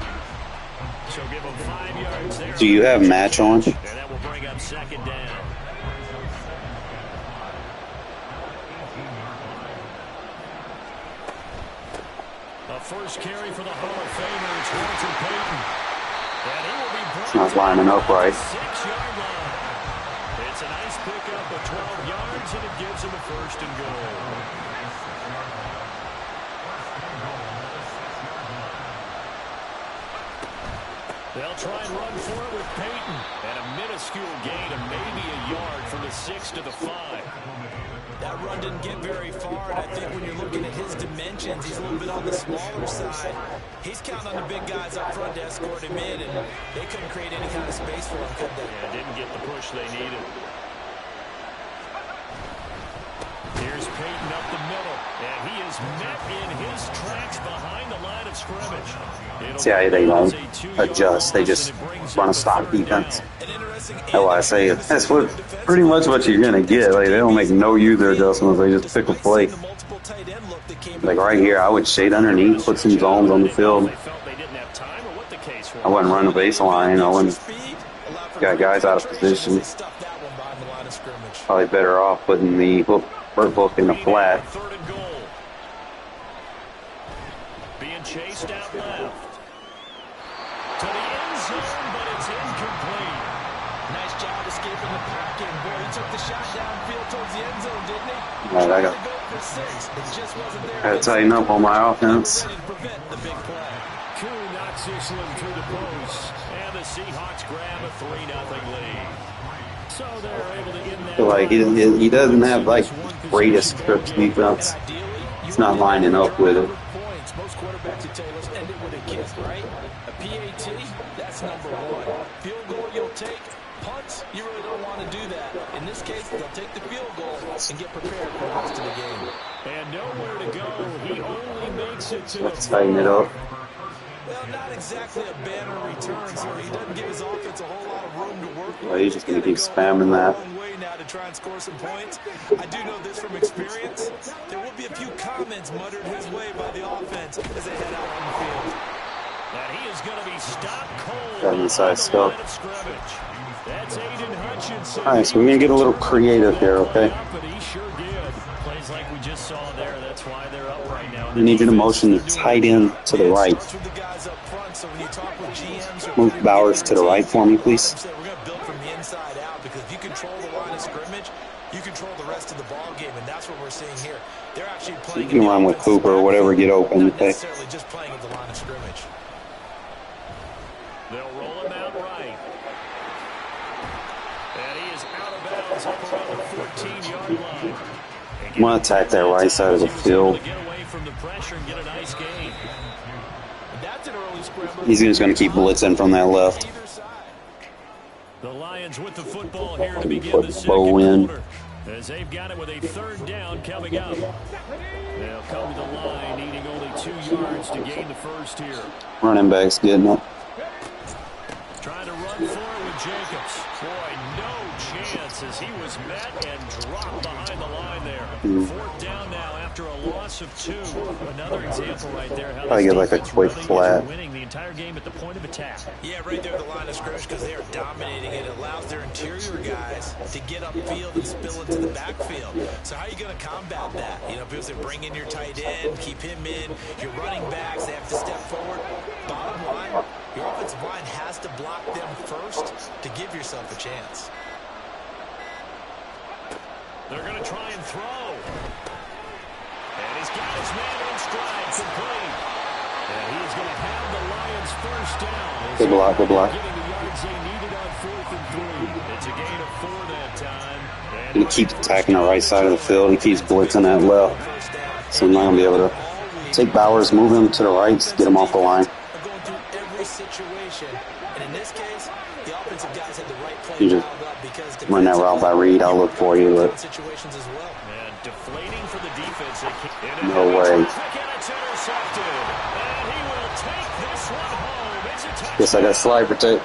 So give him 5 yards there. Do you have match on? And that will bring up 2nd down. A first carry for the Hall of Famer. It's Walter Payton. And he will be brought It's not lining up right. 6-yard line. It's a nice pickup of 12 yards, and it gives him a 1st and goal. They'll try and run for it with Payton. And a minuscule gain of maybe a yard from the 6 to the 5. That run didn't get very far, and I think when you're looking at his dimensions, he's a little bit on the smaller side. He's counting on the big guys up front to escort him in, and they couldn't create any kind of space for him, could they? Yeah, didn't get the push they needed. Here's Payton up the middle, and he is met in his tracks behind the line of scrimmage. See how they don't adjust. They just run a stop defense. That's why I say it. That's what pretty much what you're gonna get. Like they don't make no user adjustments. They just pick a play. Like right here, I would shade underneath, put some zones on the field. I wouldn't run a baseline. I wouldn't got guys out of position. Probably better off putting the vert hook in the flat. Being chased out left. To the end zone, but it's incomplete. Nice job escaping the pocket. Boy, he took the shot downfield towards the end zone, didn't he? Right, I Tried to go for 6. It just wasn't there. gotta tighten up on my offense. Ready to prevent the big play. Koo knocks this one through the post. And the Seahawks grab a 3-0 lead. So they're able to get that. I feel like he doesn't have like greatest script defense. It's not lining up with it. Most quarterbacks would tell you, let's end it with a kick, right? A PAT, that's number 1. Field goal you'll take. Punts, you really don't want to do that. In this case, they'll take the field goal and get prepared for the rest of the game. And nowhere to go. He only makes it to the Let's tighten it up. Well, not exactly a banner return, so he doesn't give his offense a whole lot of room to work with. Well, he's just gonna keep spamming that. Long way now to try and score some points. I do know this from experience. There will be a few comments muttered his way by the offense as they head out on the field. And he is going to be stopped cold. Got inside stuff. That's Aiden Hutchinson. All right, so we're gonna get a little creative here, okay? But he sure did. Plays like we just saw there. That's why they're up right now. We need you to motion tight end to the right. Starts with the guys up front, so when you talk with GMs or Move Bowers to the right for me, please. we're going to build from the inside out because if you control the line of scrimmage, you control the rest of the ball game, and that's what we're seeing here. They're actually playing. You can run with Cooper or whatever, get open, Not okay? necessarily just playing at the line of scrimmage. They'll roll him out right. And he is out of bounds up around the 14-yard line. I'm gonna attack that right side of the field. Get away from the pressure and get a nice gain. That's an early scramble. He's just gonna keep blitzing from that left. Either side. The Lions with the football here to begin Put the the second bow in. quarter. As they've got it with a 3rd down coming up. They'll come to the line, needing only 2 yards to gain the first here. Running back's getting it. Trying to run forward with Jacobs. Boy, no chance as he was met and dropped behind the line there. 4th down now after a loss of 2. Another example right there. How Probably this get like a defense quick running is flat. winning the entire game at the point of attack. Yeah, right there at the line of scrimmage because they are dominating it. It allows their interior guys to get upfield and spill into the backfield. So how are you going to combat that? You know, because they bring in your tight end, keep him in. Your running backs, they have to step forward. Bottom line, your offensive line has to block them first to give yourself a chance. They're going to try and throw. And he's got his man in stride, complete. And he is going to have the Lions first down. Good block, good block. Getting the yards they needed on 4th and 3. It's a gain of 4 that time. And he keeps attacking the right side of the field. He keeps blitzing that left. So now I'm going to be able to take Bowers, move him to the right, get him off the line. Going through every situation. And in this case, the offensive guys had the right play You just dialed up because run that route by Reed. I'll look for you. But situations as well. And deflating for the defense. no way. Guess I got slide protect.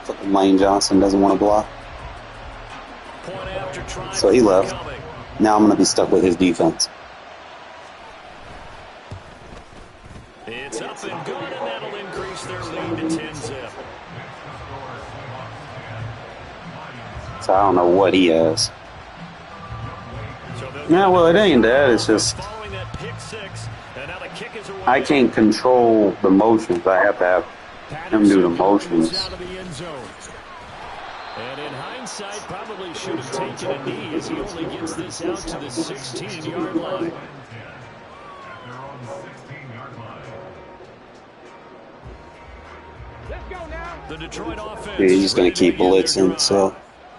Fucking Lane Johnson doesn't want to block. So he left. Now I'm going to be stuck with his defense. It's up and good, and that'll increase their lead to 10-zip. So I don't know what he has. Yeah, well, it ain't that. It's just I can't control the motions. I have to have him do the motions. And in hindsight, probably should have taken a knee as he only gets this out to the 16-yard line. The Detroit offense. Yeah, he's just going to keep blitzing, so.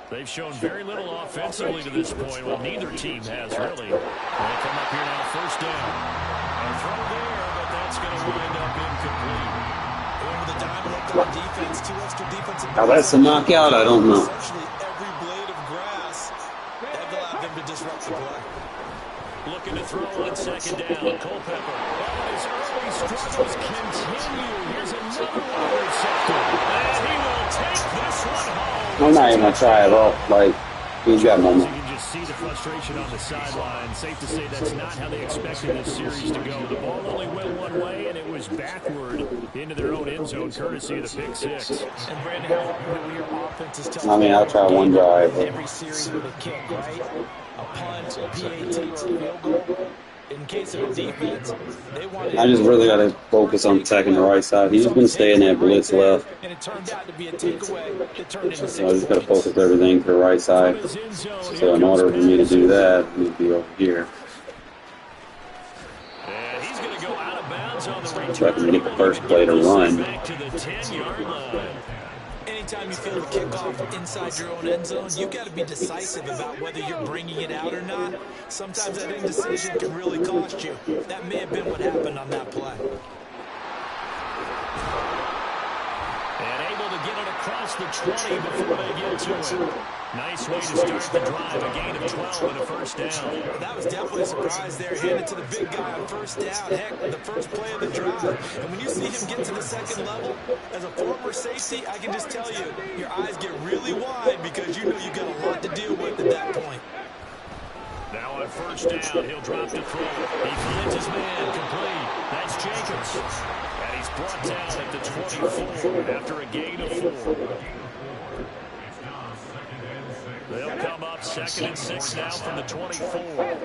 They've shown very little offensively to this point. Well, neither team has really. They come up here now, first down. A throw there, but that's going to wind up incomplete. Going to the dime look on defense, 2 extra defensive. Now that's a knockout. I don't know. Essentially every blade of grass that allowed them to disrupt the play. Looking to throw on 2nd down. Culpepper. Oh, his early struggles continue. Here's another one intercepted. And he will take this one home. I'm not even going to try it off. Like, he's got You moment. can just see the frustration on the sideline. Safe to say that's not how they expected this series to go. The ball only went one way, and it was backward into their own end zone, courtesy of the pick six. And Brandon, your offense is telling I mean, I'll try one drive. But every series with a kick, right? A punt, a PAT, or a field goal. In case of a defense, they wanted. I just really got to focus on attacking the right side. He's just going to stay in that blitz left. And it turned out to be a takeaway that turned into 6 So I just got to focus everything to the right side. So in order for me to do that, I need to be over here. And he's going to go out of bounds on the return. So I can get the first play to run. Back to the 10-yard line. Anytime you feel the kickoff inside your own end zone, you've got to be decisive about whether you're bringing it out or not. Sometimes that indecision can really cost you. That may have been what happened on that play. And able to get it across the 20 before they get to it. Nice way to start the drive. A gain of 12 and a first down. That was definitely a surprise there. Handed to the big guy on first down. Heck, the first play of the drive. And when you see him get to the second level, as a former safety, I can just tell you, your eyes get really wide because you know you've got a lot to deal with at that point. Now on first down, he'll drop to throw. He finds his man complete. That's Jacobs. And he's brought down at the 24 after a gain of 4. They'll come up 2nd and 6 now from the 24.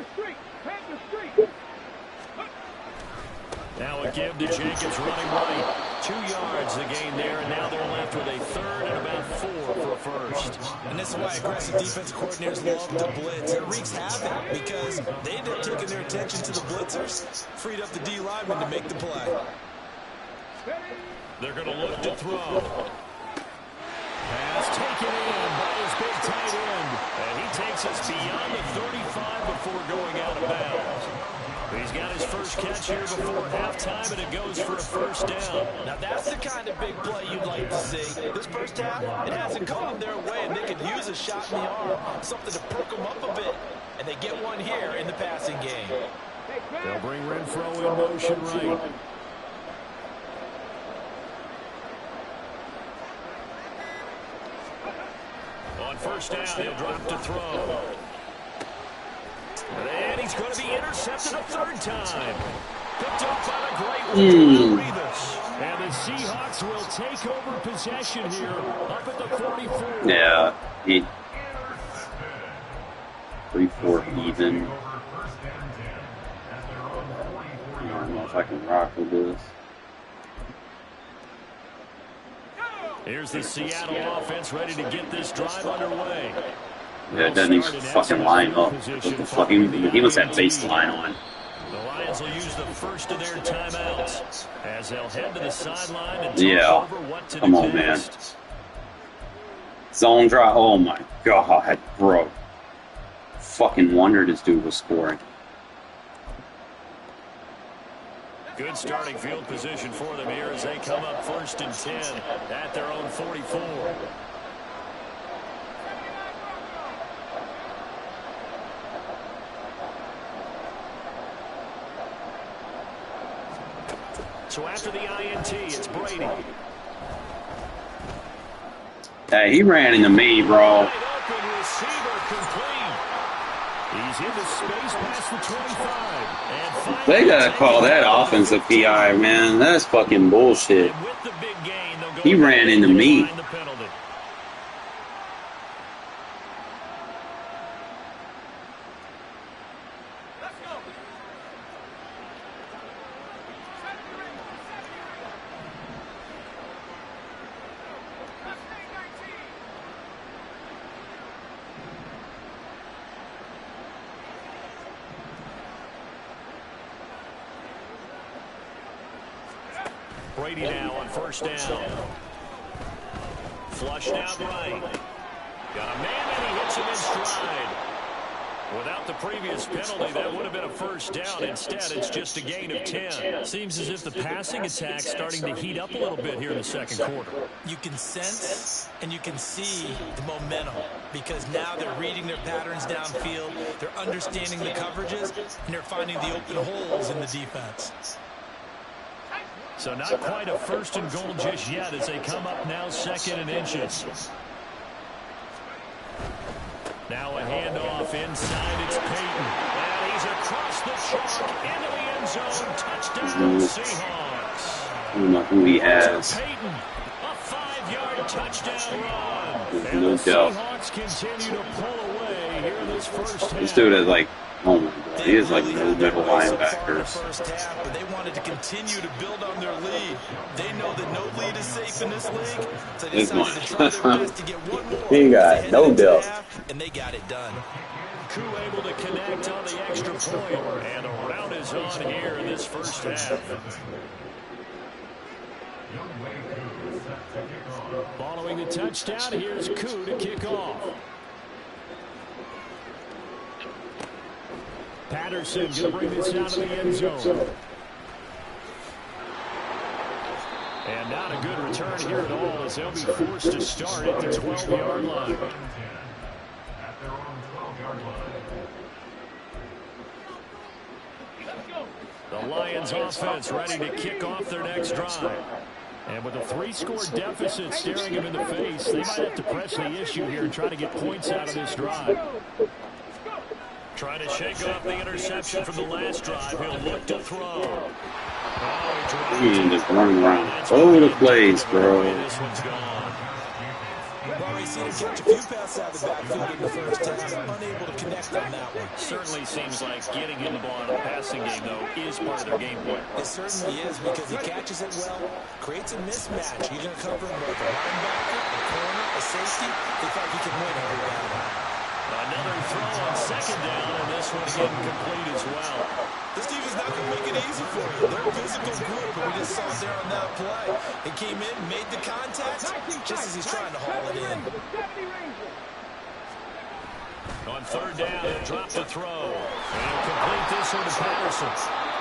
Now a give to Jacobs running right. 2 yards the gain there, and now they're left with a 3rd and about 4 for a first. And this is why aggressive defensive coordinators love to blitz. It wreaks havoc because they end up taking their attention to the blitzers, freed up the D lineman to make the play. They're going to look to throw. Pass taken in by his big tight end. And he takes us beyond the 35 before going out of bounds. He's got his first catch here before halftime, and it goes for a first down. Now that's the kind of big play you'd like to see. This first half, it hasn't gone their way, and they could use a shot in the arm, something to perk them up a bit. And they get one here in the passing game. They'll bring Renfro in motion right. On first down, he'll drop to throw. And he's going to be intercepted a 3rd time. Picked up by the great Revis. And the Seahawks will take over possession here up at the 44. Yeah. It 3-4 even. I don't know if I can rock with this. Here's the Seattle offense ready to get this drive underway. Yeah, it doesn't even fucking line up. What the fuck? He must have baseline on. The Lions will use the first of their timeouts as they'll head to the sideline and Yeah. talk over what to Come do on, man. next. Zone drive. Oh my god, bro. Fucking wonder this dude was scoring. Good starting field position for them here as they come up 1st and 10 at their own 44. So after the INT, it's Brady. Hey, he ran into me, bro. Wide open receiver complete. He's into space past the 25. And finally They gotta call that offensive PI, man. That's fucking bullshit. And with the big gain, they'll go He ran into and me. find the penalty. Brady now on 1st down. Flushed out right. Got a man and he hits him in stride. Without the previous penalty, that would have been a 1st down. Instead, it's just a gain of 10. Seems as if the passing attack's starting to heat up a little bit here in the 2nd quarter. You can sense and you can see the momentum because now they're reading their patterns downfield, they're understanding the coverages, and they're finding the open holes in the defense. So not quite a 1st and goal just yet as they come up now 2nd and inches. Now a handoff inside. It's Peyton. And he's across the chalk into the end zone. Touchdown Seahawks. I don't know who he has. Peyton, a 5-yard touchdown run. There's And no the doubt. Seahawks continue to pull away here in this first half. This dude is like, oh my god, he is like no middle linebackers. First half, but they wanted to continue to build on their lead. They know that no lead is safe in this league, so they decided to try their best to get one more. He got no doubt. And they got it done. Coup able to connect on the extra point, and a round is on here in this first half. Following the touchdown, here's Coup to kick off. Patterson going to bring this down to the end zone. And not a good return here at all as they'll be forced to start at the 12-yard line. At their own 12-yard line. The Lions offense ready to kick off their next drive. And with a 3-score deficit staring them in the face, they might have to press the issue here and try to get points out of this drive. Trying to shake off the interception from the last drive. He'll look to throw. He just running around all over the place, bro. This one's gone. Well, we seen him catch a few passes out of the backfield in the first half, unable to connect on that one. Certainly seems like getting him the ball in a passing game, though, is part of their game plan. It certainly is because he catches it well, creates a mismatch. He's going to cover him with a linebacker, a corner, a safety. They thought he could win every battle. Another throw on 2nd down, and this one getting complete as well. This team is not going to make it easy for you. They're a physical group, and we just saw it there on that play. He came in, made the contact, just as he's trying to haul it in. On 3rd down, he'll drop the throw. And he'll complete this one to Patterson.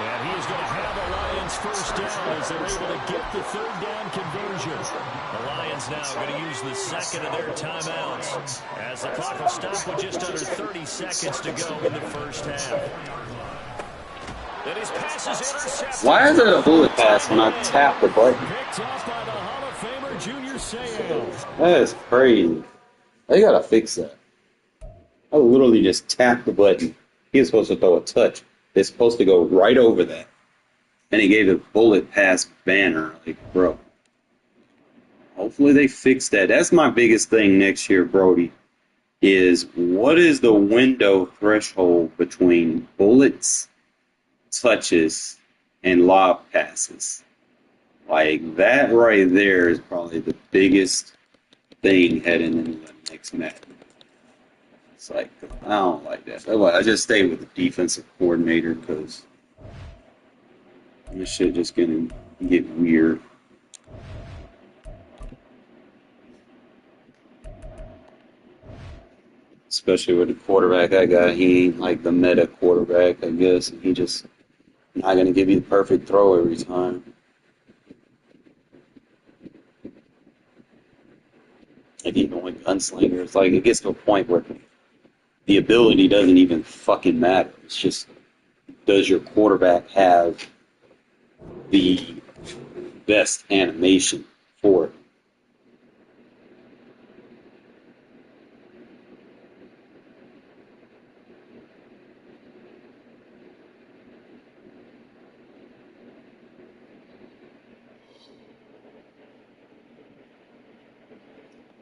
And he is going to have the Lions 1st down as they're able to get the 3rd down conversion. The Lions now going to use the 2nd of their timeouts as the clock will stop with just under 30 seconds to go in the first half. And his pass is intercepted. Why is it a bullet pass when I tap the button? Picked off by the Hall of Famer Junior Seau. That is crazy. They gotta fix that. I literally just tapped the button. He was supposed to throw a touch. It's supposed to go right over that. And he gave a bullet pass banner. Like, bro. Hopefully they fix that. That's my biggest thing next year, Brody. is what is the window threshold between bullets, touches, and lob passes? Like that right there is probably the biggest thing heading into the next match. It's like I don't like that. I just stay with the defensive coordinator because this shit just gonna get weird. Especially with the quarterback I got, he ain't like the meta quarterback, I guess. He just not gonna give you the perfect throw every time. Like even with gunslingers, like it gets to a point where the ability doesn't even fucking matter. It's just does your quarterback have the best animation for it?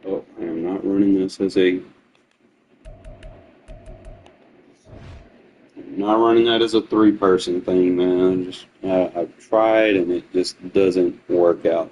Oh, I am not running this as a not running that as a three-person thing, man. Just I've tried and it just doesn't work out.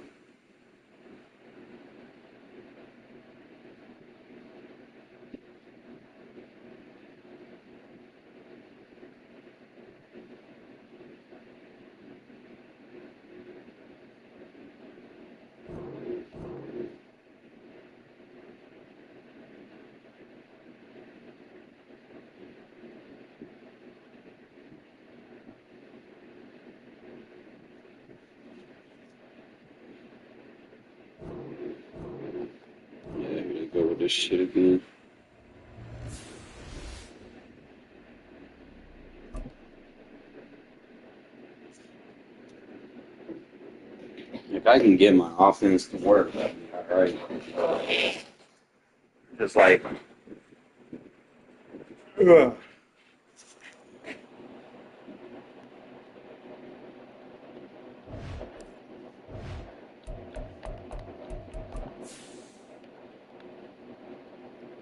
Yeah, I'm gonna go with this shit again. If I can get my offense to work, that'd be all right. Just like, ugh.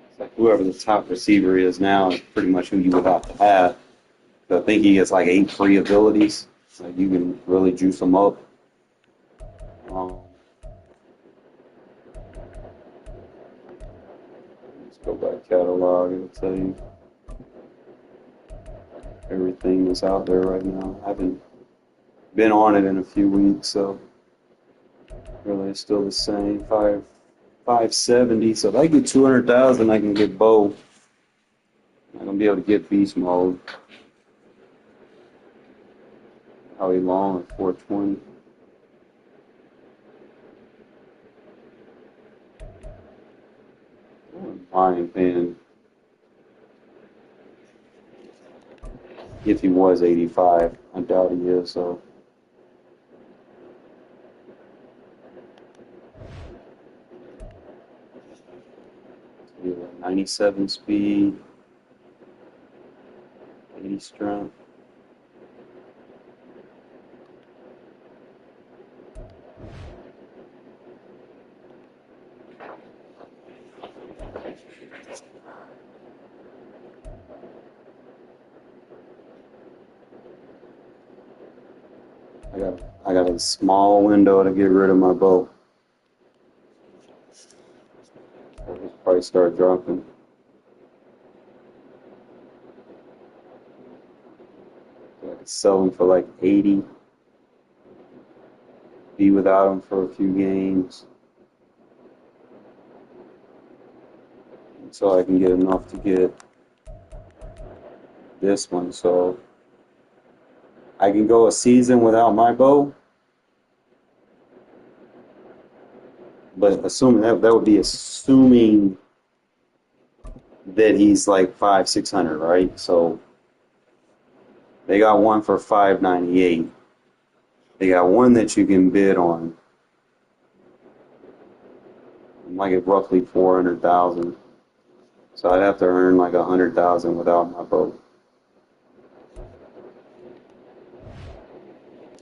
It's like whoever the top receiver is now is pretty much who you would have to have. So I think he has like 8 free abilities, so you can really juice him up. Um, let's go back catalog. It'll tell you everything that's out there right now. I haven't been on it in a few weeks, so really it's still the same. 570. So if I get 200,000, I can get Bo. I'm gonna be able to get beast mode. Probably long at 420. I wouldn't mind paying if he was 85. I doubt he is, so. Yeah, 97 speed, 80 strength. I got a small window to get rid of my bow. I'll just probably start dropping. I could sell them for like 80. Be without them for a few games. So I can get enough to get this one. So I can go a season without my bow. But assuming that would be assuming that he's like 500-600, right? So they got one for 598. They got one that you can bid on, like at roughly 400,000. So I'd have to earn like 100,000 without my boat.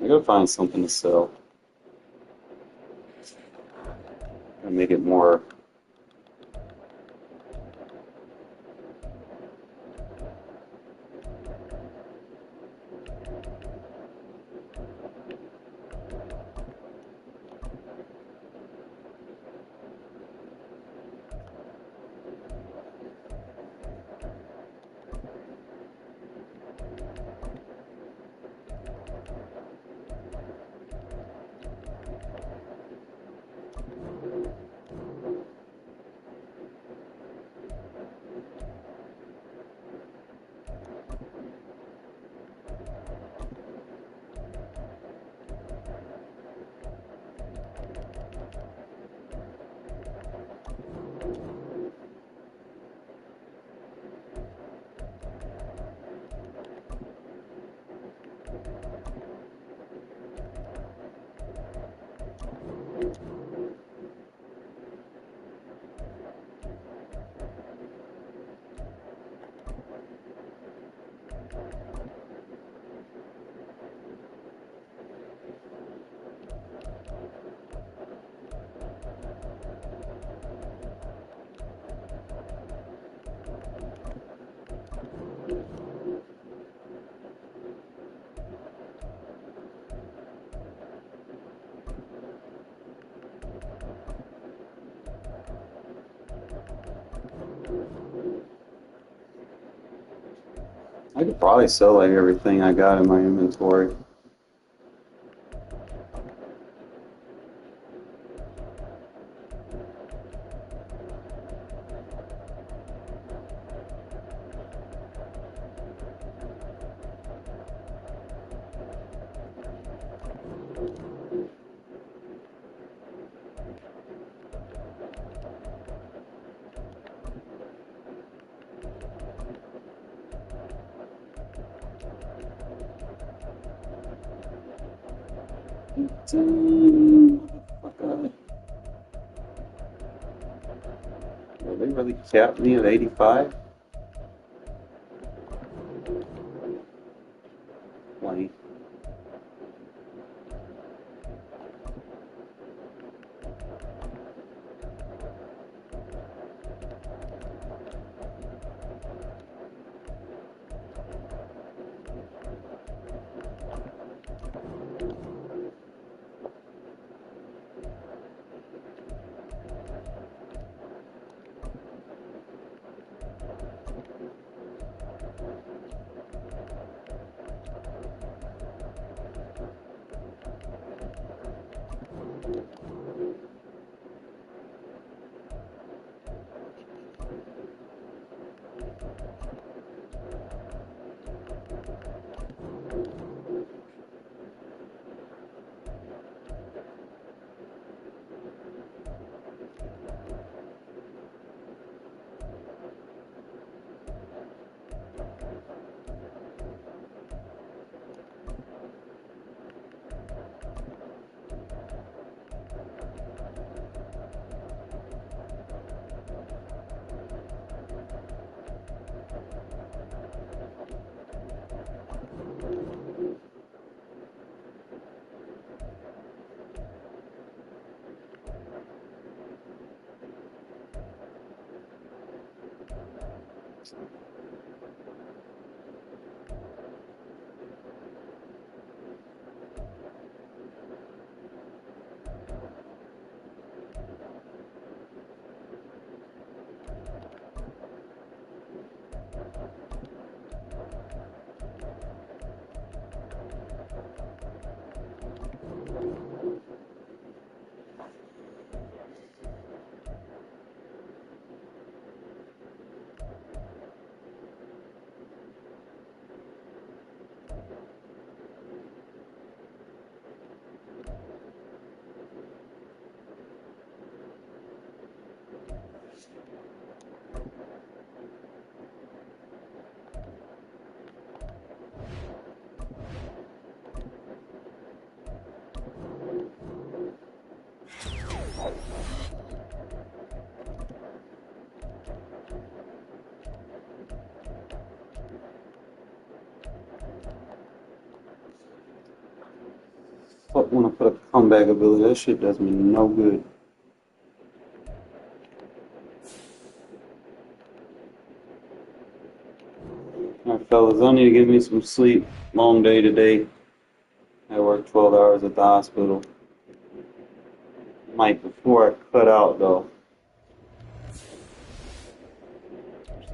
I gotta find something to sell. And make it more I could probably sell like everything I got in my inventory. Motherfucker. Well, they really capped me at 85? Funny. Fuck, when I put a comeback ability, that shit does me no good. Alright, fellas, I need to get me some sleep. Long day today. I worked 12 hours at the hospital. Mike, before I cut out though,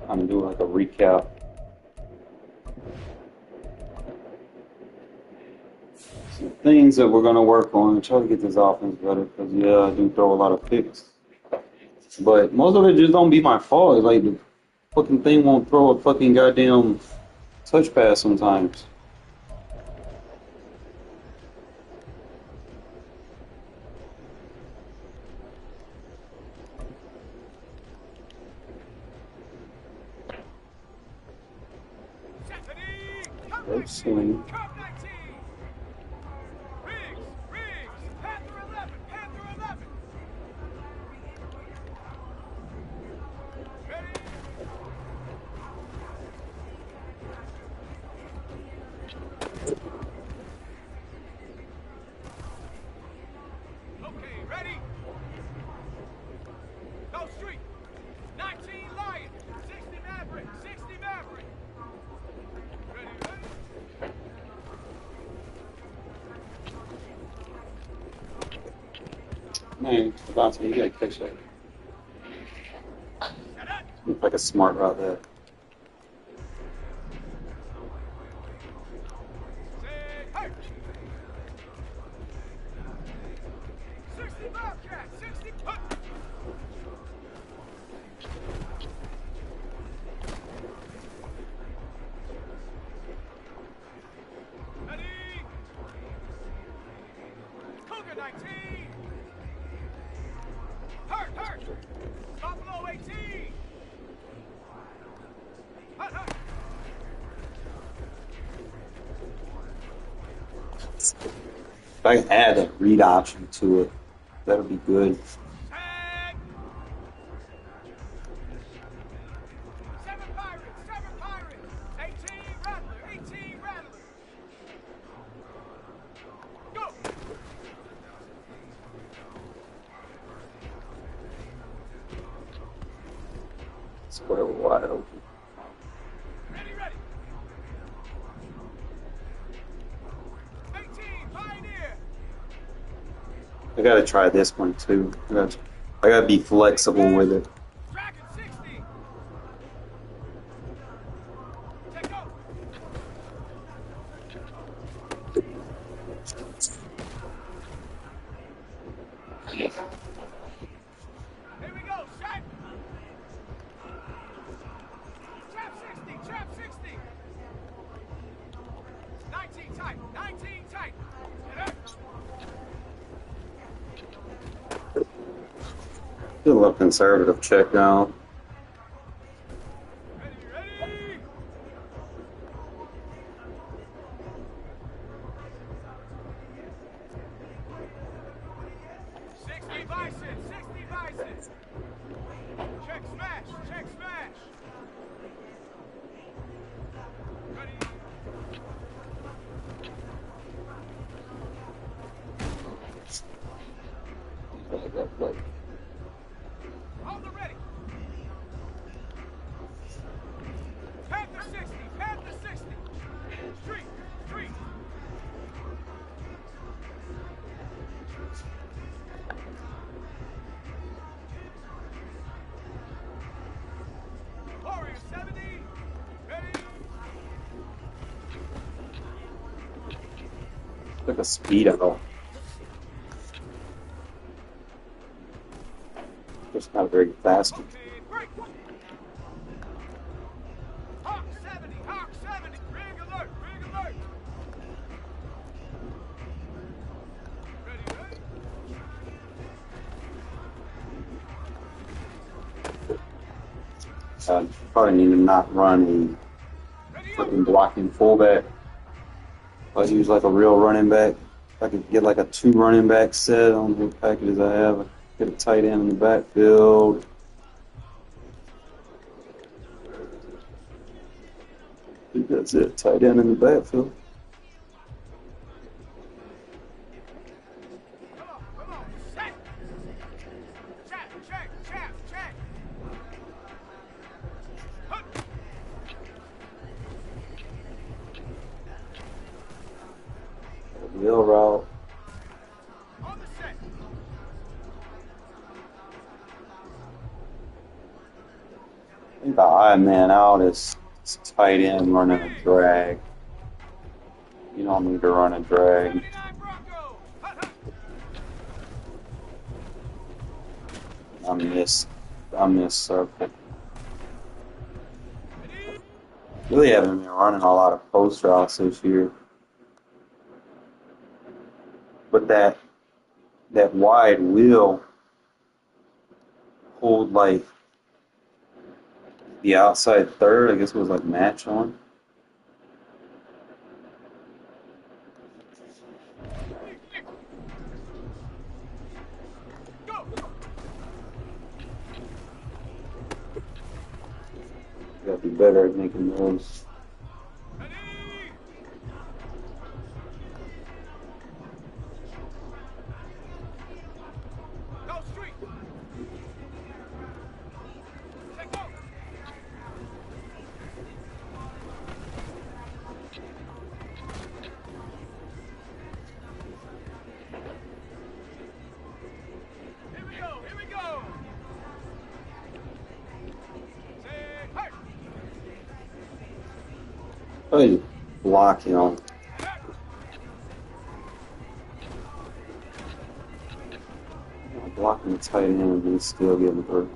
I'm doing like a recap. Some things that we're gonna work on. Try to get this offense better because yeah, I do throw a lot of picks. But most of it just don't be my fault. It's like the fucking thing won't throw a fucking goddamn touch pass sometimes. First swing. Man, Devontae, you gotta catch that. Look like a smart route there. Set, hey! 60 Bobcat, 60, hut! Ready! Cougar 19! Hurt, hurt! Buffalo 18! Hut, hut! If I can add a read option to it, that'll be good. Tag! 7 Pirates, 7 Pirates! 18 Rattler, 18 Rattler! Go! Square wide open. Ready, ready! 18 Pioneer! I gotta try this one too. I gotta be flexible with it. Dragon 60! Take go! Here we go, shot! Trap 60, trap 60! 19 tight, 19 tight! Get up! Do a little conservative check down. Ready, ready! Sixty bison! Check smash! Check smash! Ready? On the ready! Panther 60! Panther 60! Street! Street! Warrior 70! Ready? Like a speed out. Just not very fast. Okay, break! Hawk 70! Hawk 70! Rig alert! Rig alert! Ready, ready? Probably need to not run Ready a up! freaking blocking fullback. I use like a real running back. If I could get like a 2 running back set on what packages I have, get a tight end in the backfield. I think that's it. Tight end in the backfield. Come on! Set! Check! Hut! Wheel route. On the set! I think the odd man out is tight end running a drag. You don't need to run a drag. 79 Bronco! Hut, hut! I'm this circle. Ready? Really haven't been running a lot of post routes this year. But that wide wheel pulled like the outside third, I guess it was like match on. Go! Gotta be better at making those. Ready? Go street! Take go! Probably block, you know. Blocking the tight end and still getting hurt.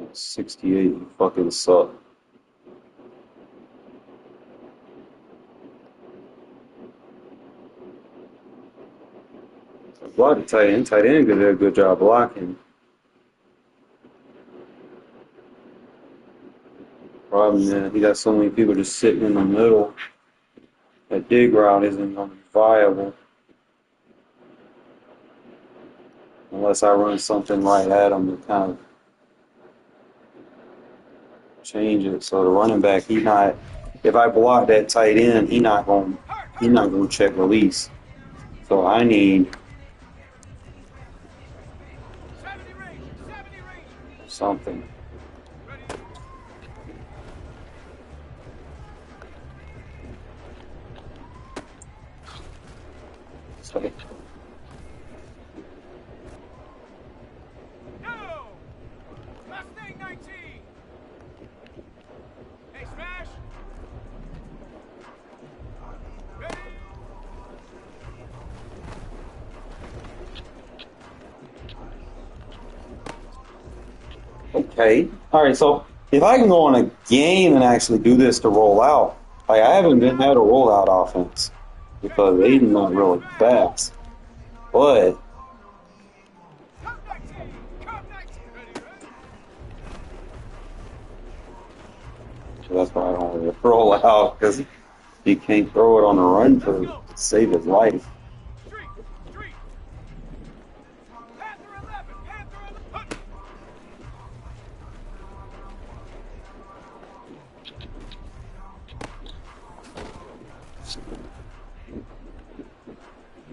At 68, you fucking suck. Block the tight end. Tight end did a good job blocking. Problem is, he got so many people just sitting in the middle. That dig route isn't going to be viable. Unless I run something right at him to kind of change it. So the running back, if I block that tight end, he's not going to check release. So I need something. So, Mustang 19. Hey, smash. Ready? okay. All right. So if I can go on a game and actually do this to roll out, like I haven't been had a rollout offense because Aiden's not really fast. But Come 19. Come 19. Ready, ready. that's why I don't really roll out because he can't throw it on the run to save his life. Street. Street. Panther 11. Panther 11. Hunt.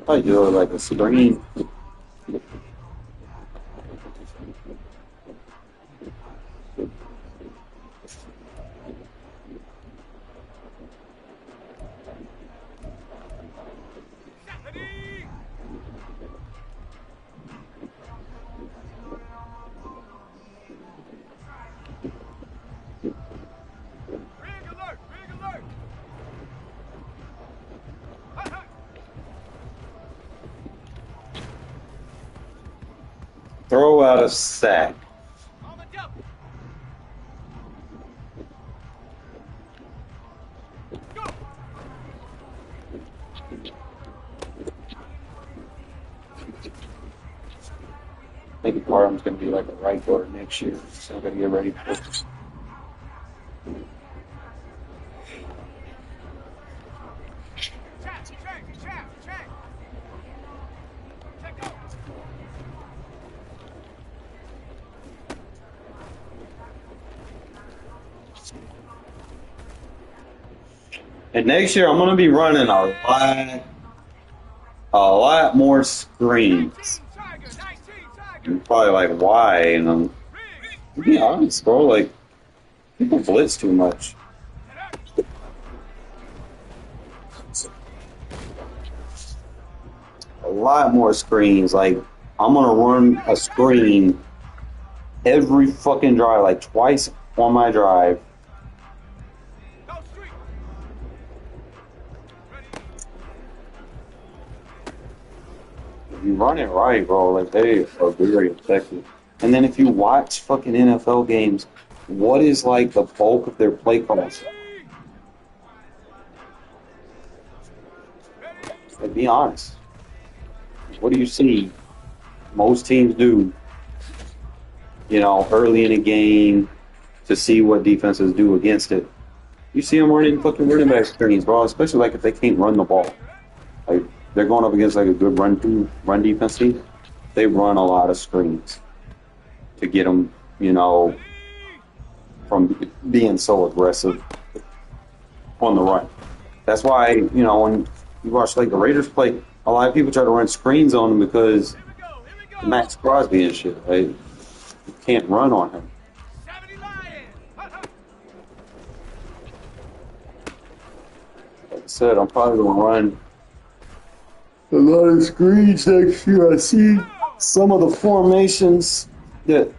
I do it like a screen. Ready. Rig alert. Rig alert. Hunt, hunt. Throw out a sack. On the double. Go. I think Parham's going to be like a right guard next year, so I'm going to get ready for it. Chat. Check. Chat. Check. Check go. And next year, I'm going to be running a lot more screens. 19 Tiger. 19 Tiger. You're probably like, why? And I'm, to Rig. be honest, bro, like, people blitz too much. A lot more screens. Like, I'm going to run a screen every fucking drive, like twice on my drive. Go street. Ready. If you run it right, bro, like they are very effective. And then if you watch fucking NFL games, what is like the bulk of their play calls? Like, be honest. What do you see most teams do, you know, early in a game to see what defenses do against it? You see them running fucking running back screens, bro, especially like if they can't run the ball. Like, they're going up against like a good run defense team. They run a lot of screens to get them, you know, from being so aggressive on the run. That's why, you know, when you watch like the Raiders play, a lot of people try to run screens on them because Max Crosby and shit, right? You can't run on him. 70 Lions. Like I said, I'm probably going to run a lot of screens next year. I see some of the formations that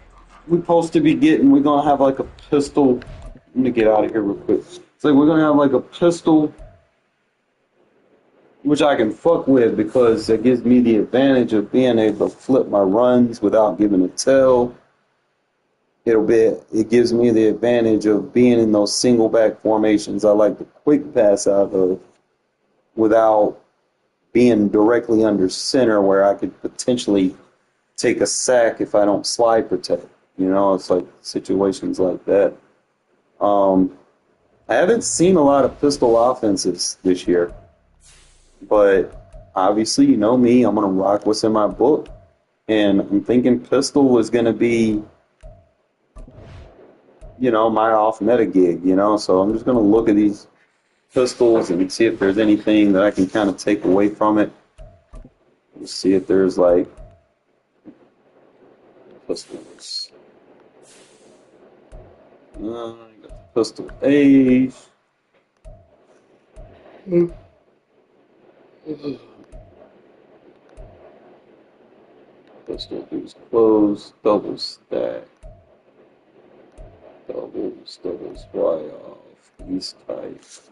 we're supposed to be getting. We're gonna have like a pistol. Let me get out of here real quick. So we're gonna have like a pistol, which I can fuck with because it gives me the advantage of being able to flip my runs without giving a tell. It gives me the advantage of being in those single back formations I like to quick pass out of without being directly under center where I could potentially take a sack if I don't slide protect. You know, it's like situations like that. I haven't seen a lot of pistol offenses this year, but obviously, you know me, I'm going to rock what's in my book, and I'm thinking pistol is going to be, you know, my off meta gig, you know, so I'm just going to look at these pistols and see if there's anything that I can kind of take away from it. See if there's like pistols. I got the pistol A. Pistol is closed, double stack, doubles, Y off, these types.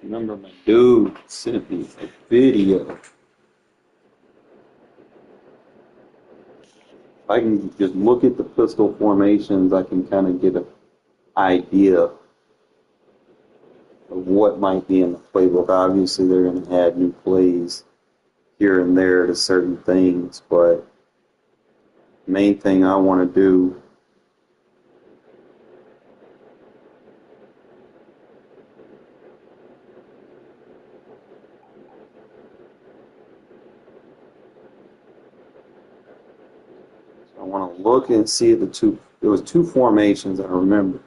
Remember my dude sent me a video. I can just look at the pistol formations, I can kind of get an idea of what might be in the playbook. Obviously, they're going to add new plays here and there to certain things, but the main thing I want to do I want to look and see there was two formations I remember.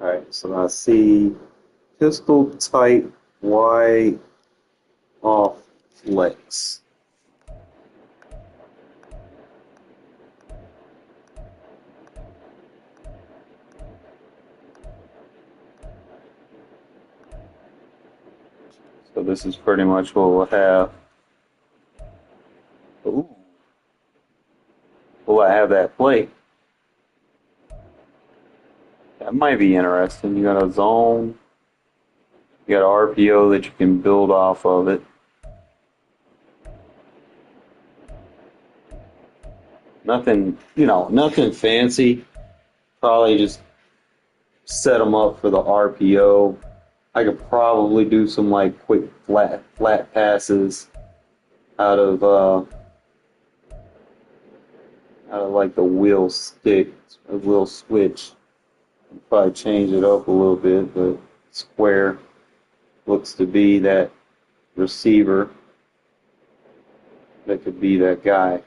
All right, so I see pistol type Y off flex. So this is pretty much what we'll have. Ooh. Will I have that play? That might be interesting. You got a zone, you got an RPO that you can build off of it. Nothing, you know, nothing fancy. Probably just set them up for the RPO. I could probably do some like quick flat passes out of like the wheel stick, a wheel switch. Probably change it up a little bit, but square looks to be that receiver that could be that guy.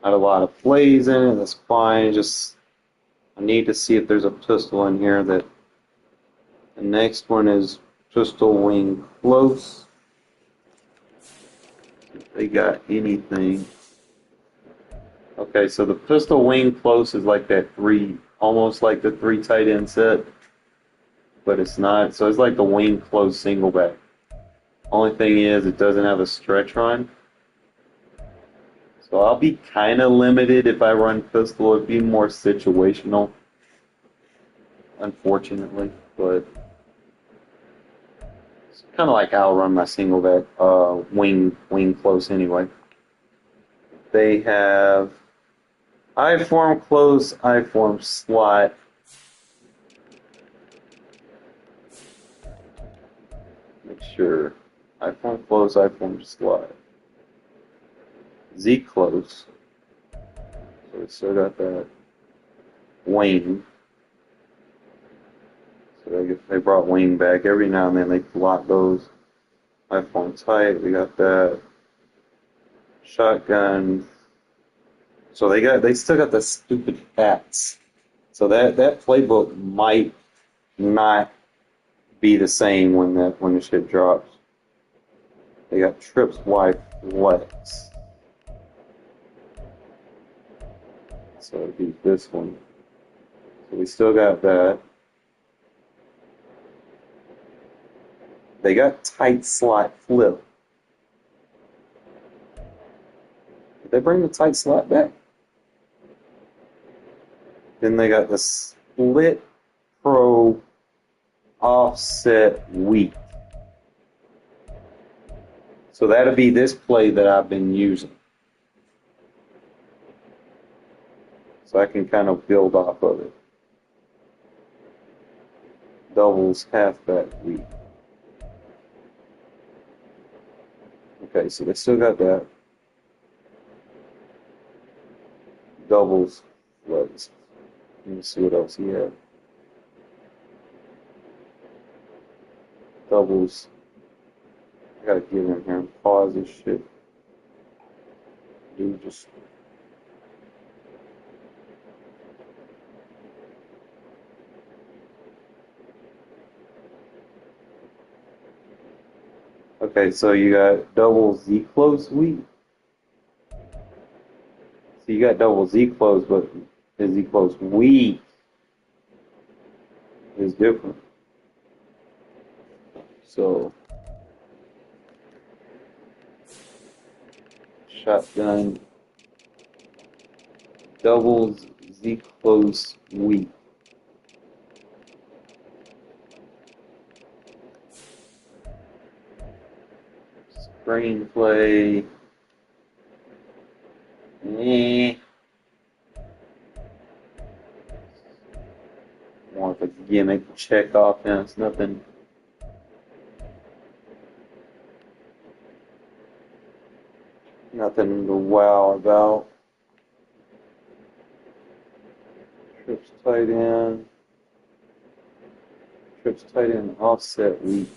Not a lot of plays in it, that's fine. Just I need to see if there's a pistol in here. That the next one is pistol wing close. If they got anything. Okay, so the pistol wing close is like that three, almost like the three tight end set, but it's not. So it's like the wing close single back. Only thing is it doesn't have a stretch run. So I'll be kind of limited if I run pistol. It'd be more situational, unfortunately, but it's kind of like how I'll run my single back wing close anyway. They have I-form close, I-form slot. Make sure. I-form close, I-form slot. Z close. So we still got that. Wayne. So they brought Wayne back. Every now and then they block those. I-form tight. We got that. Shotgun. So they still got the stupid hats. So that playbook might not be the same when the shit drops. They got trips wide flex. So it'd be this one. So we still got that. They got tight slot flip. Did they bring the tight slot back? Then they got the split pro offset weak. So that'll be this play that I've been using. So I can kind of build off of it. Doubles halfback weak. Okay, so they still got that. Doubles flex. Let me see what else he had. Doubles. I gotta get in here and pause this shit. Dude, just. Okay, so you got double Z close weak. So you got double Z close, but the Z close weak is different. So shotgun double Z close weak. Screenplay. More of a gimmick check offense, nothing. Nothing to wow about. Trips tight end. Trips tight end offset weak.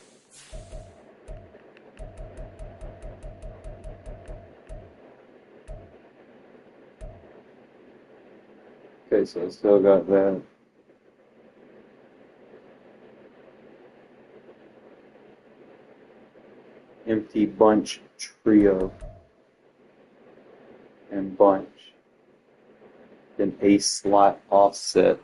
Okay, so I still got that. Empty bunch trio and bunch. Then a slot offset.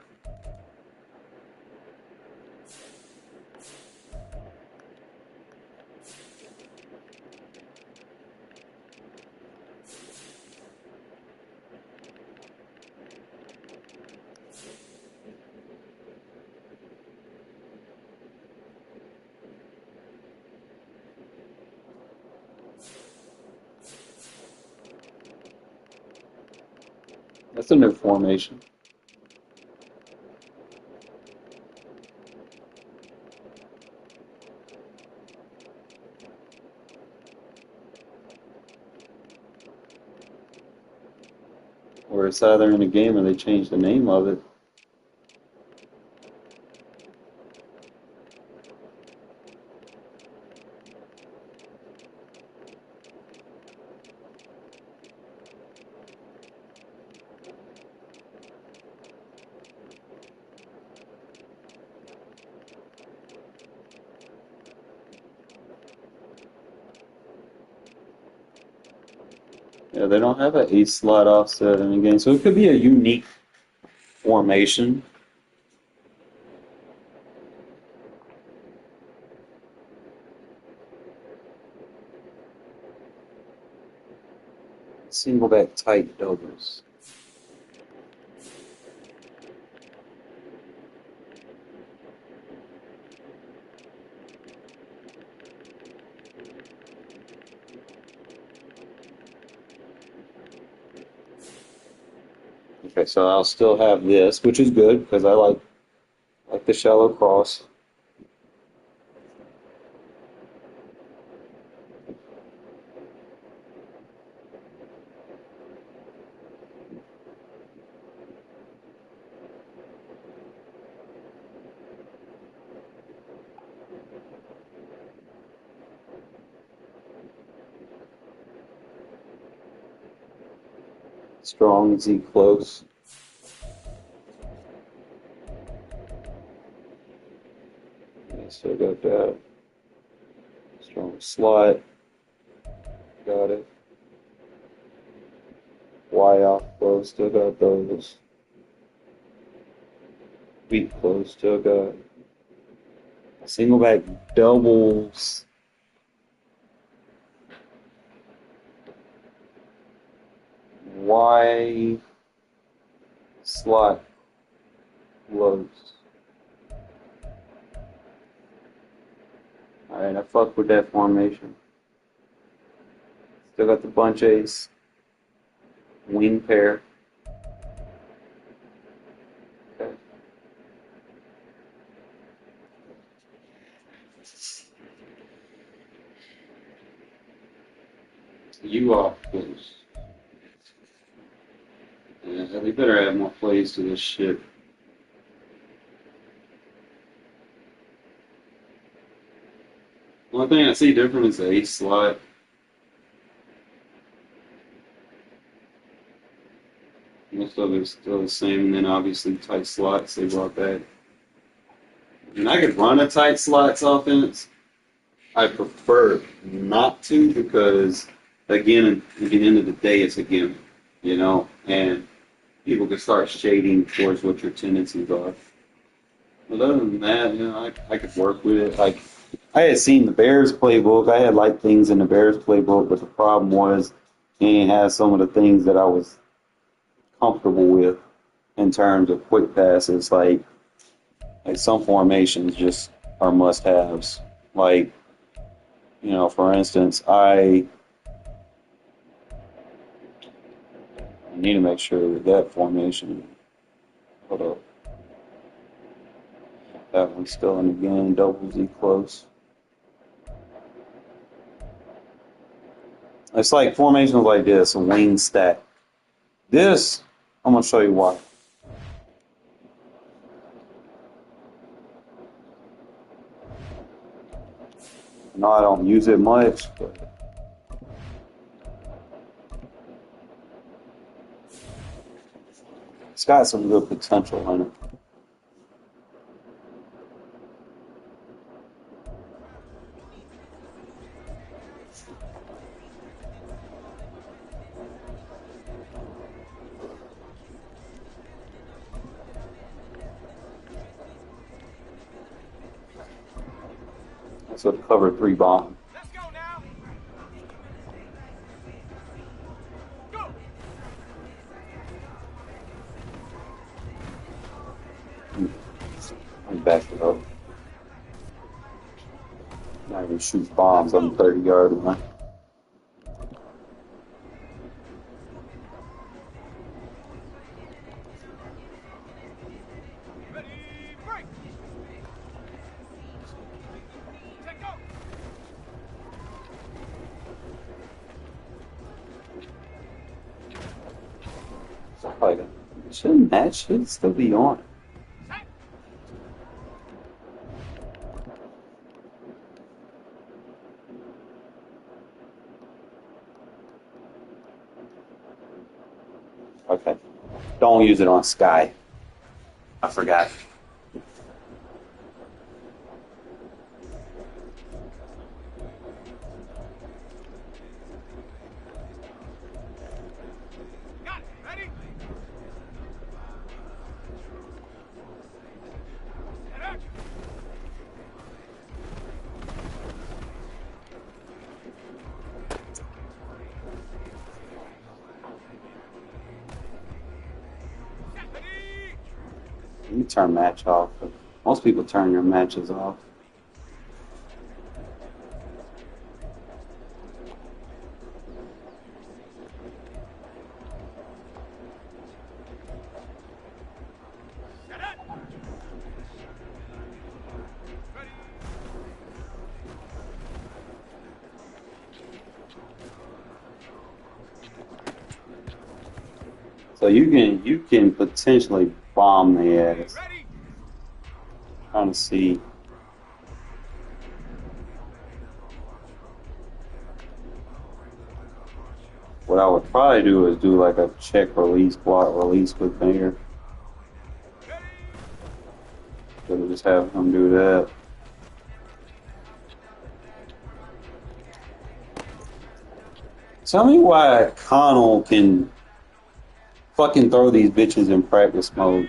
That's a new formation. Or it's either in a game or they change the name of it. Yeah, they don't have an ace slot offset in the game, so it could be a unique formation. Single back tight doubles. Okay, so I'll still have this, which is good because I like the shallow cross. Strong Z close. Yeah, still got that. Strong slot. Got it. Y off close. Still got those. Weak close. Still got single back doubles. Y slot close. Alright, I fuck with that formation. Still got the bunch ace. Wing pair. Okay. You off close. Yeah, they better add more plays to this shit. One thing I see different is the ace slot. Most of it's still the same, and then obviously tight slots they brought back. And I could run a tight slots offense. I prefer not to because, again, at the end of the day, it's a game, and people can start shading towards what your tendencies are. But other than that, I could work with it. Like, I had seen the Bears playbook. I had liked things in the Bears playbook, but the problem was he ain't had some of the things that I was comfortable with in terms of quick passes. Like some formations just are must-haves. Like, for instance, I need to make sure that formation. Hold up. That one's still in the game. Double Z close. It's like formations like this, a wing stack. This, I'm going to show you why. No, I don't use it much, but it's got some good potential in it. So the cover 3 bomb. Let's go now. Go. I'm back it up. Not even shoot bombs on the 30-yard line. Ready, break. Set, go. Like, shouldn't that shit still be on? Set. Okay. Don't use it on Sky. I forgot. Got it. Ready? Set action. Set. Ready. You turn match off. But most people turn your matches off. So you can potentially bomb the ass. Ready? Trying to see. What I would probably do is do like a check release, block release with finger. So just have him do that. Tell me why Connell can fucking throw these bitches in practice mode.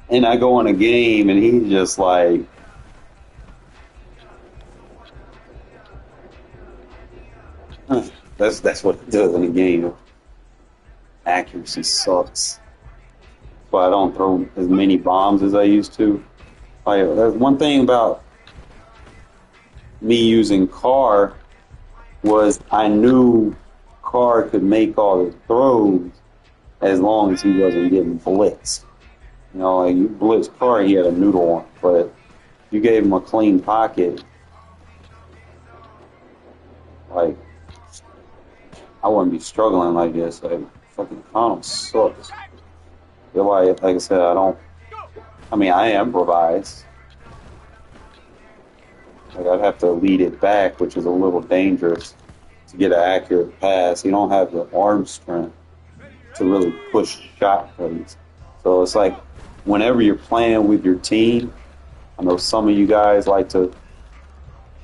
And I go in a game and he's just like, that's what it does in a game. Accuracy sucks. That's why I don't throw as many bombs as I used to. Like, that's one thing about me using Carr was I knew Carr could make all the throws as long as he wasn't getting blitzed. You know, like you blitz Carr, he had a noodle on, but you gave him a clean pocket. Like, I wouldn't be struggling like this. Like, fucking Connell sucks. Feel like I said, I improvise. Like, I'd have to lead it back, which is a little dangerous to get an accurate pass. You don't have the arm strength to really push shot plays. So it's like, whenever you're playing with your team, I know some of you guys like to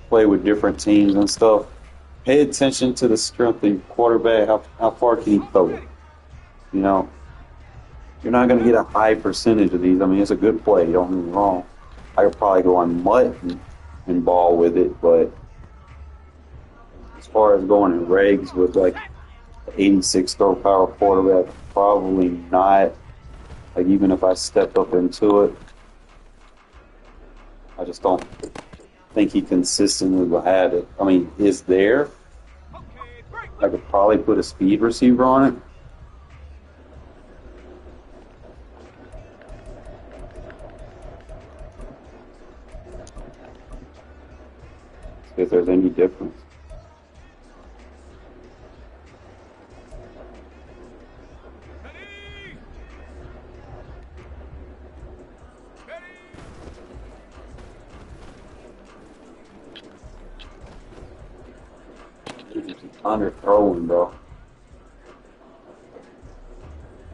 play with different teams and stuff. Pay attention to the strength of your quarterback. How far can he throw it? You know, you're not going to get a high percentage of these. I mean, it's a good play. Don't get me wrong. I could probably go on mutt and ball with it, but as far as going in regs with like 86 throw power quarterback, probably not. Like, even if I stepped up into it, I just don't think he consistently will have it. I mean, it's there. I could probably put a speed receiver on it. See if there's any difference. Under throwing, bro.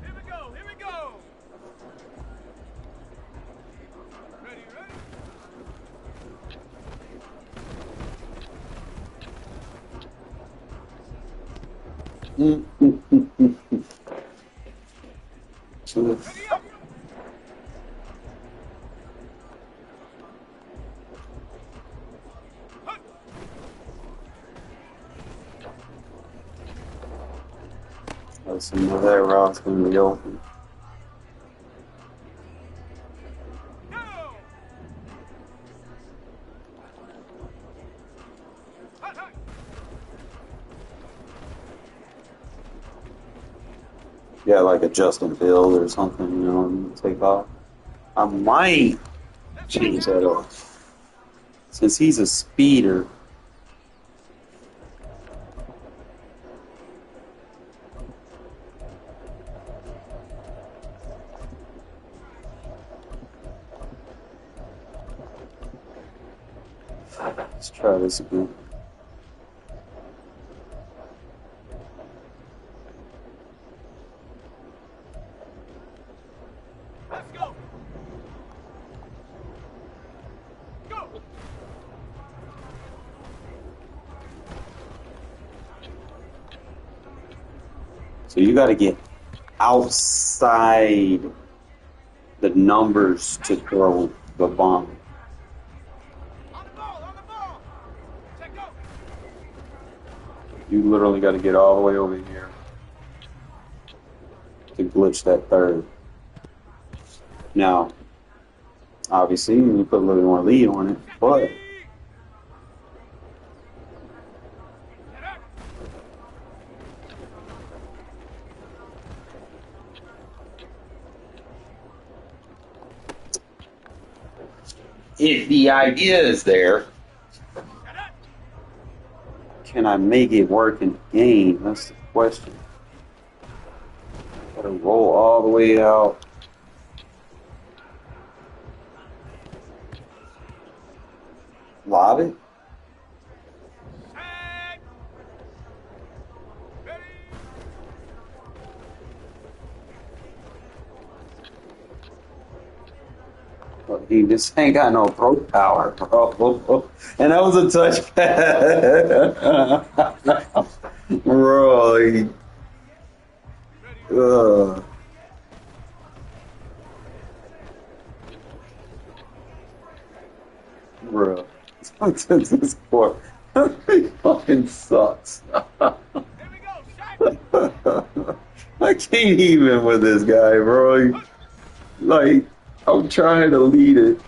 Here we go, here we go. Let's see where that route's going to be open. Yeah, like a Justin Field or something, you know, take off. I might change that up. Since he's a speeder. Let's try this again. Let's go. Go. So you got to get outside the numbers to throw the bomb. On the ball, on the ball. Check go. You literally got to get all the way over here to glitch that third. Now, obviously, you put a little more lead on it, but if the idea is there, Can I make it work in the game? That's the question. Gotta roll all the way out. Lob it? Well, he just ain't got no throw power, bro. And that was a touchback. Bro, bro. This sport fucking sucks. I can't even with this guy, bro. Like, I'm trying to lead it.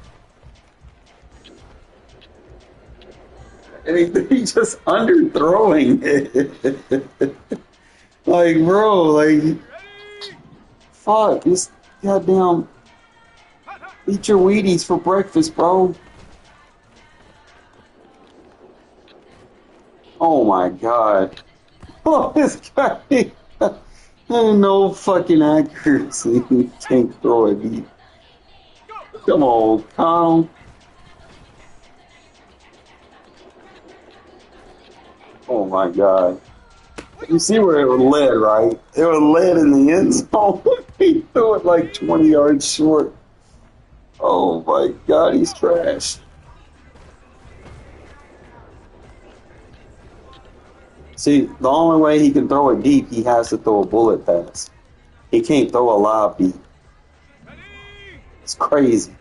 And he's just underthrowing it. Like, bro, like, fuck, just goddamn eat your Wheaties for breakfast, bro. Oh my god. Oh, this guy. No fucking accuracy. He can't throw it deep. Come on, Connell. Oh my god. You see where it was led, right? It was led in the end zone. He threw it like 20 yards short. Oh my god, he's trash. See, the only way he can throw it deep, he has to throw a bullet pass. He can't throw a lob deep. It's crazy.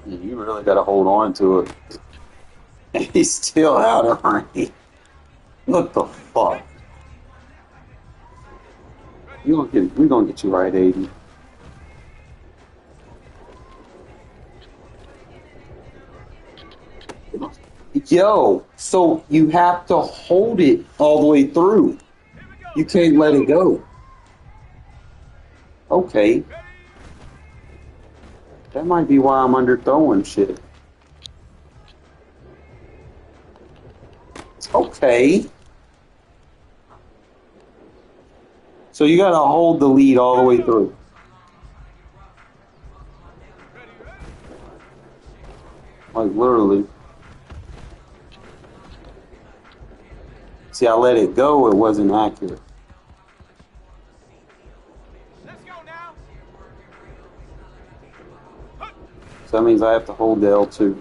You really got to hold on to it. And he's still out of range. What the fuck? We're gonna get you right, 80. Yo, so you have to hold it all the way through. You can't let it go. Okay. That might be why I'm underthrowing shit. Okay. So you gotta hold the lead all the way through. Like literally. See, I let it go, it wasn't accurate. Let's go now. So that means I have to hold the L2.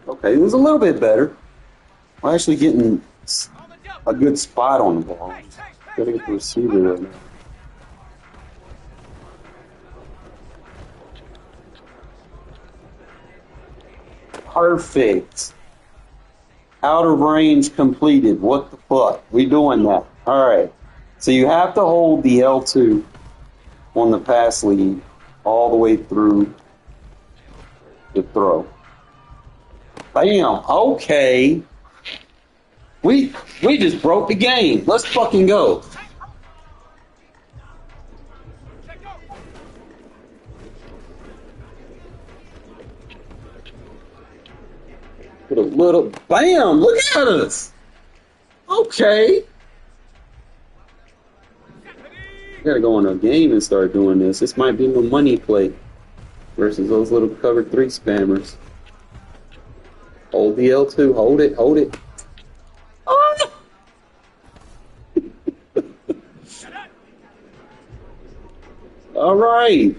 Okay, it was a little bit better. We're actually getting a good spot on the ball. Gotta get the receiver right now. Perfect. Out of range completed. What the fuck? We doing that. All right. So you have to hold the L2 on the pass lead all the way through the throw. Bam. Okay. We just broke the game. Let's fucking go. Put a little bam. Look at us. Okay. Gotta go on a game and start doing this. This might be my money play versus those little cover 3 spammers. Hold the L2. Hold it. Hold it. Oh! All right.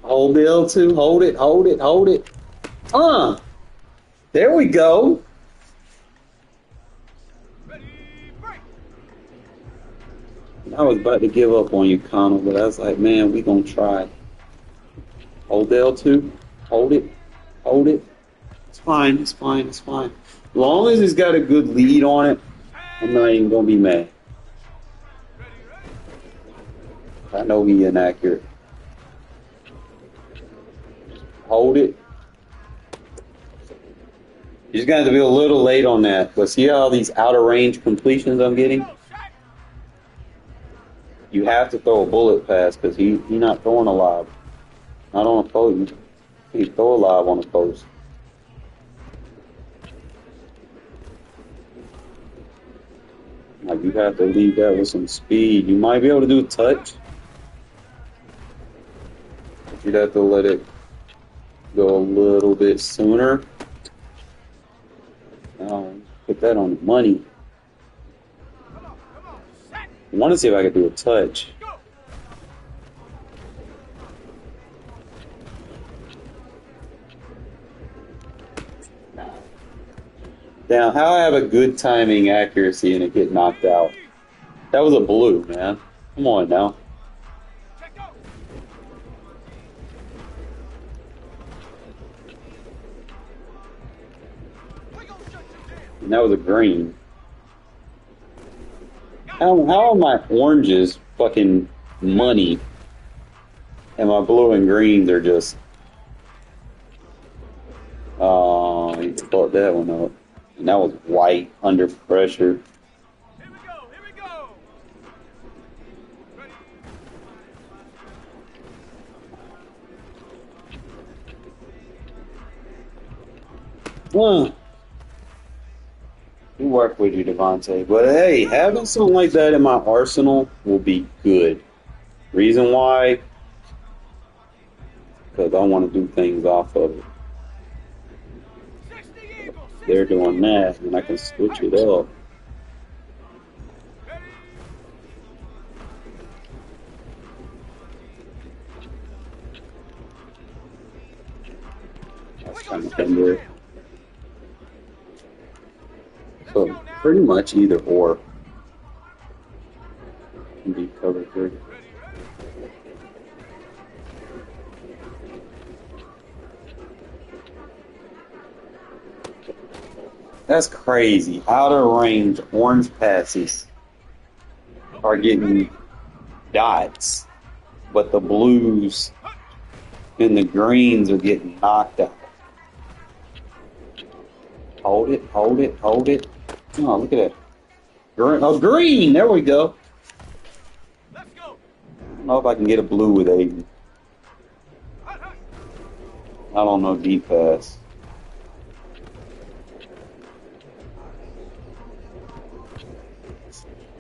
Hold the L2. Hold it. Hold it. Hold it. There we go. I was about to give up on you, Connell, but I was like, man, we gonna try. Hold the L2. Hold it. Hold it. It's fine. It's fine. It's fine. As long as it's got a good lead on it, I'm not even gonna be mad. I know he inaccurate. Hold it. You're just gonna have to be a little late on that. But see all these outer range completions I'm getting? You have to throw a bullet pass because he not throwing a lob. Not on a post. He throw a lob on a post. Like you have to leave that with some speed. You might be able to do a touch. But you'd have to let it go a little bit sooner. Put that on the money. I want to see if I can do a touch. Now, how I have a good timing accuracy and it get knocked out? That was a blue, man. Come on now. And that was a green. How are my oranges fucking money and my blue and greens are just... Oh, he fucked that one up. And that was white under pressure. Here we go, here we go. We work with you, Devontae. But hey, having something like that in my arsenal will be good. Reason why? Because I want to do things off of it. They're doing that, and I can switch it up. That's kind of tender. So pretty much either or can be covered here. That's crazy. Outer range orange passes are getting dots, but the blues and the greens are getting knocked out. Hold it, hold it, hold it. Oh, look at that. Green, oh, green! There we go. Let's go. I don't know if I can get a blue with Aiden. I don't know deep pass.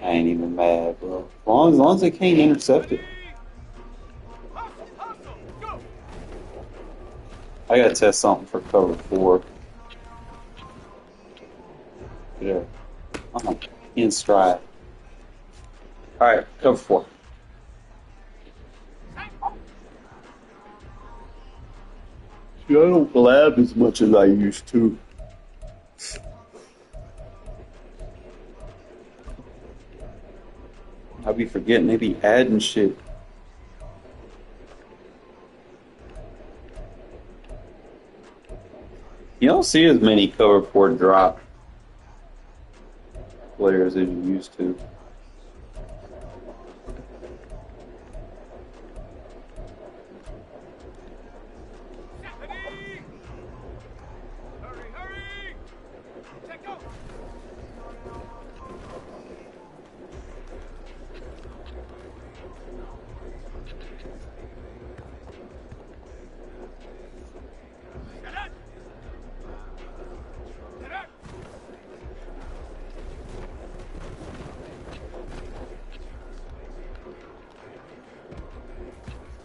I ain't even mad, bro. As long as they can't intercept it. I gotta test something for cover 4. Yeah. In stride. Alright, cover 4. See, I don't blab as much as I used to. I'll be forgetting they be adding shit. You don't see as many cover 4 drop players as you used to. Hurry, hurry. Check go.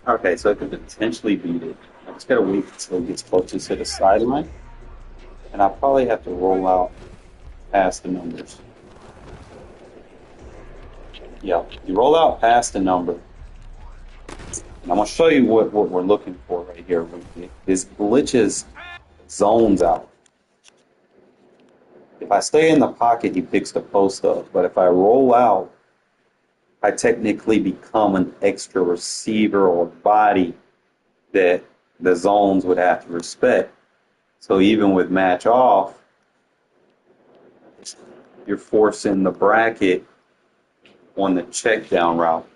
Okay, so I could potentially beat it. I just gotta wait until it gets close to the sideline. And I'll probably have to roll out past the numbers. Yeah, you roll out past the number. And I'm gonna show you what we're looking for right here. This glitches zones out. If I stay in the pocket, he picks the post up. But if I roll out, I technically become an extra receiver or body that the zones would have to respect. So even with match off, you're forcing the bracket on the check down route.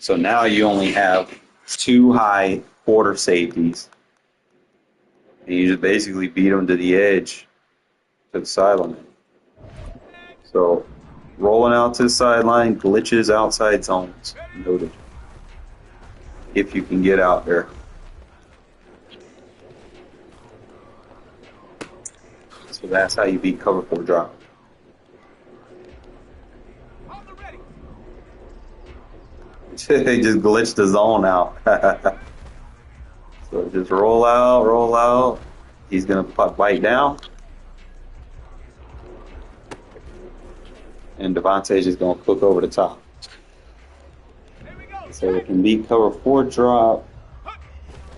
So now you only have 2 high quarter safeties. And you just basically beat them to the edge to the sideline. So rolling out to the sideline, glitches outside zones. Noted. If you can get out there. So that's how you beat cover 4 drop. They just glitched the zone out. So just roll out, roll out. He's going to bite down. And Devontae's just going to cook over the top. So it can beat cover 4 drop. The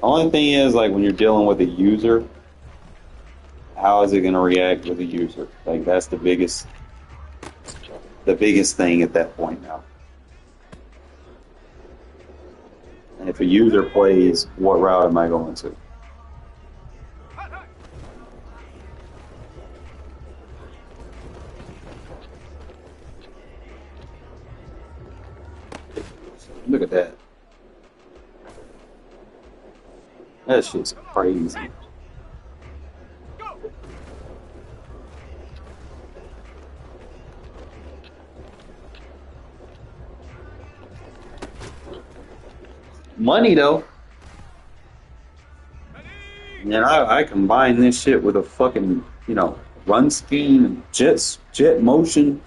only thing is, like, when you're dealing with a user, how is it going to react with a user? Like, that's the biggest thing at that point now. And if a user plays, what route am I going to? Look at that. That shit's crazy. Money though. And I combine this shit with a fucking, run scheme and jet motion.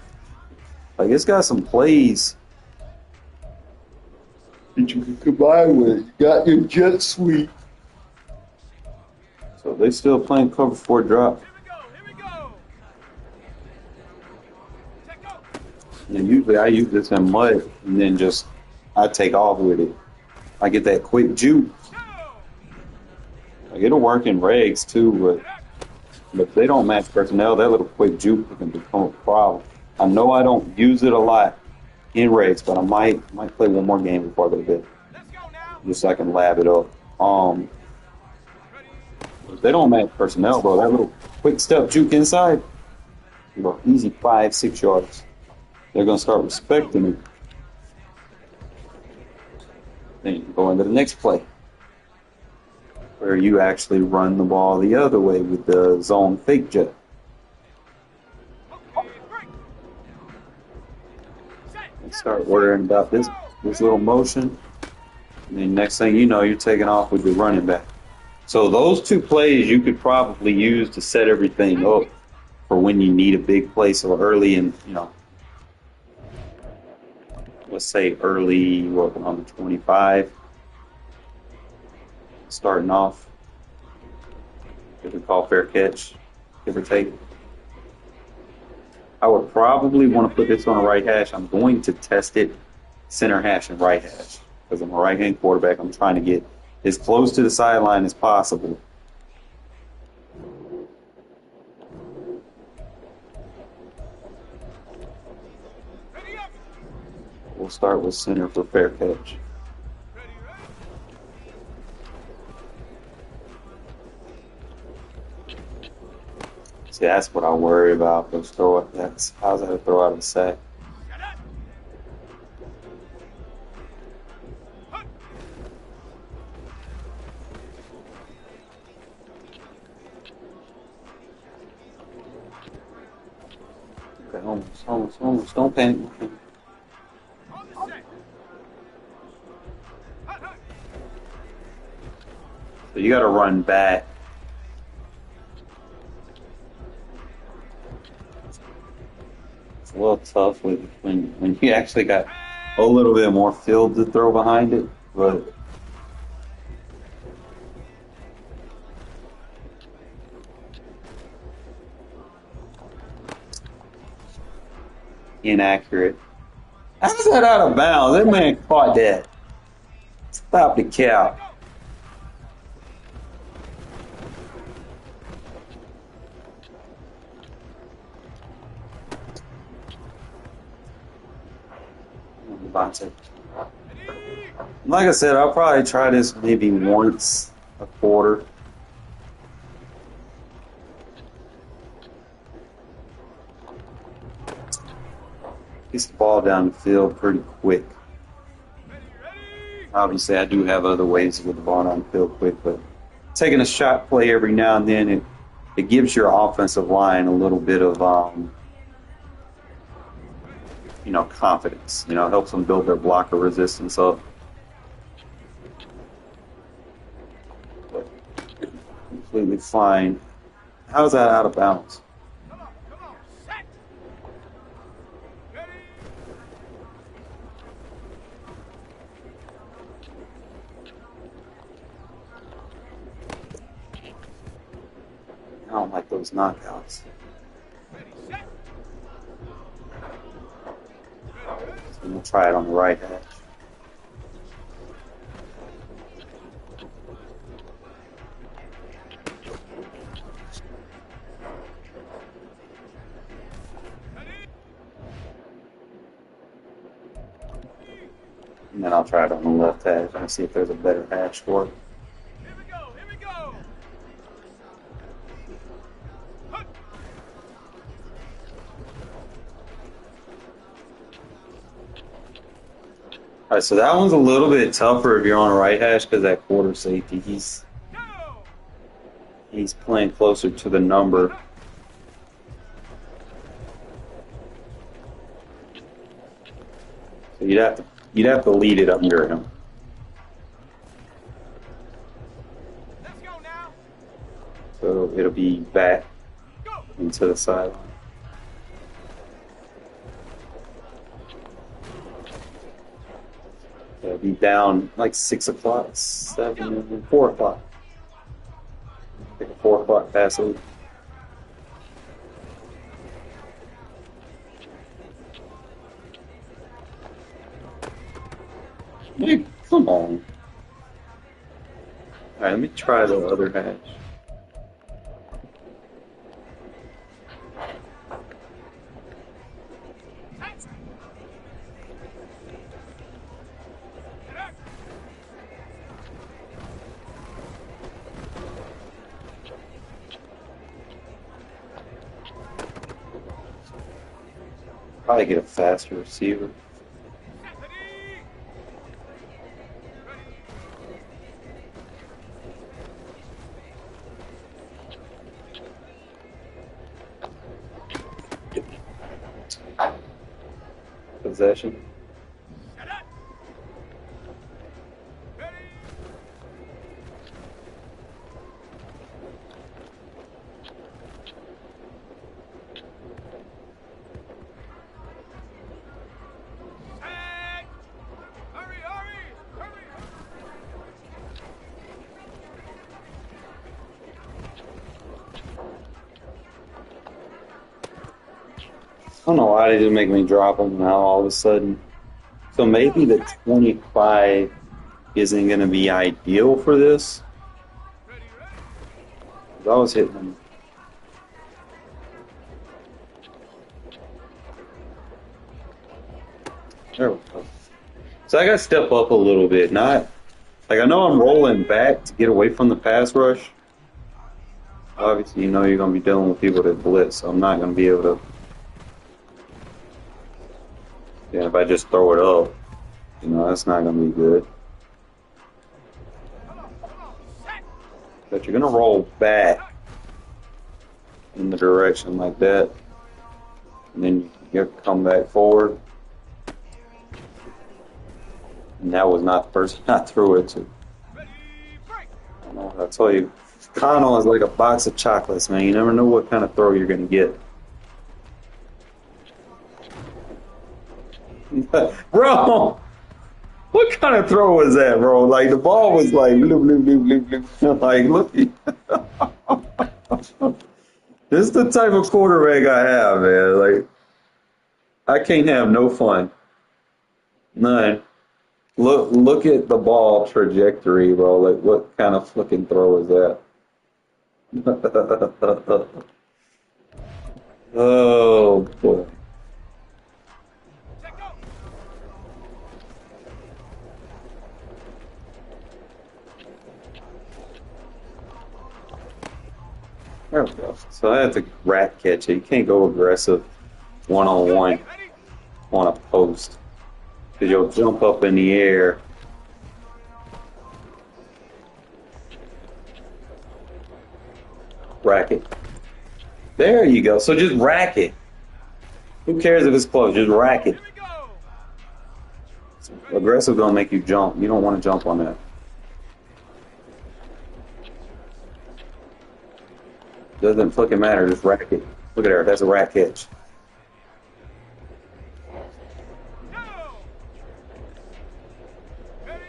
Like, it's got some plays that you can combine with. You got your jet sweep. So they still playing cover 4 drop. Here we go. Check out. And usually I use this in mud and then I take off with it. I get that quick juke. Like, it'll work in regs too, but if they don't match personnel, that little quick juke can become a problem. I know I don't use it a lot in regs, but I might play one more game before I go to bed, just so I can lab it up. If they don't match personnel, bro, that little quick step juke inside, easy 5-6 yards. They're gonna start respecting it. Then you can go into the next play, where you actually run the ball the other way with the zone fake jet. And start worrying about this little motion. And then next thing you know, you're taking off with your running back. So those 2 plays you could probably use to set everything up for when you need a big play. So early in, let's say early, on the 25, starting off. If we call fair catch, give or take. I would probably want to put this on a right hash. I'm going to test it center hash and right hash because I'm a right-hand quarterback. I'm trying to get as close to the sideline as possible. We'll start with center for fair catch. See, that's what I worry about. Those how's that a throw out of the sack? Okay, almost. Don't panic. So you got to run back. It's a little tough when you actually got a little bit more field to throw behind it, but inaccurate. How's that out of bounds? That man caught that. Stop the cow. Like I said, I'll probably try this maybe once a quarter. Gets the ball down the field pretty quick. Obviously, I do have other ways to get the ball down the field quick, but taking a shot play every now and then, it gives your offensive line a little bit of confidence. It helps them build their blocker resistance up. But completely fine. How's that out of bounds? Come on, set. Ready. I don't like those knockouts. Ready, set. I'm going to try it on the right edge. And then I'll try it on the left edge and see if there's a better hash for it. Here we go, here we go. Hup. All right, so that one's a little bit tougher if you're on a right hash because that quarter safety, he's playing closer to the number. So you'd have to lead it under him. Let's go now. So it'll be back Go. into the sideline. It'll be down like 6 o'clock, 4 o'clock. Take a 4 o'clock pass lead. Hey, come on. Alright, let me try the other hash. Probably get a faster receiver. Possession. I don't know why they just make me drop them now all of a sudden. So maybe the 25 isn't going to be ideal for this. I was hitting them. There we go. So I got to step up a little bit. Not like I know I'm rolling back to get away from the pass rush. Obviously, you're going to be dealing with people that blitz, so I'm not going to be able to. Yeah, if I just throw it up, that's not going to be good. But you're going to roll back in the direction like that. And then you have to come back forward. And that was not the person I threw it to. I don't know what I tell you. Connell is like a box of chocolates, man. You never know what kind of throw you're going to get. Bro, what kind of throw was that, bro? Like the ball was like bloop, bloop, bloop, bloop, bloop. Like look, this is the type of quarterback I have, man. Like I can't have no fun. None. Look at the ball trajectory, bro. Like what kind of flipping throw is that? Oh boy. There we go. So I have to rat catch it. You can't go aggressive one-on-one on a post because you'll jump up in the air. Racket. There you go. So just rack it. Who cares if it's close? Just rack it. Here we go. Aggressive gonna make you jump. You don't want to jump on that. Doesn't fucking matter. Just rack it. Look at her. That's a rack catch. Go. Ready.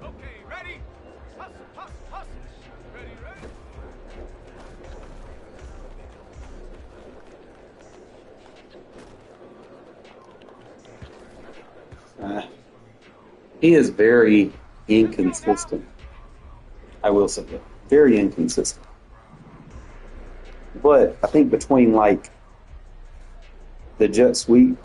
Okay, ready? Hustle, hustle, hustle. Ready, ready? He is very inconsistent. I will say that. Very inconsistent. But I think between like the jet sweep,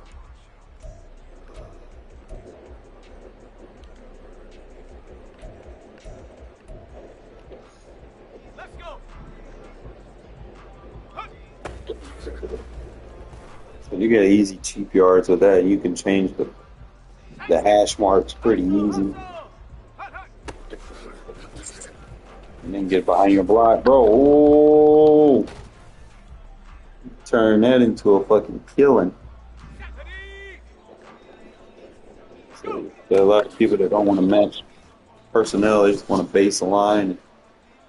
Let's go. so you get easy cheap yards with that. You can change the hash marks pretty easy. And then get behind your block, bro. Oh, turn that into a fucking killing. So there are a lot of people that don't want to match personnel. They just want to base a line, and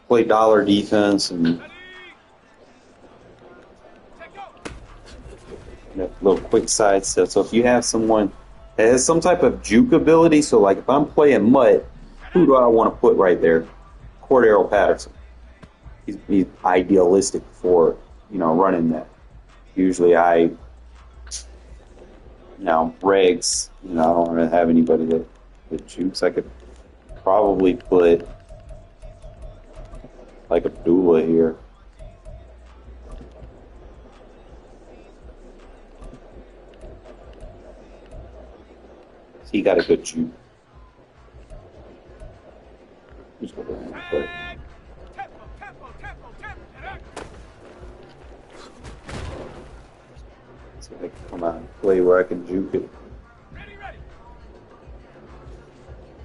play dollar defense, and that little quick side step. So if you have someone that has some type of juke ability, so like if I'm playing Mutt, who do I want to put right there? Cordero Patterson. He's idealistic for, running that. Usually Regs, I don't really have anybody that jukes. I could probably put like Abdullah here. He got a good juke. Just go down and play. So I can come out and play where I can juke it. Ready, ready.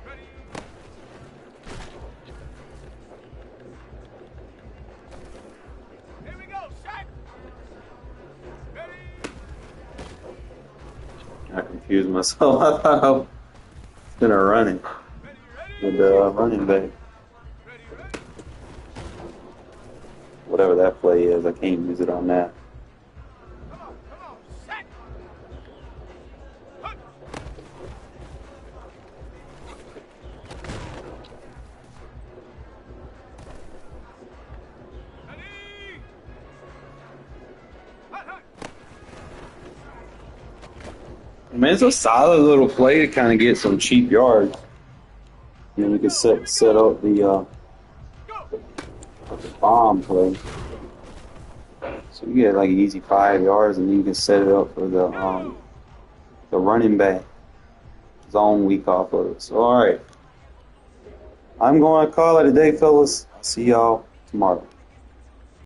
Ready. Here we go, Shaq. Ready. I confused myself. I thought I was gonna run it with the running back. Ready, ready. Whatever that play is, I can't use it on that. Come on, Shaq. Hunt. Ready. Hunt, hunt. I mean, it's a solid little play to kind of get some cheap yards. And then we can set up the bomb play. So you get like an easy 5 yards, and then you can set it up for the running back zone week off of it. So all right, I'm going to call it a day, fellas. See y'all tomorrow.